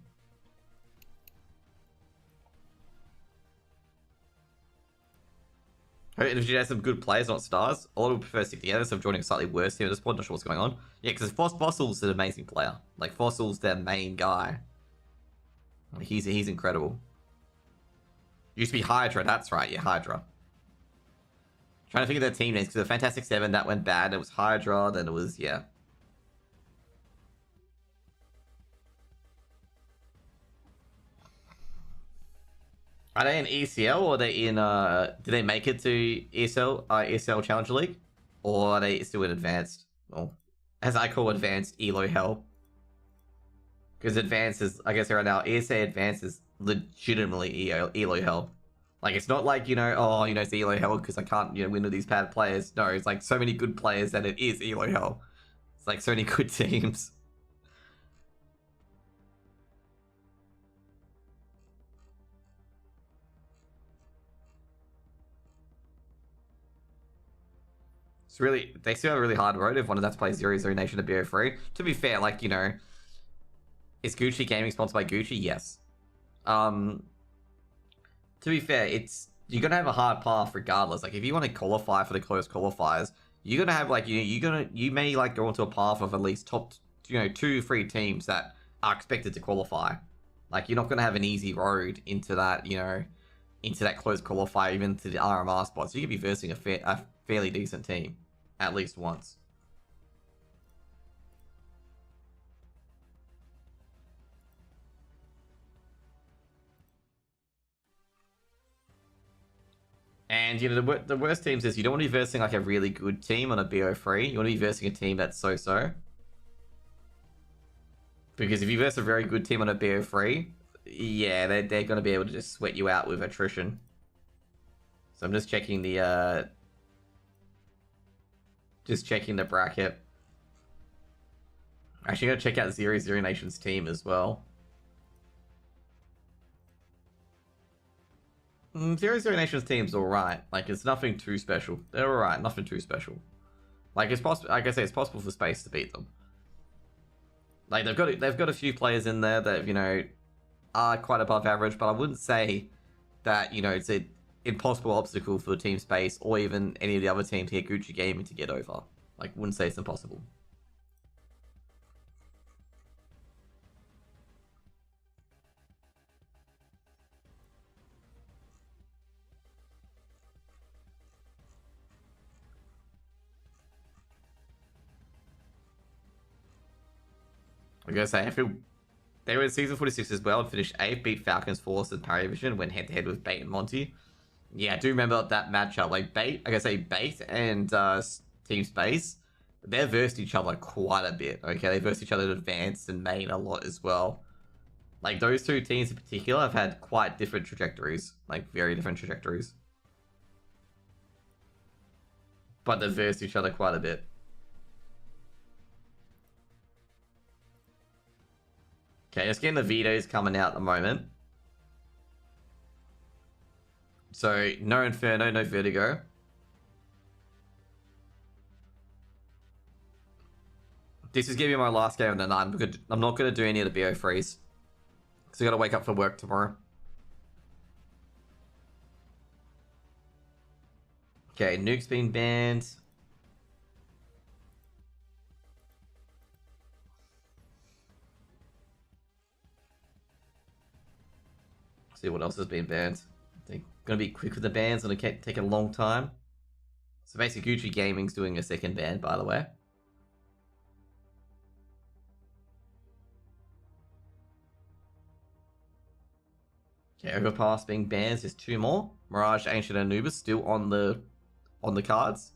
If you have some good players, not stars, a lot of people prefer to stick together, so I'm joining a slightly worse team at this point. Not sure what's going on. Yeah, because Fossil's an amazing player. Like, Fossil's their main guy. He's incredible. Used to be Hydra, that's right, yeah, Hydra. Trying to figure their team names, because the Fantastic 7, that went bad. It was Hydra, then it was, yeah. Are they in ECL or are they in did they make it to ESL Challenger League? Or are they still in advanced? Well, as I call advanced, ELO hell. Because advanced is, I guess right now, ESA advanced is legitimately ELO hell. Like, it's not like, you know, oh, you know, it's ELO hell because I can't, you know, win with these bad players. No, it's like so many good players that it is ELO hell. It's like so many good teams. It's really, they still have a really hard road if one of them has to play 0-0 Nation to BO3. To be fair, like, you know, is Gucci Gaming sponsored by Gucci? Yes. To be fair, you're gonna have a hard path regardless. Like, if you want to qualify for the closed qualifiers, you're gonna have, like, you may, like, go into a path of at least top, you know, 2-3 teams that are expected to qualify. Like, you're not gonna have an easy road into that, you know, into that closed qualifier, even to the RMR spots. You could be versing a fairly decent team at least once. And, you know, the worst teams is you don't want to be versing, like, a really good team on a BO3. You want to be versing a team that's so-so. Because if you verse a very good team on a BO3, yeah, they're going to be able to just sweat you out with attrition. So I'm just checking the, bracket. Actually, I'm going to check out 0-0 Nation's team as well. Zero Zero Nations team's alright. Like, it's nothing too special. They're alright, nothing too special. Like, it's possible. Like I say, it's possible for Space to beat them. Like, they've got a few players in there that, you know, are quite above average, but I wouldn't say that, you know, it's an impossible obstacle for Team Space or even any of the other teams here, Gucci Gaming, to get over. Like, wouldn't say it's impossible. I gotta say, I feel they were in season 46 as well and finished 8th, beat Falcons, Force, and Paravision, went head to head with Bait and Monty. Yeah, I do remember that matchup. Like, Bait, I gotta say, Bait and Team Space, they're versed each other quite a bit, okay? They versed each other in Advanced and Main a lot as well. Like, those two teams in particular have had quite different trajectories. Like, very different trajectories. But they've versed each other quite a bit. Okay, just getting the videos coming out at the moment. So, no Inferno, no Vertigo. This is going to be my last game of the night. I'm not going to do any of the BO freeze. Because I got to wake up for work tomorrow. Okay, Nuke's been banned. See what else has been banned. They're going to be quick with the bans and it take a long time. So basically Gucci Gaming's doing a second ban, by the way. Okay, Overpass being banned. There's 2 more. Mirage, Ancient, and Anubis still on the cards.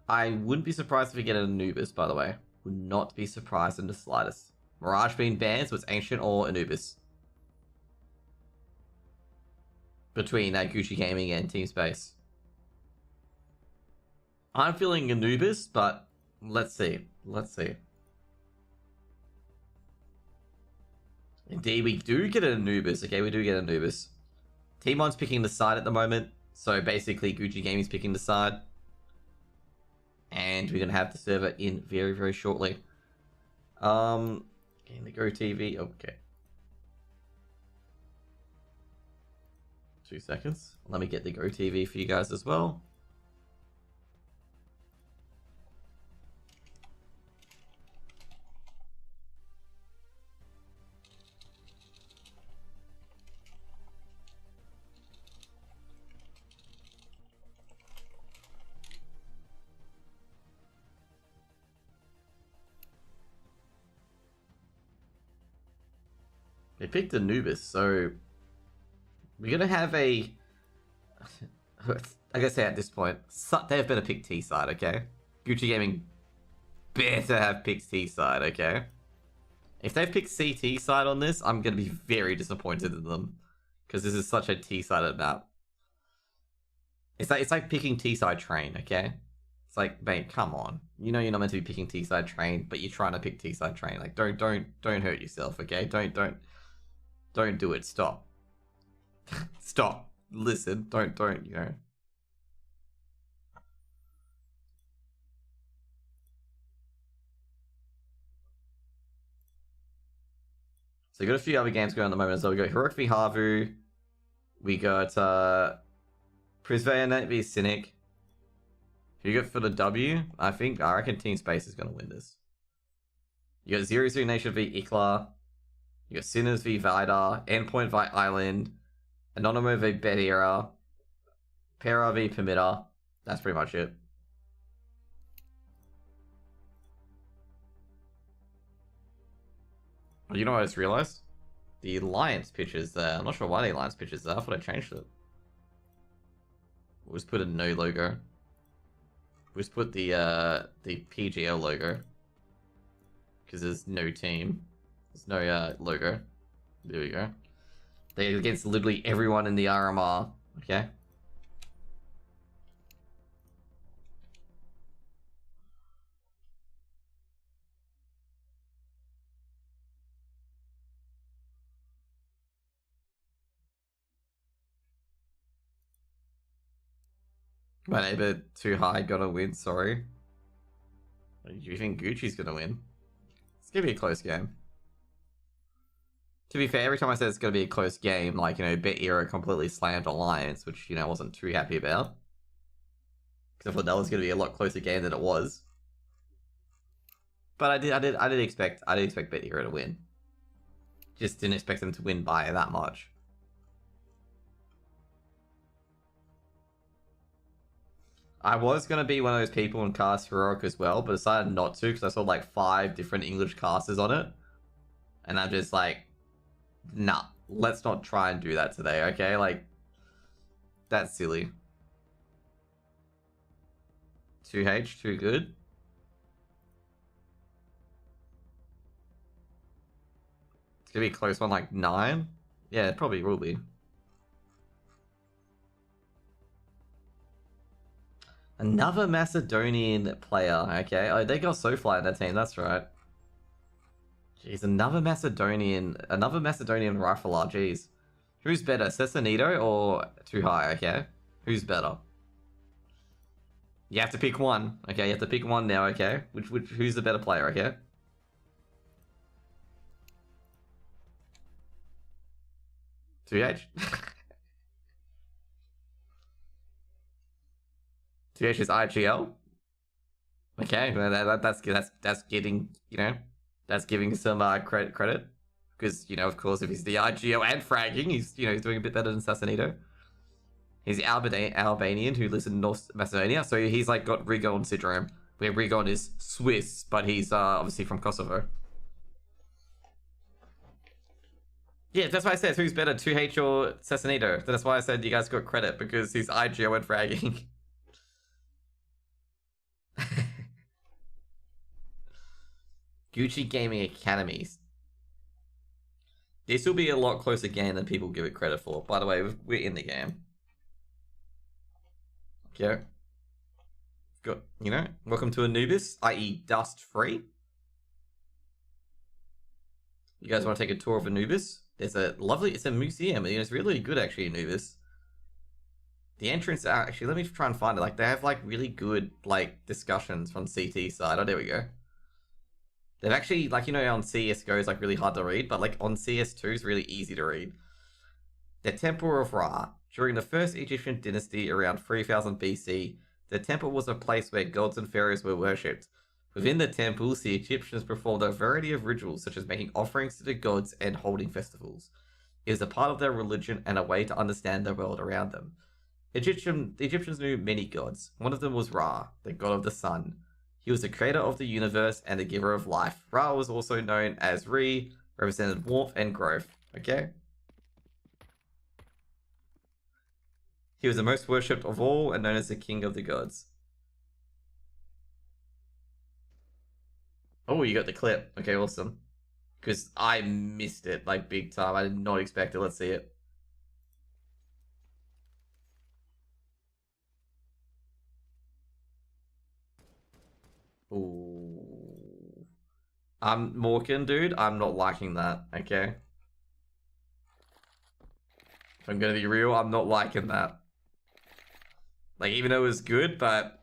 I wouldn't be surprised if we get an Anubis, by the way. Would not be surprised in the slightest. Mirage being banned, so it's Ancient or Anubis. Between Gucci Gaming and Team Space. I'm feeling Anubis, but let's see. Let's see. Indeed, we do get an Anubis. Okay, we do get an Anubis. Team 1's picking the side at the moment. So basically, Gucci Gaming's picking the side. And we're going to have the server in very, very shortly. Getting the Go TV. Okay. 2 seconds. Let me get the Go TV for you guys as well. They picked Anubis, so we're gonna have a. I guess at this point, they've better pick T side, okay? Gucci Gaming better have picked T side, okay? If they've picked CT side on this, I'm gonna be very disappointed in them because this is such a T sided map. It's like picking T side train, okay? It's like, mate, come on. You know you're not meant to be picking T side train, but you're trying to pick T side train. Like, don't hurt yourself, okay? Don't do it. Stop. Stop. Listen. Don't, you know. So we got a few other games going on at the moment. So we got Heroic v Havu. We got Prisvayanet v Cynic. Who you got for the W? I reckon Team Space is gonna win this. You got Zero Zero Nation v Ikla. You got Sinners v Vidar, Endpoint v Island, Anonymous v Betera, Para v Permitter. That's pretty much it. You know what I just realized? The Alliance pitches there. I'm not sure why the Alliance pitches there. I thought I changed it. We'll just put a no logo. We'll just put the PGL logo. Because there's no team. There's no logo. There we go. They're against literally everyone in the RMR. Okay. My neighbor too high gonna win, sorry. Do you think Gucci's gonna win? It's gonna be a close game. To be fair, every time I said it's gonna be a close game, like, you know, Betera completely slammed Alliance, which, you know, I wasn't too happy about. Because I thought that was gonna be a lot closer game than it was. But I did expect Betera to win. Just didn't expect them to win by that much. I was going to be one of those people and cast Heroic as well, but decided not to because I saw like 5 different English casters on it. And I'm just like, nah, let's not try and do that today, okay? Like, that's silly. 2H, too good. It's going to be a close one, like 9. Yeah, it probably will be. Another Macedonian player, okay. Oh, they got SoFly in their team, that's right. Jeez, another Macedonian rifler, jeez. Who's better, Cesanito or Too High, okay? Who's better? You have to pick one, okay? You have to pick one now, okay? Who's the better player, okay? Too H. 2H is IGL. Okay, that's getting, you know, that's giving some credit because, you know, of course, if he's the IGL and fragging, he's, you know, he's doing a bit better than Sassanito. He's Albanian who lives in North Macedonia, so he's like got Rigon syndrome, where Rigon is Swiss, but he's obviously from Kosovo. Yeah, that's why I said who's better, 2H or Sassanito. That's why I said you guys got credit because he's IGL and fragging. Gucci Gaming Academies. This will be a lot closer game than people give it credit for. By the way, we're in the game. Okay. Got, you know, welcome to Anubis, i.e. dust free. You guys want to take a tour of Anubis? There's a lovely, it's a museum. It's really good actually, Anubis. The entrance, actually, let me try and find it. Like, they have like really good like discussions from CT side. Oh, there we go. They've actually, like, you know, on CSGO is like really hard to read, but like on CS2 is really easy to read. The Temple of Ra. During the first Egyptian dynasty around 3000 BC, the temple was a place where gods and pharaohs were worshipped. Within the temples, the Egyptians performed a variety of rituals, such as making offerings to the gods and holding festivals. It was a part of their religion and a way to understand the world around them. The Egyptians knew many gods. One of them was Ra, the god of the sun. He was the creator of the universe and the giver of life. Ra was also known as Re, represented warmth and growth. Okay? He was the most worshipped of all and known as the king of the gods. Oh, you got the clip. Okay, awesome. Because I missed it, like, big time. I did not expect it. Let's see it. Ooh. I'm Morgan, dude. I'm not liking that, okay? If I'm gonna be real, I'm not liking that. Like, even though it was good, but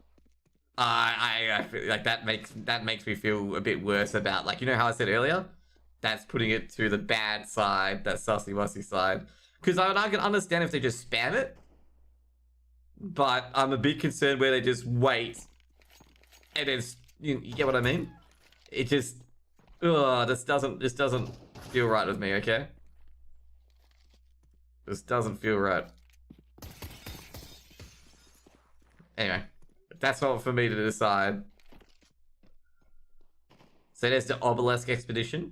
I feel like that makes me feel a bit worse about, like, you know how I said earlier? That's putting it to the bad side, that sussy-wussy side. Because I can understand if they just spam it, but I'm a bit concerned where they just wait, and then, you get what I mean? It just, this doesn't feel right with me, okay? This doesn't feel right. Anyway, that's not for me to decide. So there's the Obelisk Expedition.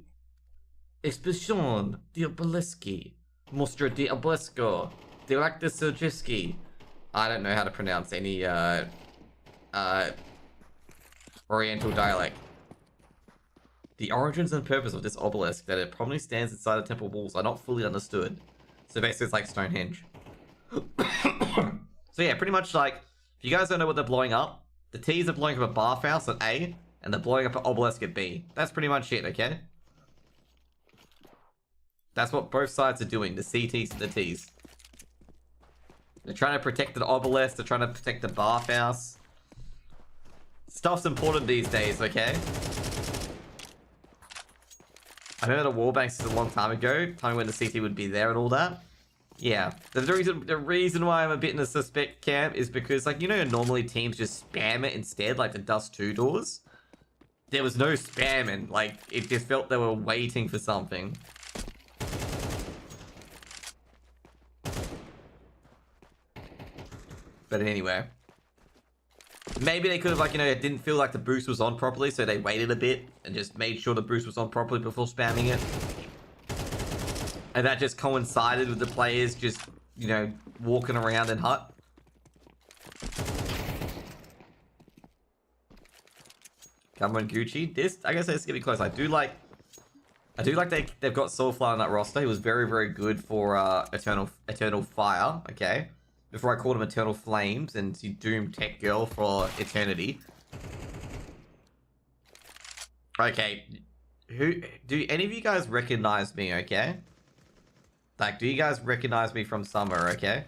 Expedition de Obeliski. Mostra de Obelisco. Direct de Sojiski. I don't know how to pronounce any Oriental dialect. The origins and purpose of this obelisk that it probably stands inside the temple walls are not fully understood. So basically it's like Stonehenge. So yeah, pretty much like, if you guys don't know what they're blowing up, the T's are blowing up a bathhouse at A, and they're blowing up an obelisk at B. That's pretty much it, okay? That's what both sides are doing, the CTs and the T's. They're trying to protect the obelisk. They're trying to protect the bathhouse. Stuff's important these days, okay? I know the wallbanks is a long time ago, time when the CT would be there and all that. Yeah, the reason why I'm a bit in the suspect camp is because, like, you know, normally teams just spam it instead, like the Dust 2 doors. There was no spamming, like, it just felt they were waiting for something. But anyway. Maybe they could have, like, you know, it didn't feel like the boost was on properly, so they waited a bit and just made sure the boost was on properly before spamming it. And that just coincided with the players just, you know, walking around in hut. Come on, Gucci. This, I guess it's gonna be close. I do like they've got Soulfly on that roster. He was very, very good for Eternal Fire, okay? Before I called him Eternal Flames and he doomed Tech Girl for Eternity. Okay. Do any of you guys recognize me, okay? Like, do you guys recognize me from somewhere, okay?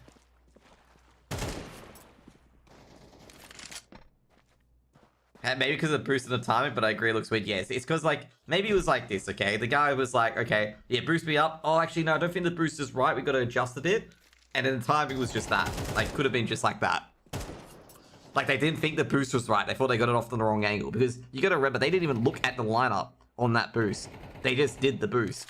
And maybe because of boosted the timing, but I agree it looks weird. Yes, it's because, like, maybe it was like this, okay? The guy was like, okay, yeah, boost me up. Oh, actually, no, I don't think the boost is right. We got to adjust a bit. And then the timing was just that. Like, could have been just like that. Like, they didn't think the boost was right. They thought they got it off on the wrong angle. Because you got to remember, they didn't even look at the lineup on that boost. They just did the boost.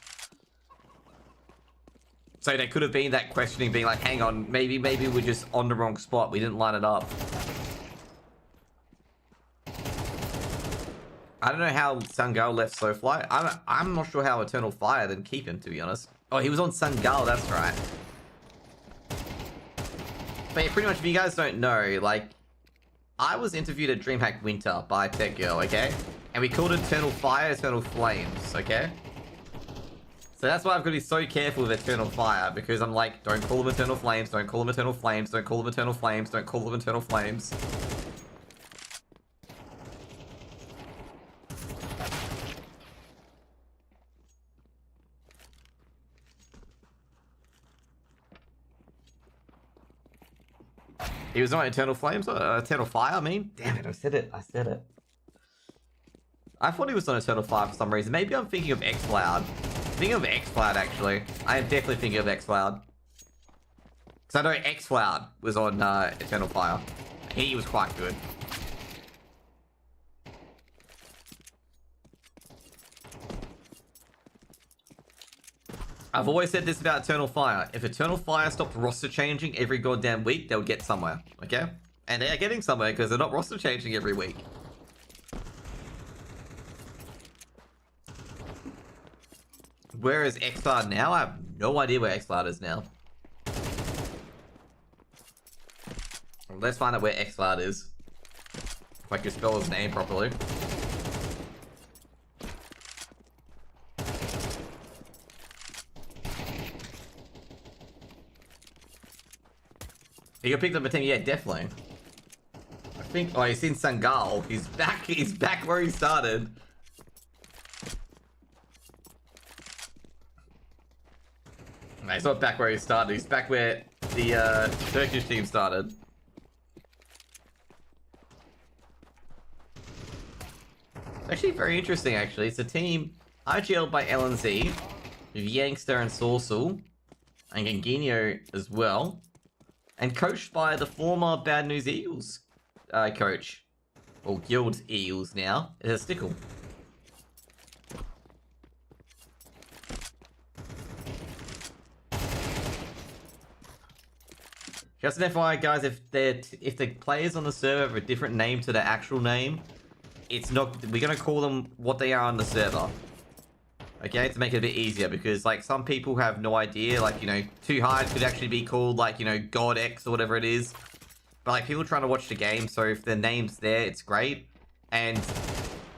So they could have been that questioning, being like, hang on, maybe we're just on the wrong spot. We didn't line it up. I don't know how Sungal left Soulfly. I'm not sure how Eternal Fire didn't keep him, to be honest. Oh, he was on Sungal, that's right. But yeah, pretty much, if you guys don't know, like, I was interviewed at DreamHack Winter by Tech Girl, okay? And we called it Eternal Fire, Eternal Flames, okay? So that's why I've got to be so careful with Eternal Fire, because I'm like, don't call them Eternal Flames, don't call them Eternal Flames, don't call them Eternal Flames, don't call them Eternal Flames. He was not Eternal Flames, Eternal Fire, I mean. Damn it, I said it. I thought he was on Eternal Fire for some reason. Maybe I'm thinking of X-Cloud. Thinking of X-Cloud, actually. I am definitely thinking of X-Cloud. Because I know X-Cloud was on Eternal Fire. He was quite good. I've always said this about Eternal Fire. If Eternal Fire stopped roster changing every goddamn week, they'll get somewhere, okay? And they are getting somewhere because they're not roster changing every week. Where is X-Cloud now? I have no idea where X-Cloud is now. Let's find out where X-Cloud is. If I can spell his name properly. You picked up a team? Yeah, definitely. I think... Oh, he's in Sangal. He's back where he started. No, he's not back where he started. He's back where the Turkish team started. It's actually very interesting, actually. It's a team IGL by LNZ, with Youngster and Sorsul, and Gangino as well. And coached by the former Bad News Eagles coach. Or Guild Eagles now. It's a Stickle. Just an FYI, guys, if the players on the server have a different name to their actual name, it's not... We're going to call them what they are on the server. Okay, to make it a bit easier, because, like, some people have no idea, like, you know, Too Hard could actually be called, like, you know, God X or whatever it is. But, like, people trying to watch the game, so if the name's there, it's great. And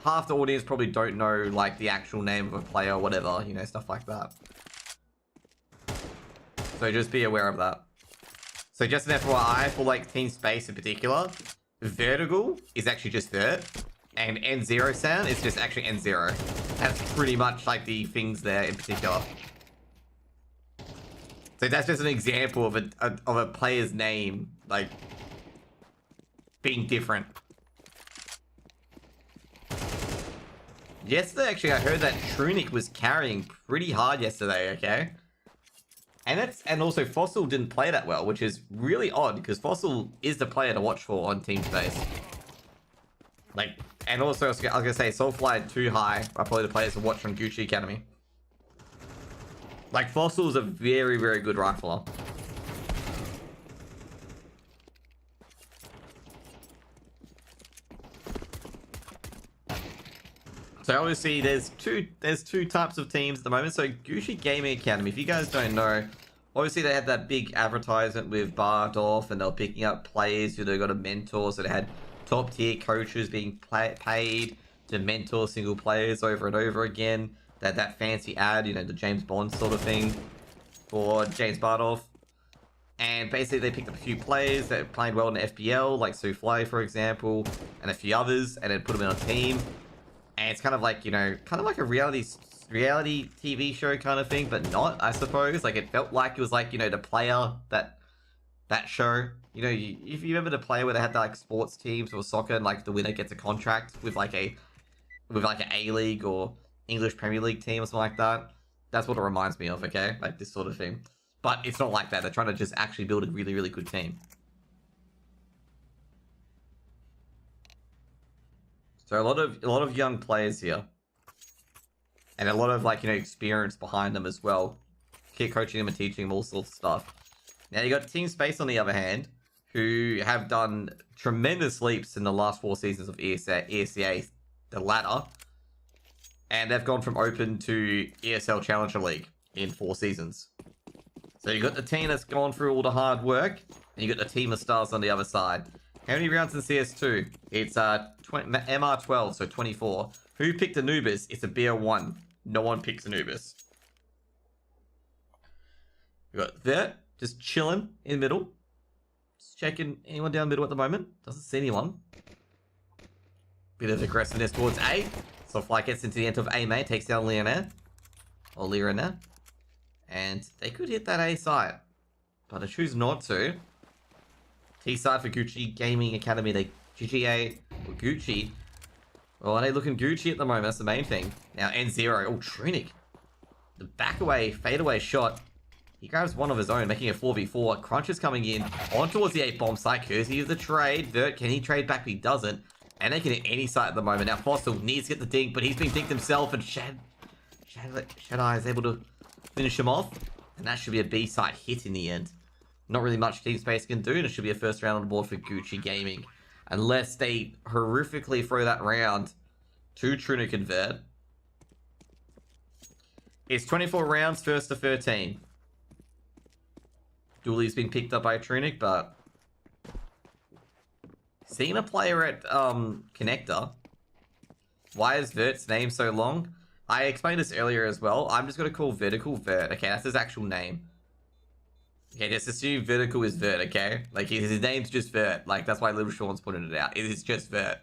half the audience probably don't know, like, the actual name of a player or whatever, you know, stuff like that. So just be aware of that. So just an FYI, for, like, Team Space in particular, Vertical is actually just Vert. And N0 sound is just actually N0. That's pretty much like the things there in particular. So So that's just an example of a player's name, like, being different. Yesterday, actually, I heard that Trunic was carrying pretty hard yesterday, okay? And also Fossil didn't play that well, which is really odd, because Fossil is the player to watch for on Team Space. Like, and also, I was gonna say, Soulfly too high are probably the players to watch from Gucci Academy. Like, Fossil is a very, very good rifler. So obviously there's two types of teams at the moment. So Gucci Gaming Academy, if you guys don't know, obviously they had that big advertisement with Bardolph, and they were picking up players who they got a mentor. So they had top tier coaches being paid to mentor single players over and over again. They had that fancy ad, you know, the James Bond sort of thing for James Bardolph. And basically they picked up a few players that played well in the FPL, like Souffle, for example, and a few others, and then put them in a team. And it's kind of like, you know, kind of like a reality TV show kind of thing, but not, I suppose. Like, it felt like it was like, you know, the player that show. You know, if you remember the player where they had the, like, sports teams or soccer, and like the winner gets a contract with like an A-League or English Premier League team or something like that. That's what it reminds me of, okay? Like this sort of thing. But it's not like that. They're trying to just actually build a really, really good team. So a lot of young players here, and a lot of, like, you know, experience behind them as well. Keep coaching them and teaching them all sorts of stuff. Now you got Team Space on the other hand, who have done tremendous leaps in the last 4 seasons of ESEA, the ladder, and they've gone from Open to ESL Challenger League in 4 seasons. So you got the team that's gone through all the hard work, and you got the team of stars on the other side. How many rounds in CS2? It's MR12, so 24. Who picked Anubis? It's a BR1. No one picks Anubis. We got Vert, just chilling in the middle. Just checking anyone down middle at the moment. Doesn't see anyone. Bit of aggressiveness towards A. So Fly gets into the end of A main, takes down Leonair. Or Leonair. And they could hit that A side, but I choose not to. T side for Gucci Gaming Academy. They GGA or Gucci. Well, they looking Gucci at the moment. That's the main thing. Now N0. Oh, Trunic. The back away, fade away shot. He grabs one of his own, making a 4v4. Crunch is coming in on towards the 8 bomb site. Courtesy of the trade. Vert, can he trade back? But he doesn't. And they can hit any site at the moment. Now Fossil needs to get the dink, but he's been dinked himself, and Shad-Eye is able to finish him off, and that should be a B site hit in the end. Not really much Team Space can do, and it should be a first round on the board for Gucci Gaming. Unless they horrifically throw that round to Trunic and Vert. It's 24 rounds, first to 13. Dooley's been picked up by Trunic, but seeing a player at Connector, why is Vert's name so long? I explained this earlier as well. I'm just going to call Vertical Vert. Okay, that's his actual name. Okay, just assume Vertical is Vert, okay? Like, his name's just Vert. Like, that's why Little Sean's putting it out. It is just Vert.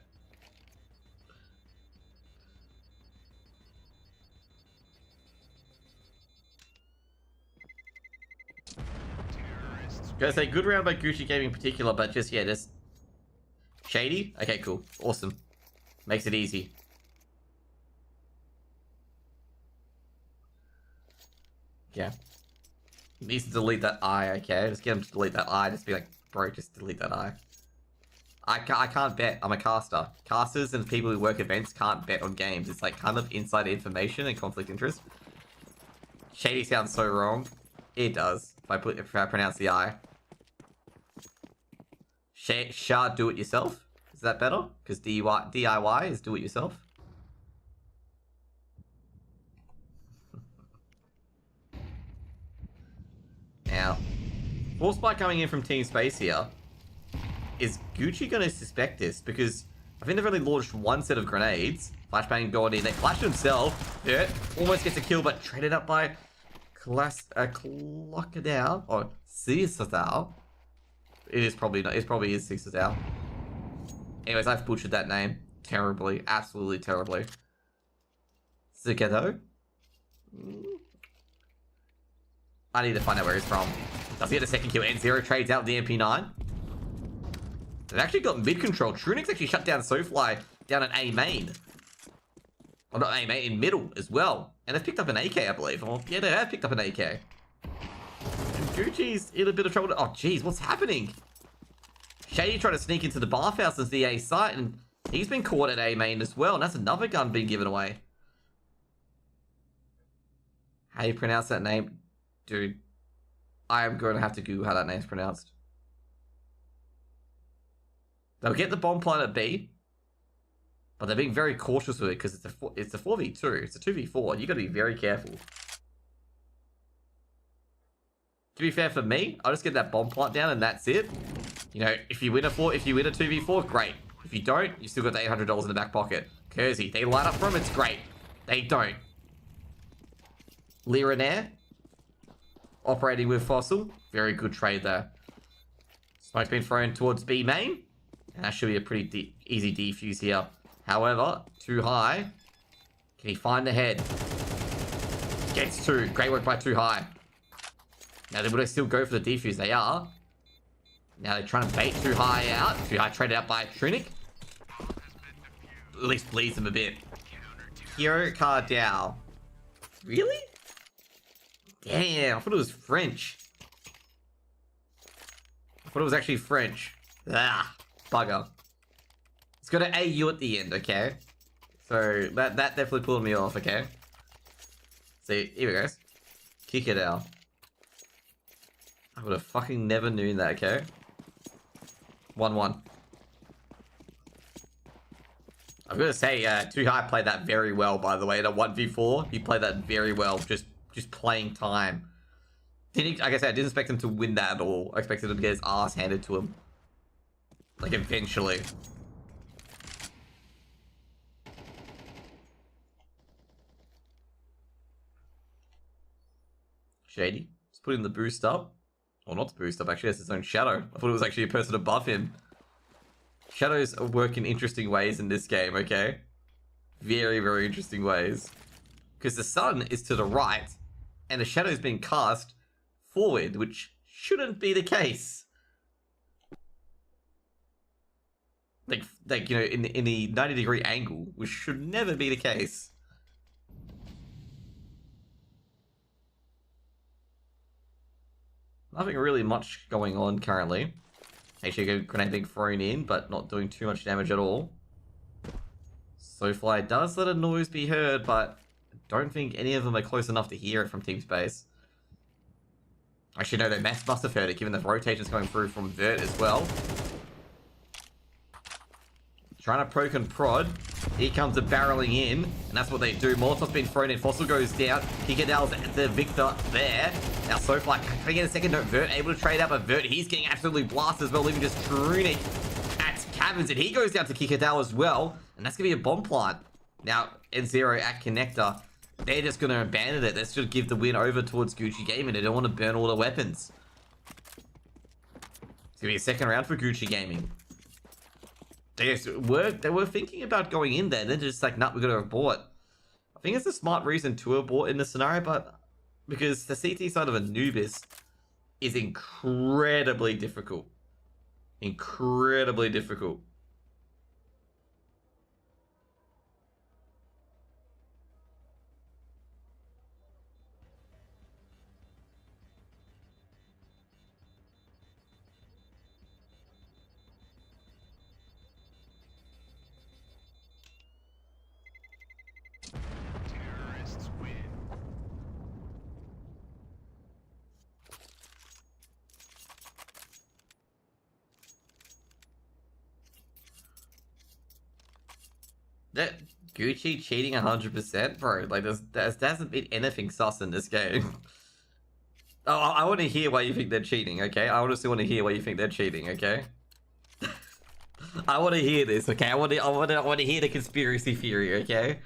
Gonna say, good round by Gucci Gaming in particular, but just, yeah, just... Shady? Okay, cool. Awesome. Makes it easy. Yeah. He needs to delete that I, okay? Just get him to delete that I. Just be like, bro, just delete that I. I can't bet. I'm a caster. Casters and people who work events can't bet on games. It's like kind of inside information and conflict interest. Shady sounds so wrong. It does. If I pronounce the I. Shard do it yourself? Is that better? Because DIY is do it yourself. Now, Force Spike coming in from Team Space here. Is Gucci going to suspect this? Because I think they've only launched one set of grenades. Flashbang going in. They flashed himself. Dirt almost gets a kill, but traded up by Clockadow. Or Caesar. It is probably not. It probably is Caesar. Anyways, I've butchered that name terribly. Absolutely terribly. Zugetto. I need to find out where he's from. Does he get a second kill? N0 trades out the MP9. They've actually got mid control. Trunic's actually shut down SoFly down at A main. Well, not A main, in middle as well. And they've picked up an AK, I believe. Well, yeah, they have picked up an AK. And Gucci's in a bit of trouble. Oh, jeez, what's happening? Shady tried to sneak into the bathhouse as the A site, and he's been caught at A main as well. And that's another gun being given away. How do you pronounce that name? Dude, I am going to have to Google how that name's pronounced. They'll get the bomb plant at B, but they're being very cautious with it because it's a 4v2. It's a 2v4. You got to be very careful. To be fair for me, I'll just get that bomb plant down and that's it. You know, if you win a 2v4, great. If you don't, you still got the $800 in the back pocket. Kersey, they light up for him, it's great. They don't. Liranair, operating with Fossil. Very good trade there. Smoke's been thrown towards B main. And that should be a pretty easy defuse here. However, too high. Can he find the head? Gets two. Great work by too high. Now, would they still go for the defuse? They are. Now they're trying to bait too high out. Too high traded out by Trunic. At least bleeds him a bit. Hero Cardell. Really? Damn, I thought it was French. I thought it was actually French. Ah, bugger. It's got an AU at the end, okay? So, that definitely pulled me off, okay? See, here we go. Kick it out. I would have fucking never known that, okay? 1-1. I'm gonna say, Too High played that very well, by the way. In a 1v4, he played that very well. Just playing time. Like I said, I didn't expect him to win that at all. I expected him to get his ass handed to him. Like, eventually. Shady. Just putting the boost up. Or not the boost up, actually. That's his own shadow. I thought it was actually a person above him. Shadows work in interesting ways in this game, okay? Very, very interesting ways. Because the sun is to the right, and the shadow is being cast forward, which shouldn't be the case. Like you know, in the 90-degree angle, which should never be the case. Nothing really much going on currently. Actually, a grenade being thrown in, but not doing too much damage at all. SoFly does let a noise be heard, but I don't think any of them are close enough to hear it from team space. Actually, no, they must have heard it, given the rotations going through from Vert as well. Trying to poke and prod. Here comes the barreling in, and that's what they do. Molotov's been thrown in. Fossil goes down. Kikadell's the victor there. Now SoFly can I get a second note. Vert able to trade out, but Vert, he's getting absolutely blasted as well, leaving just Trunic at Caverns, and he goes down to Kikadell as well, and that's going to be a bomb plant. Now, N0 at Connector, they're just going to abandon it. Let's just give the win over towards Gucci Gaming. They don't want to burn all the weapons. It's going to be a second round for Gucci Gaming. They were thinking about going in there, and then just like, nah, we're going to abort. I think it's a smart reason to abort in this scenario, but because the CT side of Anubis is incredibly difficult. Incredibly difficult. Terrorists win. That Gucci cheating 100%, bro. Like, there hasn't been anything sus in this game. Oh, I want to hear why you think they're cheating, okay? I honestly want to hear why you think they're cheating, okay? I want to hear this, okay? I want to hear the conspiracy theory, okay?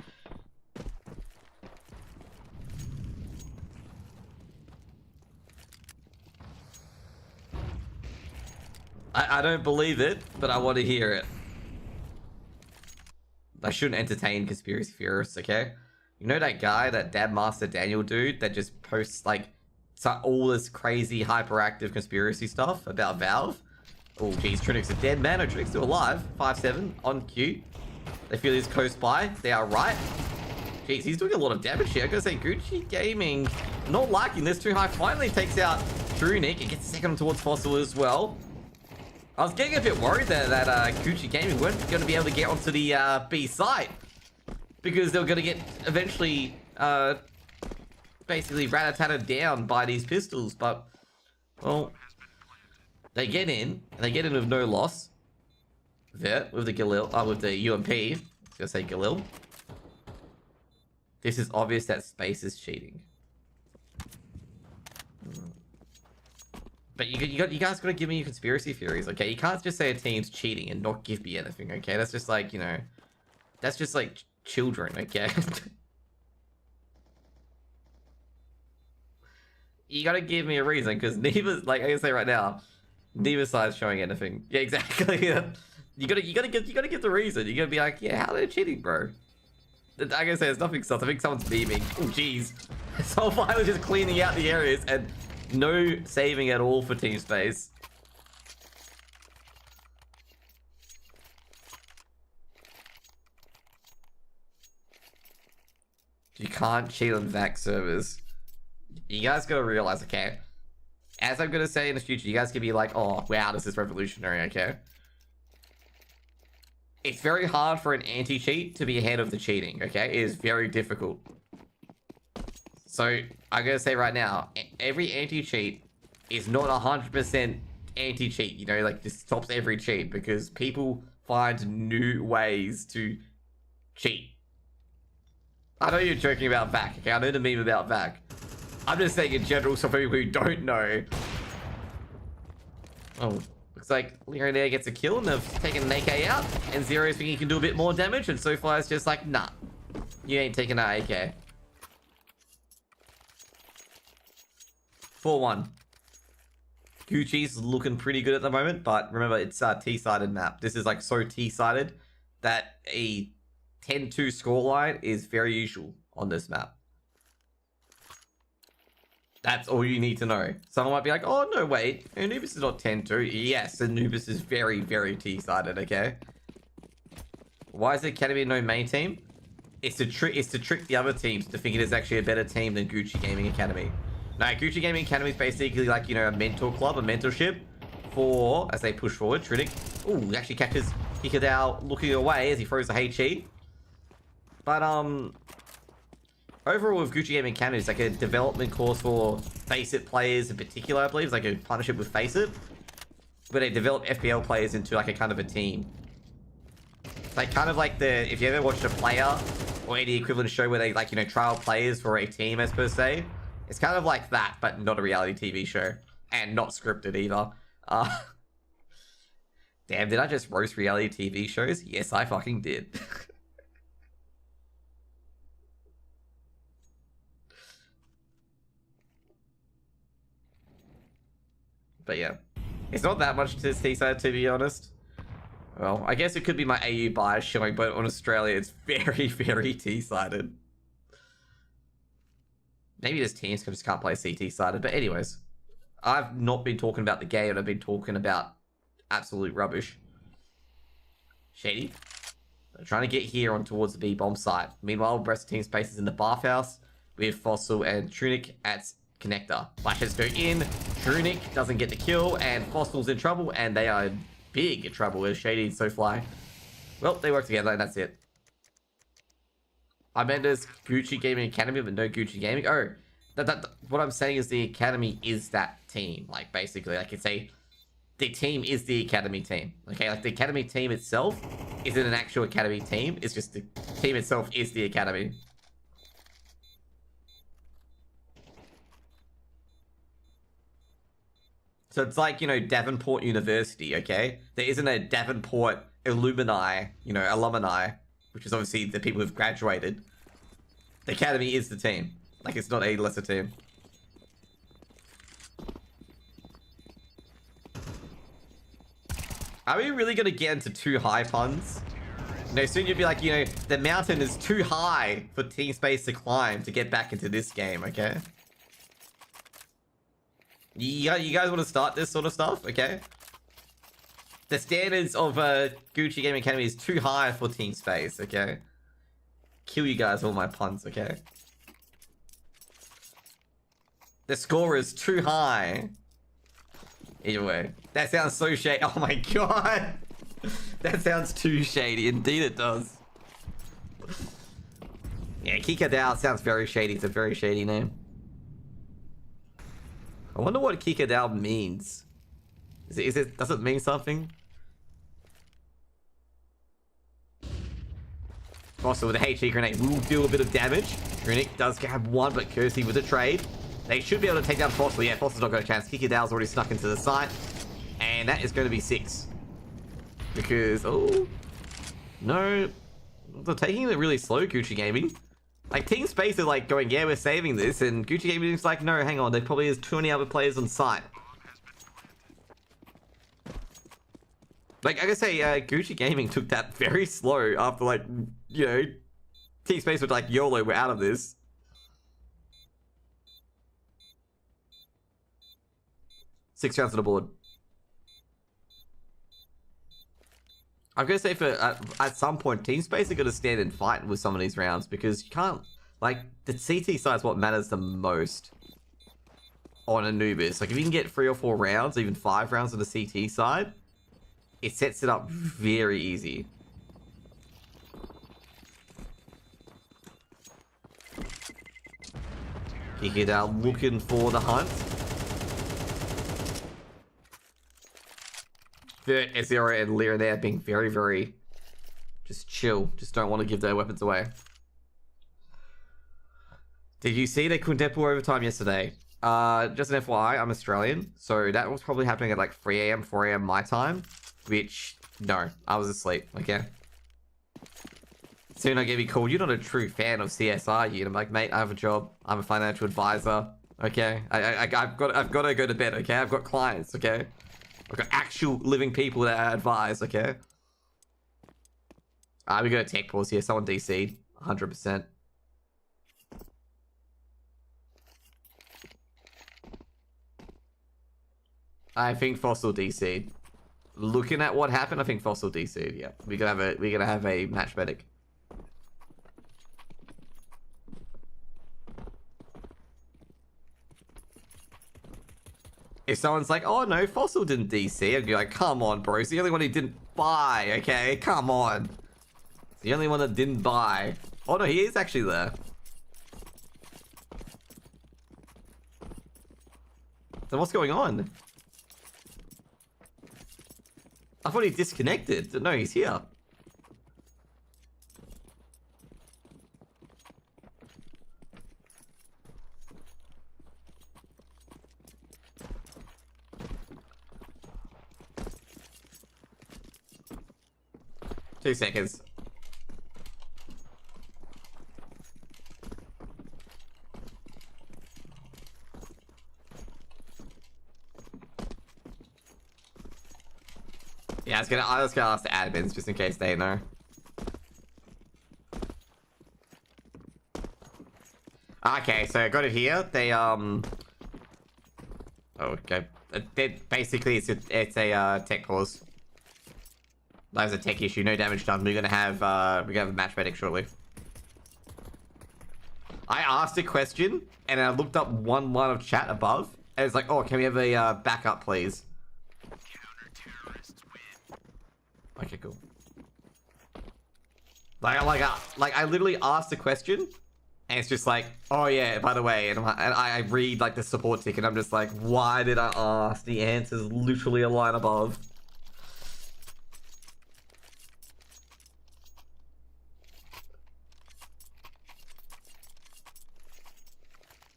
I don't believe it, but I want to hear it. I shouldn't entertain conspiracy theorists, okay? You know that guy, that Dab Master Daniel dude, that just posts, like, So all this crazy hyperactive conspiracy stuff about Valve. Oh geez, Trinic's a dead man. Oh, Trinic's still alive. 5-7 on cue. They feel he's close by. They are right. Jeez, he's doing a lot of damage here. I gotta say, Gucci Gaming not liking this. Too high finally takes out Trunic. It gets second towards Fossil as well. I was getting a bit worried there that Gucci Gaming weren't going to be able to get onto the B site because they were going to get eventually basically rat-a-tatted down by these pistols. But, well, they get in, and they get in with no loss. There, with the Galil, with the UMP. I was going to say Galil. This is obvious that Space is cheating. But you guys gotta give me your conspiracy theories, okay? You can't just say a team's cheating and not give me anything, okay? That's just like, you know, that's just like children, okay? You gotta give me a reason, because neither, like I can say right now, neither side's showing anything. Yeah, exactly. You gotta give the reason. You gotta be like, yeah, how are they cheating, bro? I gotta say, there's nothing sus. I think someone's beaming. Oh, jeez. Soulfire was just cleaning out the areas and no saving at all for Team Space. You can't cheat on VAC servers. You guys gotta realize, okay? As I'm gonna say in the future, you guys can be like, oh, wow, this is revolutionary, okay? It's very hard for an anti-cheat to be ahead of the cheating, okay? It is very difficult. So, I'm gonna say right now, every anti-cheat is not 100% anti-cheat, you know, like, this stops every cheat, because people find new ways to cheat. I know you're joking about VAC, okay? I know the meme about VAC. I'm just saying in general, so for people who don't know. Oh, looks like Leon there gets a kill, and they've taken an AK out, and Zero's thinking he can do a bit more damage, and so far it's just like, nah, you ain't taking that AK. 4-1. Gucci's looking pretty good at the moment, but remember, it's a T-sided map. This is like so T-sided that a 10-2 scoreline is very usual on this map. That's all you need to know. Someone might be like, oh, no, wait. Anubis is not 10-2. Yes, Anubis is very, very T-sided, okay? Why is the Academy no main team? It's to trick the other teams to think it is actually a better team than Gucci Gaming Academy. Now, Gucci Gaming Academy is basically like, you know, a mentor club, a mentorship for, as they push forward, Trinic. Ooh, actually catches Hikadao looking away as he throws the HE. But, overall with Gucci Gaming Academy, it's like a development course for Faceit players in particular, I believe. It's like a partnership with Faceit, where they develop FPL players into like a kind of a team. It's like kind of like the, if you ever watched a player or any equivalent show where they like, you know, trial players for a team as per se. It's kind of like that, but not a reality TV show. And not scripted either. Damn, did I just roast reality TV shows? Yes, I fucking did. But yeah, it's not that much to T-side, to be honest. Well, I guess it could be my AU bias showing, but on Australia, it's very, very T-sided. Maybe this teams just can't play CT-sided, but anyways. I've not been talking about the game, I've been talking about absolute rubbish. Shady. They're trying to get here on towards the B-bomb site. Meanwhile, Breast Team Space is in the bathhouse with Fossil and Trunic at Connector. Flashes go in, Trunic doesn't get the kill, and Fossil's in trouble, and they are big in trouble as Shady and SoFly. Well, they work together, and that's it. I meant there's Gucci Gaming Academy, but no Gucci Gaming. Oh, what I'm saying is the Academy is that team. Like, basically, like, the team is the Academy team. Okay, like, the Academy team itself isn't an actual Academy team. It's just the team itself is the Academy. So it's like, you know, Davenport University, okay? There isn't a Davenport alumni, you know, alumni, which is obviously the people who've graduated. The Academy is the team. Like, it's not a lesser team. Are we really going to get into too high puns? You know, soon you'll be like, you know, the mountain is too high for Team Space to climb to get back into this game, okay? You guys want to start this sort of stuff, okay? The standards of Gucci Gaming Academy is too high for Team Space, okay? Kill you guys with all my puns, okay? The score is too high. Either way. That sounds so shady. Oh my god. That sounds too shady. Indeed it does. Yeah, Kikadao sounds very shady. It's a very shady name. I wonder what Kikadao means. Does it mean something? Also, with the HE grenade will do a bit of damage. Runic does have one, but Kirsty with a trade. They should be able to take down Fossil. Yeah, Fossil's not got a chance. Kikadao's already snuck into the site. And that is going to be 6. Because, oh, no. They're taking it really slow, Gucci Gaming. Like, Team Space are like going, yeah, we're saving this. And Gucci Gaming is like, no, hang on. There probably is too many other players on site. Like, I gotta say, Gucci Gaming took that very slow after, like, you know, Team Space was like, YOLO, we're out of this. Six rounds on the board. I'm gonna say at some point, Team Space are gonna stand and fight with some of these rounds because you can't, like, the CT side is what matters the most on Anubis. Like, if you can get 3 or 4 rounds, even 5 rounds on the CT side, it sets it up very easy. Kikadao looking for the hunt. Ezra and Lyra there being very, very just chill. Just don't want to give their weapons away. Did you see they couldn't deploy overtime yesterday? Just an FYI, I'm Australian, so that was probably happening at like 3 a.m, 4 a.m. my time. Which, no, I was asleep, okay? Soon I get me called, you're not a true fan of CS, are you? And I'm like, mate, I have a job. I'm a financial advisor, okay? I've got to go to bed, okay? I've got clients, okay? I've got actual living people that I advise, okay? We got a tech pause here. Someone DC'd, 100%. I think Fossil DC'd. Looking at what happened, I think Fossil DC'd. Yeah, we're gonna have a match medic. If someone's like, "Oh no, Fossil didn't DC," I'd be like, "Come on, bro. It's the only one he didn't buy. Okay, come on. It's the only one that didn't buy." Oh no, he is actually there. So what's going on? I thought he disconnected. No, he's here. Two seconds. Yeah, I was gonna ask the admins just in case they know. Okay, so I got it here. They Oh, okay. Basically, it's a tech pause. That was a tech issue. No damage done. We're gonna have a match medic shortly. I asked a question and I looked up one line of chat above, and it's like, "Oh, can we have a backup, please?" Okay, cool. Like I literally asked a question, and it's just like, "Oh yeah, by the way," and I read like the support ticket, and I'm just like, "Why did I ask?" The answer's literally a line above.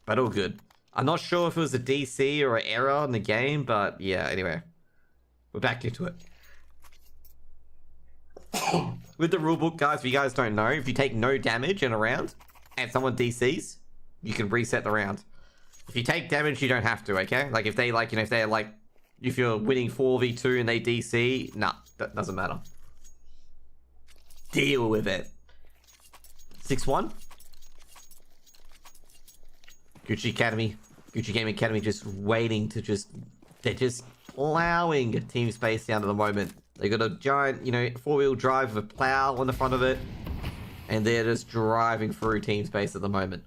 But all good. I'm not sure if it was a DC or an error in the game, but yeah, anyway. We're back into it. With the rulebook, guys, if you guys don't know, if you take no damage in a round and someone DCs, you can reset the round. If you take damage, you don't have to, okay? Like if they like, you know, if they're like, if you're winning 4v2 and they DC, nah, that doesn't matter. Deal with it. 6-1. Gucci Academy Gucci Gaming Academy just waiting to they're just plowing Team Space down at the moment. They got a giant, you know, 4-wheel drive with a plow on the front of it. And they're just driving through Team Space at the moment.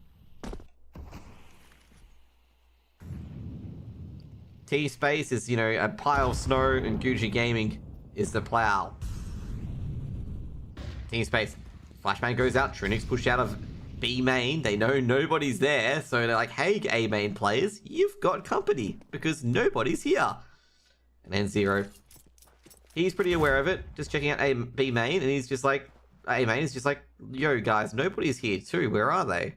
Team Space is, you know, a pile of snow, and Gucci Gaming is the plow. Team Space. Flashbang goes out. Trunix pushed out of B main. They know nobody's there. So they're like, hey, A main players, you've got company because nobody's here. And then Zero. He's pretty aware of it. Just checking out B main. And he's just like, A main is just like, yo, guys, nobody's here too. Where are they?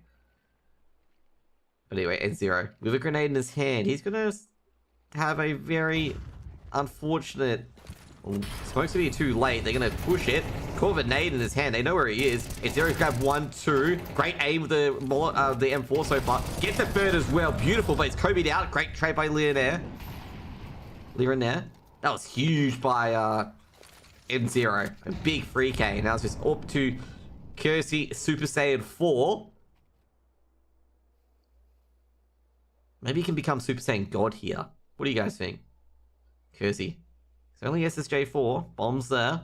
But anyway, N0. With a grenade in his hand, he's going to have a very unfortunate... Well, smoke's going to be too late. They're going to push it. Corvette nade in his hand. They know where he is. N0's grabbed 1, 2. Great aim with the M4 so far. Gets the third as well. Beautiful, but it's Kobe'd out. Great trade by Leonaire. That was huge by N0. A big free K. Now it's just up to Kersey Super Saiyan 4. Maybe he can become Super Saiyan God here. What do you guys think? Kersey. It's only SSJ4. Bombs there.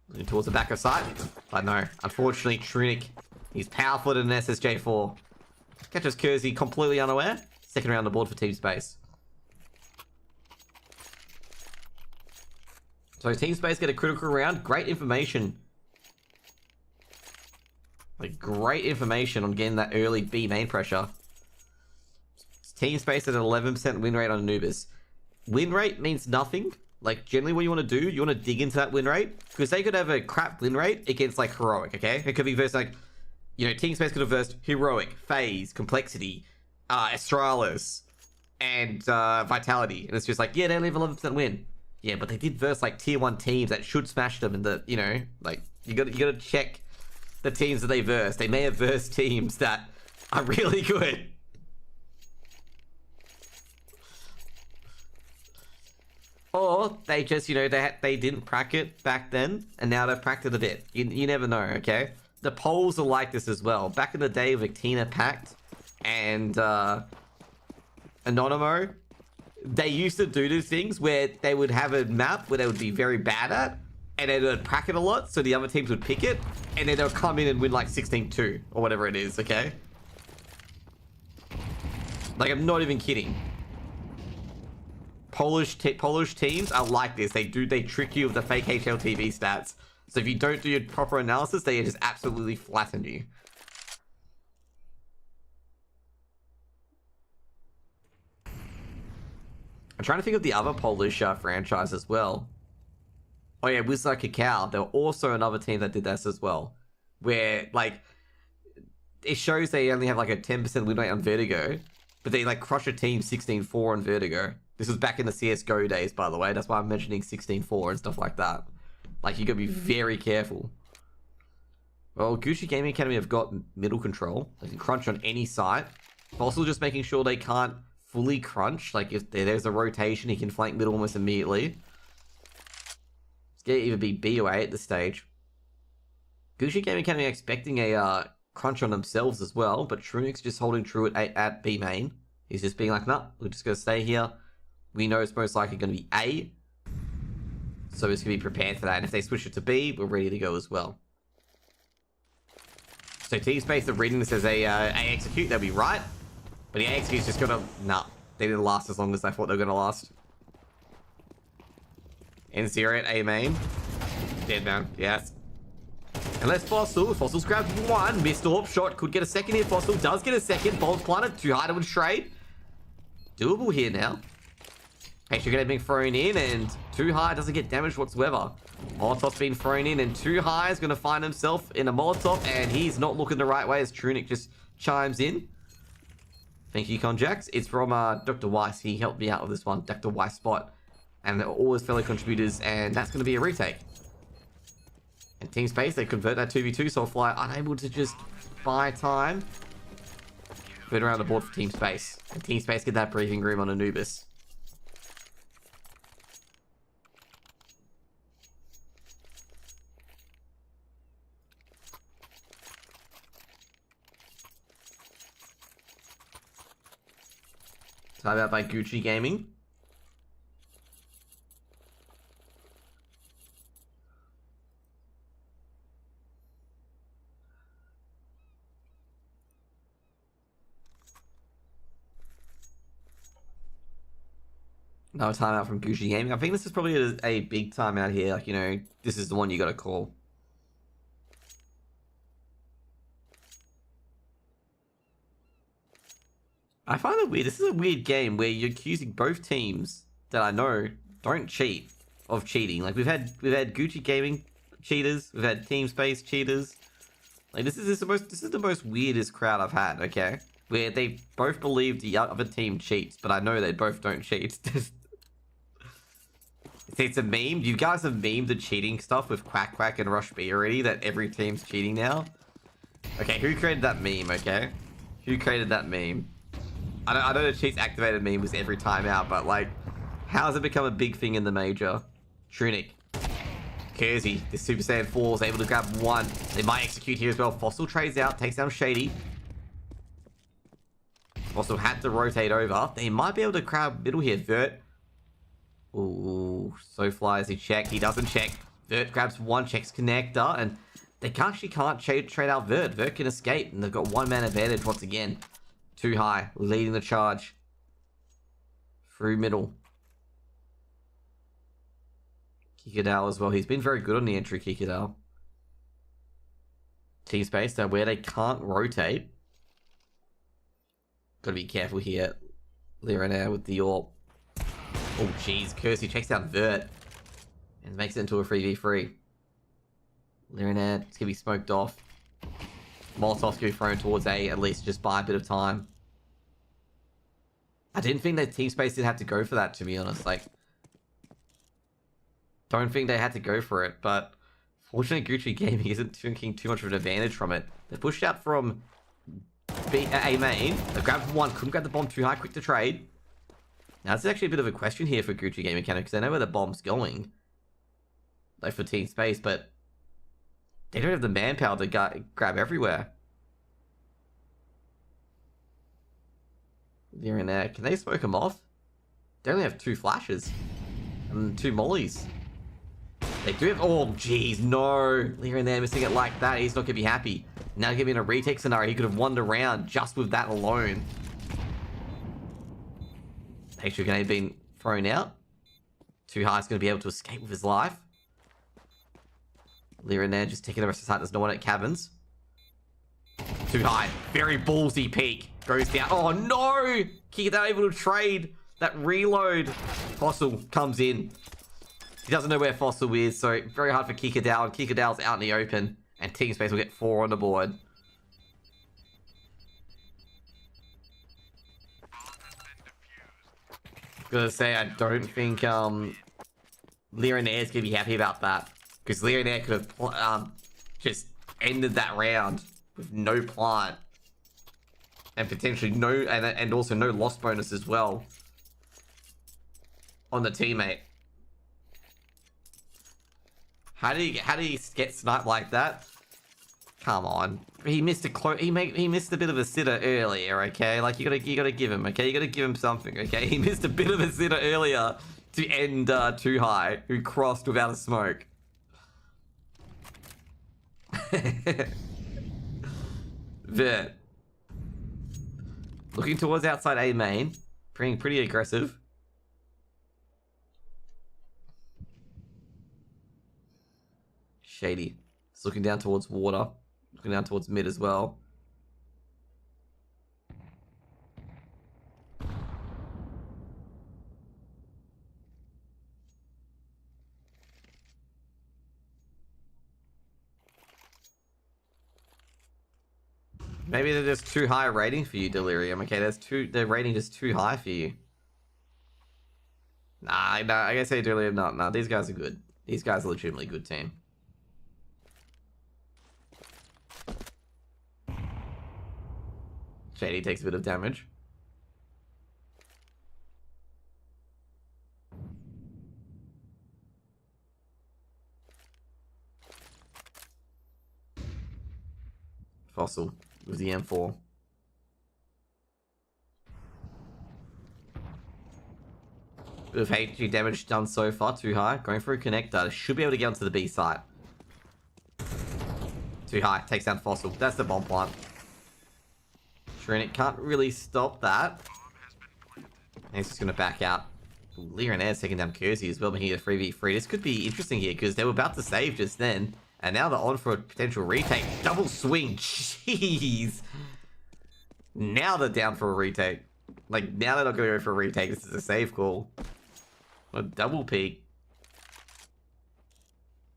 Looking towards the back of sight. But no, unfortunately, Trunic, he's powerful than an SSJ4. Catches Kersey completely unaware. Second round on the board for Team Space. So Team Space get a critical round. Great information. Like, great information on getting that early B main pressure. Team Space at an 11% win rate on Anubis. Win rate means nothing. Like, generally what you want to do, you want to dig into that win rate. Because they could have a crap win rate against, like, Heroic, okay? It could be versus, like, you know, Team Space could have versed Heroic, FaZe, Complexity, Astralis, and Vitality. And it's just like, yeah, they only have 11% win. Yeah, but they did verse, like, tier 1 teams that should smash them in the, you know, like, you gotta check the teams that they verse. They may have versed teams that are really good. Or they just, you know, they didn't crack it back then, and now they've cracked it a bit. You never know, okay? The polls are like this as well. Back in the day, Victina Pact and Anonymo, they used to do these things where they would have a map where they would be very bad at, and they would crack it a lot, so the other teams would pick it, and then they'll come in and win like 16-2, or whatever it is, okay? Like, I'm not even kidding. Polish teams are like this. They trick you with the fake HLTV stats. So if you don't do your proper analysis, they just absolutely flatten you. I'm trying to think of the other Polish franchise as well. Oh yeah, Whistler Cacao. There were also another team that did this as well. Where, like, it shows they only have like a 10% win rate on Vertigo. But they, like, crush a team 16-4 on Vertigo. This was back in the CSGO days, by the way. That's why I'm mentioning 16-4 and stuff like that. Like, you gotta be very careful. Well, Gucci Gaming Academy have got middle control. They can crunch on any site. Also just making sure they can't fully crunch. Like, if there's a rotation, he can flank middle almost immediately. It's gonna either be B or A at this stage. Gucci Gaming Academy are expecting a crunch on themselves as well, but Trunix just holding true at B main. He's just being like, nah, we're just gonna stay here. We know it's most likely going to be A. So it's going to be prepared for that. And if they switch it to B, we're ready to go as well. So Team Space are reading this as a execute. They'll be right. But the execute's just going to... Nah. They didn't last as long as I thought they were going to last. N0 at A main. Dead man. Yes. Unless Fossil. Fossil's grabbed 1. Missed orb shot. Could get a second here. Fossil does get a second. Bombs planted. Too hard to trade. Doable here now. Actually getting being thrown in, and Too High doesn't get damaged whatsoever. Molotov's been thrown in, and Too High is going to find himself in a Molotov, and he's not looking the right way as Trunic just chimes in. Thank you, Conjax. It's from Dr. Weiss. He helped me out with this one, Dr. Weiss spot. And all his fellow contributors, and that's going to be a retake. And Team Space, they convert that 2v2, so Fly unable to just buy time. Put around the board for Team Space. And Team Space get that breathing room on Anubis. Timeout by Gucci Gaming. No timeout from Gucci Gaming. I think this is probably a big timeout here. Like, you know, this is the one you got to call. I find it weird. This is a weird game where you're accusing both teams that I know don't cheat of cheating. Like we've had Gucci Gaming cheaters, we've had Team Space cheaters. Like this is the most weirdest crowd I've had. Okay, where they both believe the other team cheats, but I know they both don't cheat. It's a meme. You guys have memed the cheating stuff with Quack Quack and Rush B already. That every team's cheating now. Okay, who created that meme? Okay, who created that meme? I know the cheats activated meme was every time out, but like, how has it become a big thing in the major? Trunic. Kersey, the Super Saiyan 4 is able to grab one. They might execute here as well. Fossil trades out, takes down Shady. Fossil had to rotate over. They might be able to grab middle here. Vert. Ooh, so flies he check. He doesn't check. Vert grabs one, checks connector, and they actually can't trade out Vert. Vert can escape, and they've got one man advantage once again. Too high, leading the charge. Through middle. Kikadao as well. He's been very good on the entry, Kikadao. Team space, now where they can't rotate. Gotta be careful here. Lirenair with the AWP. Oh, jeez. Kersey checks out Vert. And makes it into a 3v3. Lirenair, it's gonna be smoked off. Molotov's gonna be thrown towards A, at least just buy a bit of time. I didn't think that Team Space did have to go for that, to be honest. Like, don't think they had to go for it, but fortunately Gucci Gaming isn't taking too much of an advantage from it. They pushed out from A main. They grabbed one, couldn't grab the bomb too high, quick to trade. Now, this is actually a bit of a question here for Gucci Gaming because they know where the bomb's going. Like for Team Space, but they don't have the manpower to grab everywhere. There and there. Can they smoke them off? They only have 2 flashes. And 2 mollies. They do have... Oh, jeez, no. Here and there missing it like that. He's not going to be happy. Now give me in a retake scenario. He could have won the round just with that alone. Extra grenade being thrown out. Too high is going to be able to escape with his life. Lyra there just taking the rest of the side. There's no one at cabins. Too high. Very ballsy peek. Goes down. Oh no! Kikadao able to trade. That reload. Fossil comes in. He doesn't know where Fossil is, so very hard for Kikadao. Kikadao's out in the open. And Team Space will get 4 on the board. Gonna say, I don't think Lirenair's gonna be happy about that. Because Lirenair could have just ended that round with no plant. And potentially no, and also no loss bonus as well. On the teammate. How did he get sniped like that? Come on. He missed a he missed a bit of a sitter earlier, okay? Like you gotta give him, okay? You gotta give him something, okay? He missed a bit of a sitter earlier to end Too High, who crossed without a smoke. Vert. Looking towards outside A main. Being pretty aggressive. Shady. It's looking down towards water. Looking down towards mid as well. Maybe they're just too high a rating for you, Delirium. Okay, their rating is too high for you. Nah, I gotta say Delirium, nah, these guys are good. These guys are legitimately a good team. Shady takes a bit of damage. Fossil with the M4. Bit of HG damage done so far, too high. Going for a connector. Should be able to get onto the B site. Too high. Takes down Fossil. That's the bomb plant. Trinic can't really stop that. And he's just going to back out. Lear and Air's taking down Kersey as well, making it a 3v3. This could be interesting here, because they were about to save just then. And now they're on for a potential retake. Double swing. Jeez. Now they're down for a retake. Like, now they're not going to go for a retake. This is a save call. A double peek.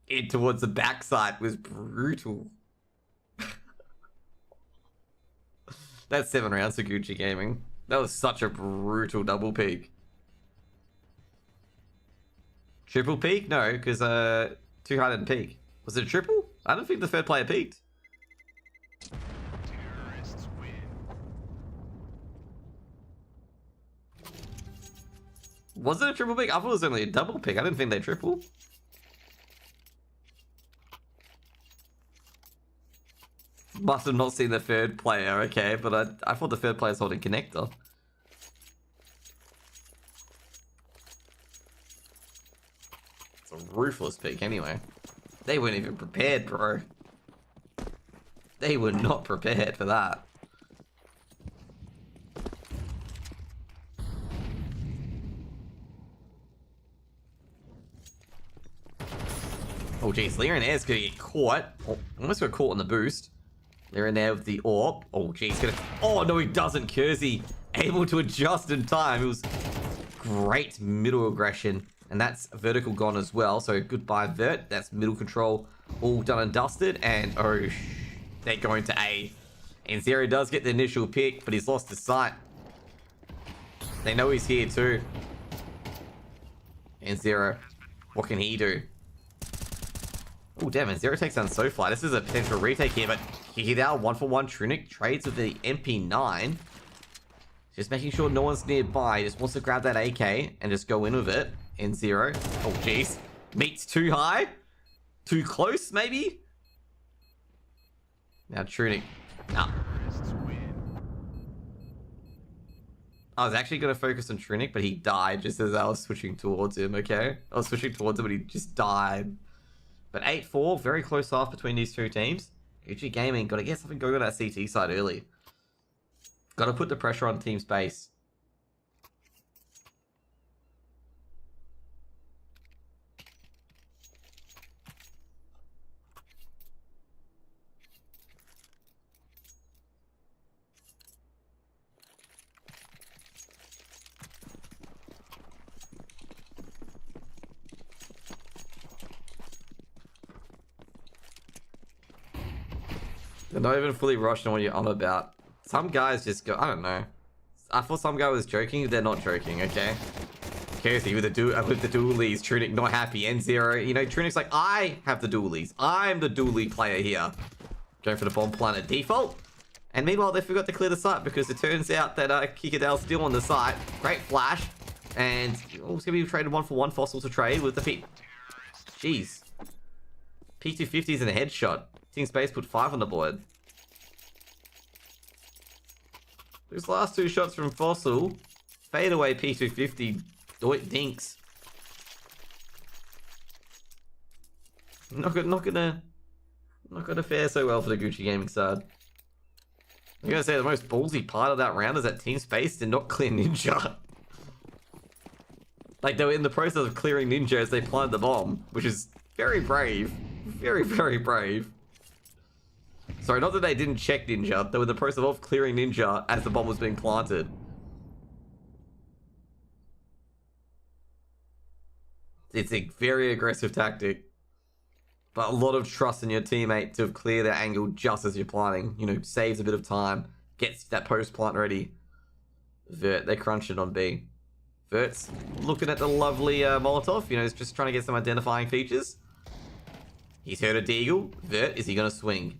In towards the backside was brutal. That's 7 rounds for Gucci Gaming. That was such a brutal double peek. Triple peek? No, because too high didn't peek. Was it a triple? I don't think the third player peeked. Terrorists win. Was it a triple peek? I thought it was only a double peek. I didn't think they triple. Must have not seen the third player, okay, but I thought the third player was holding connector. It's a ruthless pick anyway. They weren't even prepared, bro. They were not prepared for that. Oh jeez, Lear and Air's gonna get caught. Oh, almost got caught on the boost. They're in there with the AWP. Oh, geez. Oh, no, he doesn't. Kersey able to adjust in time. It was great middle aggression. And that's vertical gone as well. So goodbye, Vert. That's middle control all done and dusted. And, oh, they're going to A. And Zero does get the initial pick, but he's lost his sight. They know he's here too. And Zero, what can he do? Oh, damn, and Zero takes down SoFly. This is a potential retake here, but he now 1-for-1 Trunic trades with the MP9. Just making sure no one's nearby. He just wants to grab that AK and just go in with it. And Zero. Oh, jeez. Meets too high? Too close, maybe? Now Trunic. Nah. Terrorists win. I was actually going to focus on Trunic, but he died just as I was switching towards him, okay? I was switching towards him, but he just died. But 8-4, very close half between these two teams. UG Gaming, got to get something going on that CT side early. Got to put the pressure on team space. They're not even fully rushed on what you're on about. Some guys just go, I don't know. I thought some guy was joking. They're not joking, okay? Kersey with the dualies. Trunic not happy. N0. You know, Trunic's like, I have the dualies. I'm the dualie player here. Going for the bomb planet default. And meanwhile, they forgot to clear the site because it turns out that Kikadale's still on the site. Great flash. And it's going to be traded 1-for-1 Fossil to trade with the P... Jeez. P250s and a headshot. Team Space put 5 on the board. Those last 2 shots from Fossil. Fade away P250 dinks. Not gonna fare so well for the Gucci Gaming side. I'm gonna say the most ballsy part of that round is that Team Space did not clear Ninja. Like, they were in the process of clearing Ninja as they planted the bomb, which is very brave. Very, very brave. Sorry, not that they didn't check Ninja. They were in the process of clearing Ninja as the bomb was being planted. It's a very aggressive tactic. But a lot of trust in your teammate to clear their angle just as you're planting. You know, saves a bit of time. Gets that post plant ready. Vert, they're crunching on B. Vert's looking at the lovely Molotov. You know, he's just trying to get some identifying features. He's heard a deagle. Vert, is he going to swing?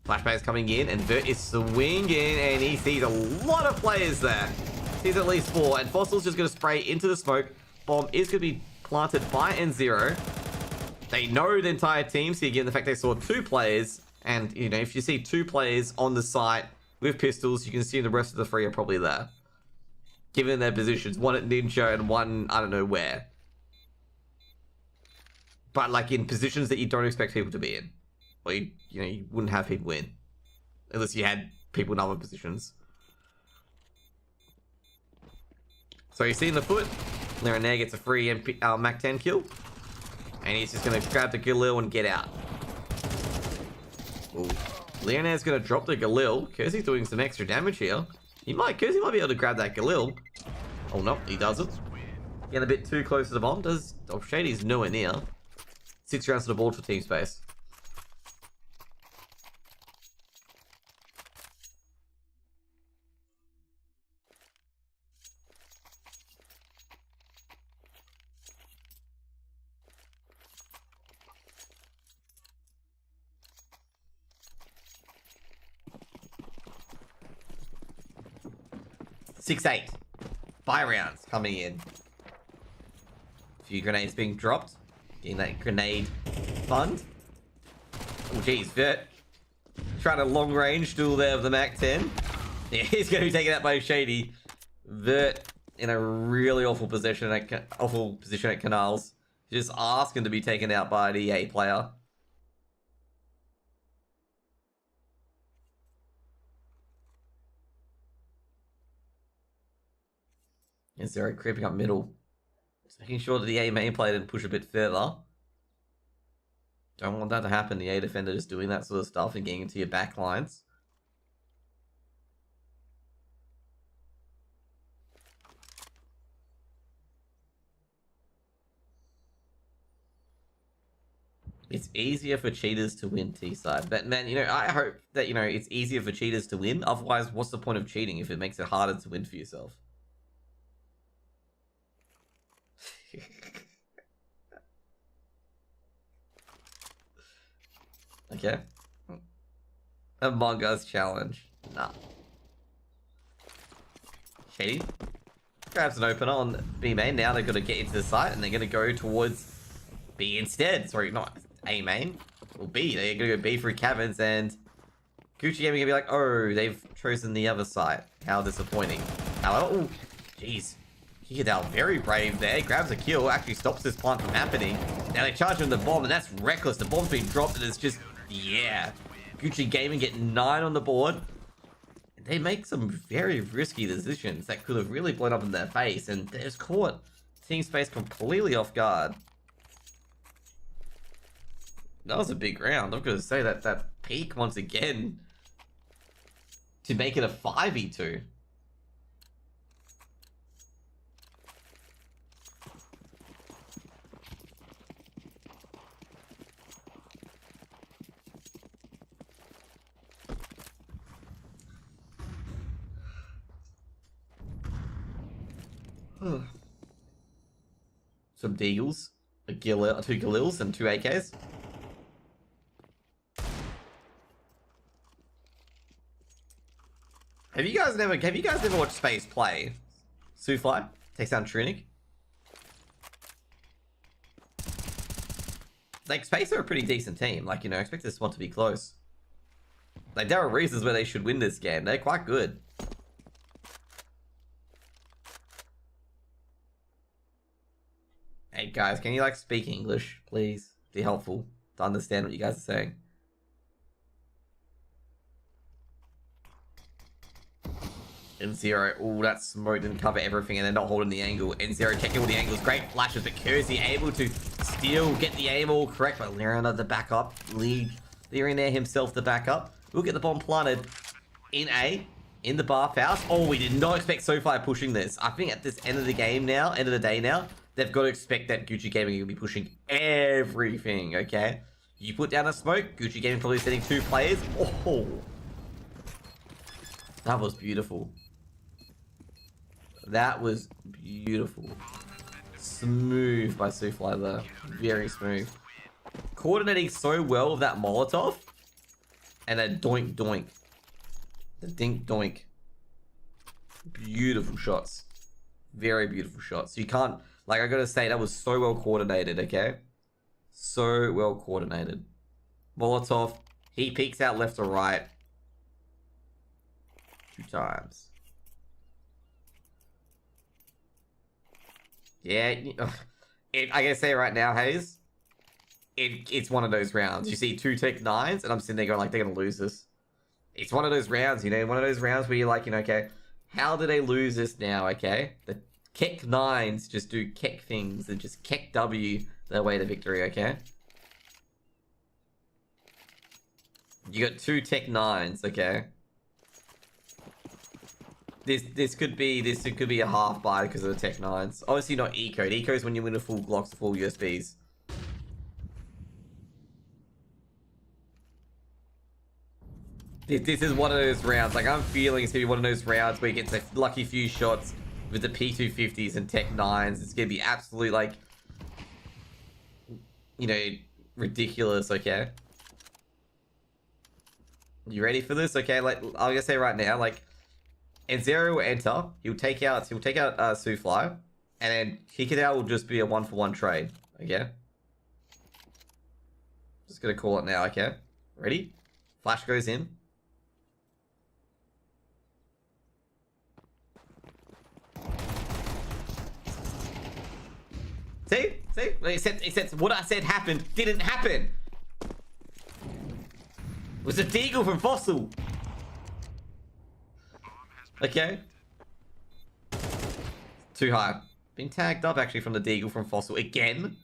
Flashbang's coming in, and Vert is swinging, and he sees a lot of players there. Sees at least 4, and Fossil's just going to spray into the smoke. Bomb is going to be planted by N0. They know the entire team, so again, the fact they saw 2 players, and, you know, if you see 2 players on the site with pistols, you can see the rest of the 3 are probably there. given their positions. One at Ninja and one, I don't know where. But, like, in positions that you don't expect people to be in. Or, you know, you wouldn't have people in. Unless you had people in other positions. So you see in the foot, Leronair gets a free Mac 10 kill. And he's just going to grab the Galil and get out. Ooh. Leronair's going to drop the Galil. Kersey's doing some extra damage here. Kersey might be able to grab that Galil. Oh no, he doesn't. Getting a bit too close to the bomb. Shady's nowhere near. 6 rounds to the board for team space. Six, 8. 5 rounds coming in. A few grenades being dropped. Getting that grenade fund. Oh, geez, Vert. Trying to long range duel there of the Mac 10. Yeah, he's going to be taken out by Shady. Vert in a really awful position at Canals. Just asking to be taken out by the EA player. And Zero creeping up middle. Just making sure that the A main player didn't push a bit further. Don't want that to happen. The A defender just doing that sort of stuff and getting into your back lines. It's easier for cheaters to win T-side. But man, you know, I hope that, you know, it's easier for cheaters to win. Otherwise, what's the point of cheating if it makes it harder to win for yourself? Okay. Among Us challenge. Nah. Shady grabs an opener on B main. Now they've got to get into the site and they're going to go towards B instead. Sorry, not A main. Or B. They're going to go B through caverns and Gucci Gaming going to be like, oh, they've chosen the other side. How disappointing. Oh, jeez. Kikadal very brave there, grabs a kill, actually stops this plant from happening. Now they charge him the bomb, and that's reckless. The bomb's been dropped, and it's just, yeah. Gucci Gaming get 9 on the board. They make some very risky decisions that could have really blown up in their face, and they're just caught Team Space completely off guard. That was a big round. I'm going to say that peak once again to make it a 5v2. Some Deagles, two Galils, and 2 AKs. Have you guys never watched Space play? Sufly takes down Trunic. Like, Space are a pretty decent team. Like, you know, I expect this one to be close. Like, there are reasons where they should win this game. They're quite good. Hey guys, can you like speak English, please? Be helpful to understand what you guys are saying. N0, ooh, that smoke didn't cover everything and they're not holding the angle. N0 checking all the angles, great flashes, but Kersey able to still get the aim all correct, but Leronair the backup, Leronair himself the backup. We'll get the bomb planted in A, in the bathhouse. Oh, we did not expect SoFi pushing this. I think at this end of the game now, end of the day now, they've got to expect that Gucci Gaming will be pushing everything, okay? You put down a smoke, Gucci Gaming probably sending 2 players. Oh, that was beautiful. That was beautiful. Smooth by Sufly there. Very smooth. Coordinating so well with that Molotov. And that doink doink. The dink doink. Beautiful shots. Very beautiful shots. You can't... Like, I gotta say, that was so well coordinated, okay? So well coordinated. Molotov, he peeks out left or right. 2 times. Yeah, I gotta say right now, Hayes, it's one of those rounds. You see 2 Tech 9s, and I'm sitting there going like, they're gonna lose this. It's one of those rounds, you know, one of those rounds where you're like, you know, okay, how do they lose this now, okay? The Keck 9s just do Keck things and just Keck W their way to victory, okay? You got 2 Tech 9s, okay? This could be a half buy because of the Tech 9s. Obviously not Eco. Eco is when you win a full Glocks, full USBs. This is one of those rounds. Like, I'm feeling it's gonna be one of those rounds where you get a lucky few shots with the P250s and Tech 9s. It's gonna be absolutely, like, you know, ridiculous, okay? You ready for this? Okay, like, I'm gonna say right now, like, Enzero will enter. He'll take out Sufly, and then Kick It Out will just be a 1-for-1 trade. Okay. Just gonna call it now. Okay. Ready? Flash goes in. See? Except what I said happened didn't happen. It was a Deagle from Fossil. Okay. Too high. Been tagged up actually from the Deagle from Fossil again.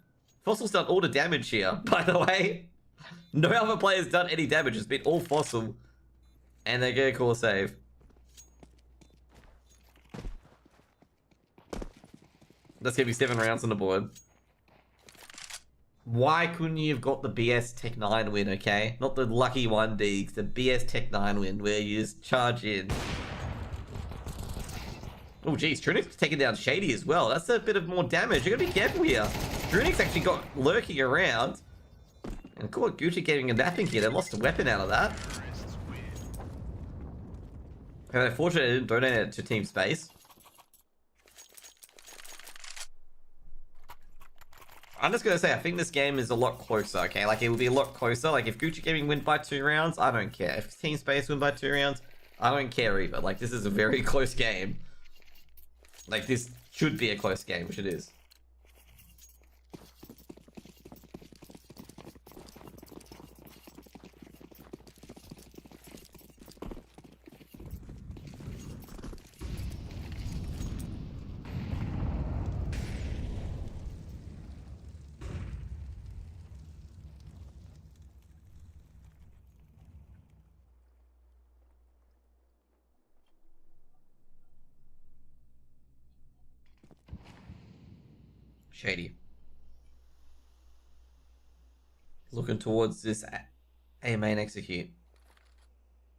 Fossil's done all the damage here, by the way. No other player's done any damage. It's been all Fossil. And they're gonna call a save. That's gonna be 7 rounds on the board. Why couldn't you have got the BS Tech 9 win, okay? Not the lucky 1 Deags, the BS Tech 9 win where you just charge in. Oh, geez, Trunix taking down Shady as well. That's a bit of more damage. You gotta be careful here. Trunix actually got lurking around. And caught Gucci getting a napping here. They lost a weapon out of that. And unfortunately, they didn't donate it to Team Space. I'm just gonna say, I think this game is a lot closer, okay? Like, it will be a lot closer. Like, if Gucci Gaming win by 2 rounds, I don't care. If Team Space win by 2 rounds, I don't care either. Like, this is a very close game. Like, this should be a close game, which it is. Shady. Looking towards this A main execute.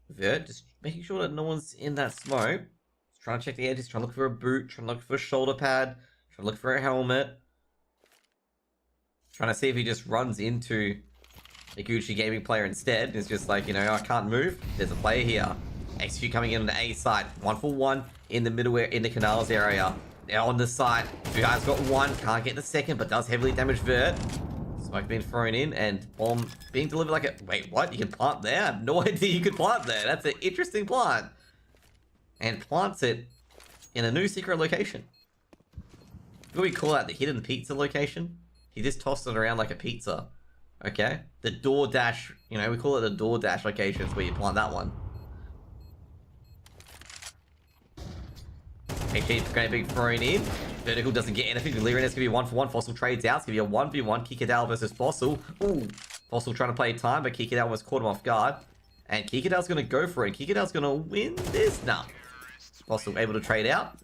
Vert, just making sure that no one's in that smoke. Just trying to check the edges, trying to look for a boot, trying to look for a shoulder pad, trying to look for a helmet. Trying to see if he just runs into a Gucci Gaming player instead. It's just like, you know, I can't move. There's a player here. Execute coming in on the A side. 1-for-1 in the middle, in the canals area. Now on the side, 2 guys got 1, can't get the second, but does heavily damage Vert. Smoke being thrown in, and bomb being delivered like a... Wait, what? You can plant there? I have no idea you could plant there. That's an interesting plant. And plants it in a new secret location. What do we call that? The hidden pizza location? He just tossed it around like a pizza. Okay? The DoorDash, you know, we call it the DoorDash locations where you plant that one. HG going to be thrown in. Vertical doesn't get anything. Lyrian is going to be 1-for-1. Fossil trades out. It's going to be a 1v1. Kick It Out versus Fossil. Ooh. Fossil trying to play time, but Kick It Out was caught him off guard. And Kick It Out's going to go for it. Kick It Out's going to win this. Nah. Fossil able to trade out.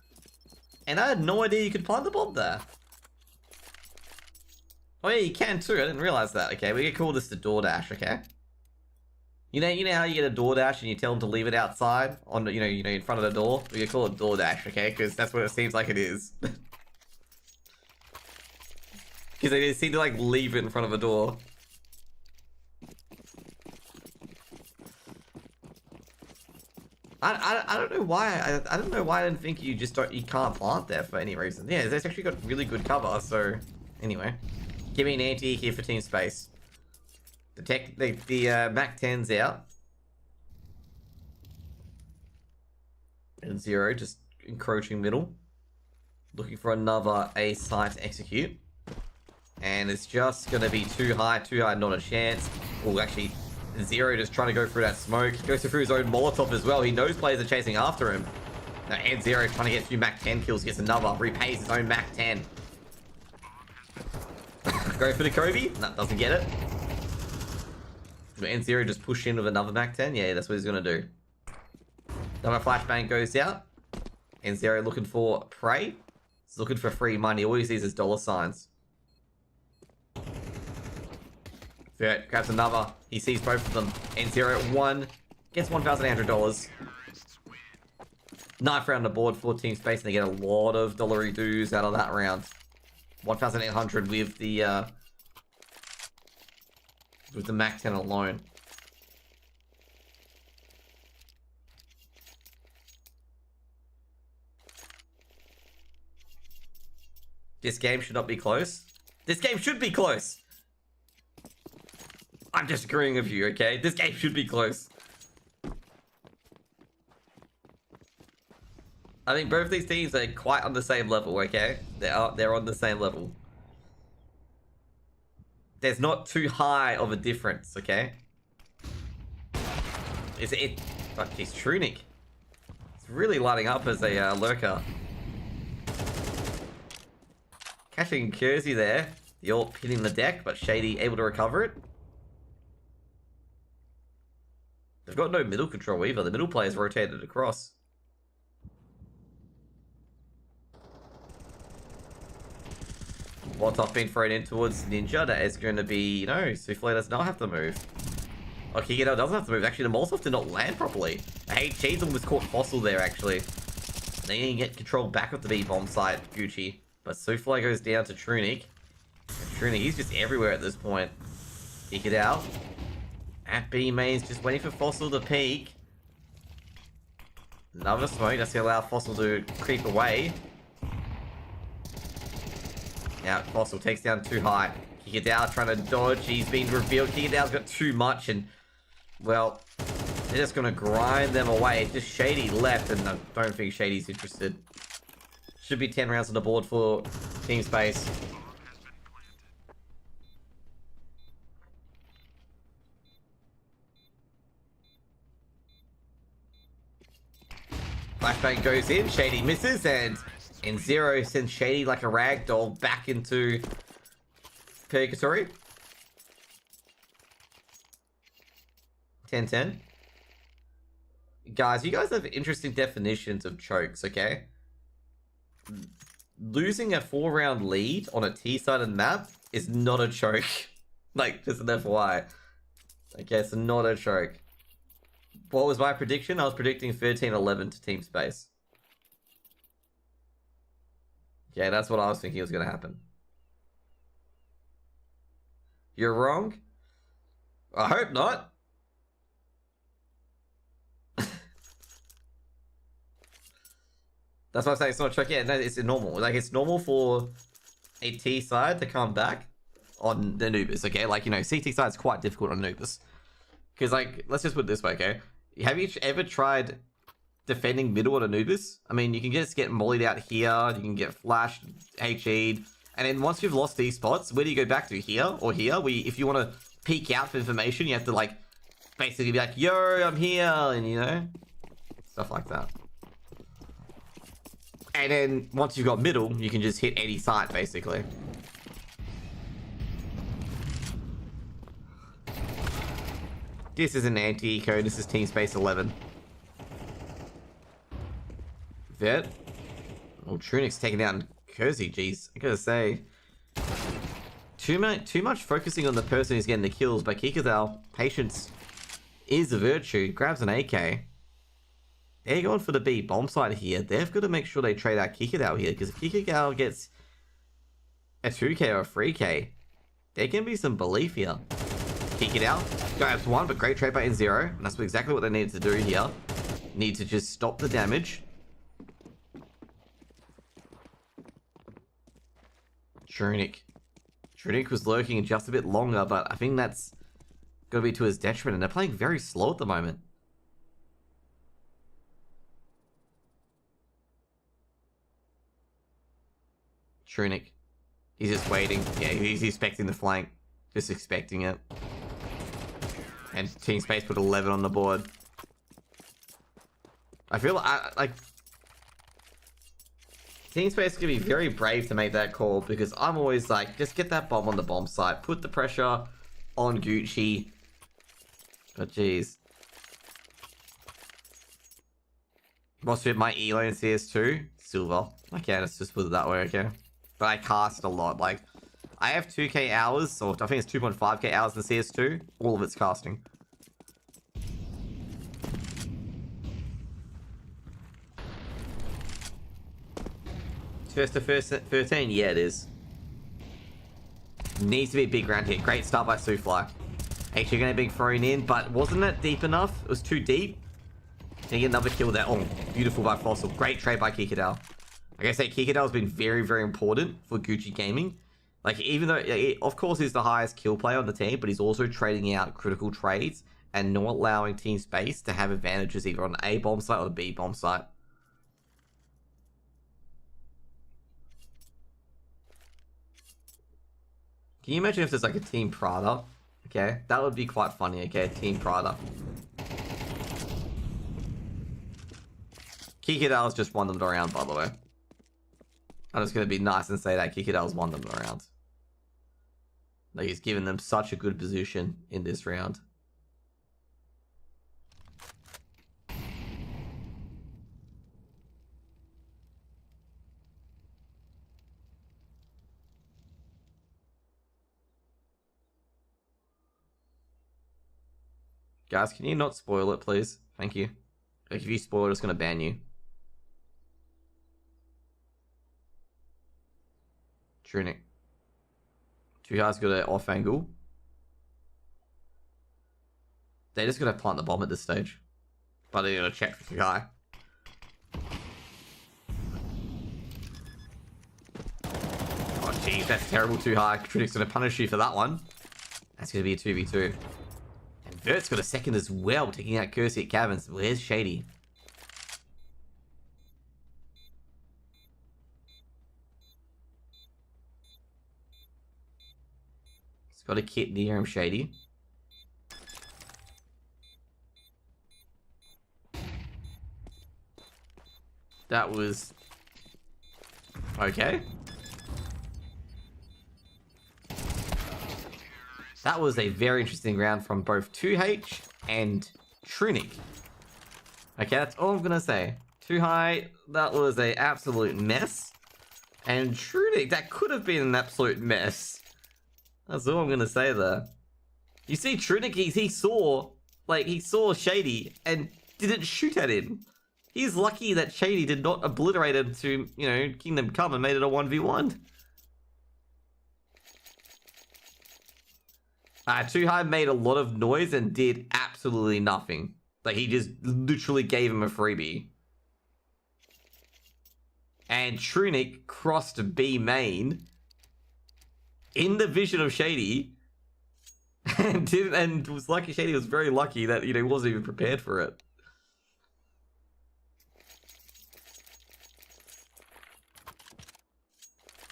And I had no idea you could plant the bomb there. Oh yeah, you can too. I didn't realize that. Okay, we can call this the DoorDash, okay? You know how you get a DoorDash and you tell them to leave it outside on the, you know, in front of the door? We can call it DoorDash, okay? Because that's what it seems like it is. Because they seem to like leave it in front of a door. I don't know why. I don't know why I didn't think you can't plant there for any reason. Yeah, it's actually got really good cover. So anyway, give me an anti here for Team Space. The Mac 10's out. And 0 just encroaching middle. looking for another A site to execute. And it's just going to be too high, not a chance. Oh, actually, Zero just trying to go through that smoke. He goes through his own Molotov as well. He knows players are chasing after him. Now, and Zero trying to get 2 Mac 10 kills, gets another, repays his own Mac 10. Go for the Kobe. No, doesn't get it. And Zero just push in with another Mac 10. Yeah, that's what he's going to do. Another flashbang goes out. And Zero looking for prey. He's looking for free money. All he sees is dollar signs. Vert grabs another. He sees both of them. And Zero at 1 gets $1,800. Knife round the board for team space, and they get a lot of dollary dues out of that round. 1,800 with the Mac 10 alone. This game should not be close. This game should be close. I'm just agreeing with you, okay? This game should be close. I think both of these teams are quite on the same level, okay? They're on the same level. There's not too high of a difference, okay? Fuck, he's Trunic. It's really lighting up as a lurker. Catching Kersey there. The AWP hitting the deck, but Shady able to recover it. They've got no middle control either. The middle player's rotated across. Molotov being thrown in towards Ninja. That is going to be, Souffle does not have to move. Oh, Kikito doesn't have to move. Actually, the Molotov did not land properly. Hey, Cheese almost caught Fossil there, actually. They need to get control back of the B-bomb site, Gucci. But Souffle goes down to Trunic. Trunic, he's just everywhere at this point. Kick it out. At B mains, just waiting for Fossil to peek. Another smoke. That's going to allow Fossil to creep away. Now, Fossil takes down too high. Kick it out, trying to dodge. He's been revealed. Kick it out's got too much, and, well, they're just going to grind them away. Just Shady left, and I don't think Shady's interested. Should be 10 rounds on the board for Team Space. Flashbang goes in, Shady misses, and Zero sends Shady like a ragdoll back into Purgatory. 10-10. Guys, you guys have interesting definitions of chokes, okay? Losing a 4-round lead on a T-sided map is not a choke. Like, just an FYI. Okay, it's not a choke. What was my prediction? I was predicting 13-11 to Team Space. Yeah, that's what I was thinking was going to happen. You're wrong? I hope not. That's why I'm saying it's not a choke. Yeah, no, it's normal. Like, it's normal for a T side to come back on the Anubis, okay? Like, CT side is quite difficult on Anubis. Because, like, let's just put it this way, okay? Have you ever tried defending middle on Anubis? I mean, you can just get mollied out here, you can get flashed, HE'd, and then once you've lost these spots, where do you go back to? Here or here? If you want to peek out for information, you have to, like, basically be like, yo, I'm here, and, stuff like that. And then, once you've got middle, you can just hit any site, basically. This is an anti-eco, this is Team Space 11. Vet. Oh, Trunic's taking down Kersey, jeez. I gotta say. Too much focusing on the person who's getting the kills, but Kikazal, patience is a virtue. Grabs an AK. They're going for the B bomb side here. They've got to make sure they trade out Kikadao here, because if Kikadao gets a 2k or a 3k, there can be some belief here. Kikadao grabs one, but great trade by N0. And that's exactly what they needed to do here. Need to just stop the damage. Trunic. Trunic was lurking just a bit longer, but I think that's got to be to his detriment, and they're playing very slow at the moment. Trunic. He's just waiting. Yeah, he's expecting the flank. Just expecting it. And Team Space put 11 on the board. I feel like Team Space can be very brave to make that call, because I'm always like, just get that bomb on the bomb site. Put the pressure on Gucci. But jeez. What's with my elo in CS2? Silver. Okay, let's just put it that way, okay? But I cast a lot. Like, I have 2k hours, or I think it's 2.5k hours in CS2. All of it's casting. First to first 13? Yeah, it is. Needs to be a big round here. Great start by Soufly. Actually going to be thrown in, but wasn't it deep enough? It was too deep. Can get another kill there. Oh, beautiful by Fossil. Great trade by Kikadal. Like I say, Kikadal has been very, very important for Gucci Gaming. Like, even though, of course, he's the highest kill player on the team, but he's also trading out critical trades and not allowing Team Space to have advantages either on the A bomb site or the B bomb site. Can you imagine if there's like a Team Prada? Okay, that would be quite funny, okay? Team Prada. Kikadal's just won them around, by the way. I'm just going to be nice and say that Kikadal's won them around. Like, he's given them such a good position in this round. Guys, can you not spoil it, please? Thank you. Like, if you spoil it, it's going to ban you. Trunic. Two guys got an off angle. They just got to plant the bomb at this stage. But they're going to check for the guy. Oh, jeez, that's terrible. Too high. Trunic's going to punish you for that one. That's going to be a 2v2. And Vert's got a second as well, taking out Kersey at Caverns. Where's Shady? He's got a kit near him, Shady. That was... okay. That was a very interesting round from both 2H and Trunic. Okay, that's all I'm gonna say. Too high, that was a absolute mess. And Trunic, that could have been an absolute mess. That's all I'm gonna say there. You see, Trunic, he saw Shady and didn't shoot at him. He's lucky that Shady did not obliterate him to, you know, Kingdom Come and made it a 1v1. Too High made a lot of noise and did absolutely nothing. Like, he just literally gave him a freebie. And Trunic crossed B main in the vision of Shady and was lucky. Shady was very lucky that, you know, he wasn't even prepared for it.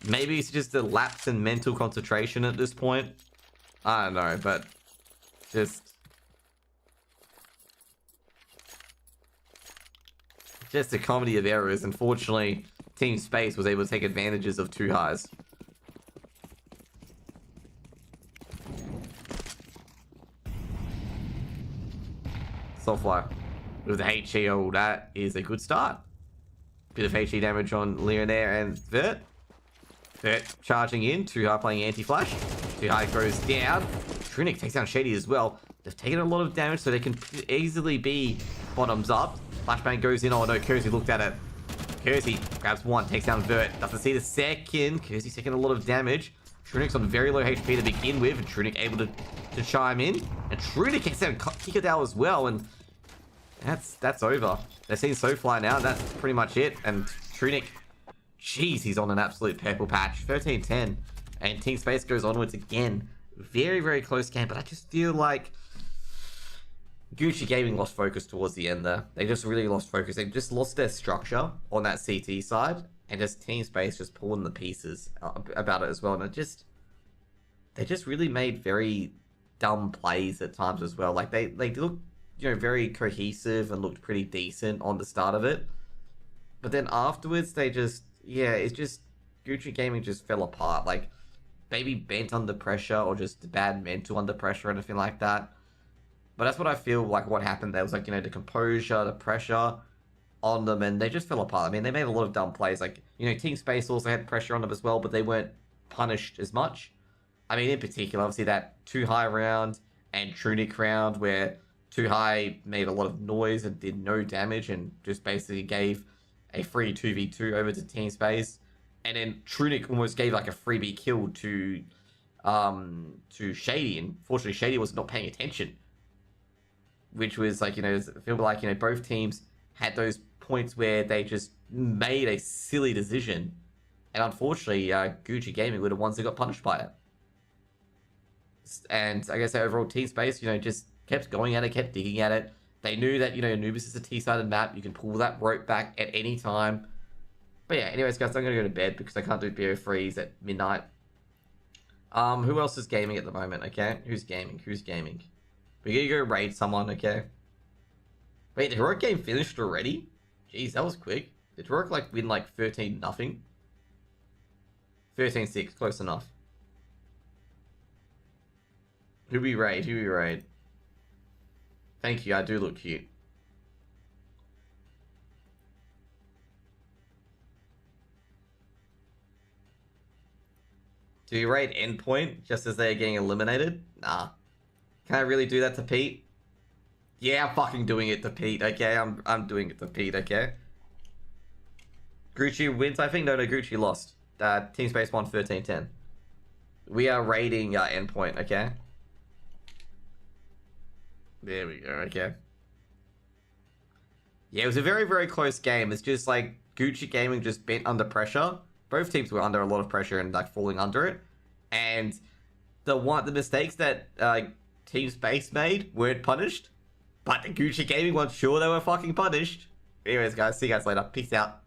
Maybe it's just a lapse in mental concentration at this point. I don't know, but just a comedy of errors. Unfortunately, Team Space was able to take advantages of Too Highs. Soulfly with the HE, oh, that is a good start. Bit of HE damage on Leonair and Vert. Vert charging in, Too High playing anti-flash. Too High goes down. Trunic takes down Shady as well. They've taken a lot of damage, so they can easily be bottoms up. Flashbang goes in. Oh no, Kersey looked at it. Kersey grabs one, takes down Vert. Doesn't see the second. Kersey's taking a lot of damage. Trunic's on very low HP to begin with, and Trunic able to chime in. And Trunic gets down Kikadal as well, and that's over. They've seen Soulfly now, that's pretty much it. And Trunic, jeez, he's on an absolute purple patch. 13-10. And Team Space goes onwards again. Very, very close game, but I just feel like Gucci Gaming lost focus towards the end there. They just really lost focus. They just lost their structure on that CT side. and just Team Space just pulling the pieces about it as well. And they just really made very dumb plays at times as well. Like they looked, very cohesive and looked pretty decent on the start of it. But then afterwards, it's just Gucci Gaming just fell apart. Like, maybe bent under pressure or just bad mental under pressure or anything like that. But that's what I feel like what happened there was like, the composure, the pressure on them, and they just fell apart. I mean, they made a lot of dumb plays. Like, Team Space also had pressure on them as well, but they weren't punished as much. I mean, in particular, obviously that Too High round and Trunic round where Too High made a lot of noise and did no damage and just basically gave a free 2v2 over to Team Space. And then Trunic almost gave like a freebie kill to Shady, and fortunately Shady was not paying attention. Which was like, I feel like, both teams had those points where they just made a silly decision. And unfortunately, Gucci Gaming were the ones that got punished by it. And I guess overall Team Space, just kept going at it, kept digging at it. They knew that, Anubis is a T-sided map. You can pull that rope back at any time. But yeah, anyways, guys, I'm going to go to bed because I can't do BO freeze at midnight. Who else is gaming at the moment, okay? Who's gaming? We're going to go raid someone, okay? Wait, the heroic game finished already? Jeez, that was quick. Did heroic, win, 13-0? 13-6, close enough. Who we raid? Thank you, I do look cute. Do you raid Endpoint just as they're getting eliminated? Nah. Can I really do that to Pete? Yeah, I'm fucking doing it to Pete, okay? I'm doing it to Pete, okay? Gucci wins, I think? No, Gucci lost. Team Space won 13-10. We are raiding Endpoint, okay? There we go, okay. Yeah, it was a very, very close game. It's just like Gucci Gaming just bent under pressure. Both teams were under a lot of pressure and falling under it. And the mistakes that Team Space made weren't punished. But the Gucci Gaming ones, sure they were fucking punished. Anyways, guys, see you guys later. Peace out.